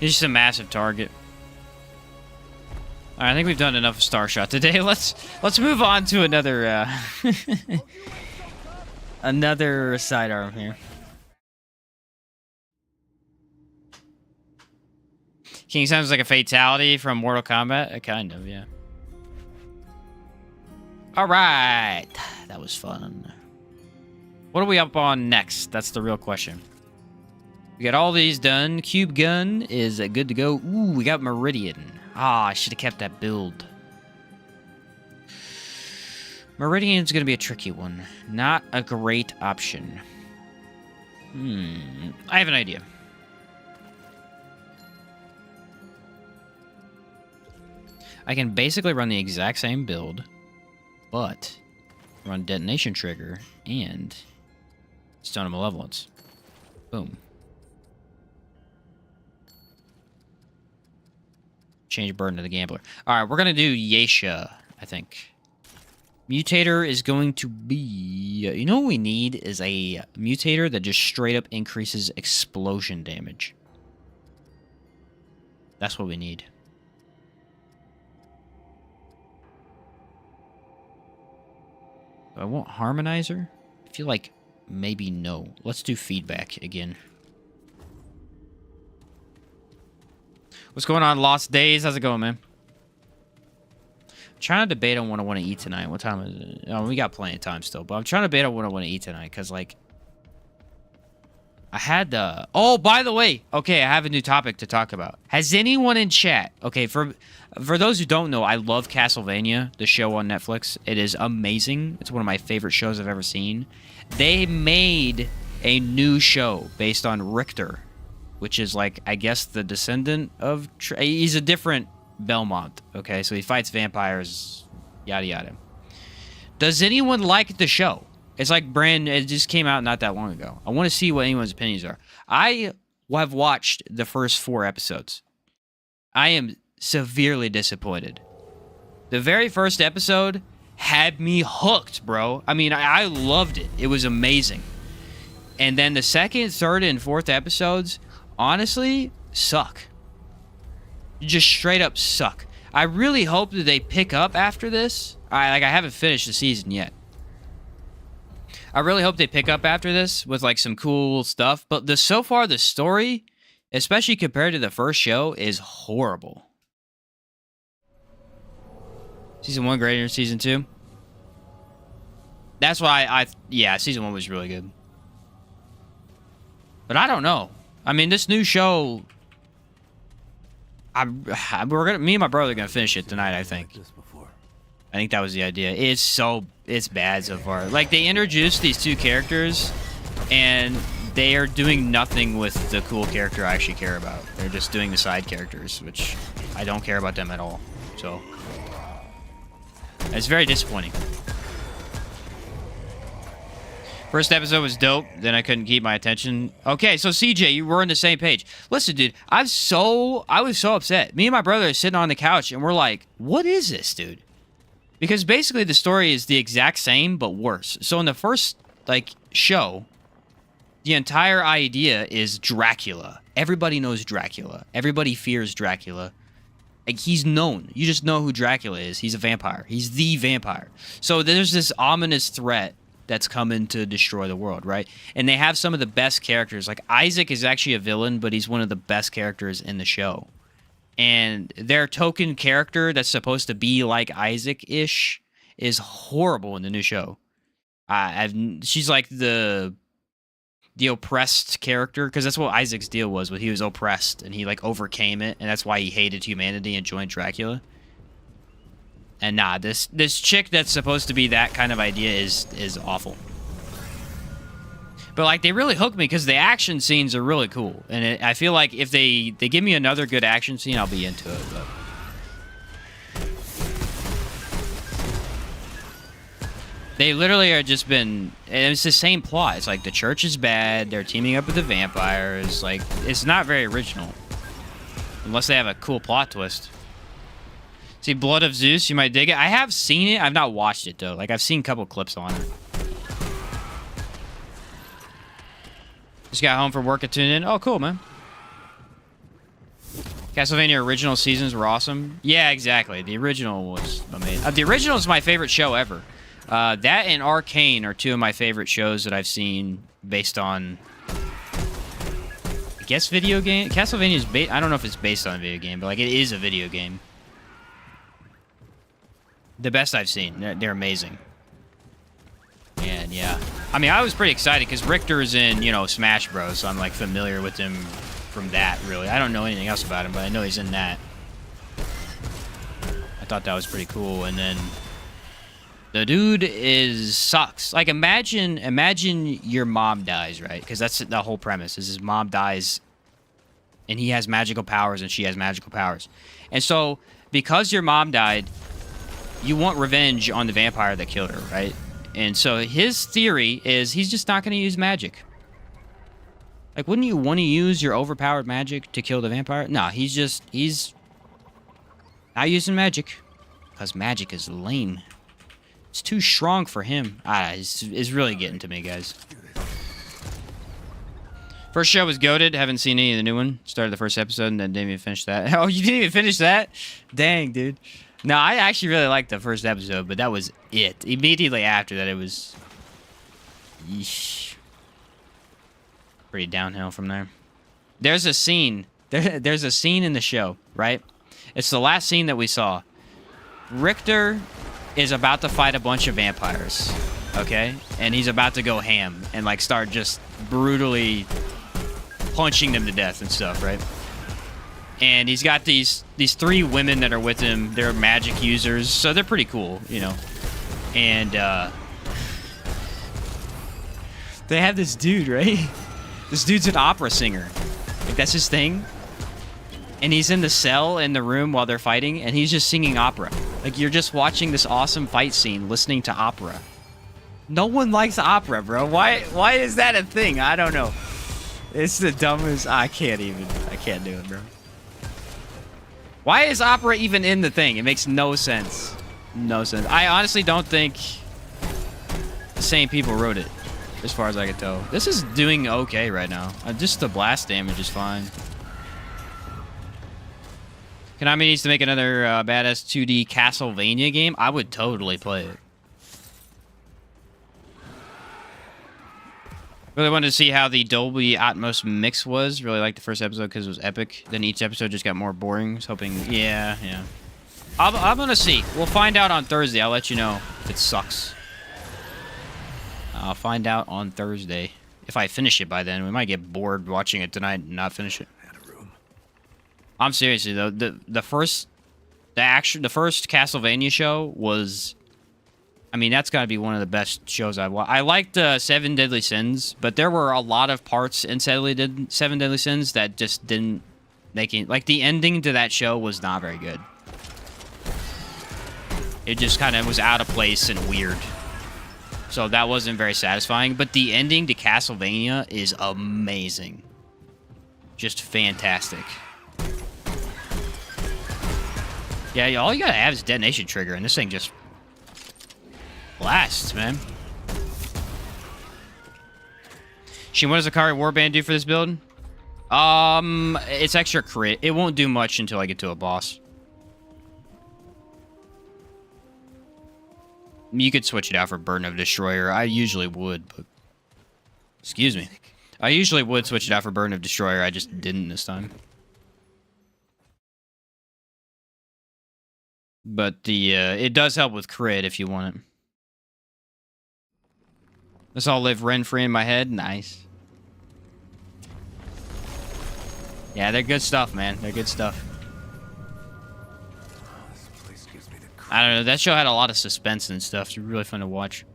He's just a massive target. All right, I think we've done enough of Star Shot today. Let's move on to another another sidearm here. King sounds like a fatality from Mortal Kombat. Kind of, yeah. All right, that was fun. What are we up on next? That's the real question. We got all these done. Cube gun is good to go. Ooh, we got Meridian. Ah, I should have kept that build. Meridian's going to be a tricky one. Not a great option. I have an idea. I can basically run the exact same build, but run Detonation Trigger, and Stone of Malevolence. Boom. Change burden to the gambler. All right, we're going to do Yesa, I think. Mutator is going to be... You know what we need is a mutator that just straight up increases explosion damage. That's what we need. I want Harmonizer? I feel like maybe no. Let's do feedback again. What's going on, Lost Days? How's it going, man? I'm trying to debate on what I want to eat tonight. What time is it? Oh, we got plenty of time still, but I'm trying to debate on what I want to eat tonight, because, like, I had the... Oh, by the way, okay, I have a new topic to talk about. Has anyone in chat... Okay, for those who don't know, I love Castlevania, the show on Netflix. It is amazing. It's one of my favorite shows I've ever seen. They made a new show based on Richter, which is, like, I guess the descendant of... He's a different Belmont, okay? So he fights vampires, yada yada. Does anyone like the show? It's like it just came out not that long ago. I want to see what anyone's opinions are. I have watched the first 4 episodes. I am severely disappointed. The very first episode had me hooked, bro. I mean, I loved it. It was amazing. And then the second, third, and fourth episodes, honestly, suck. Just straight up suck. I really hope that they pick up after this. I haven't finished the season yet. I really hope they pick up after this with, like, some cool stuff. But so far, the story, especially compared to the first show, is horrible. Season 1 greater than Season 2? That's why yeah, Season 1 was really good. But I don't know. I mean, this new show... me and my brother are gonna finish it tonight, I think. I think that was the idea. It's bad so far. Like, they introduced these 2 characters, and they are doing nothing with the cool character I actually care about. They're just doing the side characters, which I don't care about them at all. So, it's very disappointing. First episode was dope, then I couldn't keep my attention. Okay, so CJ, you were on the same page. Listen, dude, I was so upset. Me and my brother are sitting on the couch, and we're like, what is this, dude? Because basically the story is the exact same, but worse. So in the first, like, show, the entire idea is Dracula. Everybody knows Dracula. Everybody fears Dracula. Like, he's known. You just know who Dracula is. He's a vampire. He's the vampire. So there's this ominous threat that's coming to destroy the world, right? And they have some of the best characters. Like, Isaac is actually a villain, but he's one of the best characters in the show. And their token character that's supposed to be like Isaac-ish is horrible in the new show. She's like the oppressed character, because that's what Isaac's deal was. He was oppressed, and he, like, overcame it, and that's why he hated humanity and joined Dracula. And nah, this chick that's supposed to be that kind of idea is awful. But, like, they really hooked me because the action scenes are really cool. And I feel like if they give me another good action scene, I'll be into it. But they literally are just been... And it's the same plot. It's like the church is bad. They're teaming up with the vampires. Like, it's not very original. Unless they have a cool plot twist. See, Blood of Zeus, you might dig it. I have seen it. I've not watched it, though. Like, I've seen a couple clips on it. Just got home from work and tuned in. Oh, cool, man. Castlevania original seasons were awesome. Yeah, exactly. The original was amazing. The original is my favorite show ever. That and Arcane are 2 of my favorite shows that I've seen based on... I guess video game? Castlevania is based... I don't know if it's based on a video game, but, like, it is a video game. The best I've seen. They're amazing. And, yeah. I mean, I was pretty excited because Richter's in, you know, Smash Bros. So I'm, like, familiar with him from that, really. I don't know anything else about him, but I know he's in that. I thought that was pretty cool. And then the dude sucks. Like, imagine your mom dies, right? Because that's the whole premise, is his mom dies and he has magical powers and she has magical powers. And so, because your mom died, you want revenge on the vampire that killed her, right? And so his theory is he's just not going to use magic. Like, wouldn't you want to use your overpowered magic to kill the vampire? No, he's not using magic. Because magic is lame. It's too strong for him. It's really getting to me, guys. First show was goated. Haven't seen any of the new one. Started the first episode and then didn't even finish that. Oh, you didn't even finish that? Dang, dude. No, I actually really liked the first episode, but that was it. Immediately after that, it was... Yeesh. Pretty downhill from there. There's a scene. There's a scene in the show, right? It's the last scene that we saw. Richter is about to fight a bunch of vampires, okay? And he's about to go ham and, like, start just brutally punching them to death and stuff, right? And he's got these 3 women that are with him. They're magic users, so they're pretty cool, you know. And they have this dude, right? This dude's an opera singer. Like, that's his thing. And he's in the cell in the room while they're fighting, and he's just singing opera. Like, you're just watching this awesome fight scene, listening to opera. No one likes opera, bro. Why is that a thing? I don't know. It's the dumbest. I can't do it, bro. Why is opera even in the thing? It makes no sense. No sense. I honestly don't think the same people wrote it, as far as I can tell. This is doing okay right now. Just the blast damage is fine. Konami needs to make another badass 2D Castlevania game. I would totally play it. Really wanted to see how the Dolby Atmos mix was. Really liked the first episode because it was epic. Then each episode just got more boring. I was hoping, yeah. I'm gonna see. We'll find out on Thursday. I'll let you know if it sucks. I'll find out on Thursday. If I finish it by then, we might get bored watching it tonight and not finish it. I'm seriously though. The first Castlevania show was, I mean, that's got to be one of the best shows I've watched. I liked Seven Deadly Sins, but there were a lot of parts in Seven Deadly Sins that just didn't make it. Like, the ending to that show was not very good. It just kind of was out of place and weird. So that wasn't very satisfying. But the ending to Castlevania is amazing. Just fantastic. Yeah, all you gotta have is detonation trigger, and this thing just blasts, man. Shin, what does Akari Warband do for this build? It's extra crit. It won't do much until I get to a boss. You could switch it out for Burden of Destroyer. I usually would, but... Excuse me. I usually would switch it out for Burden of Destroyer. I just didn't this time. But it does help with crit if you want it. Let's all live rent-free in my head. Nice. Yeah, they're good stuff, man. They're good stuff. I don't know. That show had a lot of suspense and stuff. It's really fun to watch.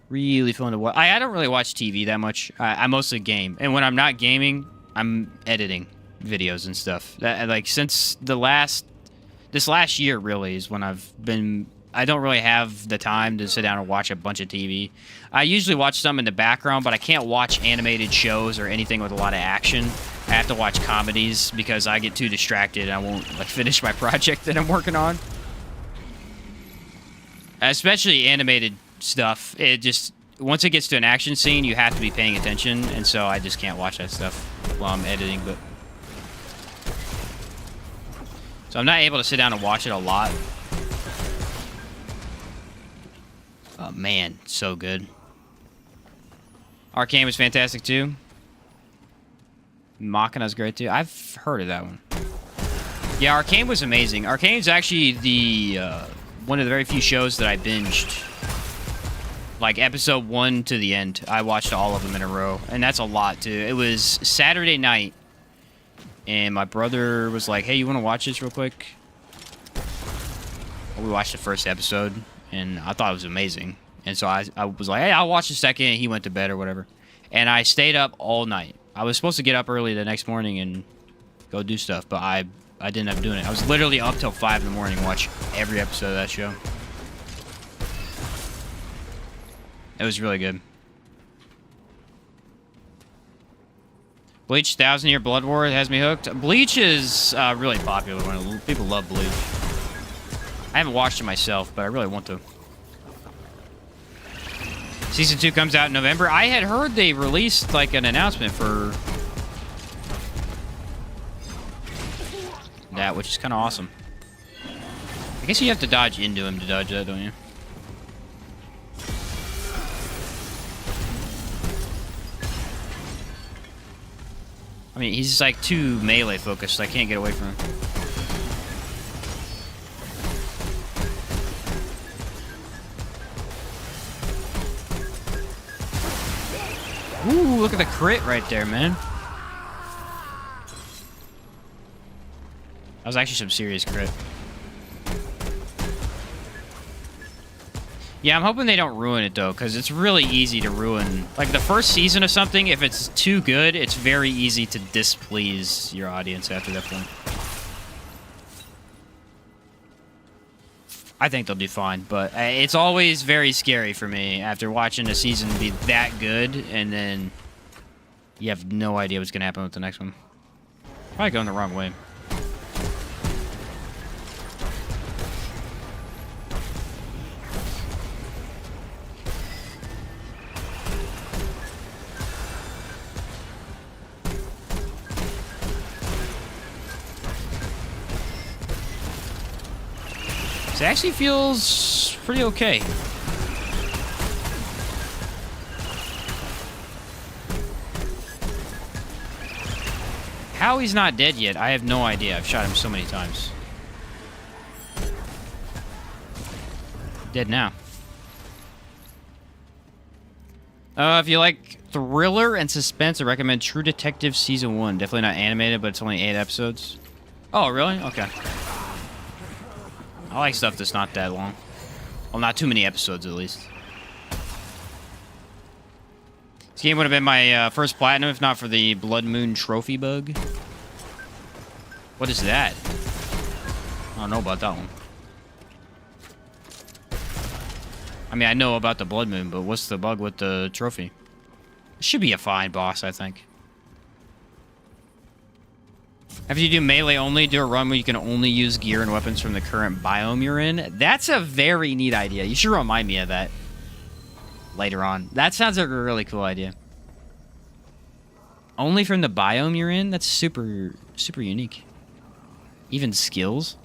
Really fun to watch. I don't really watch TV that much. I mostly game. And when I'm not gaming, I'm editing videos and stuff. Like, since this last year really is when I don't really have the time to sit down and watch a bunch of TV. I usually watch some in the background, but I can't watch animated shows or anything with a lot of action. I have to watch comedies because I get too distracted and I won't, like, finish my project that I'm working on. Especially animated stuff. It just, once it gets to an action scene, you have to be paying attention, and so I just can't watch that stuff while I'm editing, but... So I'm not able to sit down and watch it a lot. Oh, man. So good. Arcane was fantastic, too. Machina's great, too. I've heard of that one. Yeah, Arcane was amazing. Arcane's actually the one of the very few shows that I binged. Like, episode 1 to the end. I watched all of them in a row. And that's a lot, too. It was Saturday night. And my brother was like, hey, you want to watch this real quick? We watched the first episode, and I thought it was amazing. And so I was like, hey, I'll watch the second. He went to bed or whatever. And I stayed up all night. I was supposed to get up early the next morning and go do stuff, but I didn't end up doing it. I was literally up till 5 in the morning and watch every episode of that show. It was really good. Bleach 1000-Year Blood War has me hooked. Bleach is a really popular one. People love Bleach. I haven't watched it myself, but I really want to. Season 2 comes out in November. I had heard they released like an announcement for that, which is kind of awesome. I guess you have to dodge into him to dodge that, don't you? I mean, he's like too melee focused, so I can't get away from him. Ooh, look at the crit right there, man. That was actually some serious crit. Yeah, I'm hoping they don't ruin it, though, because it's really easy to ruin. Like, the first season of something, if it's too good, it's very easy to displease your audience after that point. I think they'll do fine, but it's always very scary for me after watching a season be that good, and then you have no idea what's going to happen with the next one. Probably going the wrong way. It actually feels pretty okay. How he's not dead yet, I have no idea. I've shot him so many times. Dead now. If you like thriller and suspense, I recommend True Detective Season 1. Definitely not animated, but it's only 8 episodes. Oh, really? Okay. I like stuff that's not that long. Well, not too many episodes, at least. This game would have been my first platinum if not for the Blood Moon trophy bug. What is that? I don't know about that one. I mean, I know about the Blood Moon, but what's the bug with the trophy? It should be a fine boss, I think. After you do melee only, do a run where you can only use gear and weapons from the current biome you're in. That's a very neat idea. You should remind me of that later on. That sounds like a really cool idea. Only from the biome you're in? That's super, super unique. Even skills.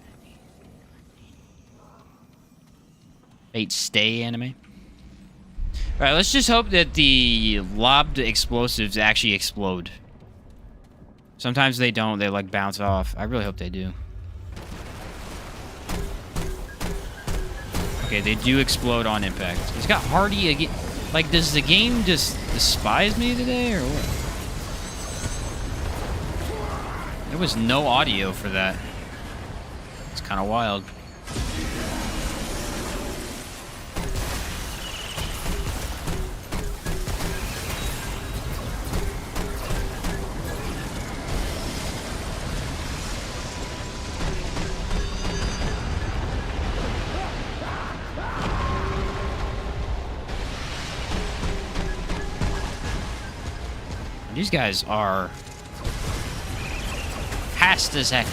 Fate Stay anime. Alright, let's just hope that the lobbed explosives actually explode. Sometimes they don't. They, like, bounce off. I really hope they do. Okay, they do explode on impact. He's got Hardy again. Like, does the game just despise me today, or what? There was no audio for that. It's kind of wild. These guys are fast as heck.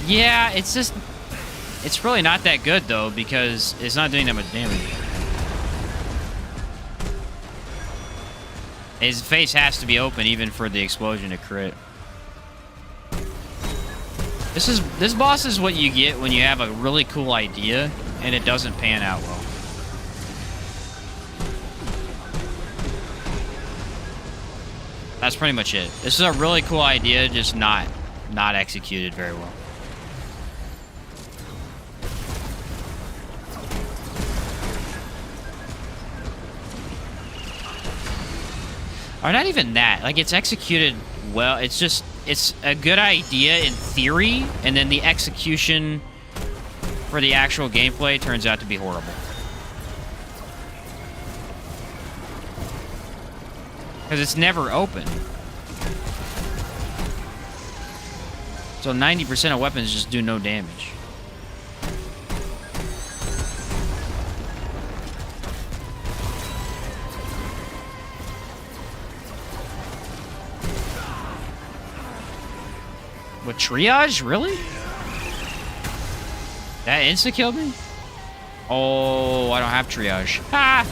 Yeah, it's just... It's really not that good, though, because it's not doing that much damage. His face has to be open even for the explosion to crit. This boss is what you get when you have a really cool idea and it doesn't pan out well. That's pretty much it. This is a really cool idea, just not executed very well. Or not even that. Like, it's executed well. It's just, it's a good idea in theory, and then the execution for the actual gameplay turns out to be horrible. Because it's never open. So 90% of weapons just do no damage. Triage? Really? That insta-killed me? Oh, I don't have triage. Ha!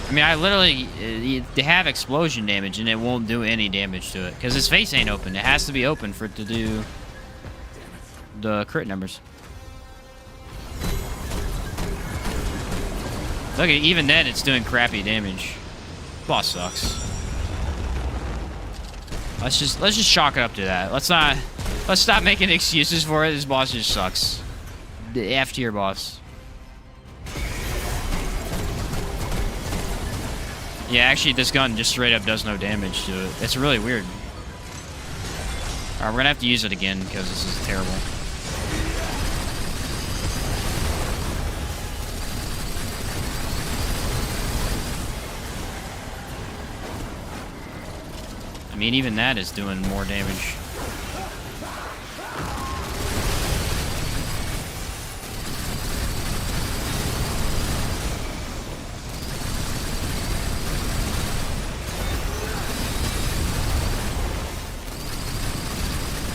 I mean, I literally... they have explosion damage, and it won't do any damage to it. Because his face ain't open. It has to be open for it to do the crit numbers. Look at even then, it's doing crappy damage. Boss sucks. Let's just chalk it up to that. Let's stop making excuses for it. This boss just sucks. The F tier boss. Yeah, actually, this gun just straight up does no damage to it. It's really weird. Alright, we're gonna have to use it again because this is terrible. I mean, even that is doing more damage.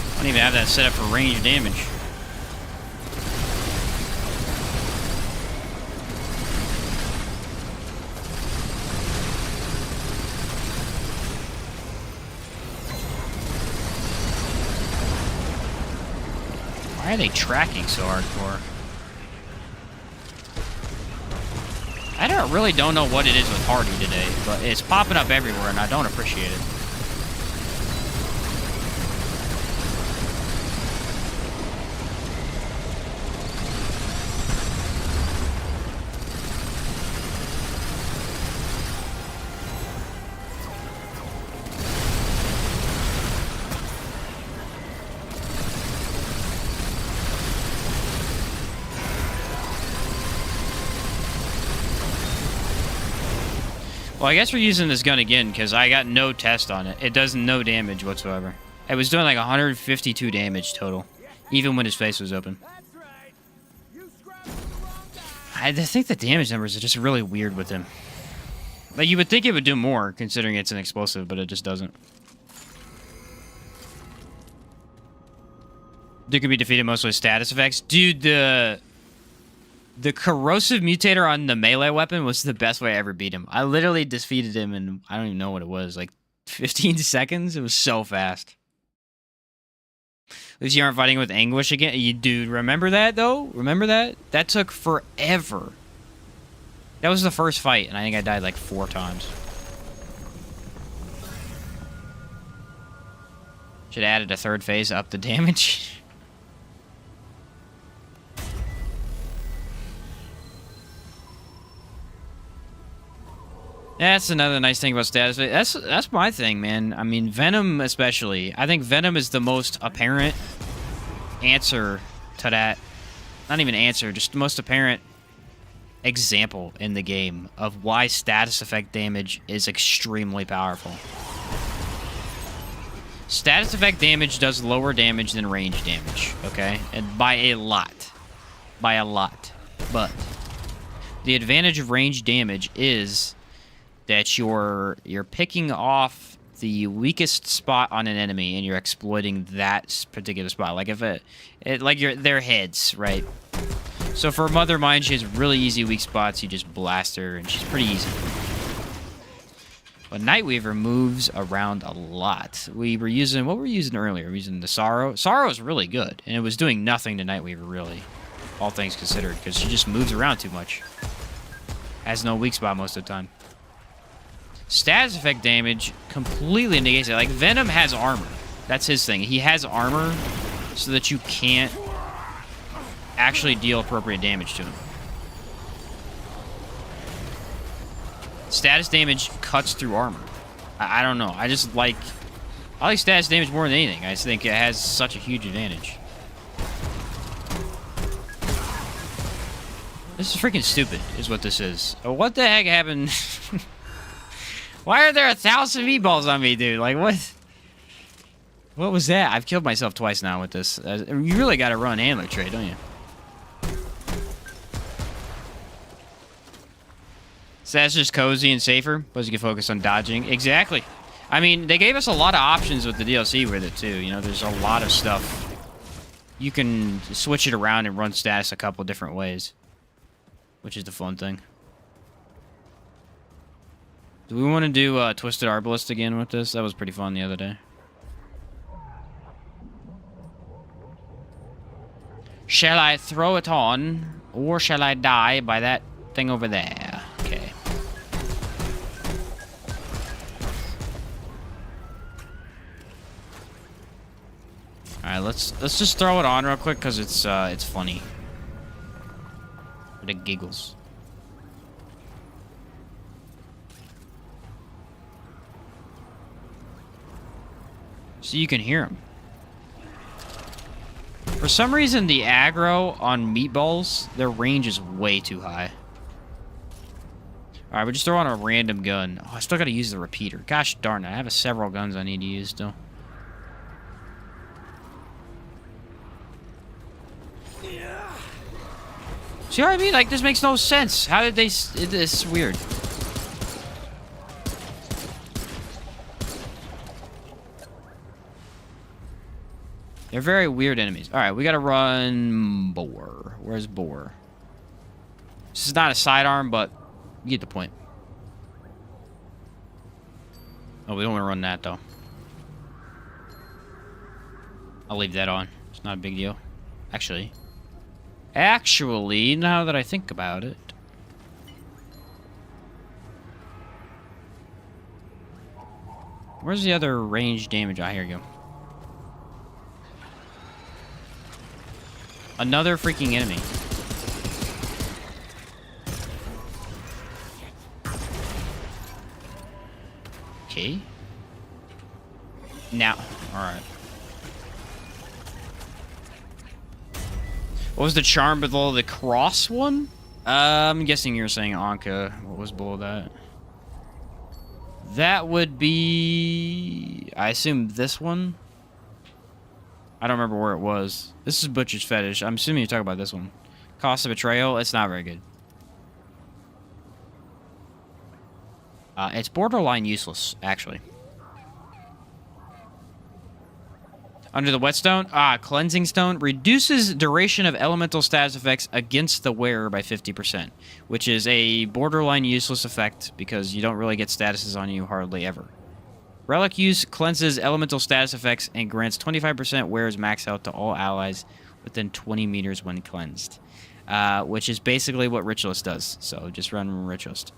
I don't even have that set up for range damage. Why are they tracking so hardcore? I really don't know what it is with Hardy today, but it's popping up everywhere and I don't appreciate it. Well, I guess we're using this gun again because I got no test on it. It does no damage whatsoever. It was doing like 152 damage total, even when his face was open. That's right. You scrapped with the wrong guy. I think the damage numbers are just really weird with him. Like, you would think it would do more, considering it's an explosive, but it just doesn't. Dude can be defeated mostly with status effects. Dude, the corrosive mutator on the melee weapon was the best way I ever beat him. I literally defeated him in, I don't even know what it was, like 15 seconds? It was so fast. At least you aren't fighting with Anguish again. You, dude, remember that, though? Remember that? That took forever. That was the first fight, and I think I died like 4 times. Should have added a third phase up the damage. That's another nice thing about status. That's my thing, man. I mean, Venom especially. I think Venom is the most apparent answer to that. Not even answer, just the most apparent example in the game of why status effect damage is extremely powerful. Status effect damage does lower damage than range damage, okay? And by a lot. By a lot. But the advantage of range damage is that you're picking off the weakest spot on an enemy and you're exploiting that particular spot. Like if their heads, right? So for Mother Mind, she has really easy weak spots. You just blast her and she's pretty easy. But Nightweaver moves around a lot. We were using, what were we using earlier? We were using the Sorrow. Sorrow is really good, and it was doing nothing to Nightweaver, really. All things considered, because she just moves around too much. Has no weak spot most of the time. Status effect damage completely negates it. Like, Venom has armor. That's his thing. He has armor so that you can't actually deal appropriate damage to him. Status damage cuts through armor. I don't know. I like status damage more than anything. I just think it has such a huge advantage. This is freaking stupid, is what this is. What the heck happened? Why are there 1,000 meatballs on me, dude? Like, what? What was that? I've killed myself twice now with this. You really got to run Antler Trade, don't you? So that's just cozy and safer, but you can focus on dodging. Exactly. I mean, they gave us a lot of options with the DLC with it, too. You know, there's a lot of stuff. You can switch it around and run status a couple different ways, which is the fun thing. Do we want to do Twisted Arbalist again with this? That was pretty fun the other day. Shall I throw it on, or shall I die by that thing over there? Okay. All right, let's just throw it on real quick because it's funny. For the giggles. So you can hear them. For some reason, the aggro on meatballs, their range is way too high. Alright, we just throw on a random gun. Oh, I still gotta use the repeater. Gosh darn it, I have several guns I need to use still. See what I mean? Like, this makes no sense. How did they... This is weird. They're very weird enemies. Alright, we gotta run Boar. Where's Boar? This is not a sidearm, but you get the point. Oh, we don't want to run that, though. I'll leave that on. It's not a big deal. Actually, now that I think about it. Where's the other range damage? Ah, here you go. Another freaking enemy. Okay. Now, alright. What was the charm below the cross one? I'm guessing you're saying Anka. What was below that? That would be... I assume this one? I don't remember where it was. This is Butcher's Fetish. I'm assuming you're talking about this one. Cost of Betrayal. It's not very good. It's borderline useless, actually. Under the Whetstone, Cleansing Stone reduces duration of elemental status effects against the wearer by 50%, which is a borderline useless effect because you don't really get statuses on you hardly ever. Relic use cleanses elemental status effects and grants 25% wearer's max health to all allies within 20 meters when cleansed, which is basically what Ritualist does. So just run Ritualist.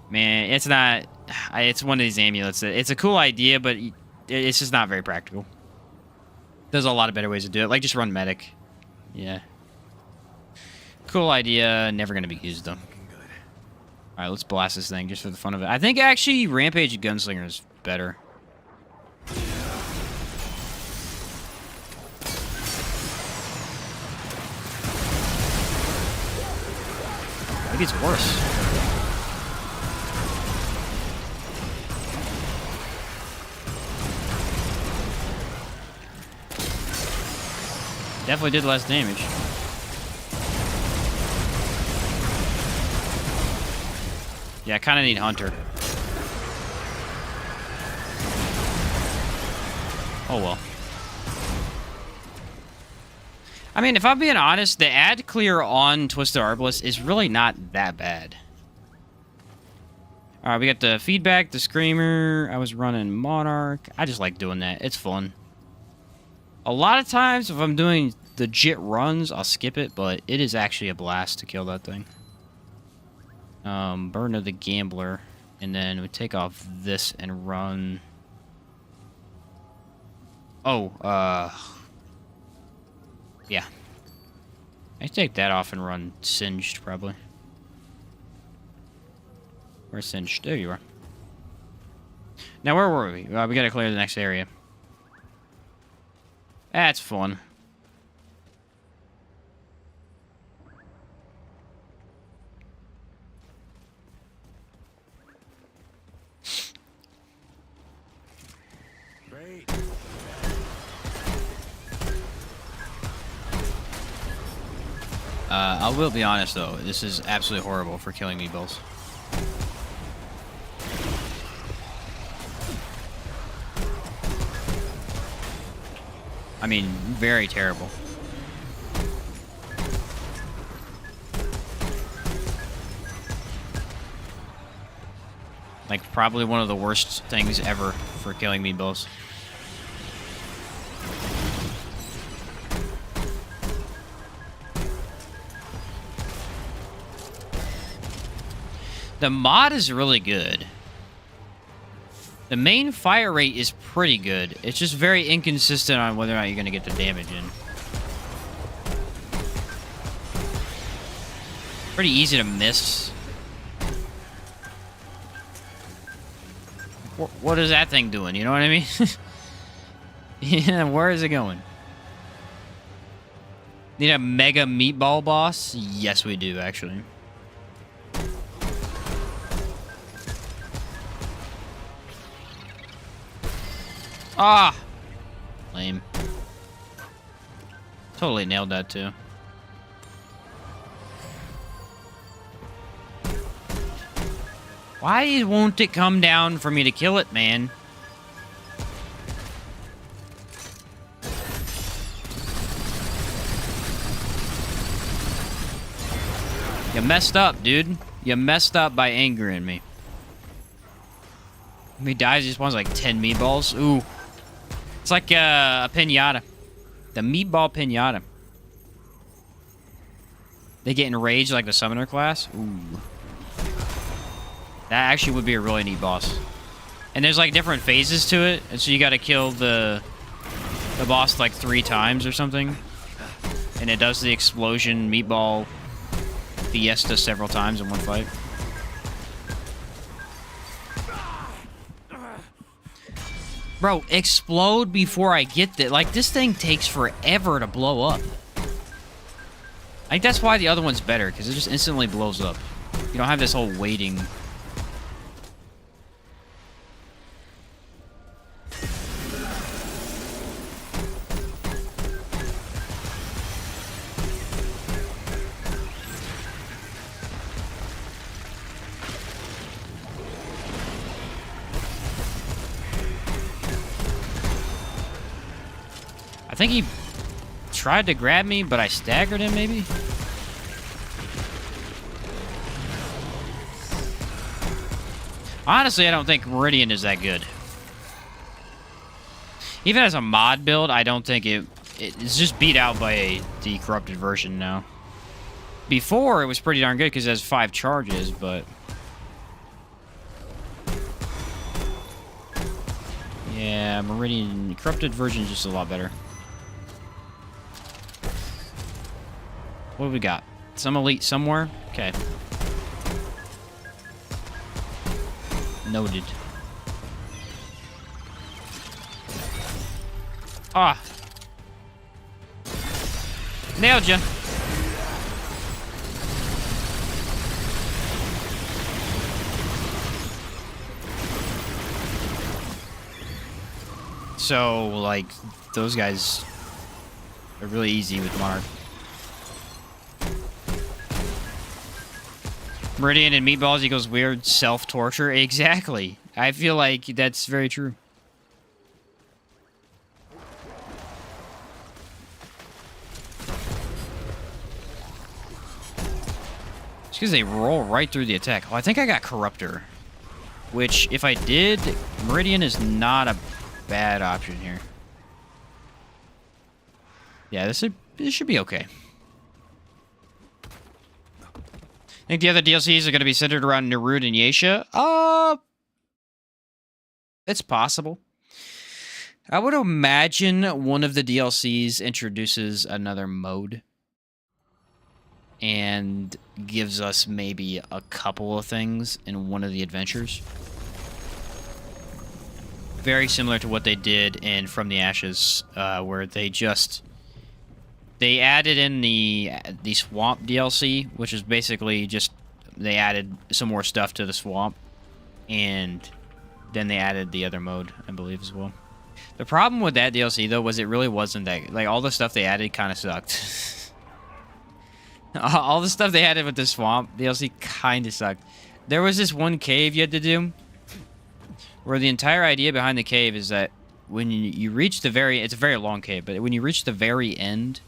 Man, it's not... It's one of these amulets. It's a cool idea, but it's just not very practical. There's a lot of better ways to do it. Like, just run Medic. Yeah. Cool idea. Never going to be used, though. Alright, let's blast this thing just for the fun of it. I think, actually, Rampage Gunslinger is better. I think it's worse. Definitely did less damage. Yeah, I kind of need Hunter. Oh well. I mean, if I'm being honest, the ad clear on Twisted Arbalist is really not that bad. Alright, we got the feedback, the Screamer. I was running Monarch. I just like doing that. It's fun. A lot of times, if I'm doing legit runs, I'll skip it, but it is actually a blast to kill that thing. Burn of the Gambler, and then we take off this and run... Oh, yeah. I take that off and run Singed, probably. Where's Singed? There you are. Now, where were we? We gotta clear the next area. That's fun. Great. I will be honest though, this is absolutely horrible for killing meatballs. I mean, very terrible. Like, probably one of the worst things ever for killing meatballs. The mod is really good. The main fire rate is pretty good. It's just very inconsistent on whether or not you're going to get the damage in. Pretty easy to miss. What is that thing doing? You know what I mean? Yeah, where is it going? Need a mega meatball boss? Yes, we do, actually. Ah! Lame. Totally nailed that, too. Why won't it come down for me to kill it, man? You messed up, dude. You messed up by angering me. If he dies, he spawns like 10 meatballs. Ooh. It's like a pinata. The meatball pinata. They get enraged like the summoner class. Ooh. That actually would be a really neat boss. And there's like different phases to it. And so you gotta kill the boss like 3 times or something. And it does the explosion meatball fiesta several times in one fight. Bro, explode before I get there. Like, this thing takes forever to blow up. I think that's why the other one's better, because it just instantly blows up. You don't have this whole waiting. I think he tried to grab me, but I staggered him, maybe? Honestly, I don't think Meridian is that good. Even as a mod build, I don't think it's just beat out by the corrupted version now. Before, it was pretty darn good because it has 5 charges, but... yeah, Meridian, corrupted version is just a lot better. What do we got? Some elite somewhere? Okay. Noted. Ah. Nailed ya. So, like, those guys are really easy with Monarch. Meridian and meatballs equals weird self-torture. Exactly. I feel like that's very true. Just because they roll right through the attack. Well, I think I got Corruptor. Which, if I did, Meridian is not a bad option here. Yeah, this should be okay. I think the other DLCs are going to be centered around Rune and Yesa. It's possible. I would imagine one of the DLCs introduces another mode. And gives us maybe a couple of things in one of the adventures. Very similar to what they did in From the Ashes, where they added in the swamp DLC, which is basically just they added some more stuff to the swamp, and then they added the other mode, I believe, as well. The problem with that DLC though was it really wasn't that, like, all the stuff they added kind of sucked. All the stuff they added with the swamp DLC kind of sucked. There was this one cave you had to do, where the entire idea behind the cave is that when you reach the it's a very long cave, but when you reach the very end,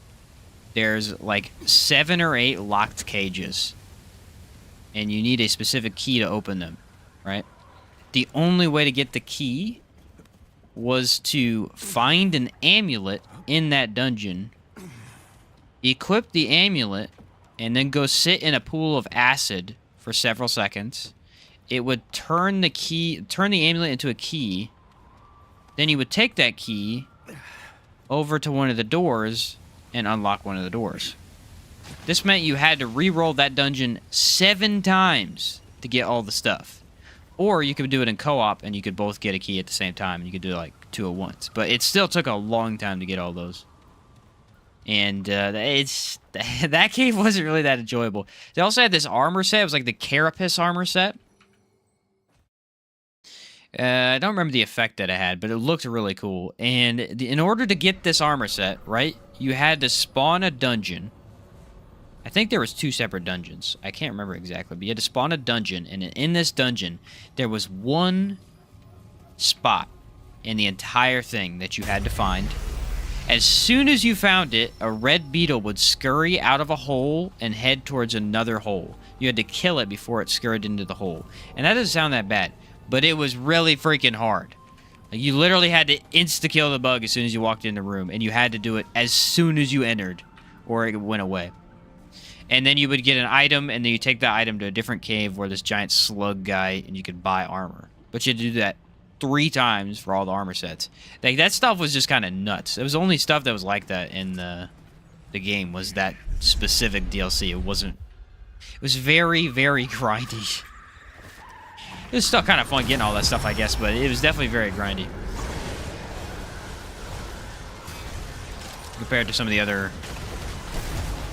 there's like 7 or 8 locked cages, and you need a specific key to open them, right? The only way to get the key was to find an amulet in that dungeon, equip the amulet, and then go sit in a pool of acid for several seconds. It would turn the amulet into a key. Then you would take that key over to one of the doors and unlock one of the doors. This meant you had to re-roll that dungeon 7 times to get all the stuff. Or you could do it in co-op and you could both get a key at the same time and you could do like 2 at once. But it still took a long time to get all those. And that cave wasn't really that enjoyable. They also had this armor set. It was like the Carapace armor set. I don't remember the effect that it had, but it looked really cool. And in order to get this armor set, right, you had to spawn a dungeon. I think there was 2 separate dungeons. I can't remember exactly, but you had to spawn a dungeon, and in this dungeon, there was 1 spot in the entire thing that you had to find. As soon as you found it, a red beetle would scurry out of a hole and head towards another hole. You had to kill it before it scurried into the hole. And that doesn't sound that bad, but it was really freaking hard. Like, you literally had to insta-kill the bug as soon as you walked in the room, and you had to do it as soon as you entered, or it went away. And then you would get an item, and then you take that item to a different cave where this giant slug guy, and you could buy armor. But you had to do that 3 times for all the armor sets. Like, that stuff was just kind of nuts. It was only stuff that was like that in the game, was that specific DLC. It wasn't... It was very, very grindy. It was still kind of fun getting all that stuff, I guess, but it was definitely very grindy. Compared to some of the other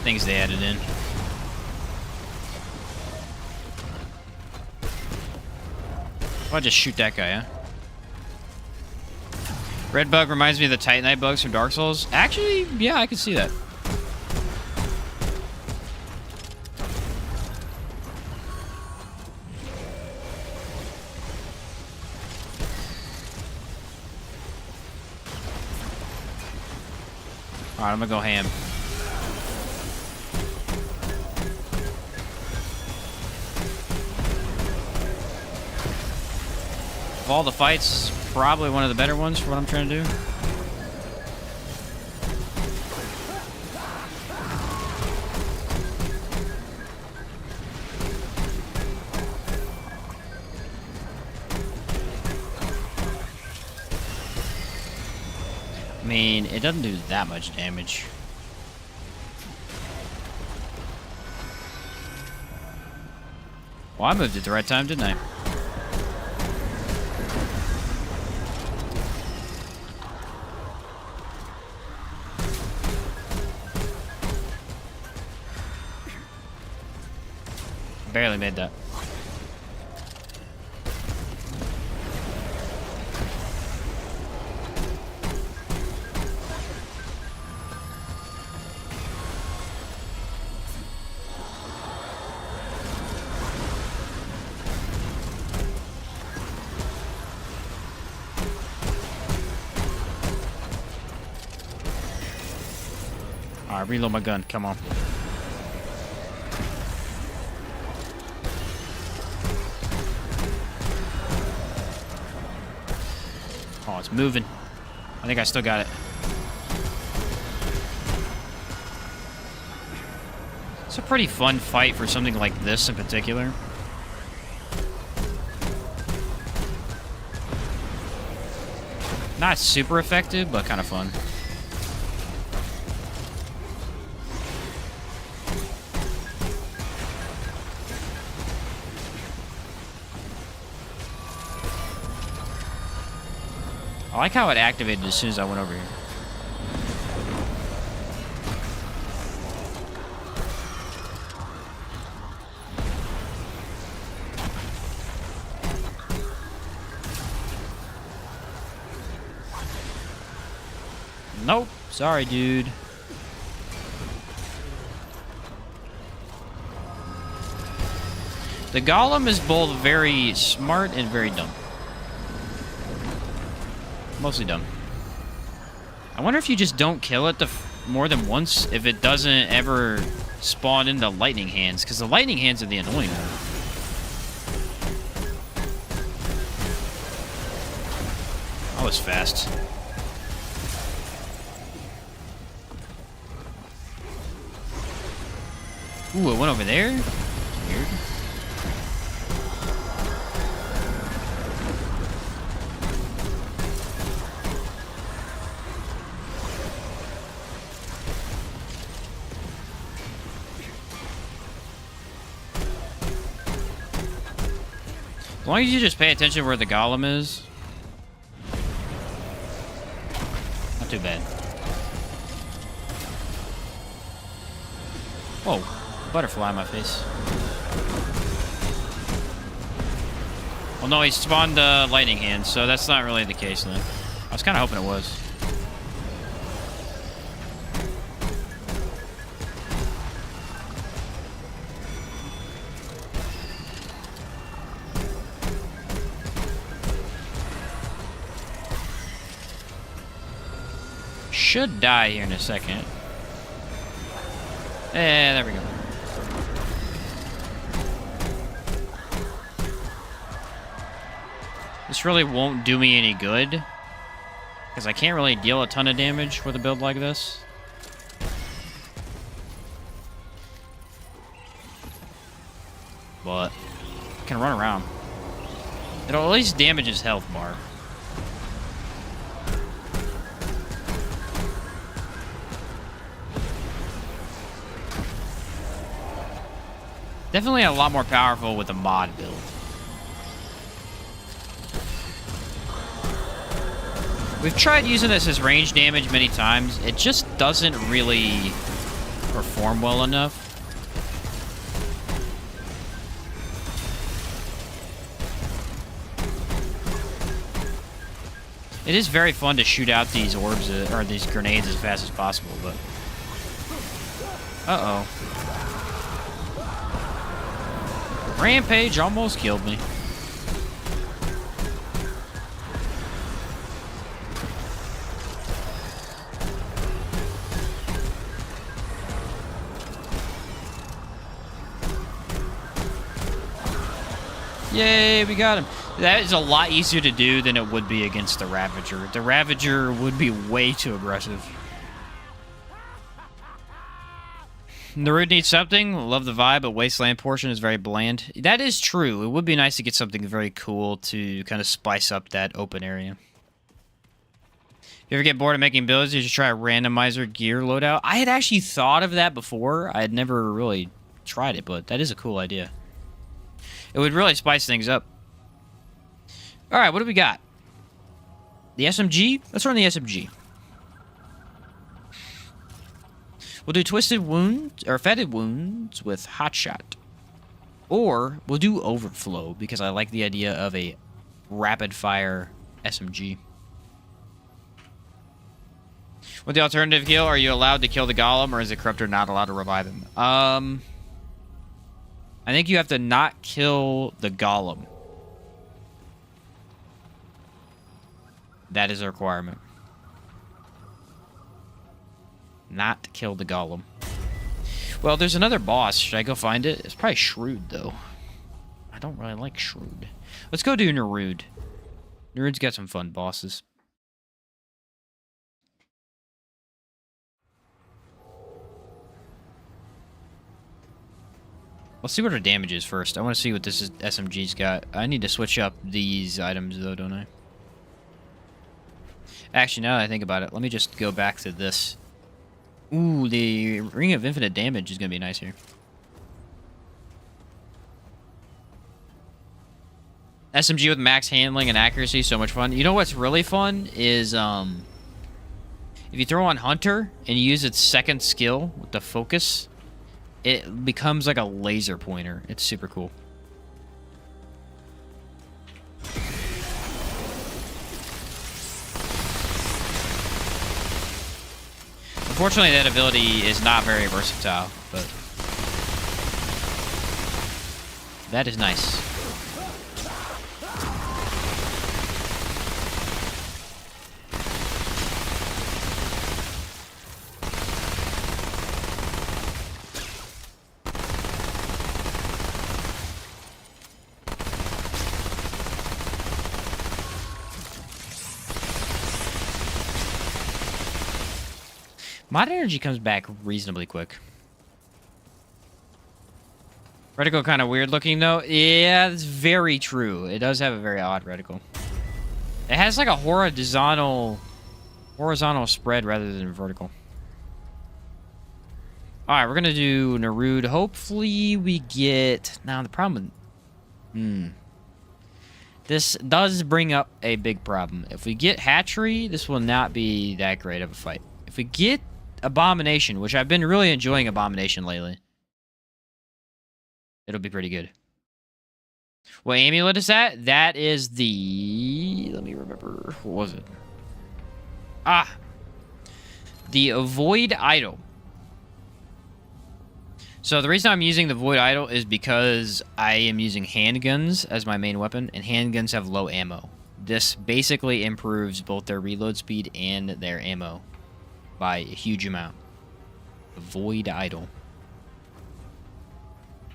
things they added in. I'll just shoot that guy, huh? Red bug reminds me of the Titanite bugs from Dark Souls. Actually, yeah, I can see that. Alright, I'm gonna go ham. Of all the fights, probably one of the better ones for what I'm trying to do. I mean, it doesn't do that much damage. Well, I moved at the right time, didn't I? Barely made that. Alright, reload my gun. Come on. Oh, it's moving. I think I still got it. It's a pretty fun fight for something like this in particular. Not super effective, but kind of fun. I like how it activated as soon as I went over here. Nope. Sorry, dude. The golem is both very smart and very dumb. Mostly dumb. I wonder if you just don't kill it more than once, if it doesn't ever spawn into lightning hands, because the lightning hands are the annoying one. That was fast. Ooh, it went over there? Weird. As long as you just pay attention where the golem is. Not too bad. Whoa. Butterfly on my face. Well, no, he spawned lightning hand, so that's not really the case then. I was kind of hoping it was. Should die here in a second. There we go. This really won't do me any good, because I can't really deal a ton of damage with a build like this. But I can run around. It'll at least damage his health bar. Definitely a lot more powerful with a mod build. We've tried using this as range damage many times. It just doesn't really perform well enough. It is very fun to shoot out these orbs, or these grenades as fast as possible, but... Uh-oh. Rampage almost killed me. Yay, we got him. That is a lot easier to do than it would be against the Ravager. The Ravager would be way too aggressive. The Rune needs something. Love the vibe, but Wasteland portion is very bland. That is true. It would be nice to get something very cool to kind of spice up that open area. If you ever get bored of making builds, you should try a randomizer gear loadout. I had actually thought of that before. I had never really tried it, but that is a cool idea. It would really spice things up. Alright, what do we got? The SMG? Let's run the SMG. We'll do Twisted Wounds, or Fetid Wounds with Hotshot. Or we'll do Overflow, because I like the idea of a rapid-fire SMG. With the alternative kill, are you allowed to kill the Golem, or is the Corruptor not allowed to revive him? I think you have to not kill the Golem. That is a requirement. Not kill the Golem. Well, there's another boss. Should I go find it? It's probably Shrewd, though. I don't really like Shrewd. Let's go do Nerude. Nerude's got some fun bosses. Let's see what our damage is first. I want to see what this SMG's got. I need to switch up these items, though, don't I? Actually, now that I think about it, let me just go back to this. Ooh, the Ring of Infinite Damage is going to be nice here. SMG with max handling and accuracy, so much fun. You know what's really fun is, if you throw on Hunter and you use its second skill with the focus, it becomes like a laser pointer. It's super cool. Unfortunately, that ability is not very versatile, but that is nice. Mod energy comes back reasonably quick. Reticle kind of weird looking though. Yeah, that's very true. It does have a very odd reticle. It has like a horizontal spread rather than vertical. All right, we're gonna do Nerude. Hopefully we get. Now the problem. This does bring up a big problem. If we get Hatchery, this will not be that great of a fight. If we get Abomination, which I've been really enjoying Abomination lately, it'll be pretty good. What amulet is that? That is the... Let me remember. What was it? Ah. The Void Idol. So the reason I'm using the Void Idol is because I am using handguns as my main weapon, and handguns have low ammo. This basically improves both their reload speed and their ammo by a huge amount. The Void Idol.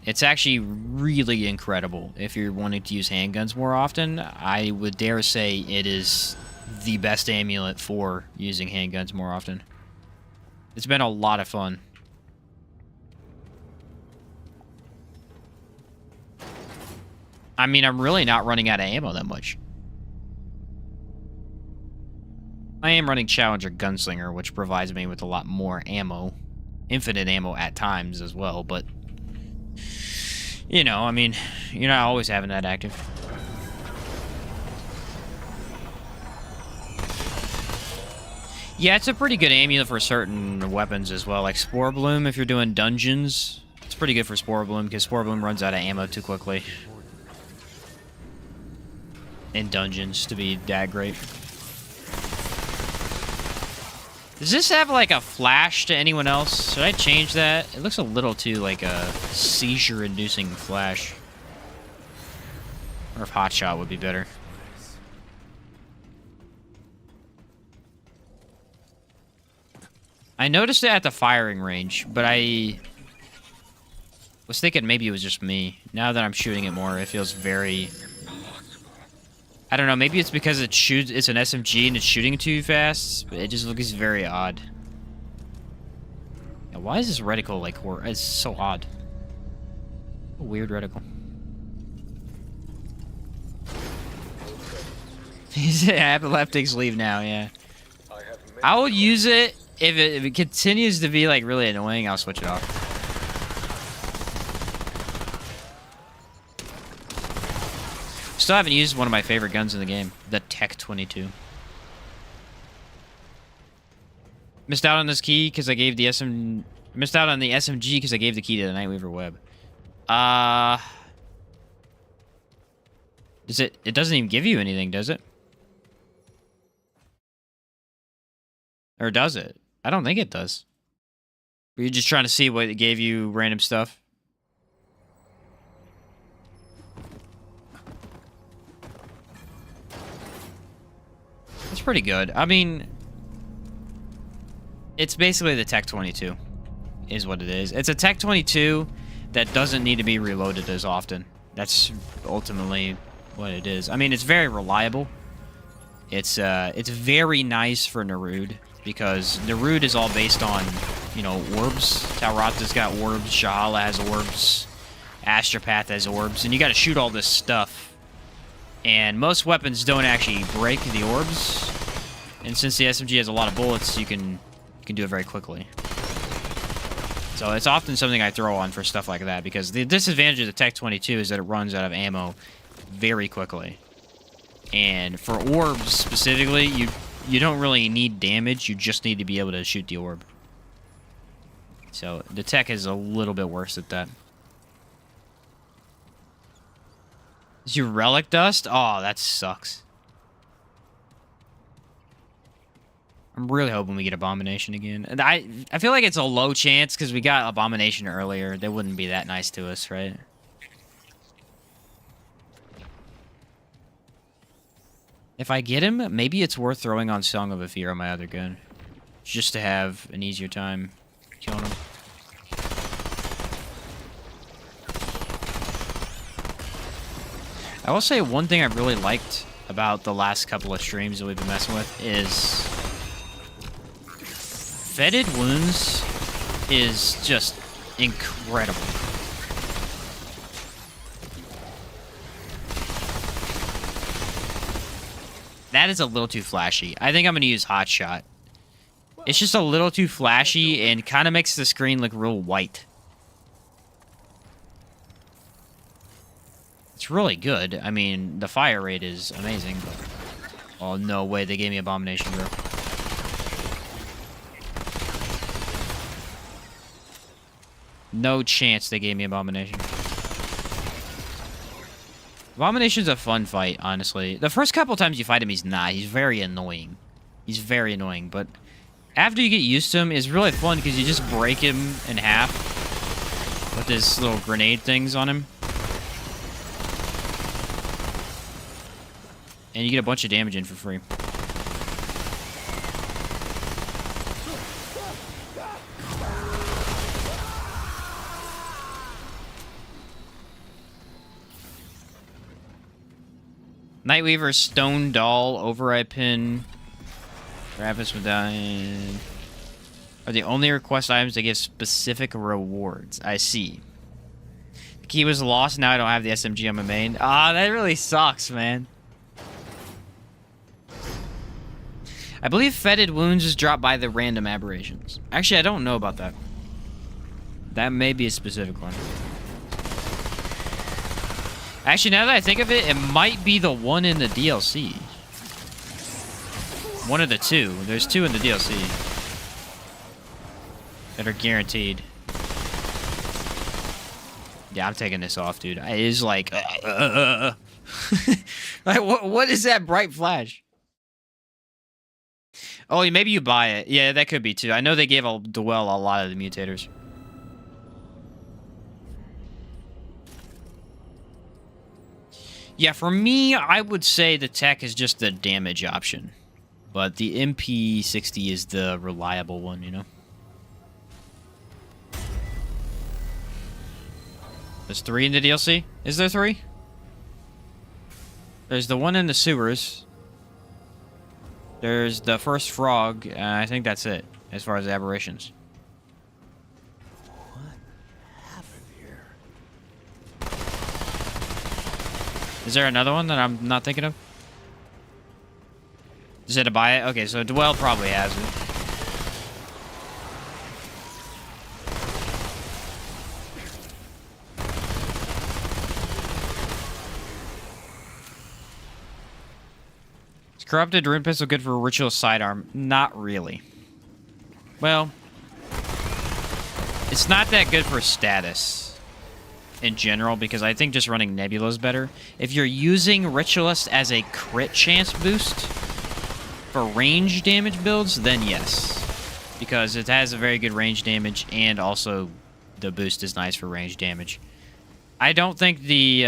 It's actually really incredible if you're wanting to use handguns more often. I would dare say it is the best amulet for using handguns more often. It's been a lot of fun. I mean, I'm really not running out of ammo that much. I am running Challenger Gunslinger, which provides me with a lot more ammo. Infinite ammo at times as well, but... You know, I mean, you're not always having that active. Yeah, it's a pretty good amulet for certain weapons as well. Like Spore Bloom, if you're doing dungeons, it's pretty good for Spore Bloom, because Spore Bloom runs out of ammo too quickly. In dungeons to be that great. Does this have like a flash to anyone else? Should I change that? It looks a little too like a seizure-inducing flash. Or if Hotshot would be better. I noticed it at the firing range, but I was thinking maybe it was just me. Now that I'm shooting it more, it feels very... I don't know, maybe it's because it's an SMG and it's shooting too fast, but it just looks very odd. Yeah, why is this reticle like it's so odd? A weird reticle. Epileptics leave now, yeah. I will use it if it continues to be like really annoying, I'll switch it off. Still haven't used one of my favorite guns in the game, the Tech 22. Missed out on this key because I gave the missed out on the SMG because I gave the key to the Nightweaver Web. Does it? It doesn't even give you anything, does it? Or does it? I don't think it does. Were you just trying to see what it gave you random stuff? It's pretty good. I mean, it's basically the Tech 22, is what it is. It's a Tech 22 that doesn't need to be reloaded as often. That's ultimately what it is. I mean, it's very reliable. It's very nice for Nerude, because Nerude is all based on, you know, orbs. Talrata's got orbs, Shahala has orbs, Astropath has orbs, and you gotta shoot all this stuff. And most weapons don't actually break the orbs. And since the SMG has a lot of bullets, you can do it very quickly. So it's often something I throw on for stuff like that, because the disadvantage of the Tech 22 is that it runs out of ammo very quickly. And for orbs specifically, you don't really need damage, you just need to be able to shoot the orb. So the Tech is a little bit worse at that. Is your Relic dust? Oh, that sucks. I'm really hoping we get Abomination again. And I feel like it's a low chance because we got Abomination earlier. They wouldn't be that nice to us, right? If I get him, maybe it's worth throwing on Song of Fear on my other gun. Just to have an easier time killing him. I will say one thing I really liked about the last couple of streams that we've been messing with is Fetid Wounds is just incredible. That is a little too flashy. I think I'm going to use Hot Shot. It's just a little too flashy and kind of makes the screen look real white. It's really good. I mean, the fire rate is amazing, but... Oh, no way they gave me Abomination, bro. No chance they gave me Abomination. Abomination's a fun fight, honestly. The first couple times you fight him, he's not. He's very annoying. He's very annoying, but after you get used to him, it's really fun because you just break him in half with his little grenade things on him. And you get a bunch of damage in for free. Nightweaver, Stone Doll, Override Pin, Travis Medallion are the only request items that give specific rewards. I see. The key was lost, now I don't have the SMG on my main. Ah, that really sucks, man. I believe Fetid Wounds is dropped by the random aberrations. Actually, I don't know about that. That may be a specific one. Actually, now that I think of it, it might be the one in the DLC. One of the two. There's two in the DLC. That are guaranteed. Yeah, I'm taking this off, dude. It is like... like, what is that bright flash? Oh, maybe you buy it. Yeah, that could be too. I know they gave Dwell a lot of the mutators. Yeah, for me, I would say the tech is just the damage option. But the MP60 is the reliable one, you know? There's 3 in the DLC? Is there 3? There's the one in the sewers. There's the first frog. I think that's it, as far as the aberrations. Is there another one that I'm not thinking of? Is it to buy it? Okay, so Dwell probably has it. Is Corrupted Rune Pistol good for Ritual Sidearm? Not really. Well, it's not that good for status in general, because I think just running Nebula is better. If you're using Ritualist as a crit chance boost for range damage builds, then yes. Because it has a very good range damage, and also the boost is nice for range damage. I don't think the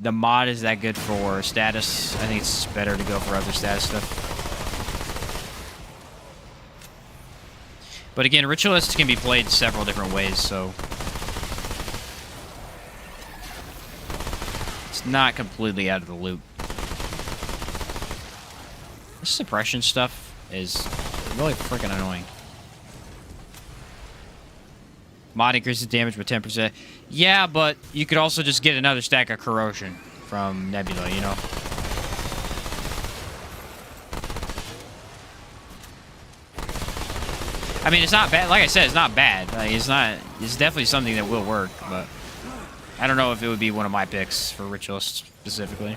mod is that good for status. I think it's better to go for other status stuff. But again, Ritualist can be played several different ways, so... it's not completely out of the loop. This suppression stuff is really freaking annoying. Mod increases damage by 10%. Yeah, but you could also just get another stack of corrosion from Nebula, you know? I mean, it's not bad. Like I said, it's not bad. Like, it's definitely something that will work, but I don't know if it would be one of my picks for Ritualist specifically.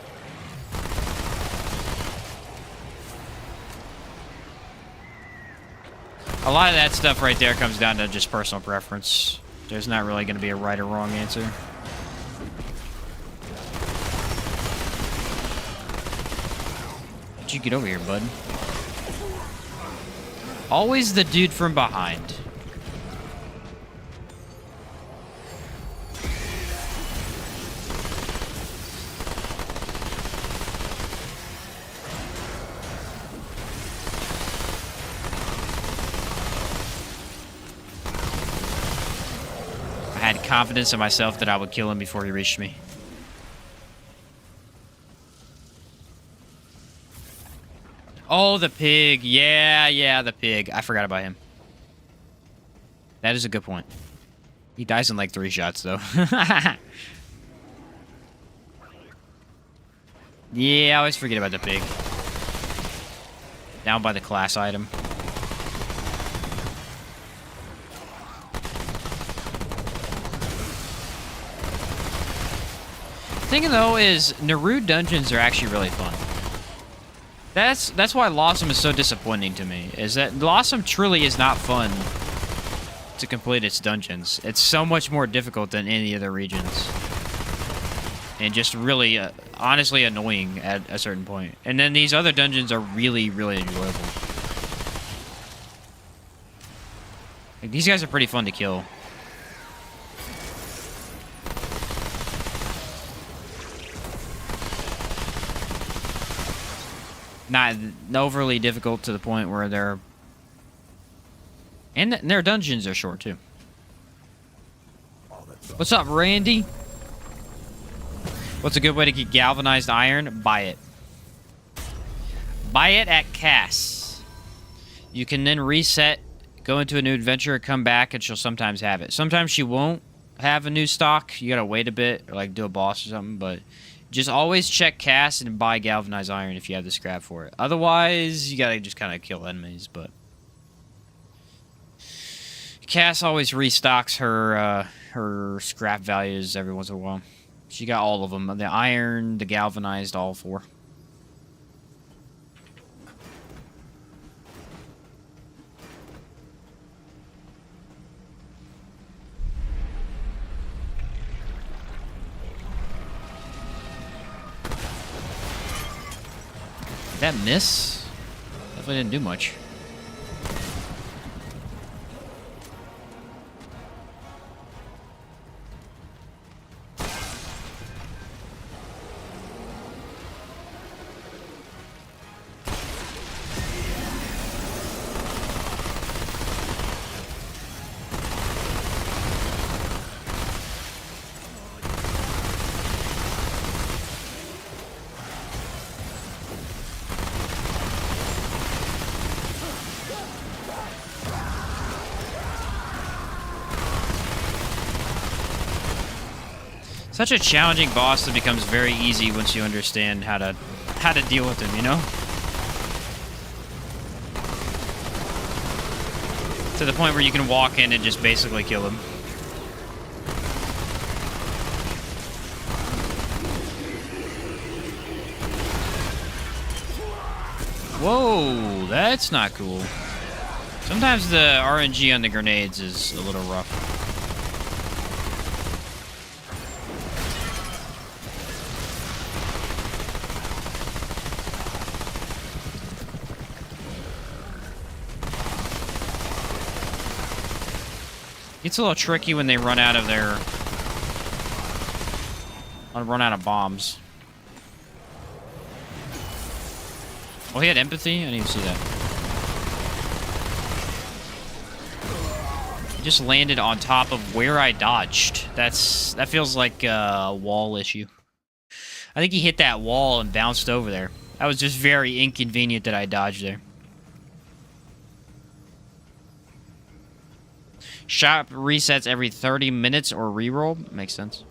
A lot of that stuff right there comes down to just personal preference. There's not really going to be a right or wrong answer. How'd you get over here, bud? Always the dude from behind. I had confidence in myself that I would kill him before he reached me. Oh, the pig. Yeah, the pig. I forgot about him. That is a good point. He dies in like 3 shots, though. Yeah, I always forget about the pig. Down by the class item. Thing though is, Naru dungeons are actually really fun. That's why Lossum is so disappointing to me. Is that Lossum truly is not fun to complete its dungeons. It's so much more difficult than any other regions, and just really, honestly, annoying at a certain point. And then these other dungeons are really, really enjoyable. Like, these guys are pretty fun to kill. Not overly difficult to the point where they're... And their dungeons are short, too. What's up, Randy? What's a good way to get galvanized iron? Buy it. Buy it at Cass. You can then reset, go into a new adventure, come back, and she'll sometimes have it. Sometimes she won't have a new stock. You gotta wait a bit, or like do a boss or something, but... Just always check Cass and buy galvanized iron if you have the scrap for it. Otherwise, you gotta just kind of kill enemies, but... Cass always restocks her, her scrap values every once in a while. She got all of them. The iron, the galvanized, all 4. That miss? Definitely didn't do much. Such a challenging boss that becomes very easy once you understand how to deal with him, you know? To the point where you can walk in and just basically kill him. Whoa, that's not cool. Sometimes the RNG on the grenades is a little rough. It's a little tricky when they run out of their... run out of bombs. Oh, he had empathy? I didn't even see that. He just landed on top of where I dodged. That feels like a wall issue. I think he hit that wall and bounced over there. That was just very inconvenient that I dodged there. Shop resets every 30 minutes or reroll. Makes sense.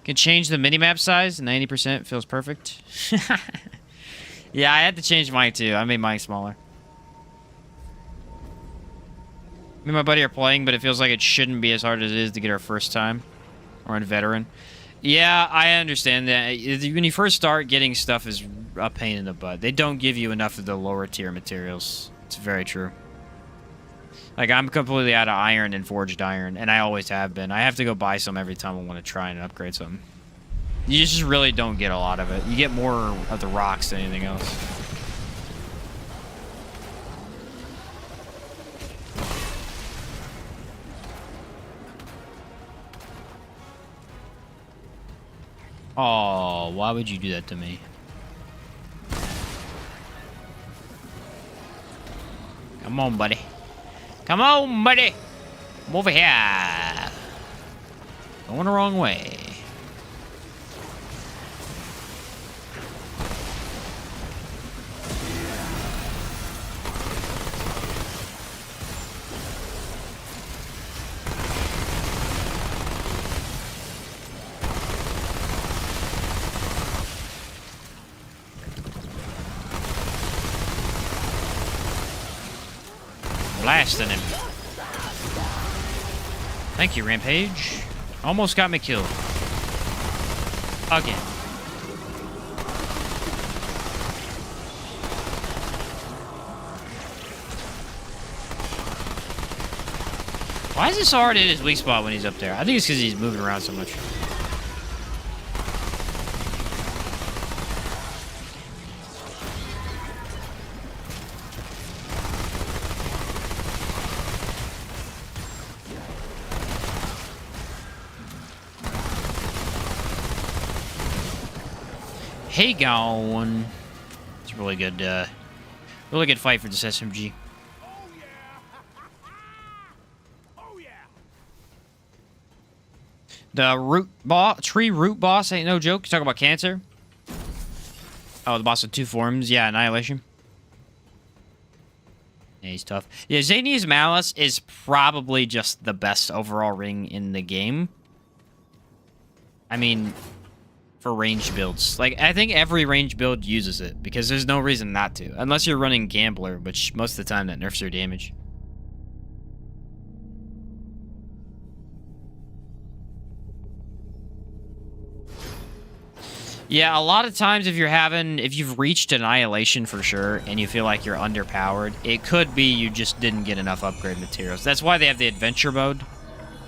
Can change the minimap size. 90% feels perfect. Yeah, I had to change mine too. I made mine smaller. Me and my buddy are playing, but it feels like it shouldn't be as hard as it is to get our first time. Or on veteran. Yeah, I understand that. When you first start, getting stuff is a pain in the butt. They don't give you enough of the lower tier materials. It's very true. Like, I'm completely out of iron and forged iron, and I always have been. I have to go buy some every time I want to try and upgrade something. You just really don't get a lot of it. You get more of the rocks than anything else. Oh, why would you do that to me? Come on, buddy. Come on, buddy. Come over here. Going the wrong way. blasting him. Thank you, Rampage. Almost got me killed. Again. Why is this so hard to hit his weak spot when he's up there? I think it's because he's moving around so much. Hey, gone. It's a really good fight for this SMG. The tree root boss ain't no joke. You talk about cancer. Oh, the boss with 2 forms. Yeah, Annihilation. Yeah, he's tough. Yeah, Zania's Malice is probably just the best overall ring in the game. I mean, for range builds. Like, I think every range build uses it, because there's no reason not to. Unless you're running Gambler, which most of the time that nerfs your damage. Yeah, a lot of times if you've reached Annihilation for sure, and you feel like you're underpowered, it could be you just didn't get enough upgrade materials. That's why they have the Adventure mode.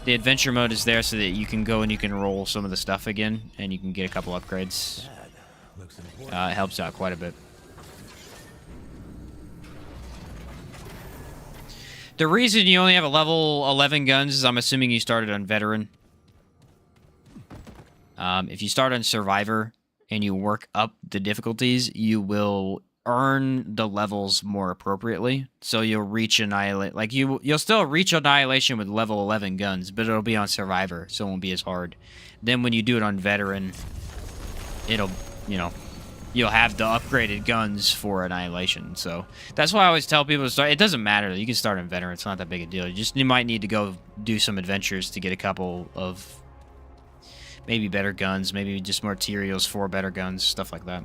The Adventure mode is there so that you can go and you can roll some of the stuff again, and you can get a couple upgrades. It helps out quite a bit. The reason you only have a level 11 guns is I'm assuming you started on Veteran. If you start on Survivor and you work up the difficulties, you will earn the levels more appropriately. So you'll reach Annihilate. Like, you'll still reach Annihilation with level 11 guns, but it'll be on Survivor, so it won't be as hard. Then when you do it on Veteran, it'll, you know, you'll have the upgraded guns for Annihilation. So that's why I always tell people to start. It doesn't matter. You can start on Veteran. It's not that big a deal. You might need to go do some adventures to get a couple of maybe better guns, maybe just more materials for better guns, stuff like that.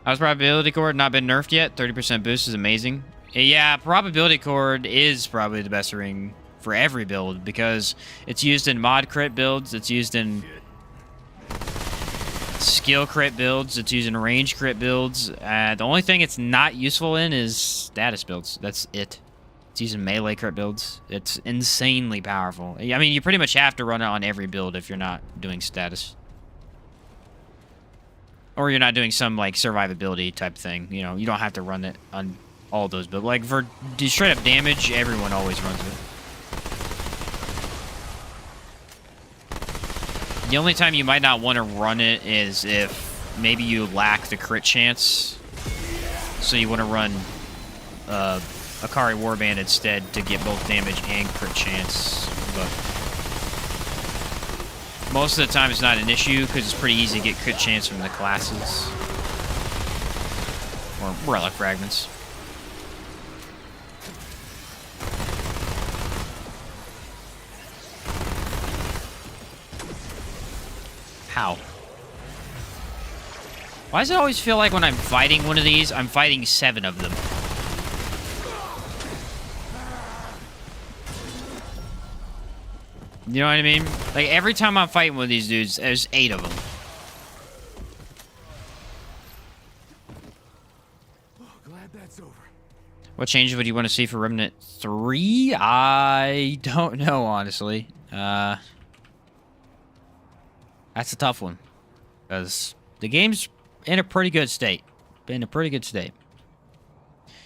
How's Probability Cord not been nerfed yet? 30% boost is amazing. Yeah, Probability Cord is probably the best ring for every build, because it's used in mod crit builds, it's used in skill crit builds, it's used in range crit builds. The only thing it's not useful in is status builds. That's it. It's using melee crit builds. It's insanely powerful. I mean, you pretty much have to run it on every build if you're not doing status. Or you're not doing some, like, survivability type thing. You know, you don't have to run it on all those. But, like, for straight up damage, everyone always runs it. The only time you might not want to run it is if maybe you lack the crit chance. So you want to run Akari Warband instead to get both damage and crit chance. But most of the time it's not an issue because it's pretty easy to get crit chance from the classes. Or Relic Fragments. How? Why does it always feel like when I'm fighting one of these, I'm fighting 7 of them? You know what I mean? Like, every time I'm fighting one of these dudes, there's 8 of them. Oh, glad that's over. What changes would you want to see for Remnant 3? I don't know, honestly. That's a tough one. Because the game's in a pretty good state. In a pretty good state.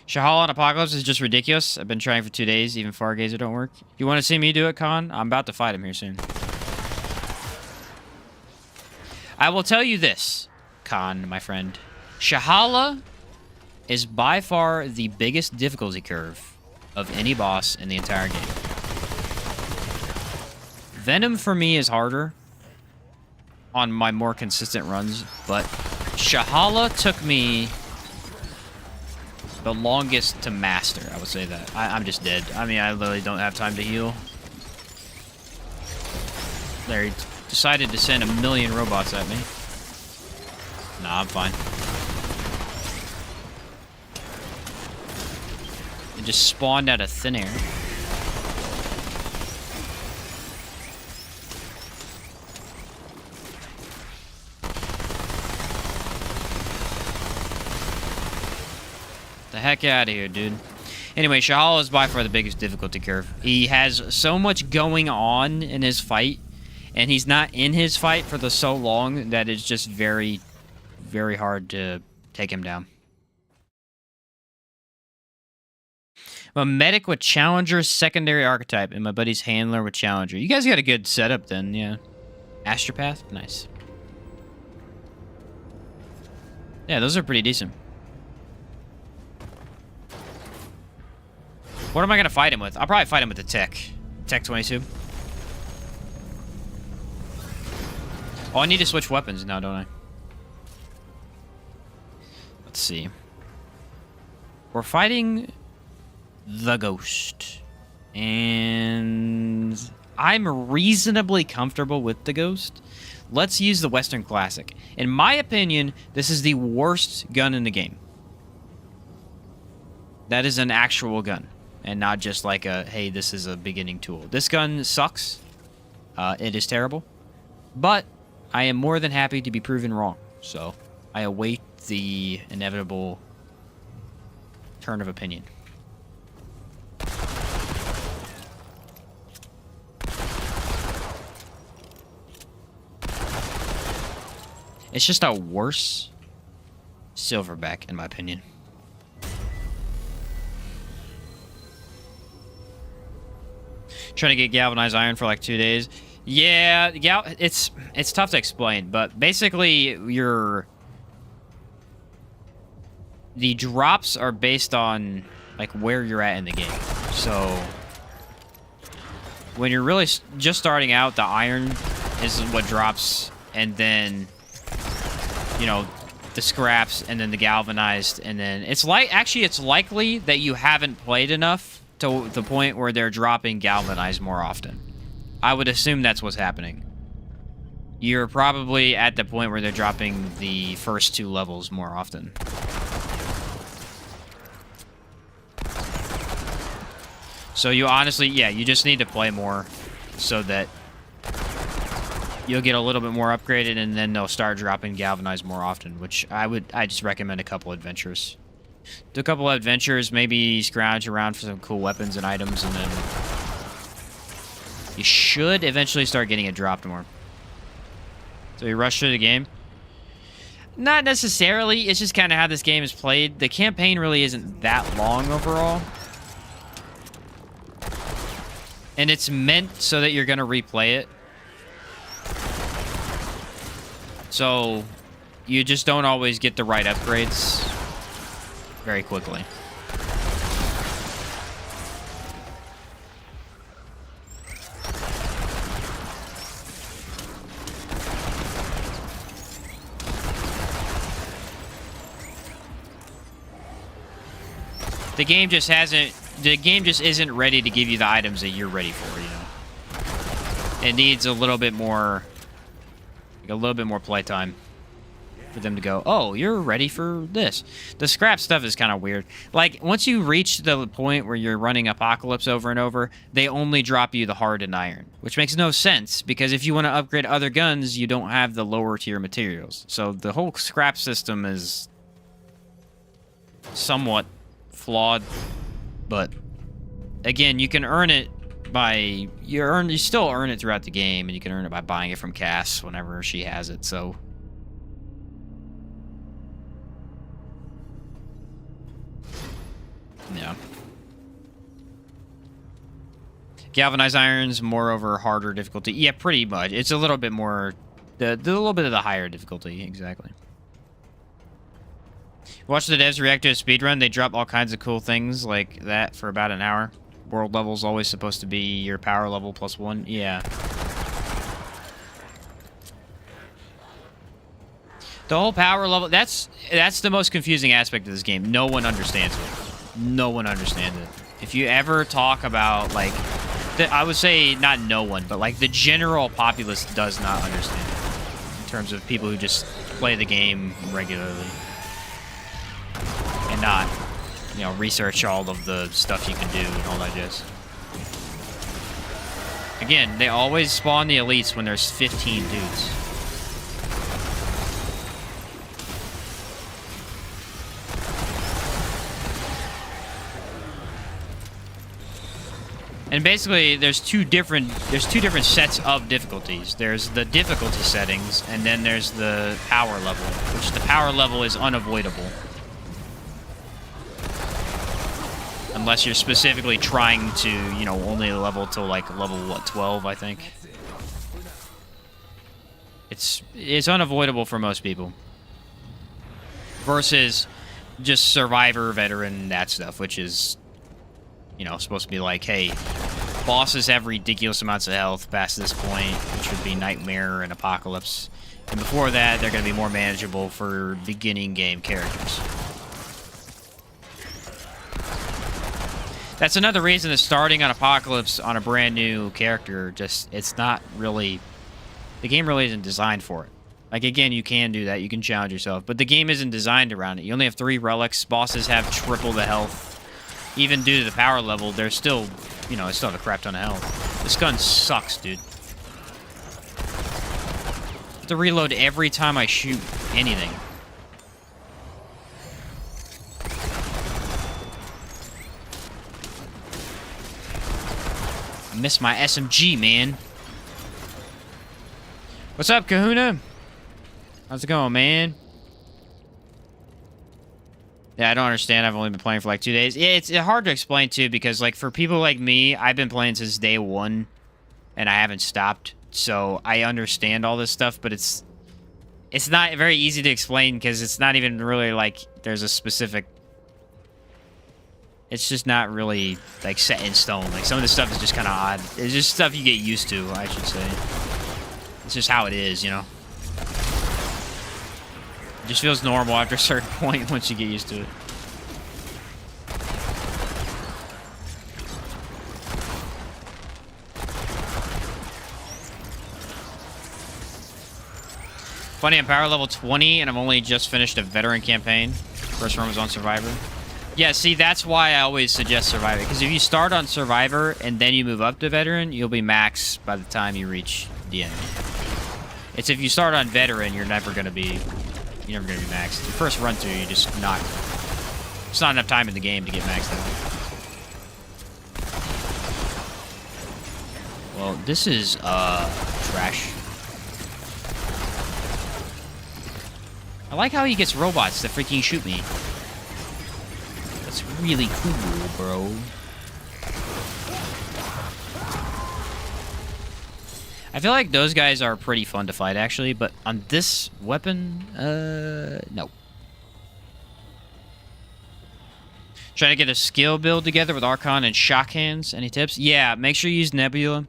Shahal on Apocalypse is just ridiculous. I've been trying for 2 days. Even Fargazer don't work. You want to see me do it, Khan? I'm about to fight him here soon. I will tell you this, Khan, my friend. Shahala is by far the biggest difficulty curve of any boss in the entire game. Venom for me is harder on my more consistent runs, but Shahala took me the longest to master, I would say that. I'm just dead. I mean, I literally don't have time to heal. There, he decided to send 1,000,000 robots at me. Nah, I'm fine. Just spawned out of thin air. The heck out of here, dude. Anyway, Shahal is by far the biggest difficulty curve. He has so much going on in his fight, and he's not in his fight for so long that it's just very, very hard to take him down. I'm a medic with Challenger secondary archetype, and my buddy's handler with Challenger. You guys got a good setup then, yeah. Astropath? Nice. Yeah, those are pretty decent. What am I going to fight him with? I'll probably fight him with the Tech. Tech 22. Oh, I need to switch weapons now, don't I? Let's see. We're fighting the Ghost. And I'm reasonably comfortable with the Ghost. Let's use the Western Classic. In my opinion, this is the worst gun in the game. That is an actual gun. And not just like a, hey, this is a beginning tool. This gun sucks. It is terrible. But I am more than happy to be proven wrong. So I await the inevitable turn of opinion. It's just a worse Silverback, in my opinion. Trying to get galvanized iron for like 2 days. Yeah, it's tough to explain, but basically the drops are based on like where you're at in the game. So when you're really just starting out, the iron is what drops, and then you know the scraps, and then the galvanized, and then it's likely that you haven't played enough to the point where they're dropping galvanized more often. I would assume that's what's happening. You're probably at the point where they're dropping the first 2 levels more often. So you honestly, yeah, you just need to play more so that you'll get a little bit more upgraded, and then they'll start dropping galvanized more often, which I just recommend a couple adventures. Do a couple of adventures, maybe scrounge around for some cool weapons and items, and then you should eventually start getting it dropped more. So you rush through the game? Not necessarily. It's just kind of how this game is played. The campaign really isn't that long overall. And it's meant so that you're going to replay it. So you just don't always get the right upgrades very quickly. The game just isn't ready to give you the items that you're ready for, you know. It needs a little bit more playtime for them to go, oh, you're ready for this. The scrap stuff is kind of weird. Like, once you reach the point where you're running Apocalypse over and over, they only drop you the hardened iron, which makes no sense, because if you want to upgrade other guns, you don't have the lower tier materials. So the whole scrap system is somewhat flawed, but again, you can earn it by you still earn it throughout the game, and you can earn it by buying it from Cass whenever she has it. So yeah, galvanized irons, moreover, harder difficulty. Yeah, pretty much. It's a little bit more, the little bit of the higher difficulty, exactly. Watch the devs react to a speedrun. They drop all kinds of cool things like that for about an hour. World level's always supposed to be your power level +1. Yeah. The whole power level, that's the most confusing aspect of this game. No one understands it. No one understands it. If you ever talk about, like, I would say not no one, but like the general populace does not understand it in terms of people who just play the game regularly and not you know, research all of the stuff you can do and all that jazz. Again, they always spawn the elites when there's 15 dudes. And basically, there's two different sets of difficulties. There's the difficulty settings, and then there's the power level, which the power level is unavoidable. Unless you're specifically trying to, you know, only level till like level, what, 12, I think. It's unavoidable for most people. Versus just Survivor, Veteran, that stuff, which is, you know, supposed to be like, hey, bosses have ridiculous amounts of health past this point, which would be Nightmare and Apocalypse. And before that, they're going to be more manageable for beginning game characters. That's another reason that starting on Apocalypse on a brand new character, just, it's not really, the game really isn't designed for it. Like, again, you can do that, you can challenge yourself, but the game isn't designed around it. You only have 3 relics, bosses have triple the health. Even due to the power level, they're still, you know, it's still a crap ton of health. This gun sucks, dude. I have to reload every time I shoot anything. I miss my SMG, man. What's up, Kahuna? How's it going, man? Yeah, I don't understand. I've only been playing for like 2 days. Yeah, it's hard to explain, too, because, like, for people like me, I've been playing since day 1, and I haven't stopped. So I understand all this stuff, but it's not very easy to explain because it's not even really, like, there's a specific... It's just not really, like, set in stone. Like, some of this stuff is just kind of odd. It's just stuff you get used to, I should say. It's just how it is, you know? It just feels normal after a certain point once you get used to it. Funny, I'm power level 20, and I've only just finished a veteran campaign. First run was on Survivor. Yeah, see, that's why I always suggest Survivor. Because if you start on Survivor and then you move up to Veteran, you'll be max by the time you reach the end. It's if you start on Veteran, you're never going to be maxed. The first run through, you just not... It's not enough time in the game to get maxed out. Well, this is, trash. I like how he gets robots that freaking shoot me. That's really cool, bro. I feel like those guys are pretty fun to fight, actually, but on this weapon, no. Trying to get a skill build together with Archon and Shock Hands. Any tips? Yeah, make sure you use Nebula.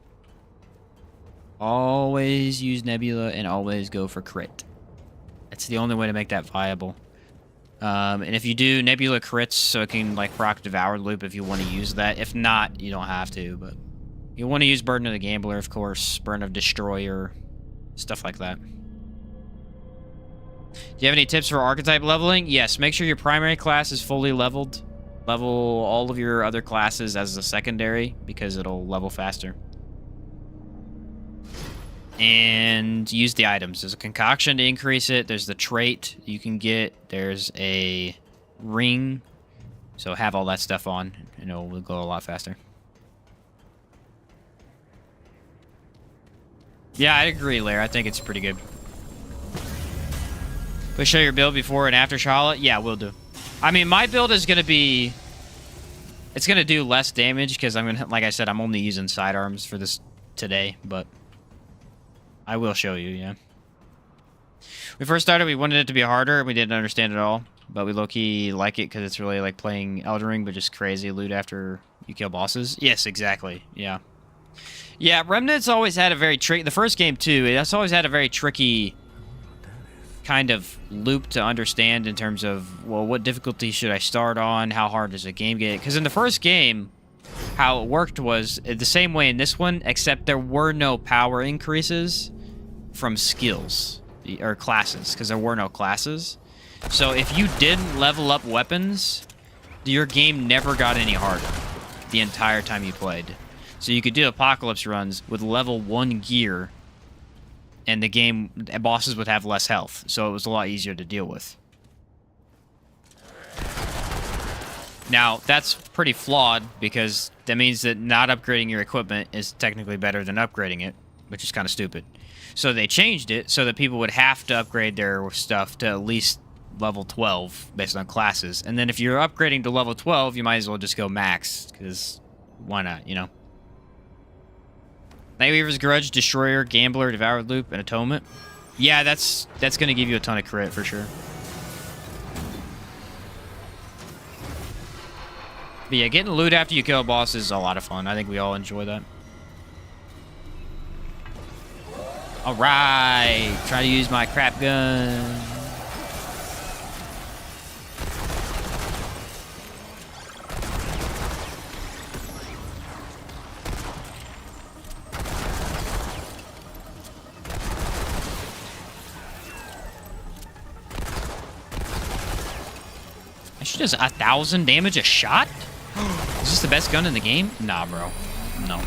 Always use Nebula and always go for crit. That's the only way to make that viable. And if you do Nebula crits, so it can, like, proc Devour Loop if you want to use that. If not, you don't have to, but... You want to use Burden of the Gambler, of course, Burden of Destroyer, stuff like that. Do you have any tips for archetype leveling? Yes, make sure your primary class is fully leveled. Level all of your other classes as a secondary, because it'll level faster. And use the items. There's a concoction to increase it. There's the trait you can get. There's a ring. So have all that stuff on, and it'll go a lot faster. Yeah, I agree, Lair. I think it's pretty good. But show your build before and after Charlotte? Yeah, we'll do. I mean, my build is going to be... It's going to do less damage because I'm going to... Like I said, I'm only using sidearms for this today, but... I will show you, yeah. We first started, we wanted it to be harder, and we didn't understand it all. But we low-key like it because it's really like playing Elden Ring, but just crazy loot after you kill bosses. Yes, exactly. Yeah. Yeah, Remnant's always had a very tricky... The first game, too, it's always had a very tricky kind of loop to understand in terms of, well, what difficulty should I start on? How hard does a game get? Because in the first game, how it worked was the same way in this one, except there were no power increases from skills or classes, because there were no classes. So if you didn't level up weapons, your game never got any harder the entire time you played. So you could do apocalypse runs with level 1 gear, and the game bosses would have less health, so it was a lot easier to deal with. Now, that's pretty flawed, because that means that not upgrading your equipment is technically better than upgrading it, which is kind of stupid. So they changed it so that people would have to upgrade their stuff to at least level 12 based on classes. And then if you're upgrading to level 12, you might as well just go max, because why not, you know? Nightweaver's Grudge, Destroyer, Gambler, Devoured Loop, and Atonement. Yeah, that's going to give you a ton of crit for sure. But yeah, getting loot after you kill a boss is a lot of fun. I think we all enjoy that. Alright, try to use my crap gun. She does 1,000 damage a shot? Is this the best gun in the game? Nah, bro. No.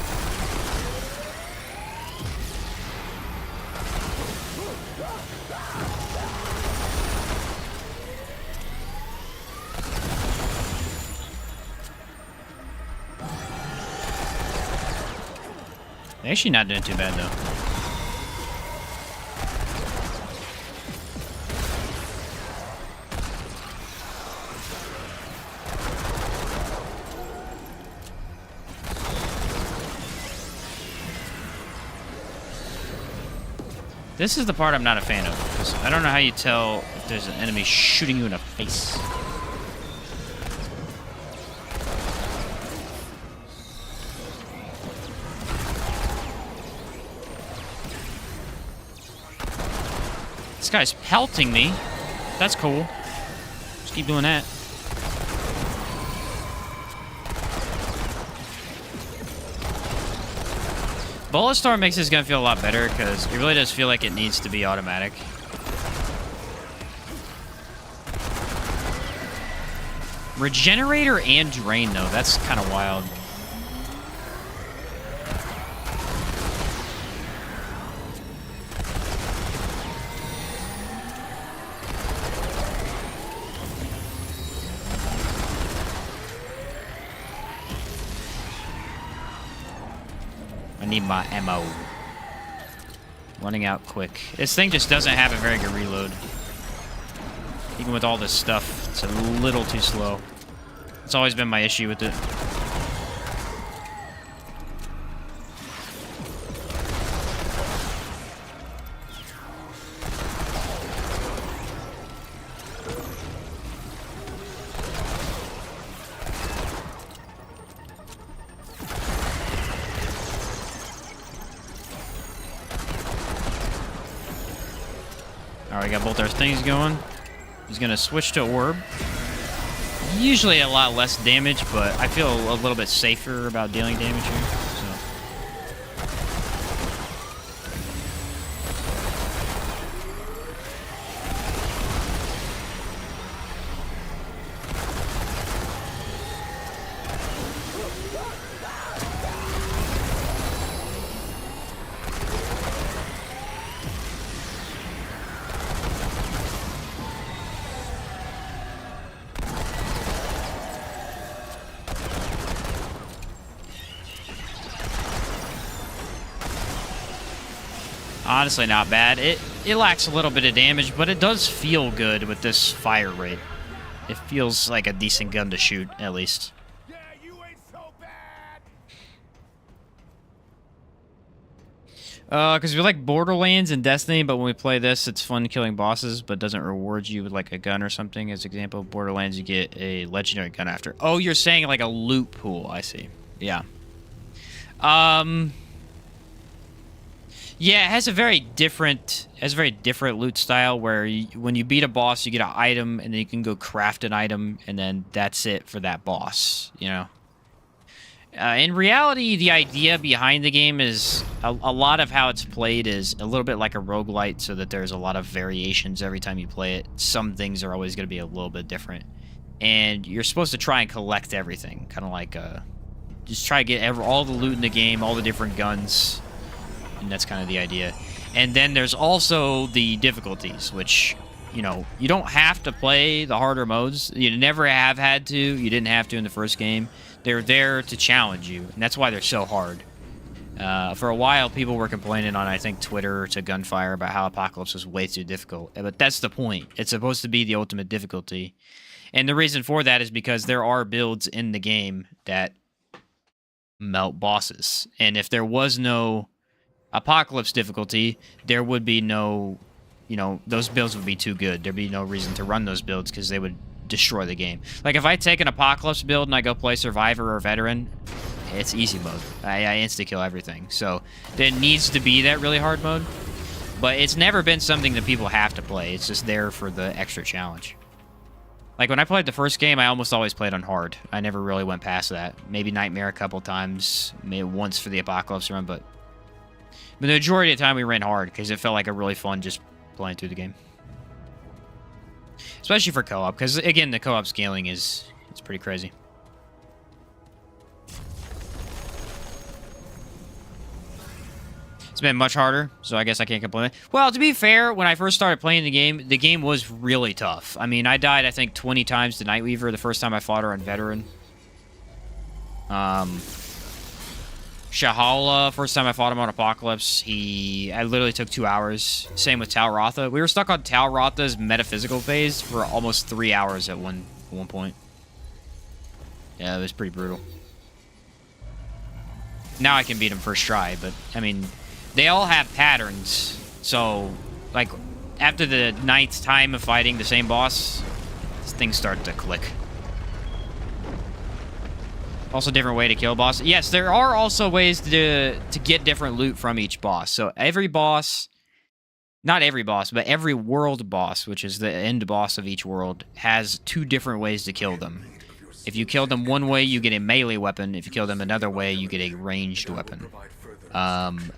They're actually not doing too bad, though. This is the part I'm not a fan of, because I don't know how you tell if there's an enemy shooting you in the face. This guy's pelting me. That's cool. Just keep doing that. Bullet Storm makes this gun feel a lot better, because it really does feel like it needs to be automatic. Regenerator and Drain, though. That's kind of wild. I need my ammo. Running out quick. This thing just doesn't have a very good reload. Even with all this stuff, it's a little too slow. It's always been my issue with it. Alright, got both our things going. He's gonna switch to Orb. Usually a lot less damage, but I feel a little bit safer about dealing damage here. So. Honestly, not bad. It lacks a little bit of damage, but it does feel good with this fire rate. It feels like a decent gun to shoot, at least. Yeah, you ain't so bad. Because we like Borderlands and Destiny, but when we play this, it's fun killing bosses, but doesn't reward you with like a gun or something. As example, Borderlands, you get a legendary gun after. Oh, you're saying like a loot pool. I see. Yeah. Yeah, it has a very different loot style where when you beat a boss, you get an item, and then you can go craft an item, and then that's it for that boss, you know? In reality, the idea behind the game is a lot of how it's played is a little bit like a roguelite, so that there's a lot of variations every time you play it. Some things are always going to be a little bit different. and you're supposed to try and collect everything, kind of like just try to get all the loot in the game, all the different guns, and that's kind of the idea. And then there's also the difficulties, which, you know, you don't have to play the harder modes. You never have had to. You didn't have to in the first game. They're there to challenge you, and that's why they're so hard. For a while, people were complaining on, I think, Twitter to Gunfire about how Apocalypse was way too difficult. But that's the point. It's supposed to be the ultimate difficulty. And the reason for that is because there are builds in the game that melt bosses. And if there was no Apocalypse difficulty, there would be no, you know, those builds would be too good. There'd be no reason to run those builds because they would destroy the game. Like, if I take an Apocalypse build and I go play Survivor or Veteran, it's easy mode. I insta-kill everything. So there needs to be that really hard mode. But it's never been something that people have to play. It's just there for the extra challenge. Like, when I played the first game, I almost always played on hard. I never really went past that. Maybe Nightmare a couple times. Maybe once for the Apocalypse run, but the majority of the time we ran hard because it felt like a really fun just playing through the game. Especially for co-op, because, again, the co-op scaling it's pretty crazy. It's been much harder, so I guess I can't complain. Well, to be fair, when I first started playing the game was really tough. I mean, I died, I think, 20 times to Nightweaver the first time I fought her on Veteran. Shahala, first time I fought him on Apocalypse, I literally took 2 hours. Same with Tal Rotha. We were stuck on Tal Rotha's metaphysical phase for almost 3 hours at one point. Yeah, it was pretty brutal. Now I can beat him first try, but, I mean, they all have patterns. So, like, after the 9th time of fighting the same boss, things start to click. Also, different way to kill boss. Yes, there are also ways to get different loot from each boss. So every boss, not every boss, but every world boss, which is the end boss of each world, has 2 different ways to kill them. If you kill them one way, you get a melee weapon. If you kill them another way, you get a ranged weapon.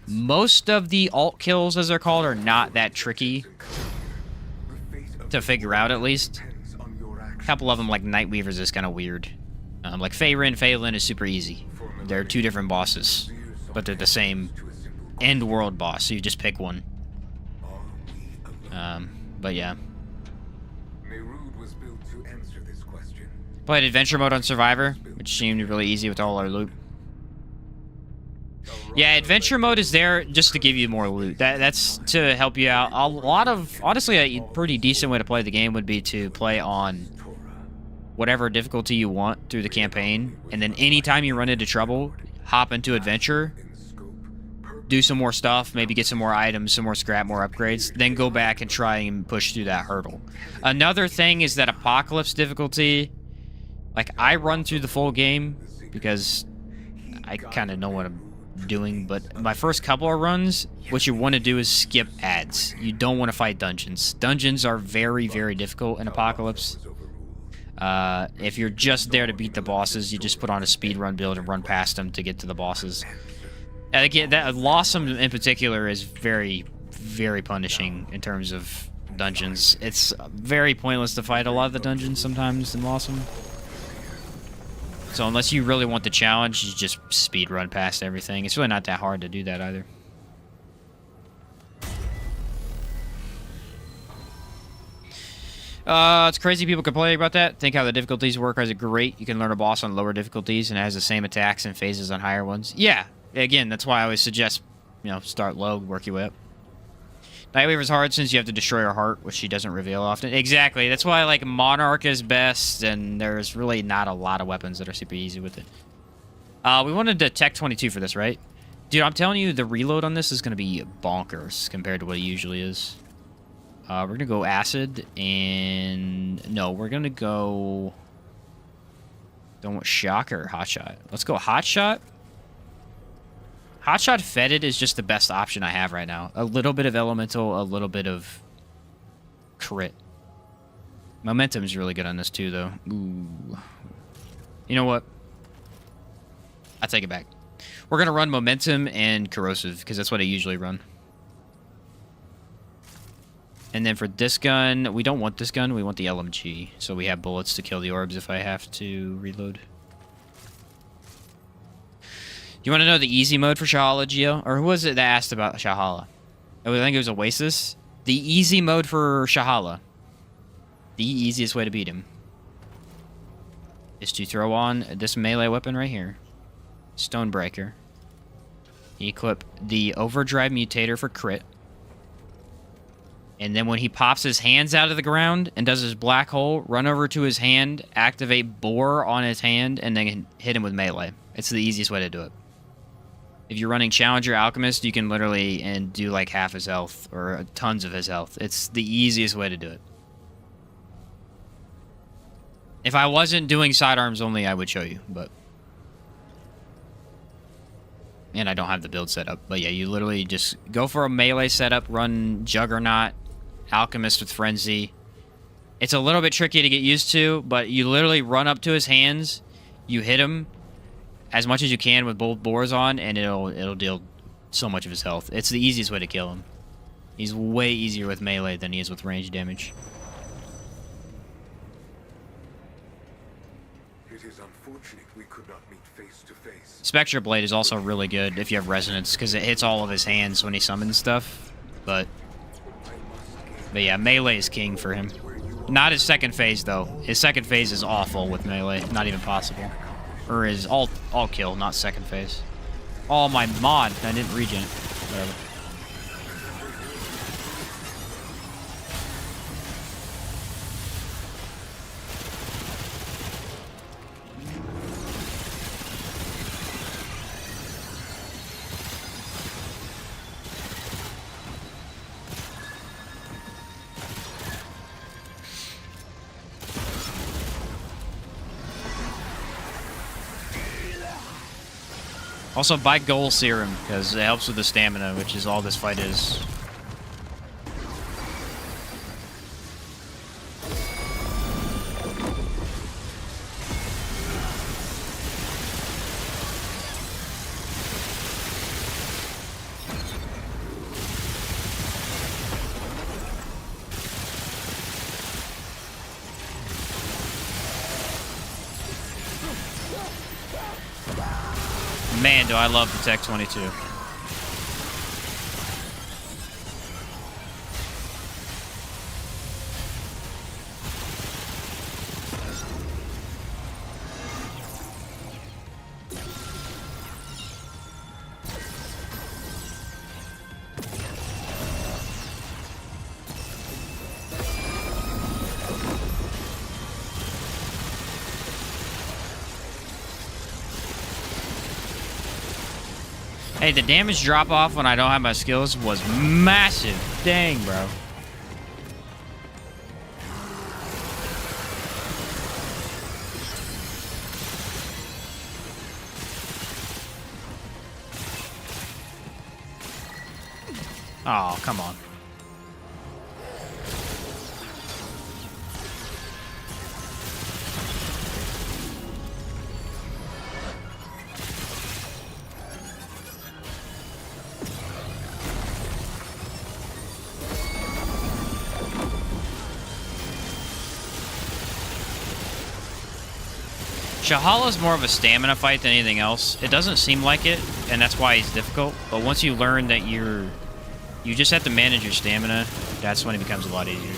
Most of the alt kills, as they're called, are not that tricky to figure out, at least. A couple of them, like Nightweavers, is kind of weird. Like Phelan is super easy. They're 2 different bosses, but they're the same end world boss, so you just pick one. But yeah. Played adventure mode on Survivor, which seemed really easy with all our loot. Yeah, adventure mode is there just to give you more loot. That's to help you out. Honestly, a pretty decent way to play the game would be to play on whatever difficulty you want through the campaign, and then anytime you run into trouble, hop into adventure, do some more stuff, maybe get some more items, some more scrap, more upgrades, then go back and try and push through that hurdle. Another thing is that Apocalypse difficulty, like, I run through the full game because I kind of know what I'm doing, but my first couple of runs, what you want to do is skip ads. You don't want to fight dungeons. Dungeons are very, very difficult in Apocalypse. If you're just there to beat the bosses, you just put on a speedrun build and run past them to get to the bosses. And again, that Lossum in particular is very, very punishing in terms of dungeons. It's very pointless to fight a lot of the dungeons sometimes in Lossum. So unless you really want the challenge, you just speedrun past everything. It's really not that hard to do that either. It's crazy people complain about that. Think how the difficulties work. Is it great? You can learn a boss on lower difficulties and it has the same attacks and phases on higher ones. Yeah. Again, that's why I always suggest, you know, start low, work your way up. Nightweaver's hard since you have to destroy her heart, which she doesn't reveal often. Exactly. That's why, like, Monarch is best, and there's really not a lot of weapons that are super easy with it. We wanted to Tech 22 for this, right? Dude, I'm telling you, the reload on this is going to be bonkers compared to what it usually is. We're going to go Acid, and... No, we're going to go... Don't want Shock or Hotshot. Let's go Hotshot. Hotshot Fetid is just the best option I have right now. A little bit of Elemental, a little bit of crit. Momentum is really good on this too, though. Ooh. You know what? I take it back. We're going to run Momentum and Corrosive, because that's what I usually run. And then for this gun, we don't want this gun, we want the LMG. So we have bullets to kill the orbs if I have to reload. You want to know the easy mode for Shahala, Gio? Or who was it that asked about Shahala? I think it was Oasis. The easy mode for Shahala. The easiest way to beat him is to throw on this melee weapon right here. Stonebreaker. Equip the Overdrive Mutator for crit. And then when he pops his hands out of the ground and does his black hole, run over to his hand, activate Bore on his hand, and then hit him with melee. It's the easiest way to do it. If you're running Challenger Alchemist, you can literally do like half his health or tons of his health. It's the easiest way to do it. If I wasn't doing sidearms only, I would show you, but... And I don't have the build set up. But yeah, you literally just go for a melee setup, run Juggernaut, Alchemist with Frenzy. It's a little bit tricky to get used to, but you literally run up to his hands, you hit him as much as you can with both bores on, and it'll deal so much of his health. It's the easiest way to kill him. He's way easier with melee than he is with range damage. It is unfortunate we could not meet face to face. Spectre Blade is also really good if you have Resonance, because it hits all of his hands when he summons stuff. But yeah, melee is king for him. Not his second phase, though. His second phase is awful with melee. Not even possible. Or his all kill, not second phase. Oh, my mod. I didn't regen. Whatever. Also, buy Goal Serum, because it helps with the stamina, which is all this fight is. Man, do I love the Tech 22. Hey, the damage drop off when I don't have my skills was massive. Dang, bro. Oh, come on. Shahala's more of a stamina fight than anything else. It doesn't seem like it, and that's why he's difficult. But once you learn that you just have to manage your stamina, that's when it becomes a lot easier.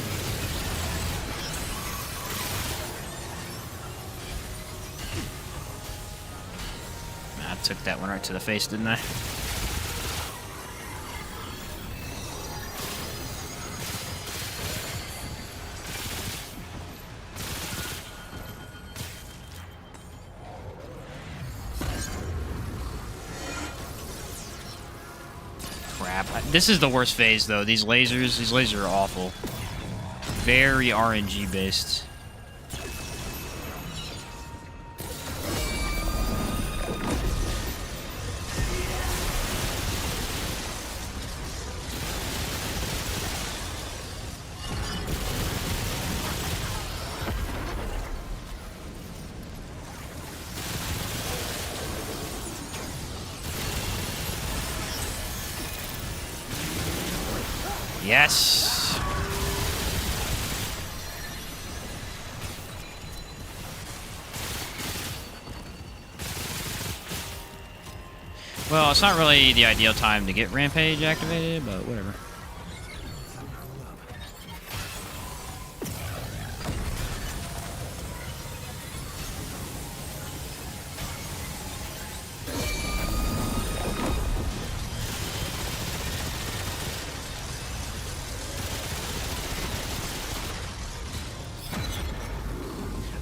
I took that one right to the face, didn't I? This is the worst phase, though. These lasers are awful. Very RNG based. Yes. Well, it's not really the ideal time to get Rampage activated, but whatever.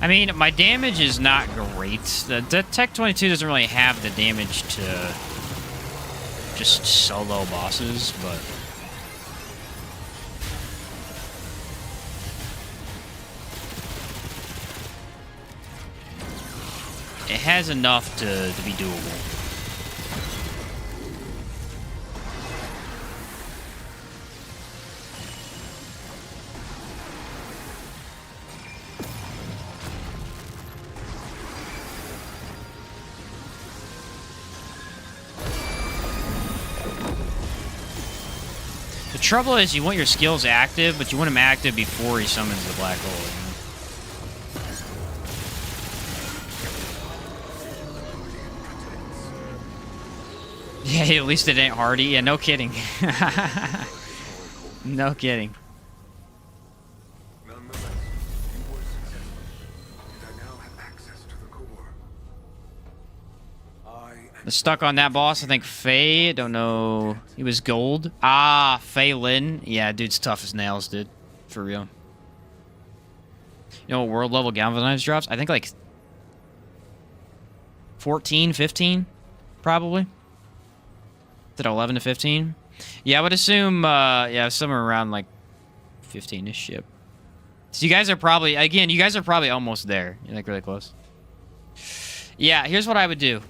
I mean, my damage is not great. The Tech 22 doesn't really have the damage to just solo bosses, but... it has enough to be doable. The trouble is you want your skills active, but you want them active before he summons the black hole. You know? Yeah, at least it ain't hardy. Yeah, no kidding. No kidding. Nonetheless, you were successful, and I now have access to the core. Stuck on that boss, I think Faye, don't know. He was gold. Ah, Faye Lin. Yeah, dude's tough as nails, dude. For real. You know what world level galvanized drops? I think like 14, 15, probably. Is it 11 to 15? Yeah, I would assume, yeah, somewhere around like 15-ish, yep. So you guys are probably, again, you guys are probably almost there. You're like really close. Yeah, here's what I would do.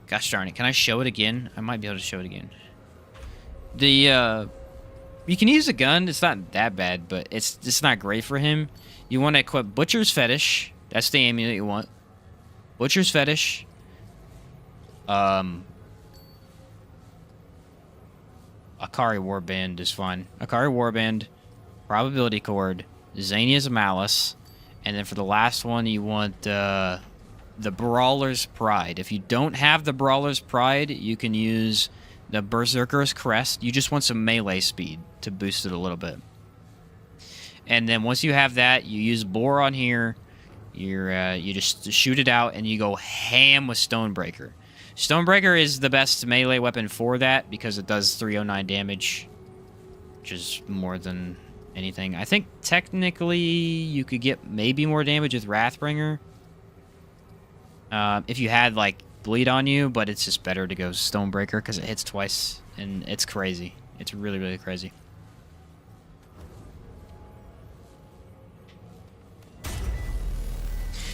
Gosh darn it, can I show it again? I might be able to show it again. The, you can use a gun. It's not that bad, but it's not great for him. You want to equip Butcher's Fetish. That's the amulet you want. Butcher's Fetish. Akari Warband is fine. Akari Warband, Probability Cord, Zania's Malice, and then for the last one you want the Brawler's Pride. If you don't have the Brawler's Pride, you can use the Berserker's Crest. You just want some melee speed to boost it a little bit. And then once you have that, you use Bore on here. You just shoot it out, and you go ham with Stonebreaker. Stonebreaker is the best melee weapon for that because it does 309 damage, which is more than anything. I think technically you could get maybe more damage with Wrathbringer if you had like bleed on you, but it's just better to go Stonebreaker because it hits twice, and it's crazy. It's really, really crazy.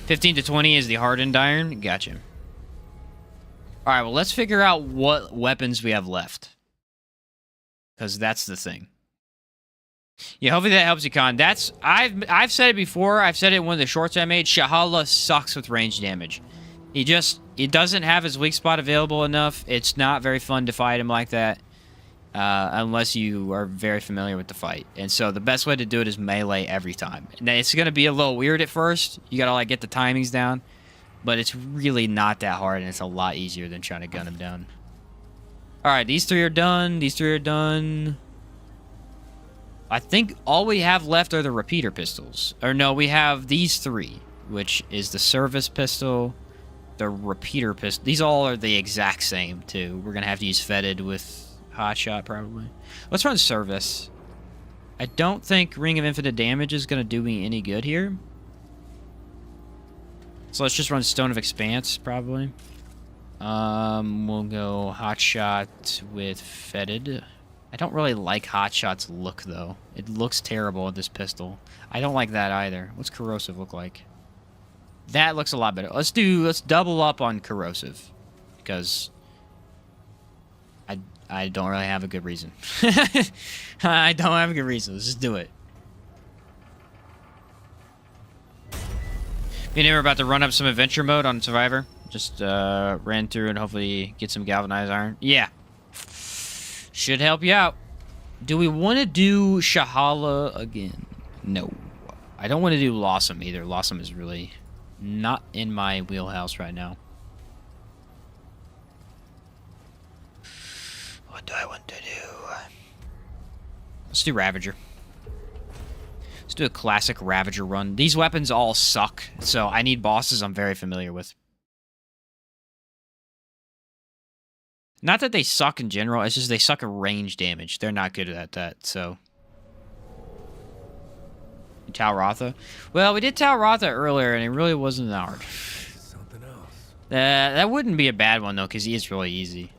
$15 to $20 is the Hardened Iron. Gotcha. All right, well, let's figure out what weapons we have left, because that's the thing. Yeah, hopefully that helps you, Con. That's I've said it before. I've said it in one of the shorts I made. Shahala sucks with range damage. He doesn't have his weak spot available enough. It's not very fun to fight him like that unless you are very familiar with the fight. And so the best way to do it is melee every time. Now, it's going to be a little weird at first. You got to like get the timings down. But it's really not that hard, and it's a lot easier than trying to gun him down. Alright, these three are done. These three are done. I think all we have left are the repeater pistols. Or no, we have these three, which is the service pistol, the repeater pistol. These all are the exact same, too. We're going to have to use Fetid with Hotshot, probably. Let's run service. I don't think Ring of Infinite Damage is going to do me any good here. So let's just run Stone of Expanse, probably. We'll go Hotshot with Fetid. I don't really like Hotshot's look, though. It looks terrible with this pistol. I don't like that either. What's Corrosive look like? That looks a lot better. Let's double up on Corrosive. Because I don't really have a good reason. I don't have a good reason. Let's just do it. Me and him are about to run up some adventure mode on Survivor. Just ran through and hopefully get some galvanized iron. Yeah. Should help you out. Do we want to do Shahala again? No. I don't want to do Lawsome either. Lawsome is really not in my wheelhouse right now. do I want to do? Let's do Ravager. Let's do a classic Ravager run. These weapons all suck, so I need bosses I'm very familiar with. Not that they suck in general, it's just they suck at range damage. They're not good at that, so... Talratha? Well, we did Talratha earlier, and it really wasn't hard. Something else. That wouldn't be a bad one, though, because he is really easy.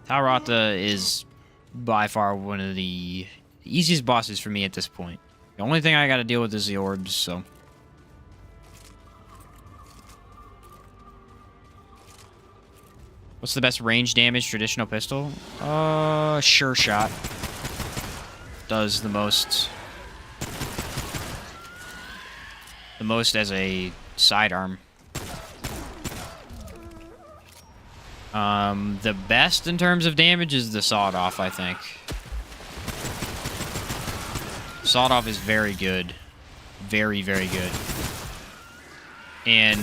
Talratha is by far one of the easiest bosses for me at this point. The only thing I gotta deal with is the orbs, so... What's the best range damage traditional pistol? Sure shot. Does the most. The most as a sidearm. The best in terms of damage is the sawed-off, I think. Sawed-off is very good. Very, very good. And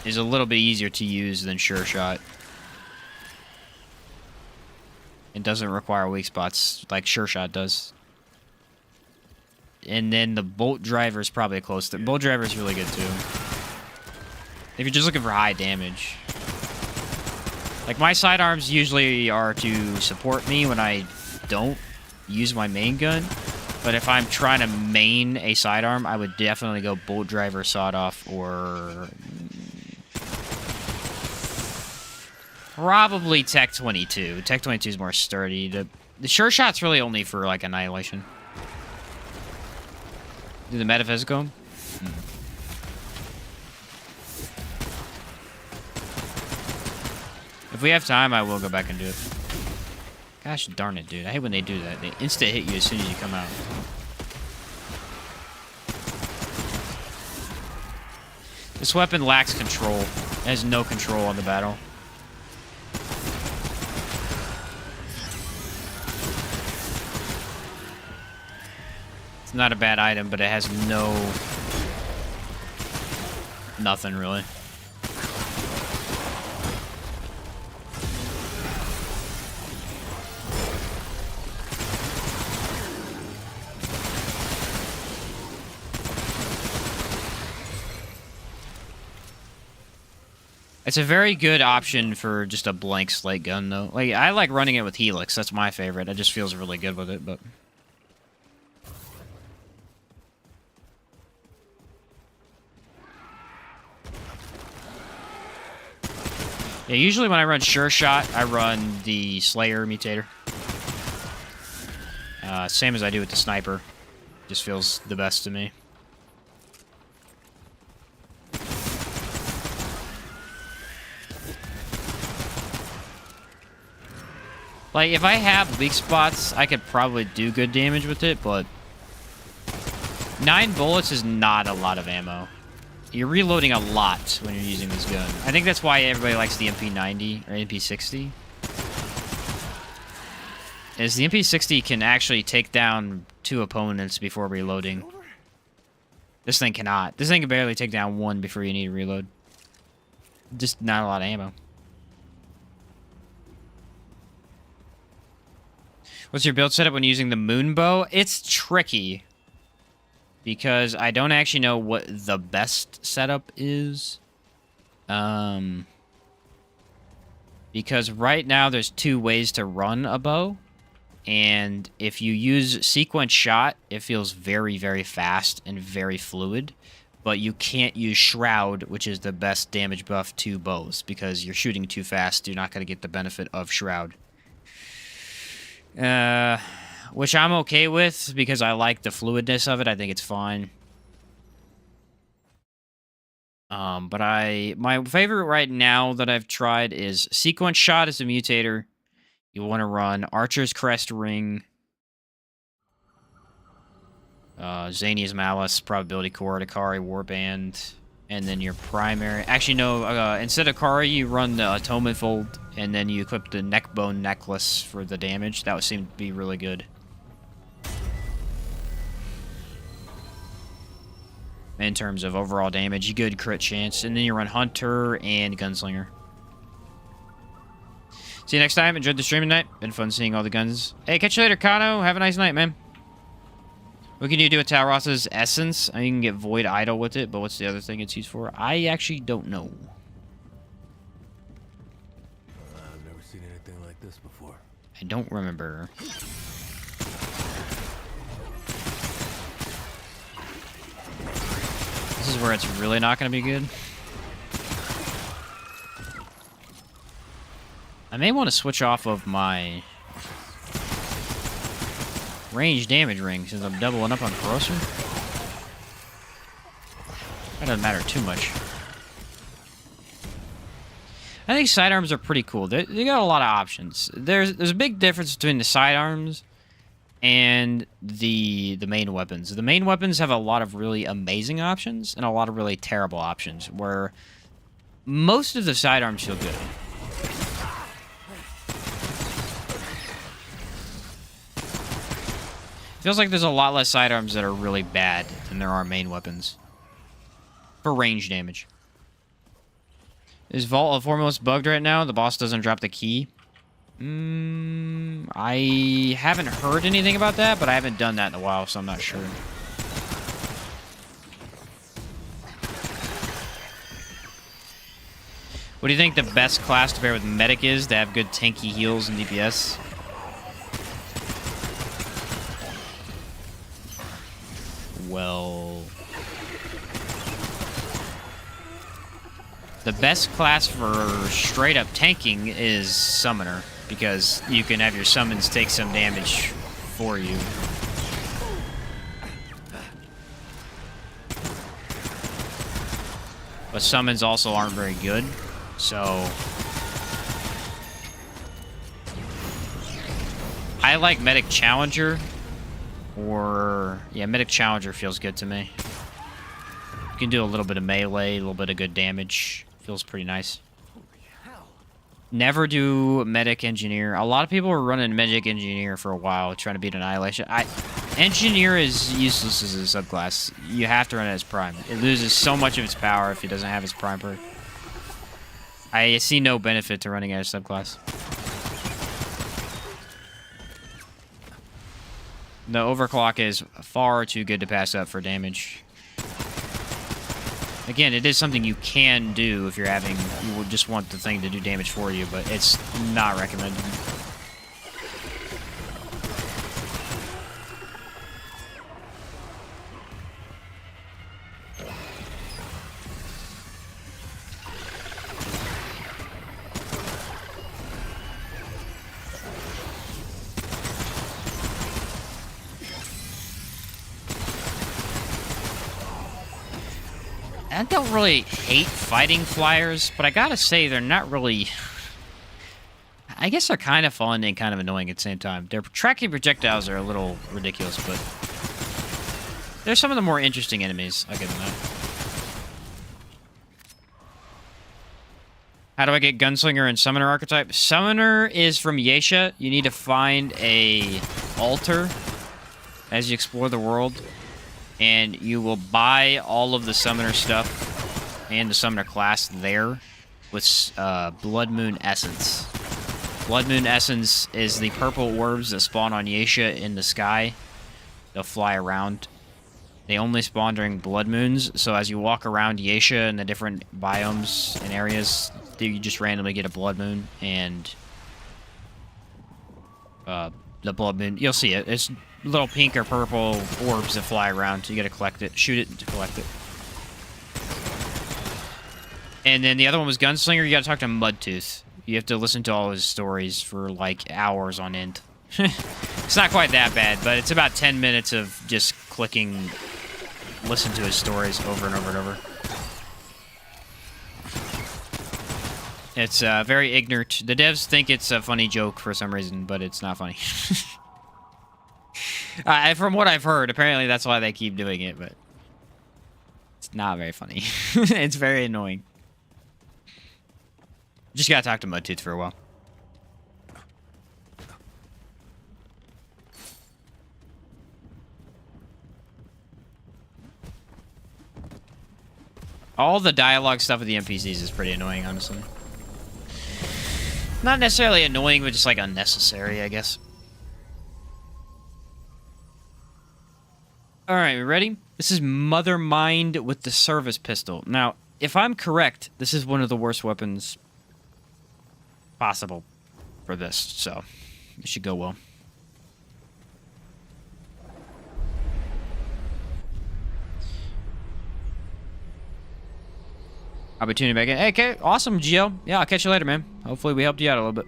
is a little bit easier to use than sure shot. It doesn't require weak spots like Sure Shot does. And then the Bolt Driver is probably close to... Bolt Driver is really good, too. If you're just looking for high damage. Like, my sidearms usually are to support me when I don't use my main gun. But if I'm trying to main a sidearm, I would definitely go Bolt Driver, Sawed Off, or... Probably Tech 22. Tech 22 is more sturdy. The Sure Shot's really only for, like, Annihilation. Do the Metaphysical? If we have time, I will go back and do it. Gosh darn it, dude. I hate when they do that. They insta-hit you as soon as you come out. This weapon lacks control. It has no control on the battle. It's not a bad item, but it has no... nothing, really. It's a very good option for just a blank slate gun, though. Like, I like running it with Helix. That's my favorite. It just feels really good with it, but... Yeah, usually when I run Sure Shot, I run the Slayer Mutator. Same as I do with the Sniper. Just feels the best to me. Like, if I have weak spots, I could probably do good damage with it, but... 9 bullets is not a lot of ammo. You're reloading a lot when you're using this gun. I think that's why everybody likes the MP90 or MP60. Is the MP60 can actually take down 2 opponents before reloading. This thing cannot. This thing can barely take down 1 before you need to reload. Just not a lot of ammo. What's your build setup when using the moon bow? It's tricky. Because I don't actually know what the best setup is. Because right now there's 2 ways to run a bow. And if you use sequence shot, it feels very, very fast and very fluid. But you can't use Shroud, which is the best damage buff to bows. Because you're shooting too fast, you're not going to get the benefit of Shroud. Which I'm okay with, because I like the fluidness of it. I think it's fine. But my favorite right now that I've tried is Sequence Shot as a Mutator. You want to run Archer's Crest Ring, Zania's Malice, Probability Core, Akari Warband, and then your primary... Actually, no, instead of Akari, you run the Atonement Fold, and then you equip the Neckbone Necklace for the damage. That would seem to be really good. in terms of overall damage, good crit chance, and then you run Hunter and Gunslinger. See you next time. Enjoyed the stream tonight. Been fun seeing all the guns. Hey, catch you later, Kano. Have a nice night, man. What can you do with Talros's Essence? I mean, you can get Void Idol with it, but what's the other thing it's used for? I actually don't know. I've never seen anything like this before. I don't remember. This is where it's really not going to be good. I may want to switch off of my range damage ring since I'm doubling up on Corrosive. That doesn't matter too much. I think sidearms are pretty cool. They got a lot of options. There's a big difference between the sidearms and the main weapons. The main weapons have a lot of really amazing options and a lot of really terrible options, where most of the sidearms feel good. Feels like there's a lot less sidearms that are really bad than there are main weapons. For range damage. Is Vault of Foremost bugged right now? The boss doesn't drop the key? I haven't heard anything about that, but I haven't done that in a while, so I'm not sure. What do you think the best class to pair with Medic is to have good tanky heals and DPS? Well, the best class for straight up tanking is Summoner, because you can have your summons take some damage for you. But summons also aren't very good, so I like Medic Challenger. Or, yeah, Medic Challenger feels good to me. You can do a little bit of melee, a little bit of good damage. Feels pretty nice. Never do Medic Engineer. A lot of people were running Medic Engineer for a while, trying to beat Annihilation. Engineer is useless as a subclass. You have to run it as Prime. It loses so much of its power if it doesn't have its Prime perk. I see no benefit to running it as a subclass. The overclock is far too good to pass up for damage. Again, it is something you can do if you would just want the thing to do damage for you, but it's not recommended. I don't really hate fighting flyers, but I gotta say they're not really... I guess they're kind of fun and kind of annoying at the same time. Their tracking projectiles are a little ridiculous, but they're some of the more interesting enemies, I'll give them that. How do I get Gunslinger and Summoner archetype? Summoner is from Yesa. You need to find a altar as you explore the world. And you will buy all of the Summoner stuff and the Summoner class there with Blood Moon Essence. Blood Moon Essence is the purple orbs that spawn on Yesa in the sky. They'll fly around. They only spawn during Blood Moons, so as you walk around Yesa and the different biomes and areas, you just randomly get a Blood Moon, and the Blood Moon, you'll see it. It's little pink or purple orbs that fly around. You gotta collect it. Shoot it to collect it. And then the other one was Gunslinger. You gotta talk to Mudtooth. You have to listen to all his stories for, like, hours on end. It's not quite that bad, but it's about 10 minutes of just clicking, listen to his stories over and over and over. It's very ignorant. The devs think it's a funny joke for some reason, but it's not funny. From what I've heard, apparently that's why they keep doing it, but it's not very funny. It's very annoying. Just gotta talk to Mudtooth for a while. All the dialogue stuff with the NPCs is pretty annoying, honestly. Not necessarily annoying, but just like unnecessary, I guess. Alright, we ready? This is Mother Mind with the service pistol. Now, if I'm correct, this is one of the worst weapons possible for this, so it should go well. I'll be tuning back in. Hey, okay, awesome, Gio. Yeah, I'll catch you later, man. Hopefully we helped you out a little bit.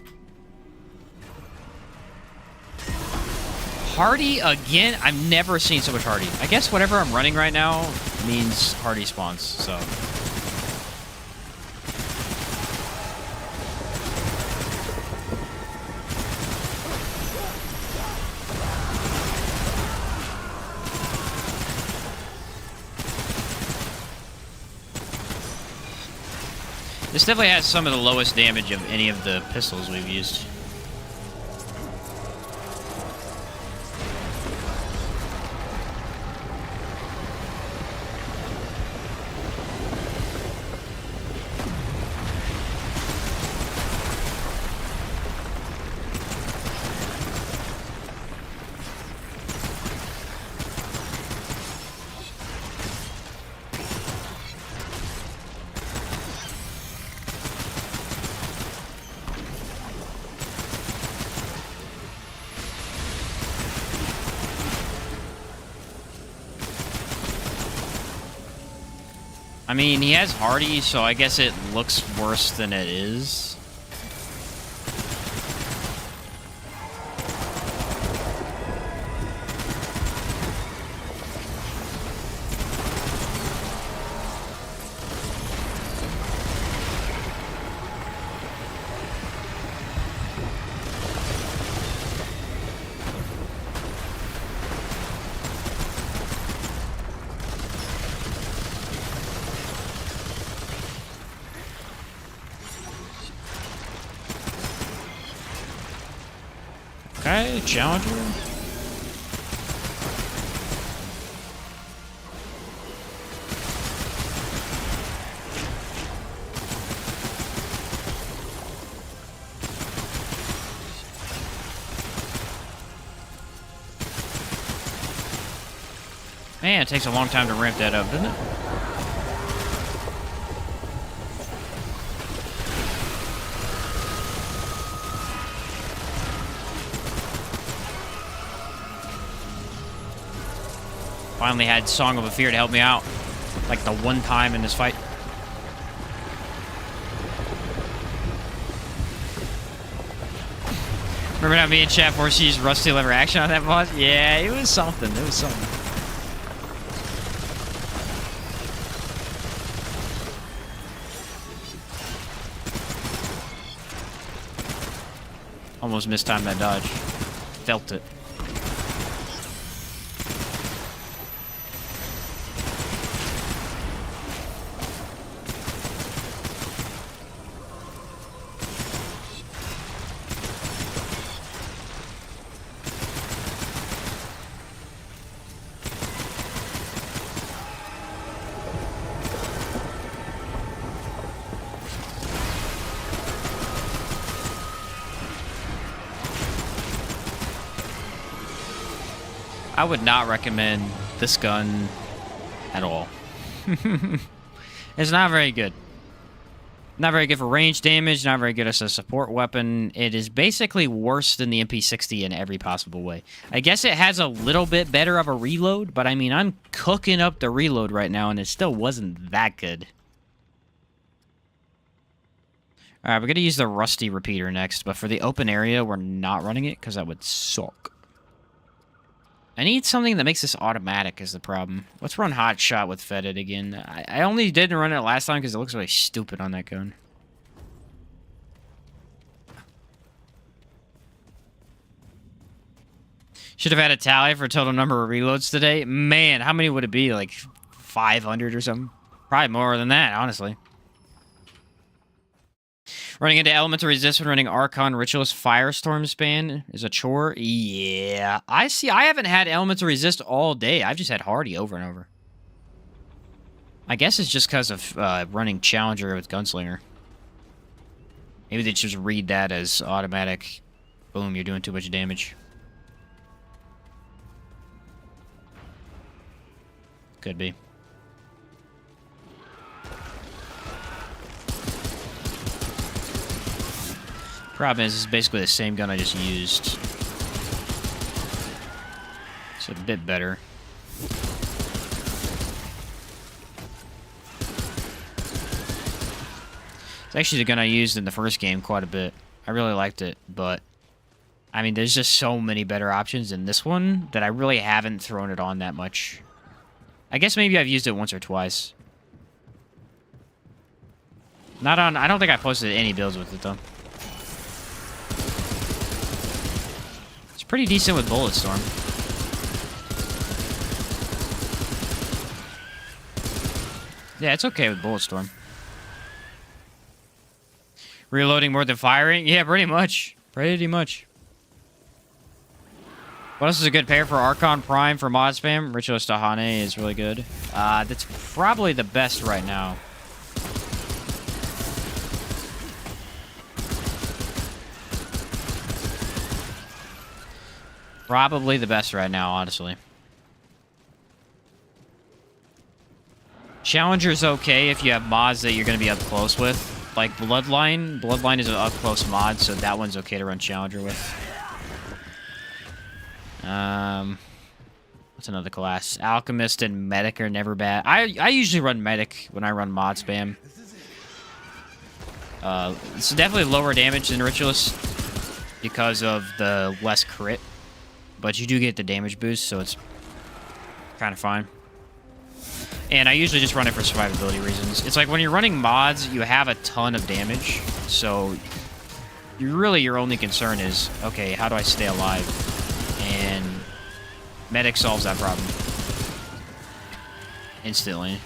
Hardy again? I've never seen so much Hardy. I guess whatever I'm running right now means Hardy spawns, so... This definitely has some of the lowest damage of any of the pistols we've used. I mean, he has Hardy, so I guess it looks worse than it is. Okay, Challenger. Man, it takes a long time to ramp that up, doesn't it? Finally had Song of a Fear to help me out. Like the one time in this fight. Remember how me and Chat Force used Rusty Lever action on that boss? Yeah, it was something. It was something. Almost mistimed that dodge. Felt it. I would not recommend this gun at all. It's not very good. Not very good for range damage, not very good as a support weapon. It is basically worse than the MP60 in every possible way. I guess it has a little bit better of a reload, but I mean, I'm cooking up the reload right now, and it still wasn't that good. Alright, we're going to use the Rusty Repeater next, but for the open area, we're not running it, because that would suck. I need something that makes this automatic is the problem. Let's run Hot Shot with Fetid again. I only didn't run it last time because it looks really stupid on that gun. Should have had a tally for total number of reloads today. Man, how many would it be? Like 500 or something? Probably more than that, honestly. Running into Elemental Resist when running Archon Ritualist Firestorm Span is a chore? Yeah. I haven't had Elemental Resist all day. I've just had Hardy over and over. I guess it's just because of running Challenger with Gunslinger. Maybe they just read that as automatic. Boom, you're doing too much damage. Could be. Problem is, it's basically the same gun I just used. It's a bit better. It's actually the gun I used in the first game quite a bit. I really liked it, but I mean, there's just so many better options in this one that I really haven't thrown it on that much. I guess maybe I've used it once or twice. Not on... I don't think I posted any builds with it, though. It's pretty decent with Bulletstorm. Yeah, it's okay with Bulletstorm. Reloading more than firing? Yeah, pretty much. Pretty much. What else is a good pair for Archon Prime for mod spam? Ritualist Tahane is really good. That's probably the best right now. Probably the best right now, honestly. Challenger's okay if you have mods that you're going to be up close with. Like Bloodline. Bloodline is an up-close mod, so that one's okay to run Challenger with. What's another class? Alchemist and Medic are never bad. I usually run Medic when I run mod spam. It's definitely lower damage than Ritualist because of the less crit. But you do get the damage boost, so it's kind of fine. And I usually just run it for survivability reasons. It's like when you're running mods, you have a ton of damage. So your only concern is, okay, how do I stay alive? And Medic solves that problem. Instantly.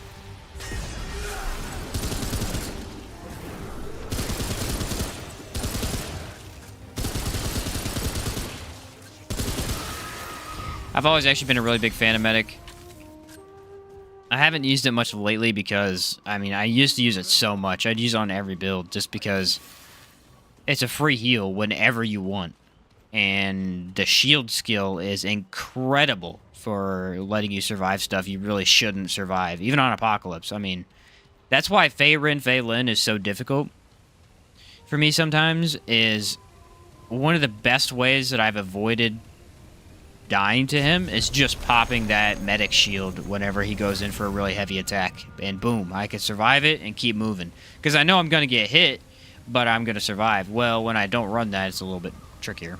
I've always actually been a really big fan of Medic. I haven't used it much lately because, I mean, I used to use it so much. I'd use it on every build just because it's a free heal whenever you want. And the shield skill is incredible for letting you survive stuff you really shouldn't survive, even on Apocalypse. I mean, that's why Fei Lin is so difficult for me sometimes, is one of the best ways that I've avoided dying to him is just popping that medic shield whenever he goes in for a really heavy attack. And boom, I can survive it and keep moving. Because I know I'm going to get hit, but I'm going to survive. Well, when I don't run that, it's a little bit trickier.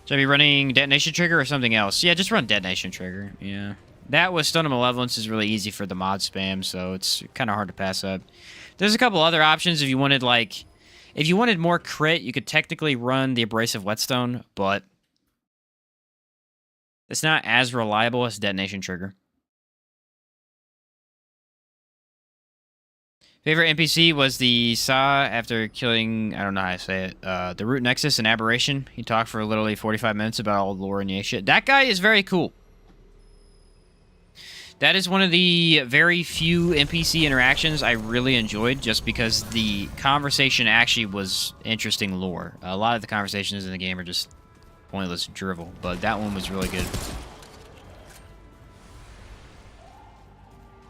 Should I be running Detonation Trigger or something else? Yeah, just run Detonation Trigger. Yeah. That with Stone of Malevolence is really easy for the mod spam, so it's kind of hard to pass up. There's a couple other options if you wanted, like... If you wanted more crit, you could technically run the Abrasive Whetstone, but it's not as reliable as Detonation Trigger. Favorite NPC was the Saw after killing, I don't know how to say it, the Root Nexus and Aberration. He talked for literally 45 minutes about all the lore and Yesa shit. That guy is very cool. That is one of the very few NPC interactions I really enjoyed, just because the conversation actually was interesting lore. A lot of the conversations in the game are just pointless drivel, but that one was really good.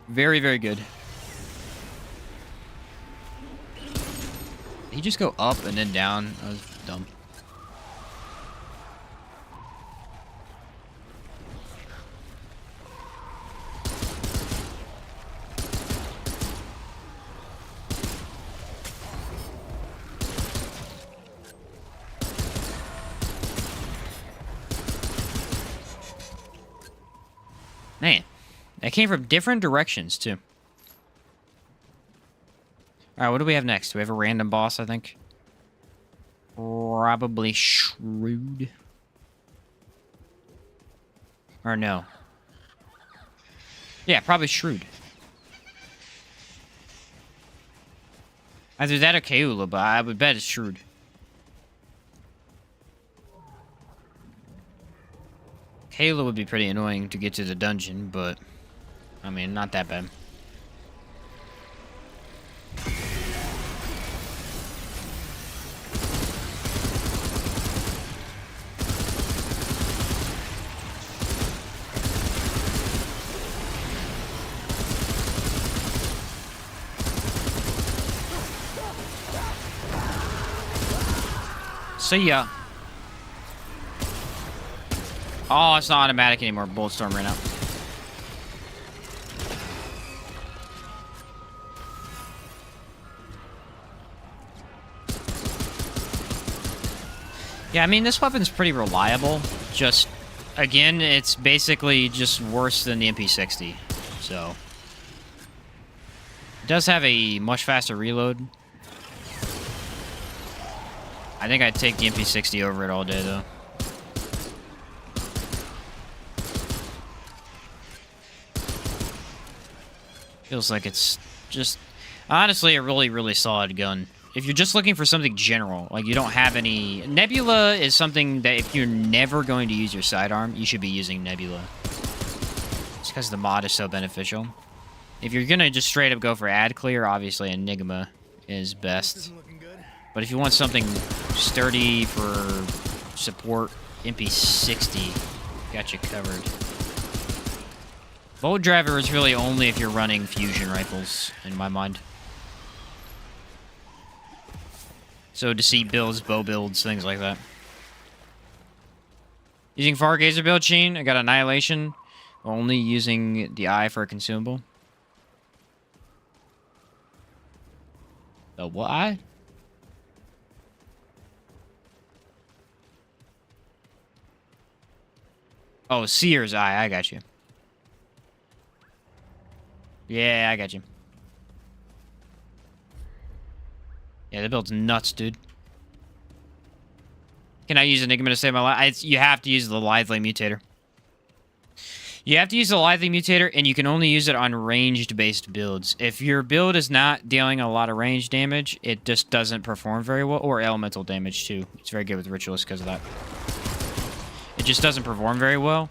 Very, very good. Did he just go up and then down? That was dumb. Man, that came from different directions, too. Alright, what do we have next? Do we have a random boss, I think? Probably Shrewd. Or no. Yeah, probably Shrewd. Either that or Keula, but I would bet it's Shrewd. Kayla would be pretty annoying to get to the dungeon, but I mean, not that bad. See ya. Oh, it's not automatic anymore. Bulletstorm ran out. Yeah, I mean, this weapon's pretty reliable. Just, again, it's basically just worse than the MP60. So, it does have a much faster reload. I think I'd take the MP60 over it all day, though. Feels like it's just, honestly, a really, really solid gun. If you're just looking for something general, like you don't have any... Nebula is something that if you're never going to use your sidearm, you should be using Nebula. It's because the mod is so beneficial. If you're going to just straight up go for ad clear, obviously Enigma is best. But if you want something sturdy for support, MP60 got you covered. Bolt driver is really only if you're running fusion rifles, in my mind. So to see builds, bow builds, things like that. Using Fargazer build, Sheen. I got Annihilation. Only using the eye for a consumable. The what eye? Oh, Seer's eye. I got you. Yeah, I got you. Yeah, the build's nuts, dude. Can I use Enigma to save my life? You have to use the Lively Mutator. You have to use the Lively Mutator, and you can only use it on ranged-based builds. If your build is not dealing a lot of range damage, it just doesn't perform very well. Or elemental damage, too. It's very good with Ritualists because of that. It just doesn't perform very well.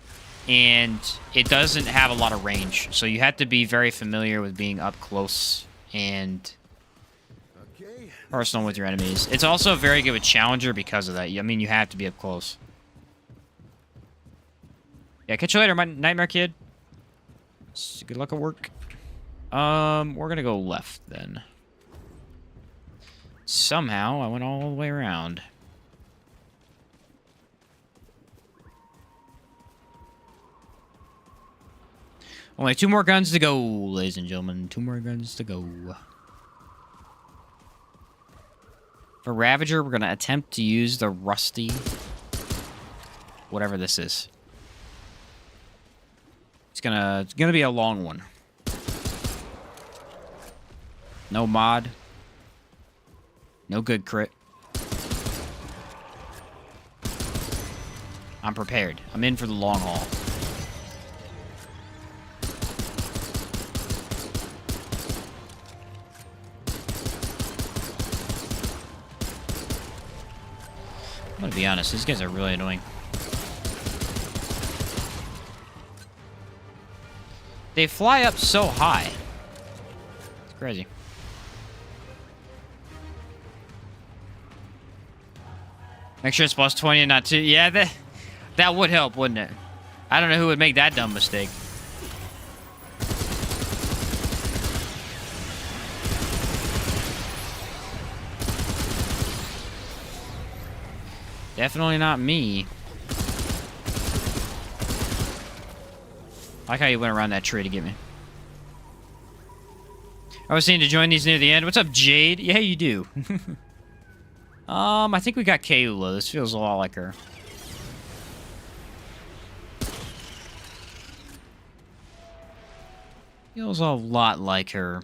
And it doesn't have a lot of range. So you have to be very familiar with being up close and personal with your enemies. It's also very good with Challenger because of that. I mean, you have to be up close. Yeah, catch you later, my Nightmare Kid. Good luck at work. We're gonna go left then. Somehow I went all the way around. Only 2 more guns to go, ladies and gentlemen. 2 more guns to go. For Ravager, we're gonna attempt to use the rusty, whatever this is. It's gonna be a long one. No mod. No good crit. I'm prepared. I'm in for the long haul. I'm gonna be honest, these guys are really annoying. They fly up so high. It's crazy. Make sure it's plus 20 and not 2. Yeah, that would help, wouldn't it? I don't know who would make that dumb mistake. Definitely not me. I like how you went around that tree to get me. I was saying to join these near the end. What's up, Jade? Yeah, you do. I think we got Kayla. This feels a lot like her. Feels a lot like her.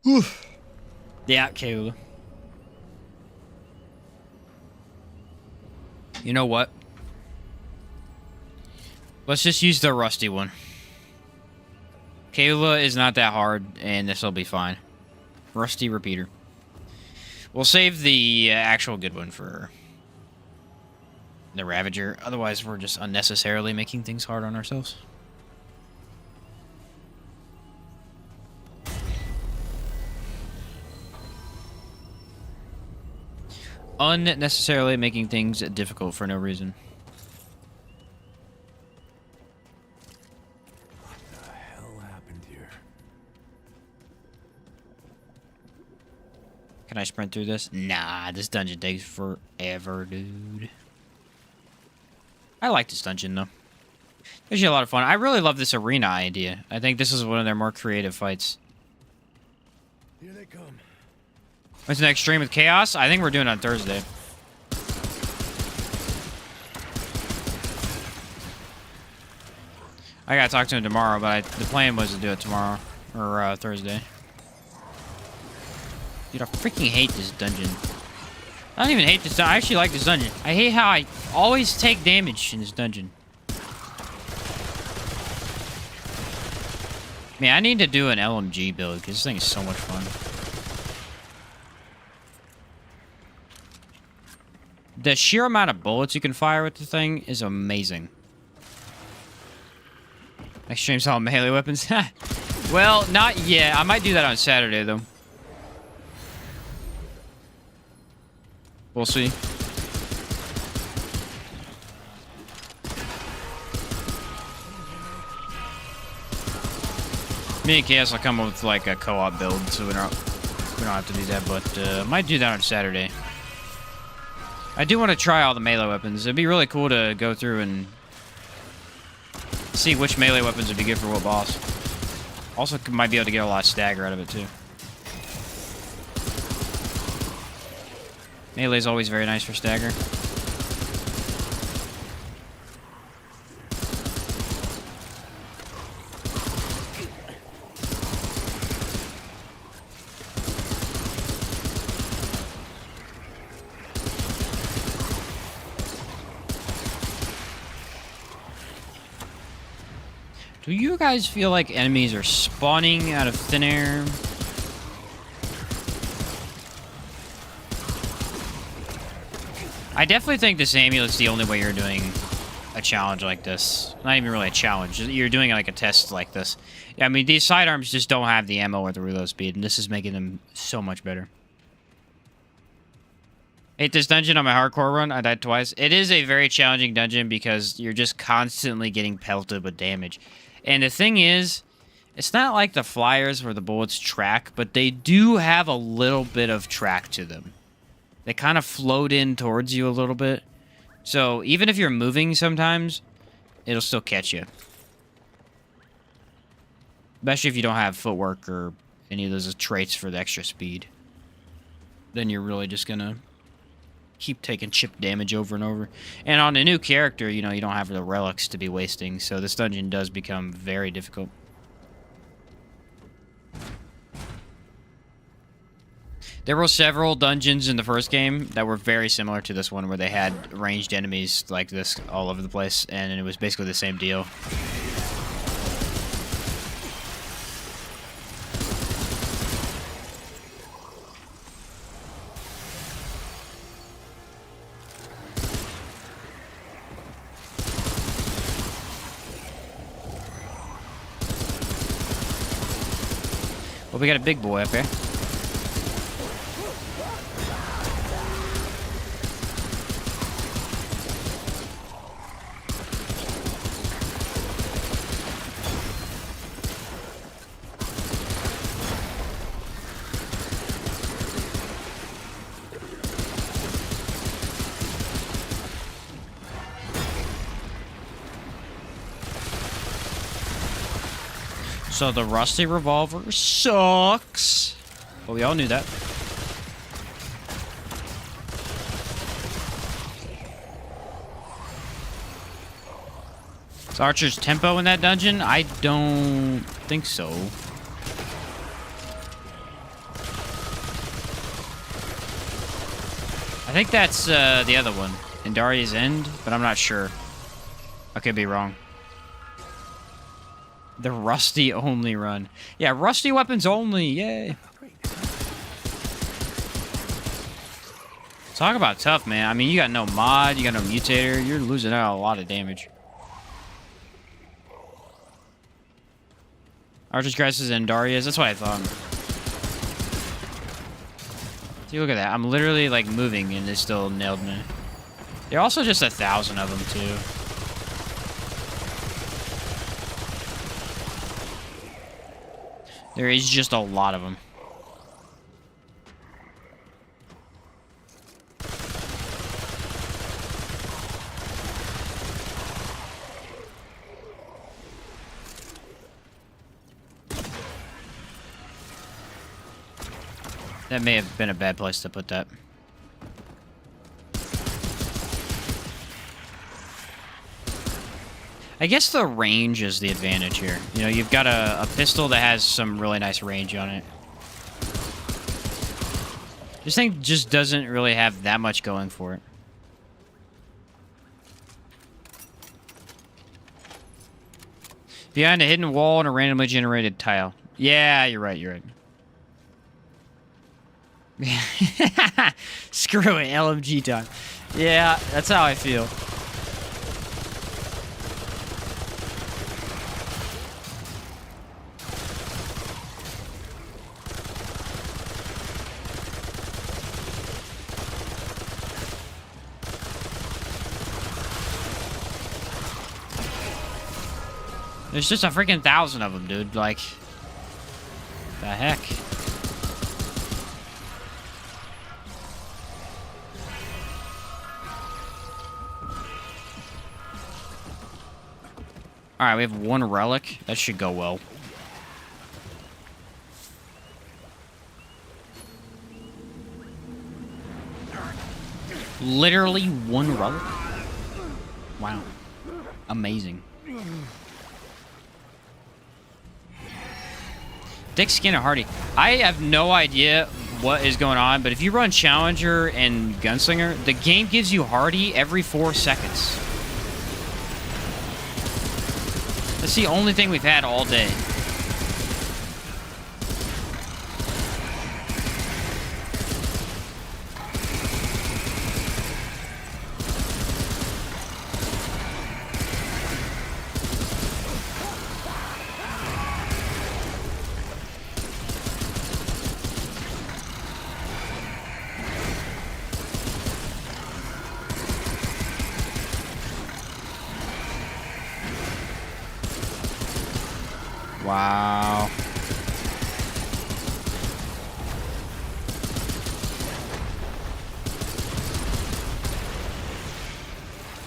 Oof. Yeah, Kayla. You know what? Let's just use the rusty one. Kayla is not that hard, and this will be fine. Rusty repeater. We'll save the actual good one for the Ravager. Otherwise, we're just unnecessarily making things hard on ourselves. Unnecessarily making things difficult for no reason. What the hell happened here? Can I sprint through this? Nah, this dungeon takes forever, dude. I like this dungeon, though. It's actually a lot of fun. I really love this arena idea. I think this is one of their more creative fights. Here they come. What's the next stream with Chaos? I think we're doing it on Thursday. I gotta talk to him tomorrow, but the plan was to do it tomorrow. Or Thursday. Dude, I freaking hate this dungeon. I don't even hate this dungeon. I actually like this dungeon. I hate how I always take damage in this dungeon. Man, I need to do an LMG build, because this thing is so much fun. The sheer amount of bullets you can fire with the thing is amazing. Next stream's all melee weapons. Well, not yet. I might do that on Saturday, though. We'll see. Me and Chaos will come up with like a co-op build, so we don't have to do that. But I might do that on Saturday. I do want to try all the melee weapons. It'd be really cool to go through and see which melee weapons would be good for what boss. Also, might be able to get a lot of stagger out of it, too. Melee is always very nice for stagger. Do you guys feel like enemies are spawning out of thin air? I definitely think this amulet's the only way you're doing a challenge like this. Not even really a challenge. You're doing like a test like this. Yeah, I mean, these sidearms just don't have the ammo or the reload speed, and this is making them so much better. Hate this dungeon on my hardcore run. I died twice. It is a very challenging dungeon because you're just constantly getting pelted with damage. And the thing is, it's not like the flyers where the bullets track, but they do have a little bit of track to them. They kind of float in towards you a little bit. So even if you're moving sometimes, it'll still catch you. Especially if you don't have footwork or any of those traits for the extra speed. Then you're really just going to keep taking chip damage over and over. And on a new character, you know, you don't have the relics to be wasting, so this dungeon does become very difficult. There were several dungeons in the first game that were very similar to this one, where they had ranged enemies like this all over the place, and it was basically the same deal. Well, we got a big boy up here. So the rusty revolver sucks. Well, we all knew that. Is Archer's tempo in that dungeon? I don't think so. I think that's the other one, Indaria's End, but I'm not sure. I could be wrong. The rusty only run. Yeah, rusty weapons only. Yay. Talk about tough, man. I mean, you got no mod, you got no mutator. You're losing out a lot of damage. Archer's Crisis and Darius. That's what I thought. See, look at that. I'm literally, like, moving, and they still nailed me. There are also just 1,000 of them, too. There is just a lot of them. That may have been a bad place to put that. I guess the range is the advantage here. You know, you've got a pistol that has some really nice range on it. This thing just doesn't really have that much going for it. Behind a hidden wall and a randomly generated tile. Yeah, you're right, you're right. Screw it, LMG time. Yeah, that's how I feel. There's just a freaking 1,000 of them, dude. Like, the heck? Alright, we have one relic. That should go well. Literally one relic? Wow. Amazing. Thick skin and hardy. I have no idea what is going on, but if you run Challenger and Gunslinger, the game gives you hardy every 4 seconds. That's the only thing we've had all day. Wow.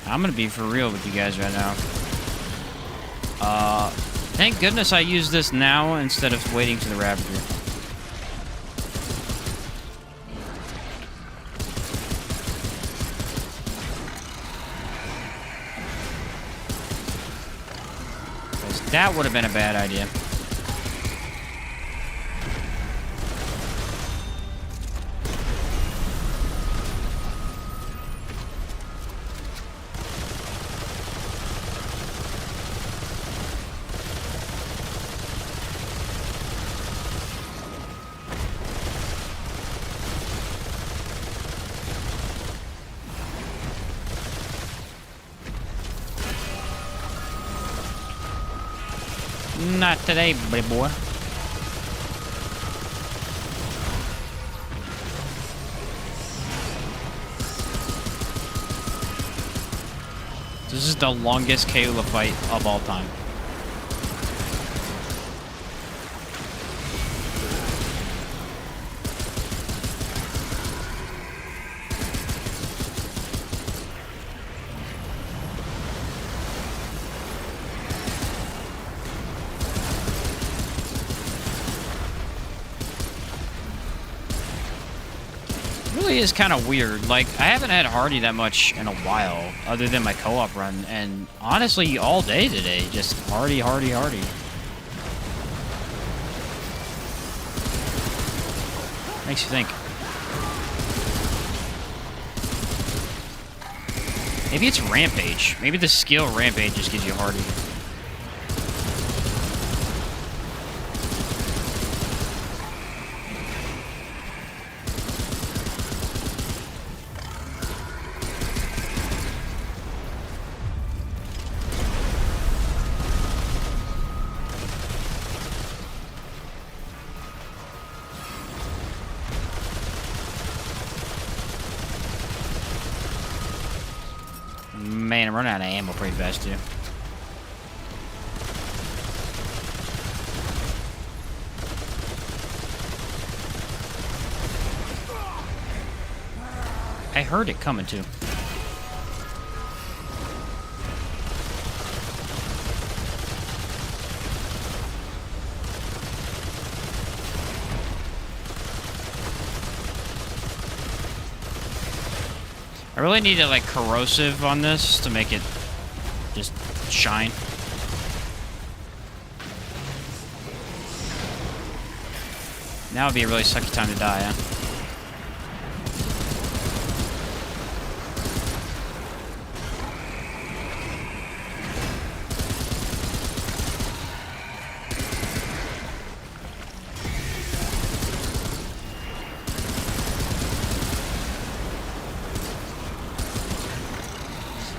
I'm gonna be for real with you guys right now. Thank goodness I used this now instead of waiting to the Ravager. That would have been a bad idea. Not today, buddy boy. This is the longest Kaula fight of all time. Is kind of weird. Like, I haven't had Hardy that much in a while, other than my co-op run, and honestly, all day today, just Hardy, Hardy, Hardy. Makes you think. Maybe it's Rampage. Maybe the skill Rampage just gives you Hardy. man, I'm running out of ammo pretty fast, too. I heard it coming, too. I really need to, like, corrosive on this to make it just shine. Now would be a really sucky time to die, huh?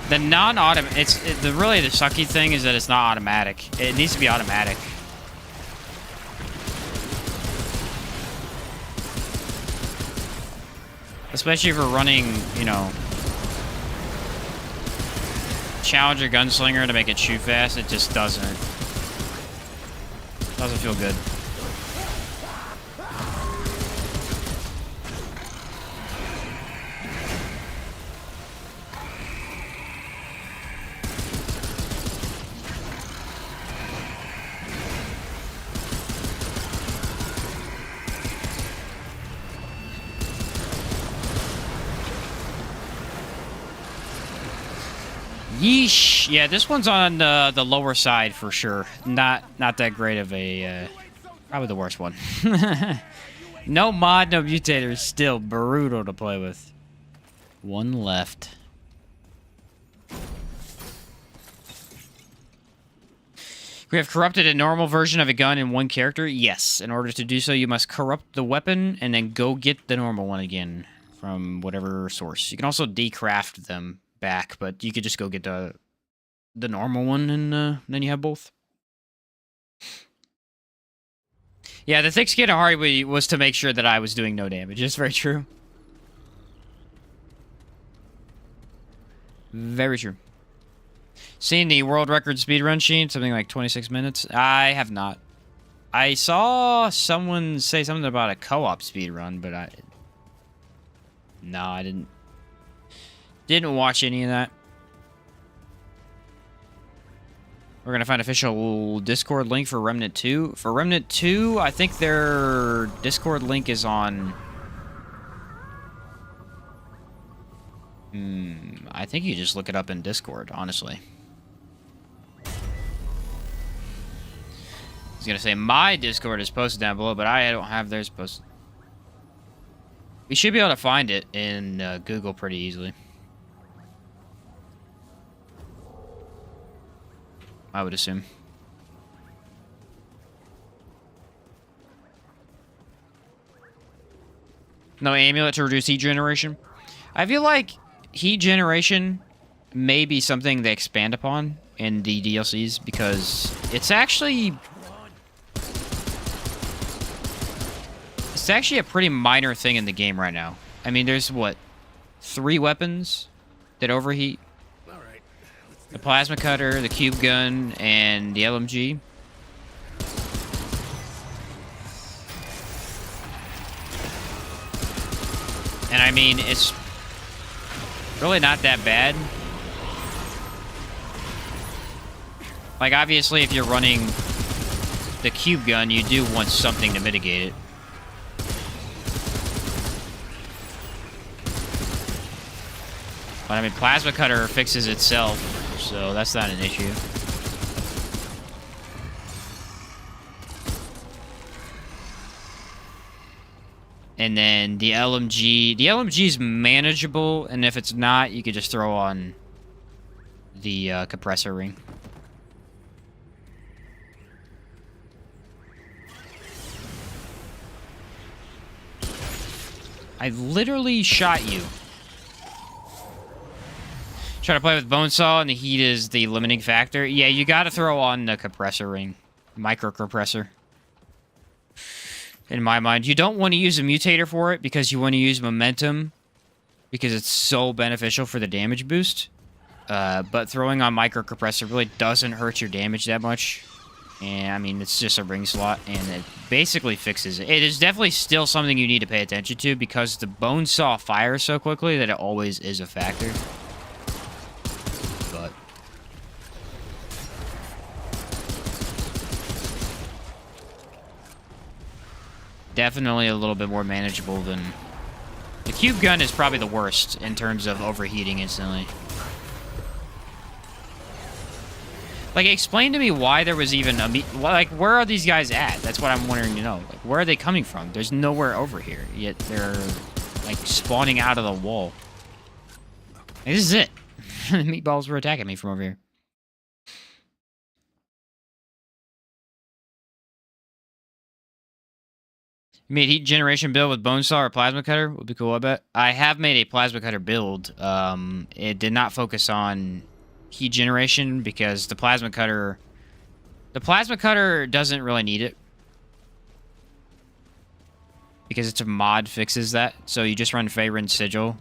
The non-automatic, really the sucky thing is that it's not automatic. It needs to be automatic. Especially if we're running, you know, Challenger Gunslinger to make it shoot fast, it just doesn't feel good. Yeesh. Yeah, this one's on the lower side for sure. Not that great of a... probably the worst one. No mod, no mutator is still brutal to play with. One left. We have corrupted a normal version of a gun in one character. Yes. In order to do so, you must corrupt the weapon and then go get the normal one again from whatever source. You can also decraft them back, but you could just go get the normal one, and then you have both. Yeah, the thick skin of Hardy was to make sure that I was doing no damage. It's very true. Very true. Seen the world record speedrun sheet, something like 26 minutes? I have not. I saw someone say something about a co-op speedrun, but I didn't watch any of that. We're going to find official Discord link for Remnant 2. For Remnant 2, I think their Discord link is on... I think you just look it up in Discord, honestly. I was going to say my Discord is posted down below, but I don't have theirs posted. We should be able to find it in Google pretty easily. I would assume. No amulet to reduce heat generation. I feel like heat generation may be something they expand upon in the DLCs because it's actually a pretty minor thing in the game right now. I mean, there's what, 3 weapons that overheat? The plasma cutter, the cube gun, and the LMG. And I mean, it's really not that bad. Like, obviously, if you're running the cube gun, you do want something to mitigate it. But I mean, plasma cutter fixes itself, so that's not an issue. And then the LMG is manageable, and if it's not, you could just throw on the compressor ring. I literally shot you. Try to play with Bonesaw, and the heat is the limiting factor. Yeah, you gotta throw on the compressor ring. Micro compressor. In my mind. You don't want to use a mutator for it, because you want to use momentum. Because it's so beneficial for the damage boost. but throwing on micro compressor really doesn't hurt your damage that much. And I mean, it's just a ring slot, and it basically fixes it. It is definitely still something you need to pay attention to because the bone saw fires so quickly that it always is a factor. But definitely a little bit more manageable than the cube gun is probably the worst in terms of overheating instantly. Like, explain to me why there was even a... Like, where are these guys at? That's what I'm wondering to know. Like, where are they coming from? There's nowhere over here. Yet they're, like, spawning out of the wall. Like, this is it. The meatballs were attacking me from over here. You made heat generation build with bone saw or plasma cutter? Would be cool, I bet. I have made a plasma cutter build. It did not focus on heat generation because the plasma cutter doesn't really need it because it's a mod fixes that. So you just run Favorite Sigil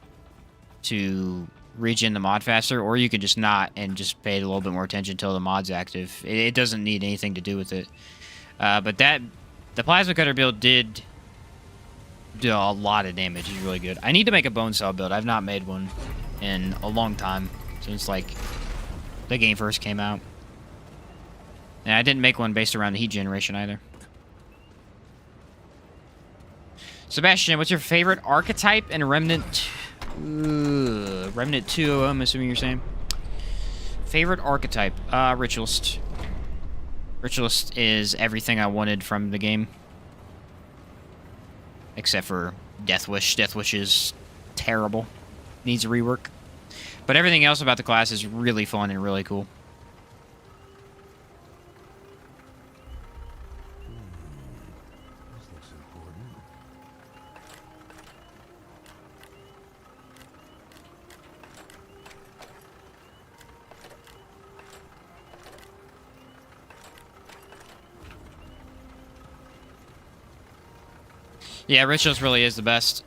to regen the mod faster, or you can just not and just pay a little bit more attention until the mod's active. It doesn't need anything to do with it. But the plasma cutter build did do a lot of damage. It's really good. I need to make a bone saw build. I've not made one in a long time since like the game first came out. And I didn't make one based around the heat generation either. Sebastian, what's your favorite archetype in Remnant? Remnant 2, I'm assuming you're saying. Favorite archetype? Ritualist. Ritualist is everything I wanted from the game. Except for Death Wish. Death Wish is terrible. Needs a rework. But everything else about the class is really fun and really cool. This looks important. Yeah, Ritualist really is the best.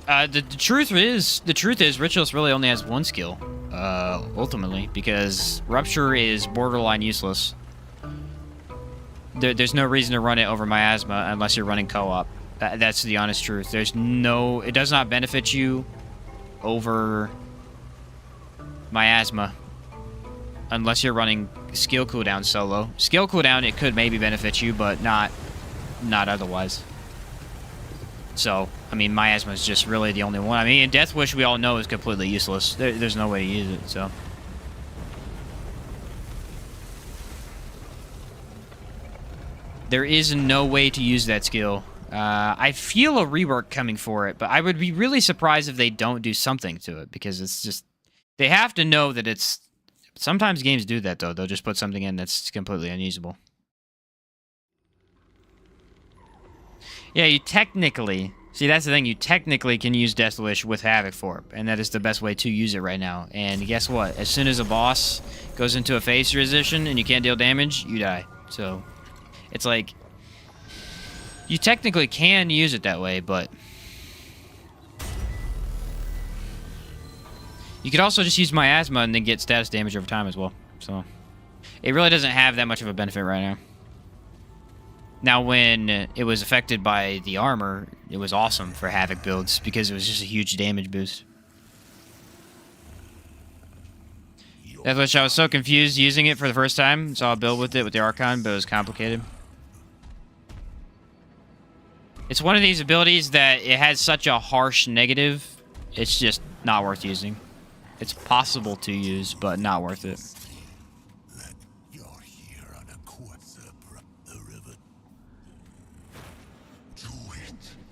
The truth is, Ritualist really only has one skill, ultimately, because Rupture is borderline useless. There's no reason to run it over Miasma unless you're running co-op. That's the honest truth. It does not benefit you over Miasma unless you're running skill cooldown solo. Skill cooldown, it could maybe benefit you, but not otherwise. So, I mean, Miasma is just really the only one. I mean, Death Wish, we all know, is completely useless. There's no way to use it, so. There is no way to use that skill. I feel a rework coming for it, but I would be really surprised if they don't do something to it, because it's just... They have to know that it's... Sometimes games do that, though. They'll just put something in that's completely unusable. Yeah, you technically... See, that's the thing. You technically can use Death Wish with Havoc Form, and that is the best way to use it right now. And guess what? As soon as a boss goes into a phase transition and you can't deal damage, you die. So, it's like... You technically can use it that way, but... You could also just use Miasma and then get status damage over time as well. So, it really doesn't have that much of a benefit right now. Now, when it was affected by the armor, it was awesome for Havoc builds because it was just a huge damage boost. That's which I was so confused using it for the first time. Saw a build with it with the Archon, but it was complicated. It's one of these abilities that it has such a harsh negative, it's just not worth using. It's possible to use, but not worth it.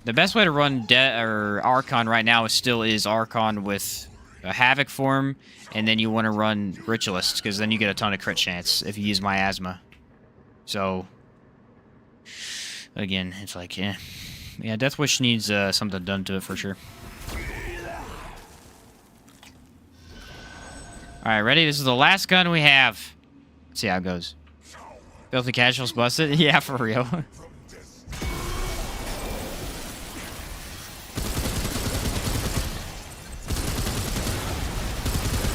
The best way to run Archon right now is Archon with a Havoc form, and then you want to run Ritualist, because then you get a ton of crit chance if you use Miasma. So, again, it's like, yeah. Yeah, Death Wish needs something done to it for sure. Alright, ready? This is the last gun we have. Let's see how it goes. Filthy Casuals busted? Yeah, for real.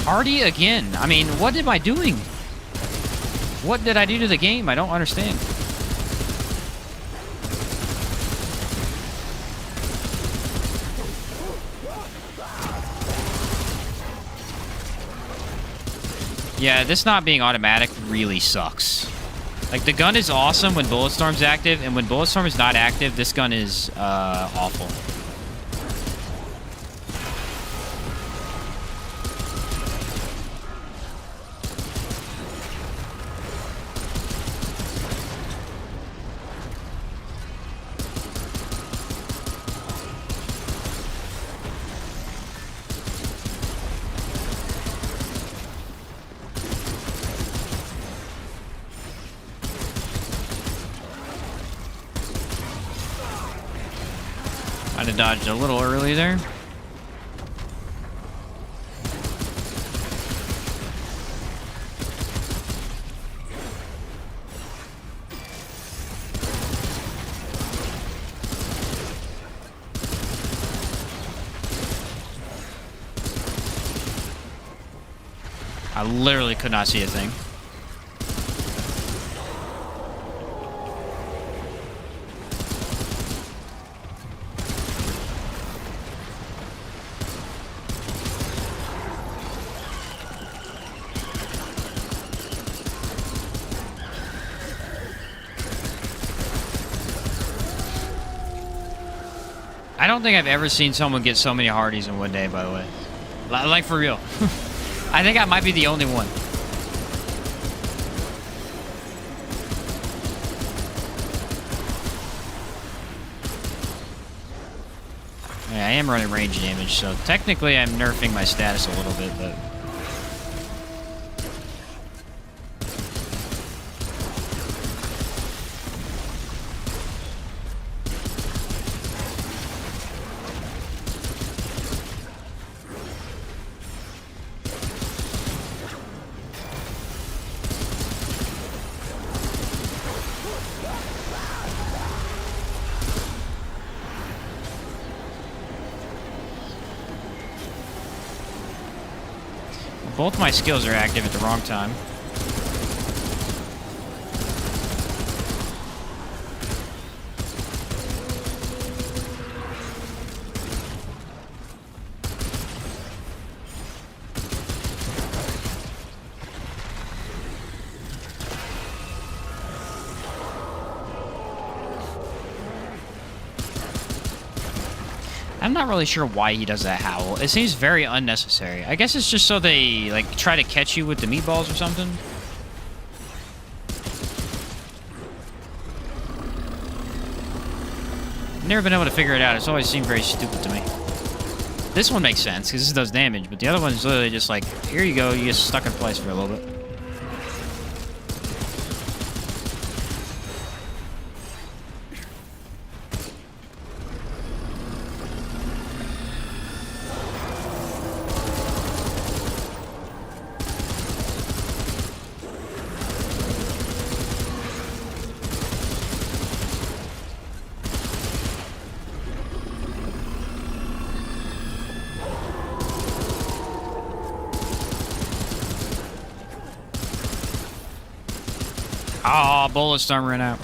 Hardy again. I mean, what am I doing? What did I do to the game? I don't understand. Yeah, this not being automatic really sucks. Like, the gun is awesome when Bulletstorm's active, and when Bulletstorm is not active, this gun is awful. Might have dodged a little early there. I literally could not see a thing. I don't think I've ever seen someone get so many hardies in one day, by the way. Like, for real. I think I might be the only one. Yeah, I am running range damage, so technically I'm nerfing my status a little bit, but... Both my skills are active at the wrong time. I'm not really sure why he does that howl. It seems very unnecessary. I guess it's just so they, like, try to catch you with the meatballs or something. Never been able to figure it out. It's always seemed very stupid to me. This one makes sense, because this does damage, but the other one's literally just like, here you go, you get stuck in place for a little bit. Oh, Bulletstorm ran out.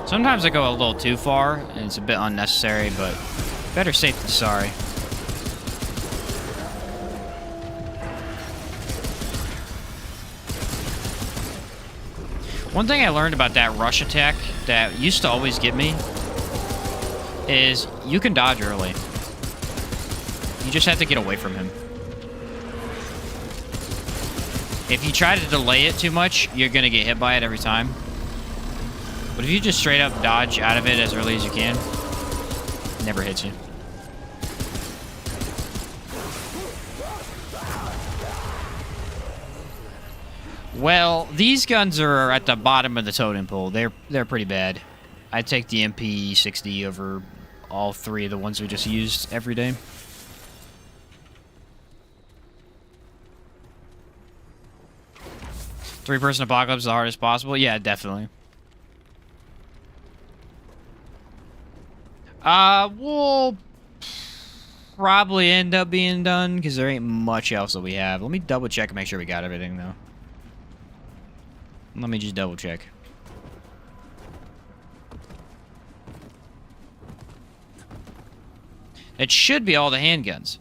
Sometimes I go a little too far, and it's a bit unnecessary, but better safe than sorry. One thing I learned about that rush attack that used to always get me is you can dodge early. You just have to get away from him. If you try to delay it too much, you're going to get hit by it every time. But if you just straight up dodge out of it as early as you can, it never hits you. Well, these guns are at the bottom of the totem pole. They're pretty bad. I take the MP60 over all three of the ones we just used every day. Three-person apocalypse is the hardest possible? Yeah, definitely. We'll probably end up being done because there ain't much else that we have. Let me double check and make sure we got everything though. Let me just double check. It should be all the handguns.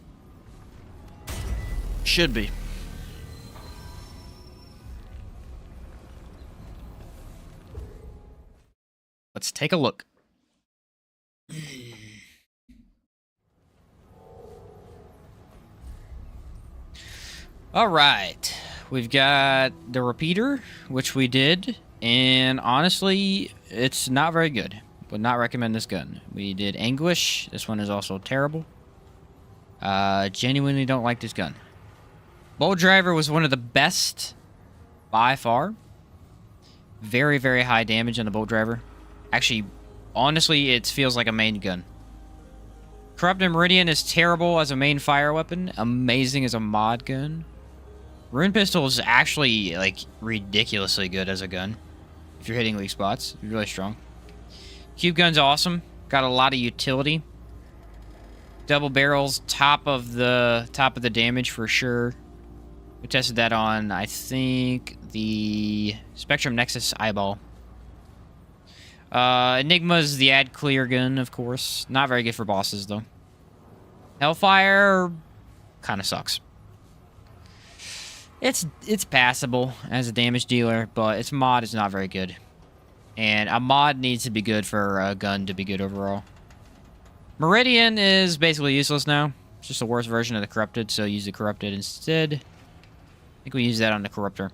Should be. Let's take a look. All right. We've got the repeater, which we did, and honestly, it's not very good. Would not recommend this gun. We did Anguish. This one is also terrible. Genuinely don't like this gun. Bolt Driver was one of the best by far. Very, very high damage on the Bolt Driver. Actually, honestly, it feels like a main gun. Corrupted Meridian is terrible as a main fire weapon. Amazing as a mod gun. Rune Pistol is actually, like, ridiculously good as a gun. If you're hitting weak spots. It's really strong. Cube Gun's awesome. Got a lot of utility. Double barrels, top of the damage for sure. We tested that on, I think, the Spectrum Nexus Eyeball. Enigma's the ad clear gun, of course. Not very good for bosses, though. Hellfire kind of sucks. It's passable as a damage dealer, but its mod is not very good. And a mod needs to be good for a gun to be good overall. Meridian is basically useless now. It's just a worse version of the Corrupted, so use the Corrupted instead. I think we use that on the Corruptor.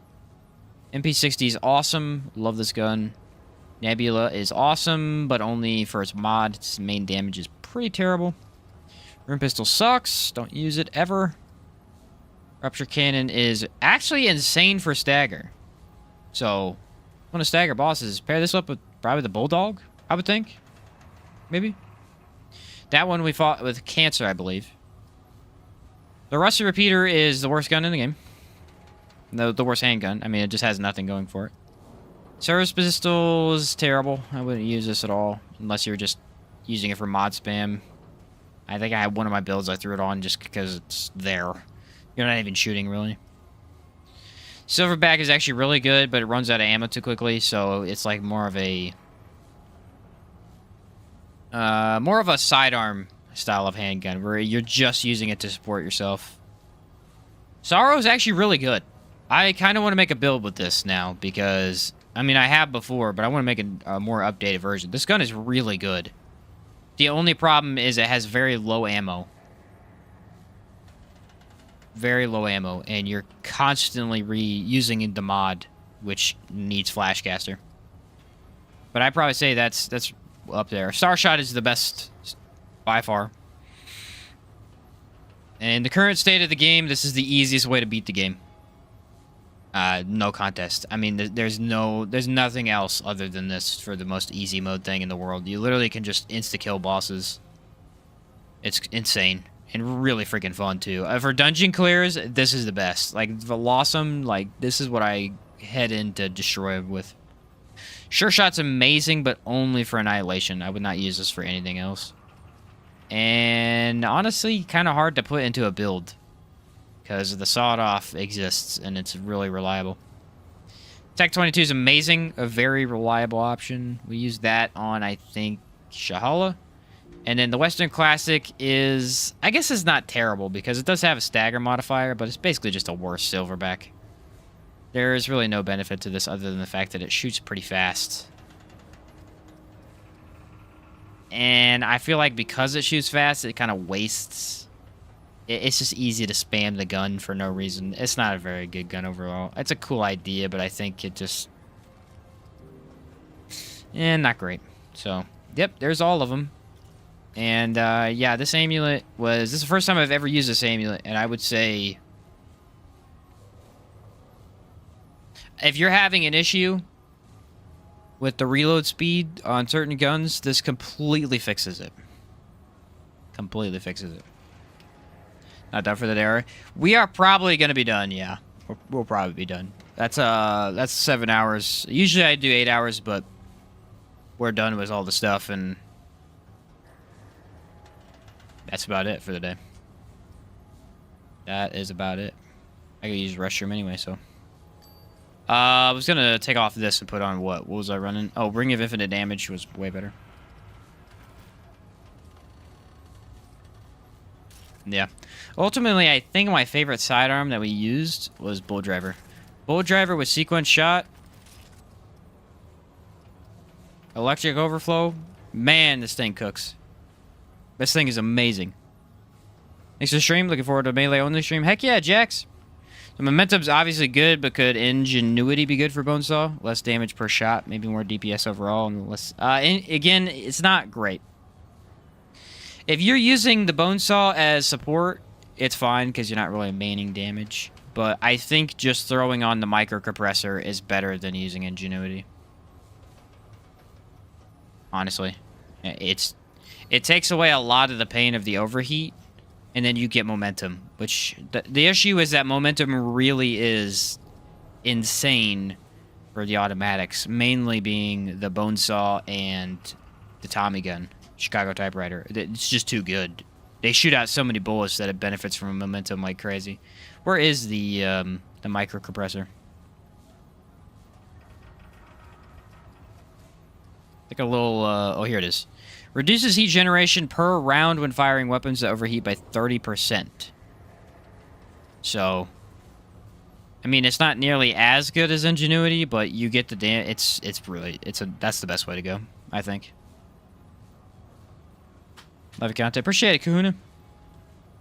MP60 is awesome. Love this gun. Nebula is awesome, but only for its mod. Its main damage is pretty terrible. Rune Pistol sucks. Don't use it ever. Rupture Cannon is actually insane for stagger. So, want to stagger bosses, pair this up with probably the Bulldog, I would think. Maybe. That one we fought with Cancer, I believe. The Rusty Repeater is the worst gun in the game. The worst handgun. I mean, it just has nothing going for it. Service Pistol is terrible. I wouldn't use this at all, unless you're just using it for mod spam. I think I had one of my builds I threw it on just because it's there. You're not even shooting, really. Silverback is actually really good, but it runs out of ammo too quickly, so it's like more of a sidearm style of handgun, where you're just using it to support yourself. Sorrow is actually really good. I kind of want to make a build with this now, because, I mean, I have before, but I want to make a more updated version. This gun is really good. The only problem is it has very low ammo. Very low ammo, and you're constantly reusing the mod, which needs Flashcaster. But I'd probably say that's up there. Starshot is the best by far. And in the current state of the game, this is the easiest way to beat the game. No contest. I mean, there's nothing else other than this for the most easy mode thing in the world. You literally can just insta-kill bosses. It's insane. And really freaking fun, too. For dungeon clears, this is the best. Like, Velocum, like, this is what I head in to destroy with. Sure Shot's amazing, but only for Annihilation. I would not use this for anything else. And honestly, kind of hard to put into a build. Because the sawed-off exists, and it's really reliable. Tech 22 is amazing. A very reliable option. We use that on, I think, Shahala. And then the Western Classic is, I guess it's not terrible because it does have a stagger modifier, but it's basically just a worse Silverback. There is really no benefit to this other than the fact that it shoots pretty fast. And I feel like because it shoots fast, it kind of wastes. It's just easy to spam the gun for no reason. It's not a very good gun overall. It's a cool idea, but I think it just... not great. So, yep, there's all of them. And, yeah, this amulet was... This is the first time I've ever used this amulet, and I would say... If you're having an issue with the reload speed on certain guns, this completely fixes it. Completely fixes it. Not done for the day. We are probably going to be done, yeah. We'll probably be done. That's 7 hours. Usually I do 8 hours, but we're done with all the stuff, and... that's about it for the day. That is about it. I could use restroom anyway, so. I was gonna take off this and put on what? What was I running? Oh, Ring of Infinite Damage was way better. Yeah. Ultimately, I think my favorite sidearm that we used was Bull Driver. Bull Driver with Sequence Shot. Electric Overflow. Man, this thing cooks. This thing is amazing. Thanks for the stream. Looking forward to a melee only stream. Heck yeah, Jax. The momentum's obviously good, but could Ingenuity be good for Bonesaw? Less damage per shot, maybe more DPS overall, and less. Again, it's not great. If you're using the Bonesaw as support, it's fine because you're not really maining damage. But I think just throwing on the micro compressor is better than using Ingenuity. Honestly, it takes away a lot of the pain of the overheat. And then you get momentum, which the issue is that momentum really is insane for the automatics, mainly being the Bonesaw and the Tommy gun, Chicago typewriter. It's just too good. They shoot out so many bullets that it benefits from momentum like crazy. Where is the micro compressor? Like a little. Oh, here it is. Reduces heat generation per round when firing weapons that overheat by 30%. So, I mean, it's not nearly as good as Ingenuity, but you get the that's the best way to go, I think. Love your content. Appreciate it, Kahuna.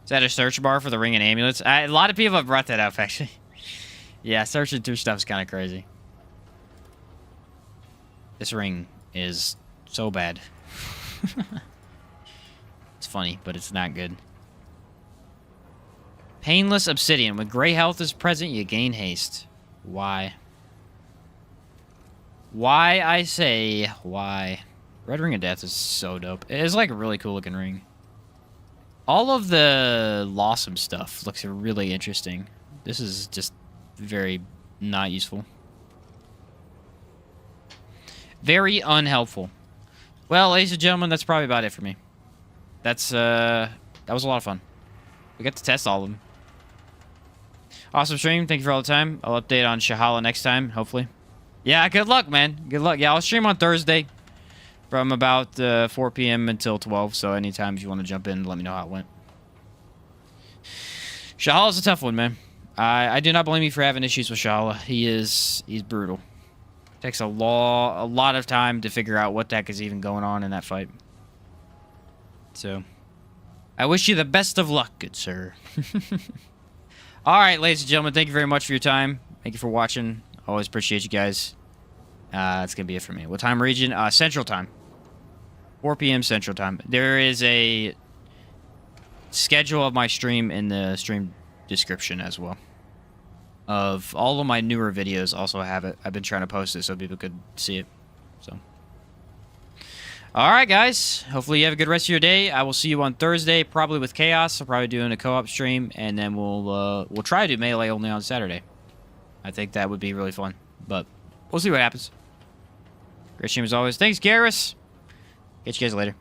Is that a search bar for the ring and amulets? A lot of people have brought that up, actually. Yeah, searching through stuff's kind of crazy. This ring is so bad. It's funny, but it's not good. Painless Obsidian. When gray health is present, you gain haste. Why? Why, I say, why? Red Ring of Death is so dope. It's like a really cool looking ring. All of the Lawsome stuff looks really interesting. This is just very not useful. Very unhelpful. Well, ladies and gentlemen, that's probably about it for me. That was a lot of fun. We got to test all of them. Awesome stream. Thank you for all the time. I'll update on Shahala next time, hopefully. Yeah, good luck, man. Good luck. Yeah, I'll stream on Thursday from about 4 p.m. until 12, so anytime if you want to jump in, let me know how it went. Shahala's a tough one, man. I do not blame you for having issues with Shahala. He's brutal. Takes a lot of time to figure out what the heck is even going on in that fight. So, I wish you the best of luck, good sir. All right, ladies and gentlemen, thank you very much for your time. Thank you for watching. Always appreciate you guys. That's going to be it for me. What time region? Central time. 4 p.m. Central time. There is a schedule of my stream in the stream description as well. Of all of my newer videos also have it. I've been trying to post it so people could see it. So, all right, guys. Hopefully you have a good rest of your day. I will see you on Thursday, probably with Chaos. I'll probably doing a co-op stream, and then we'll try to do melee only on Saturday. I think that would be really fun, but we'll see what happens. Great stream as always. Thanks, Garrus. Catch you guys later.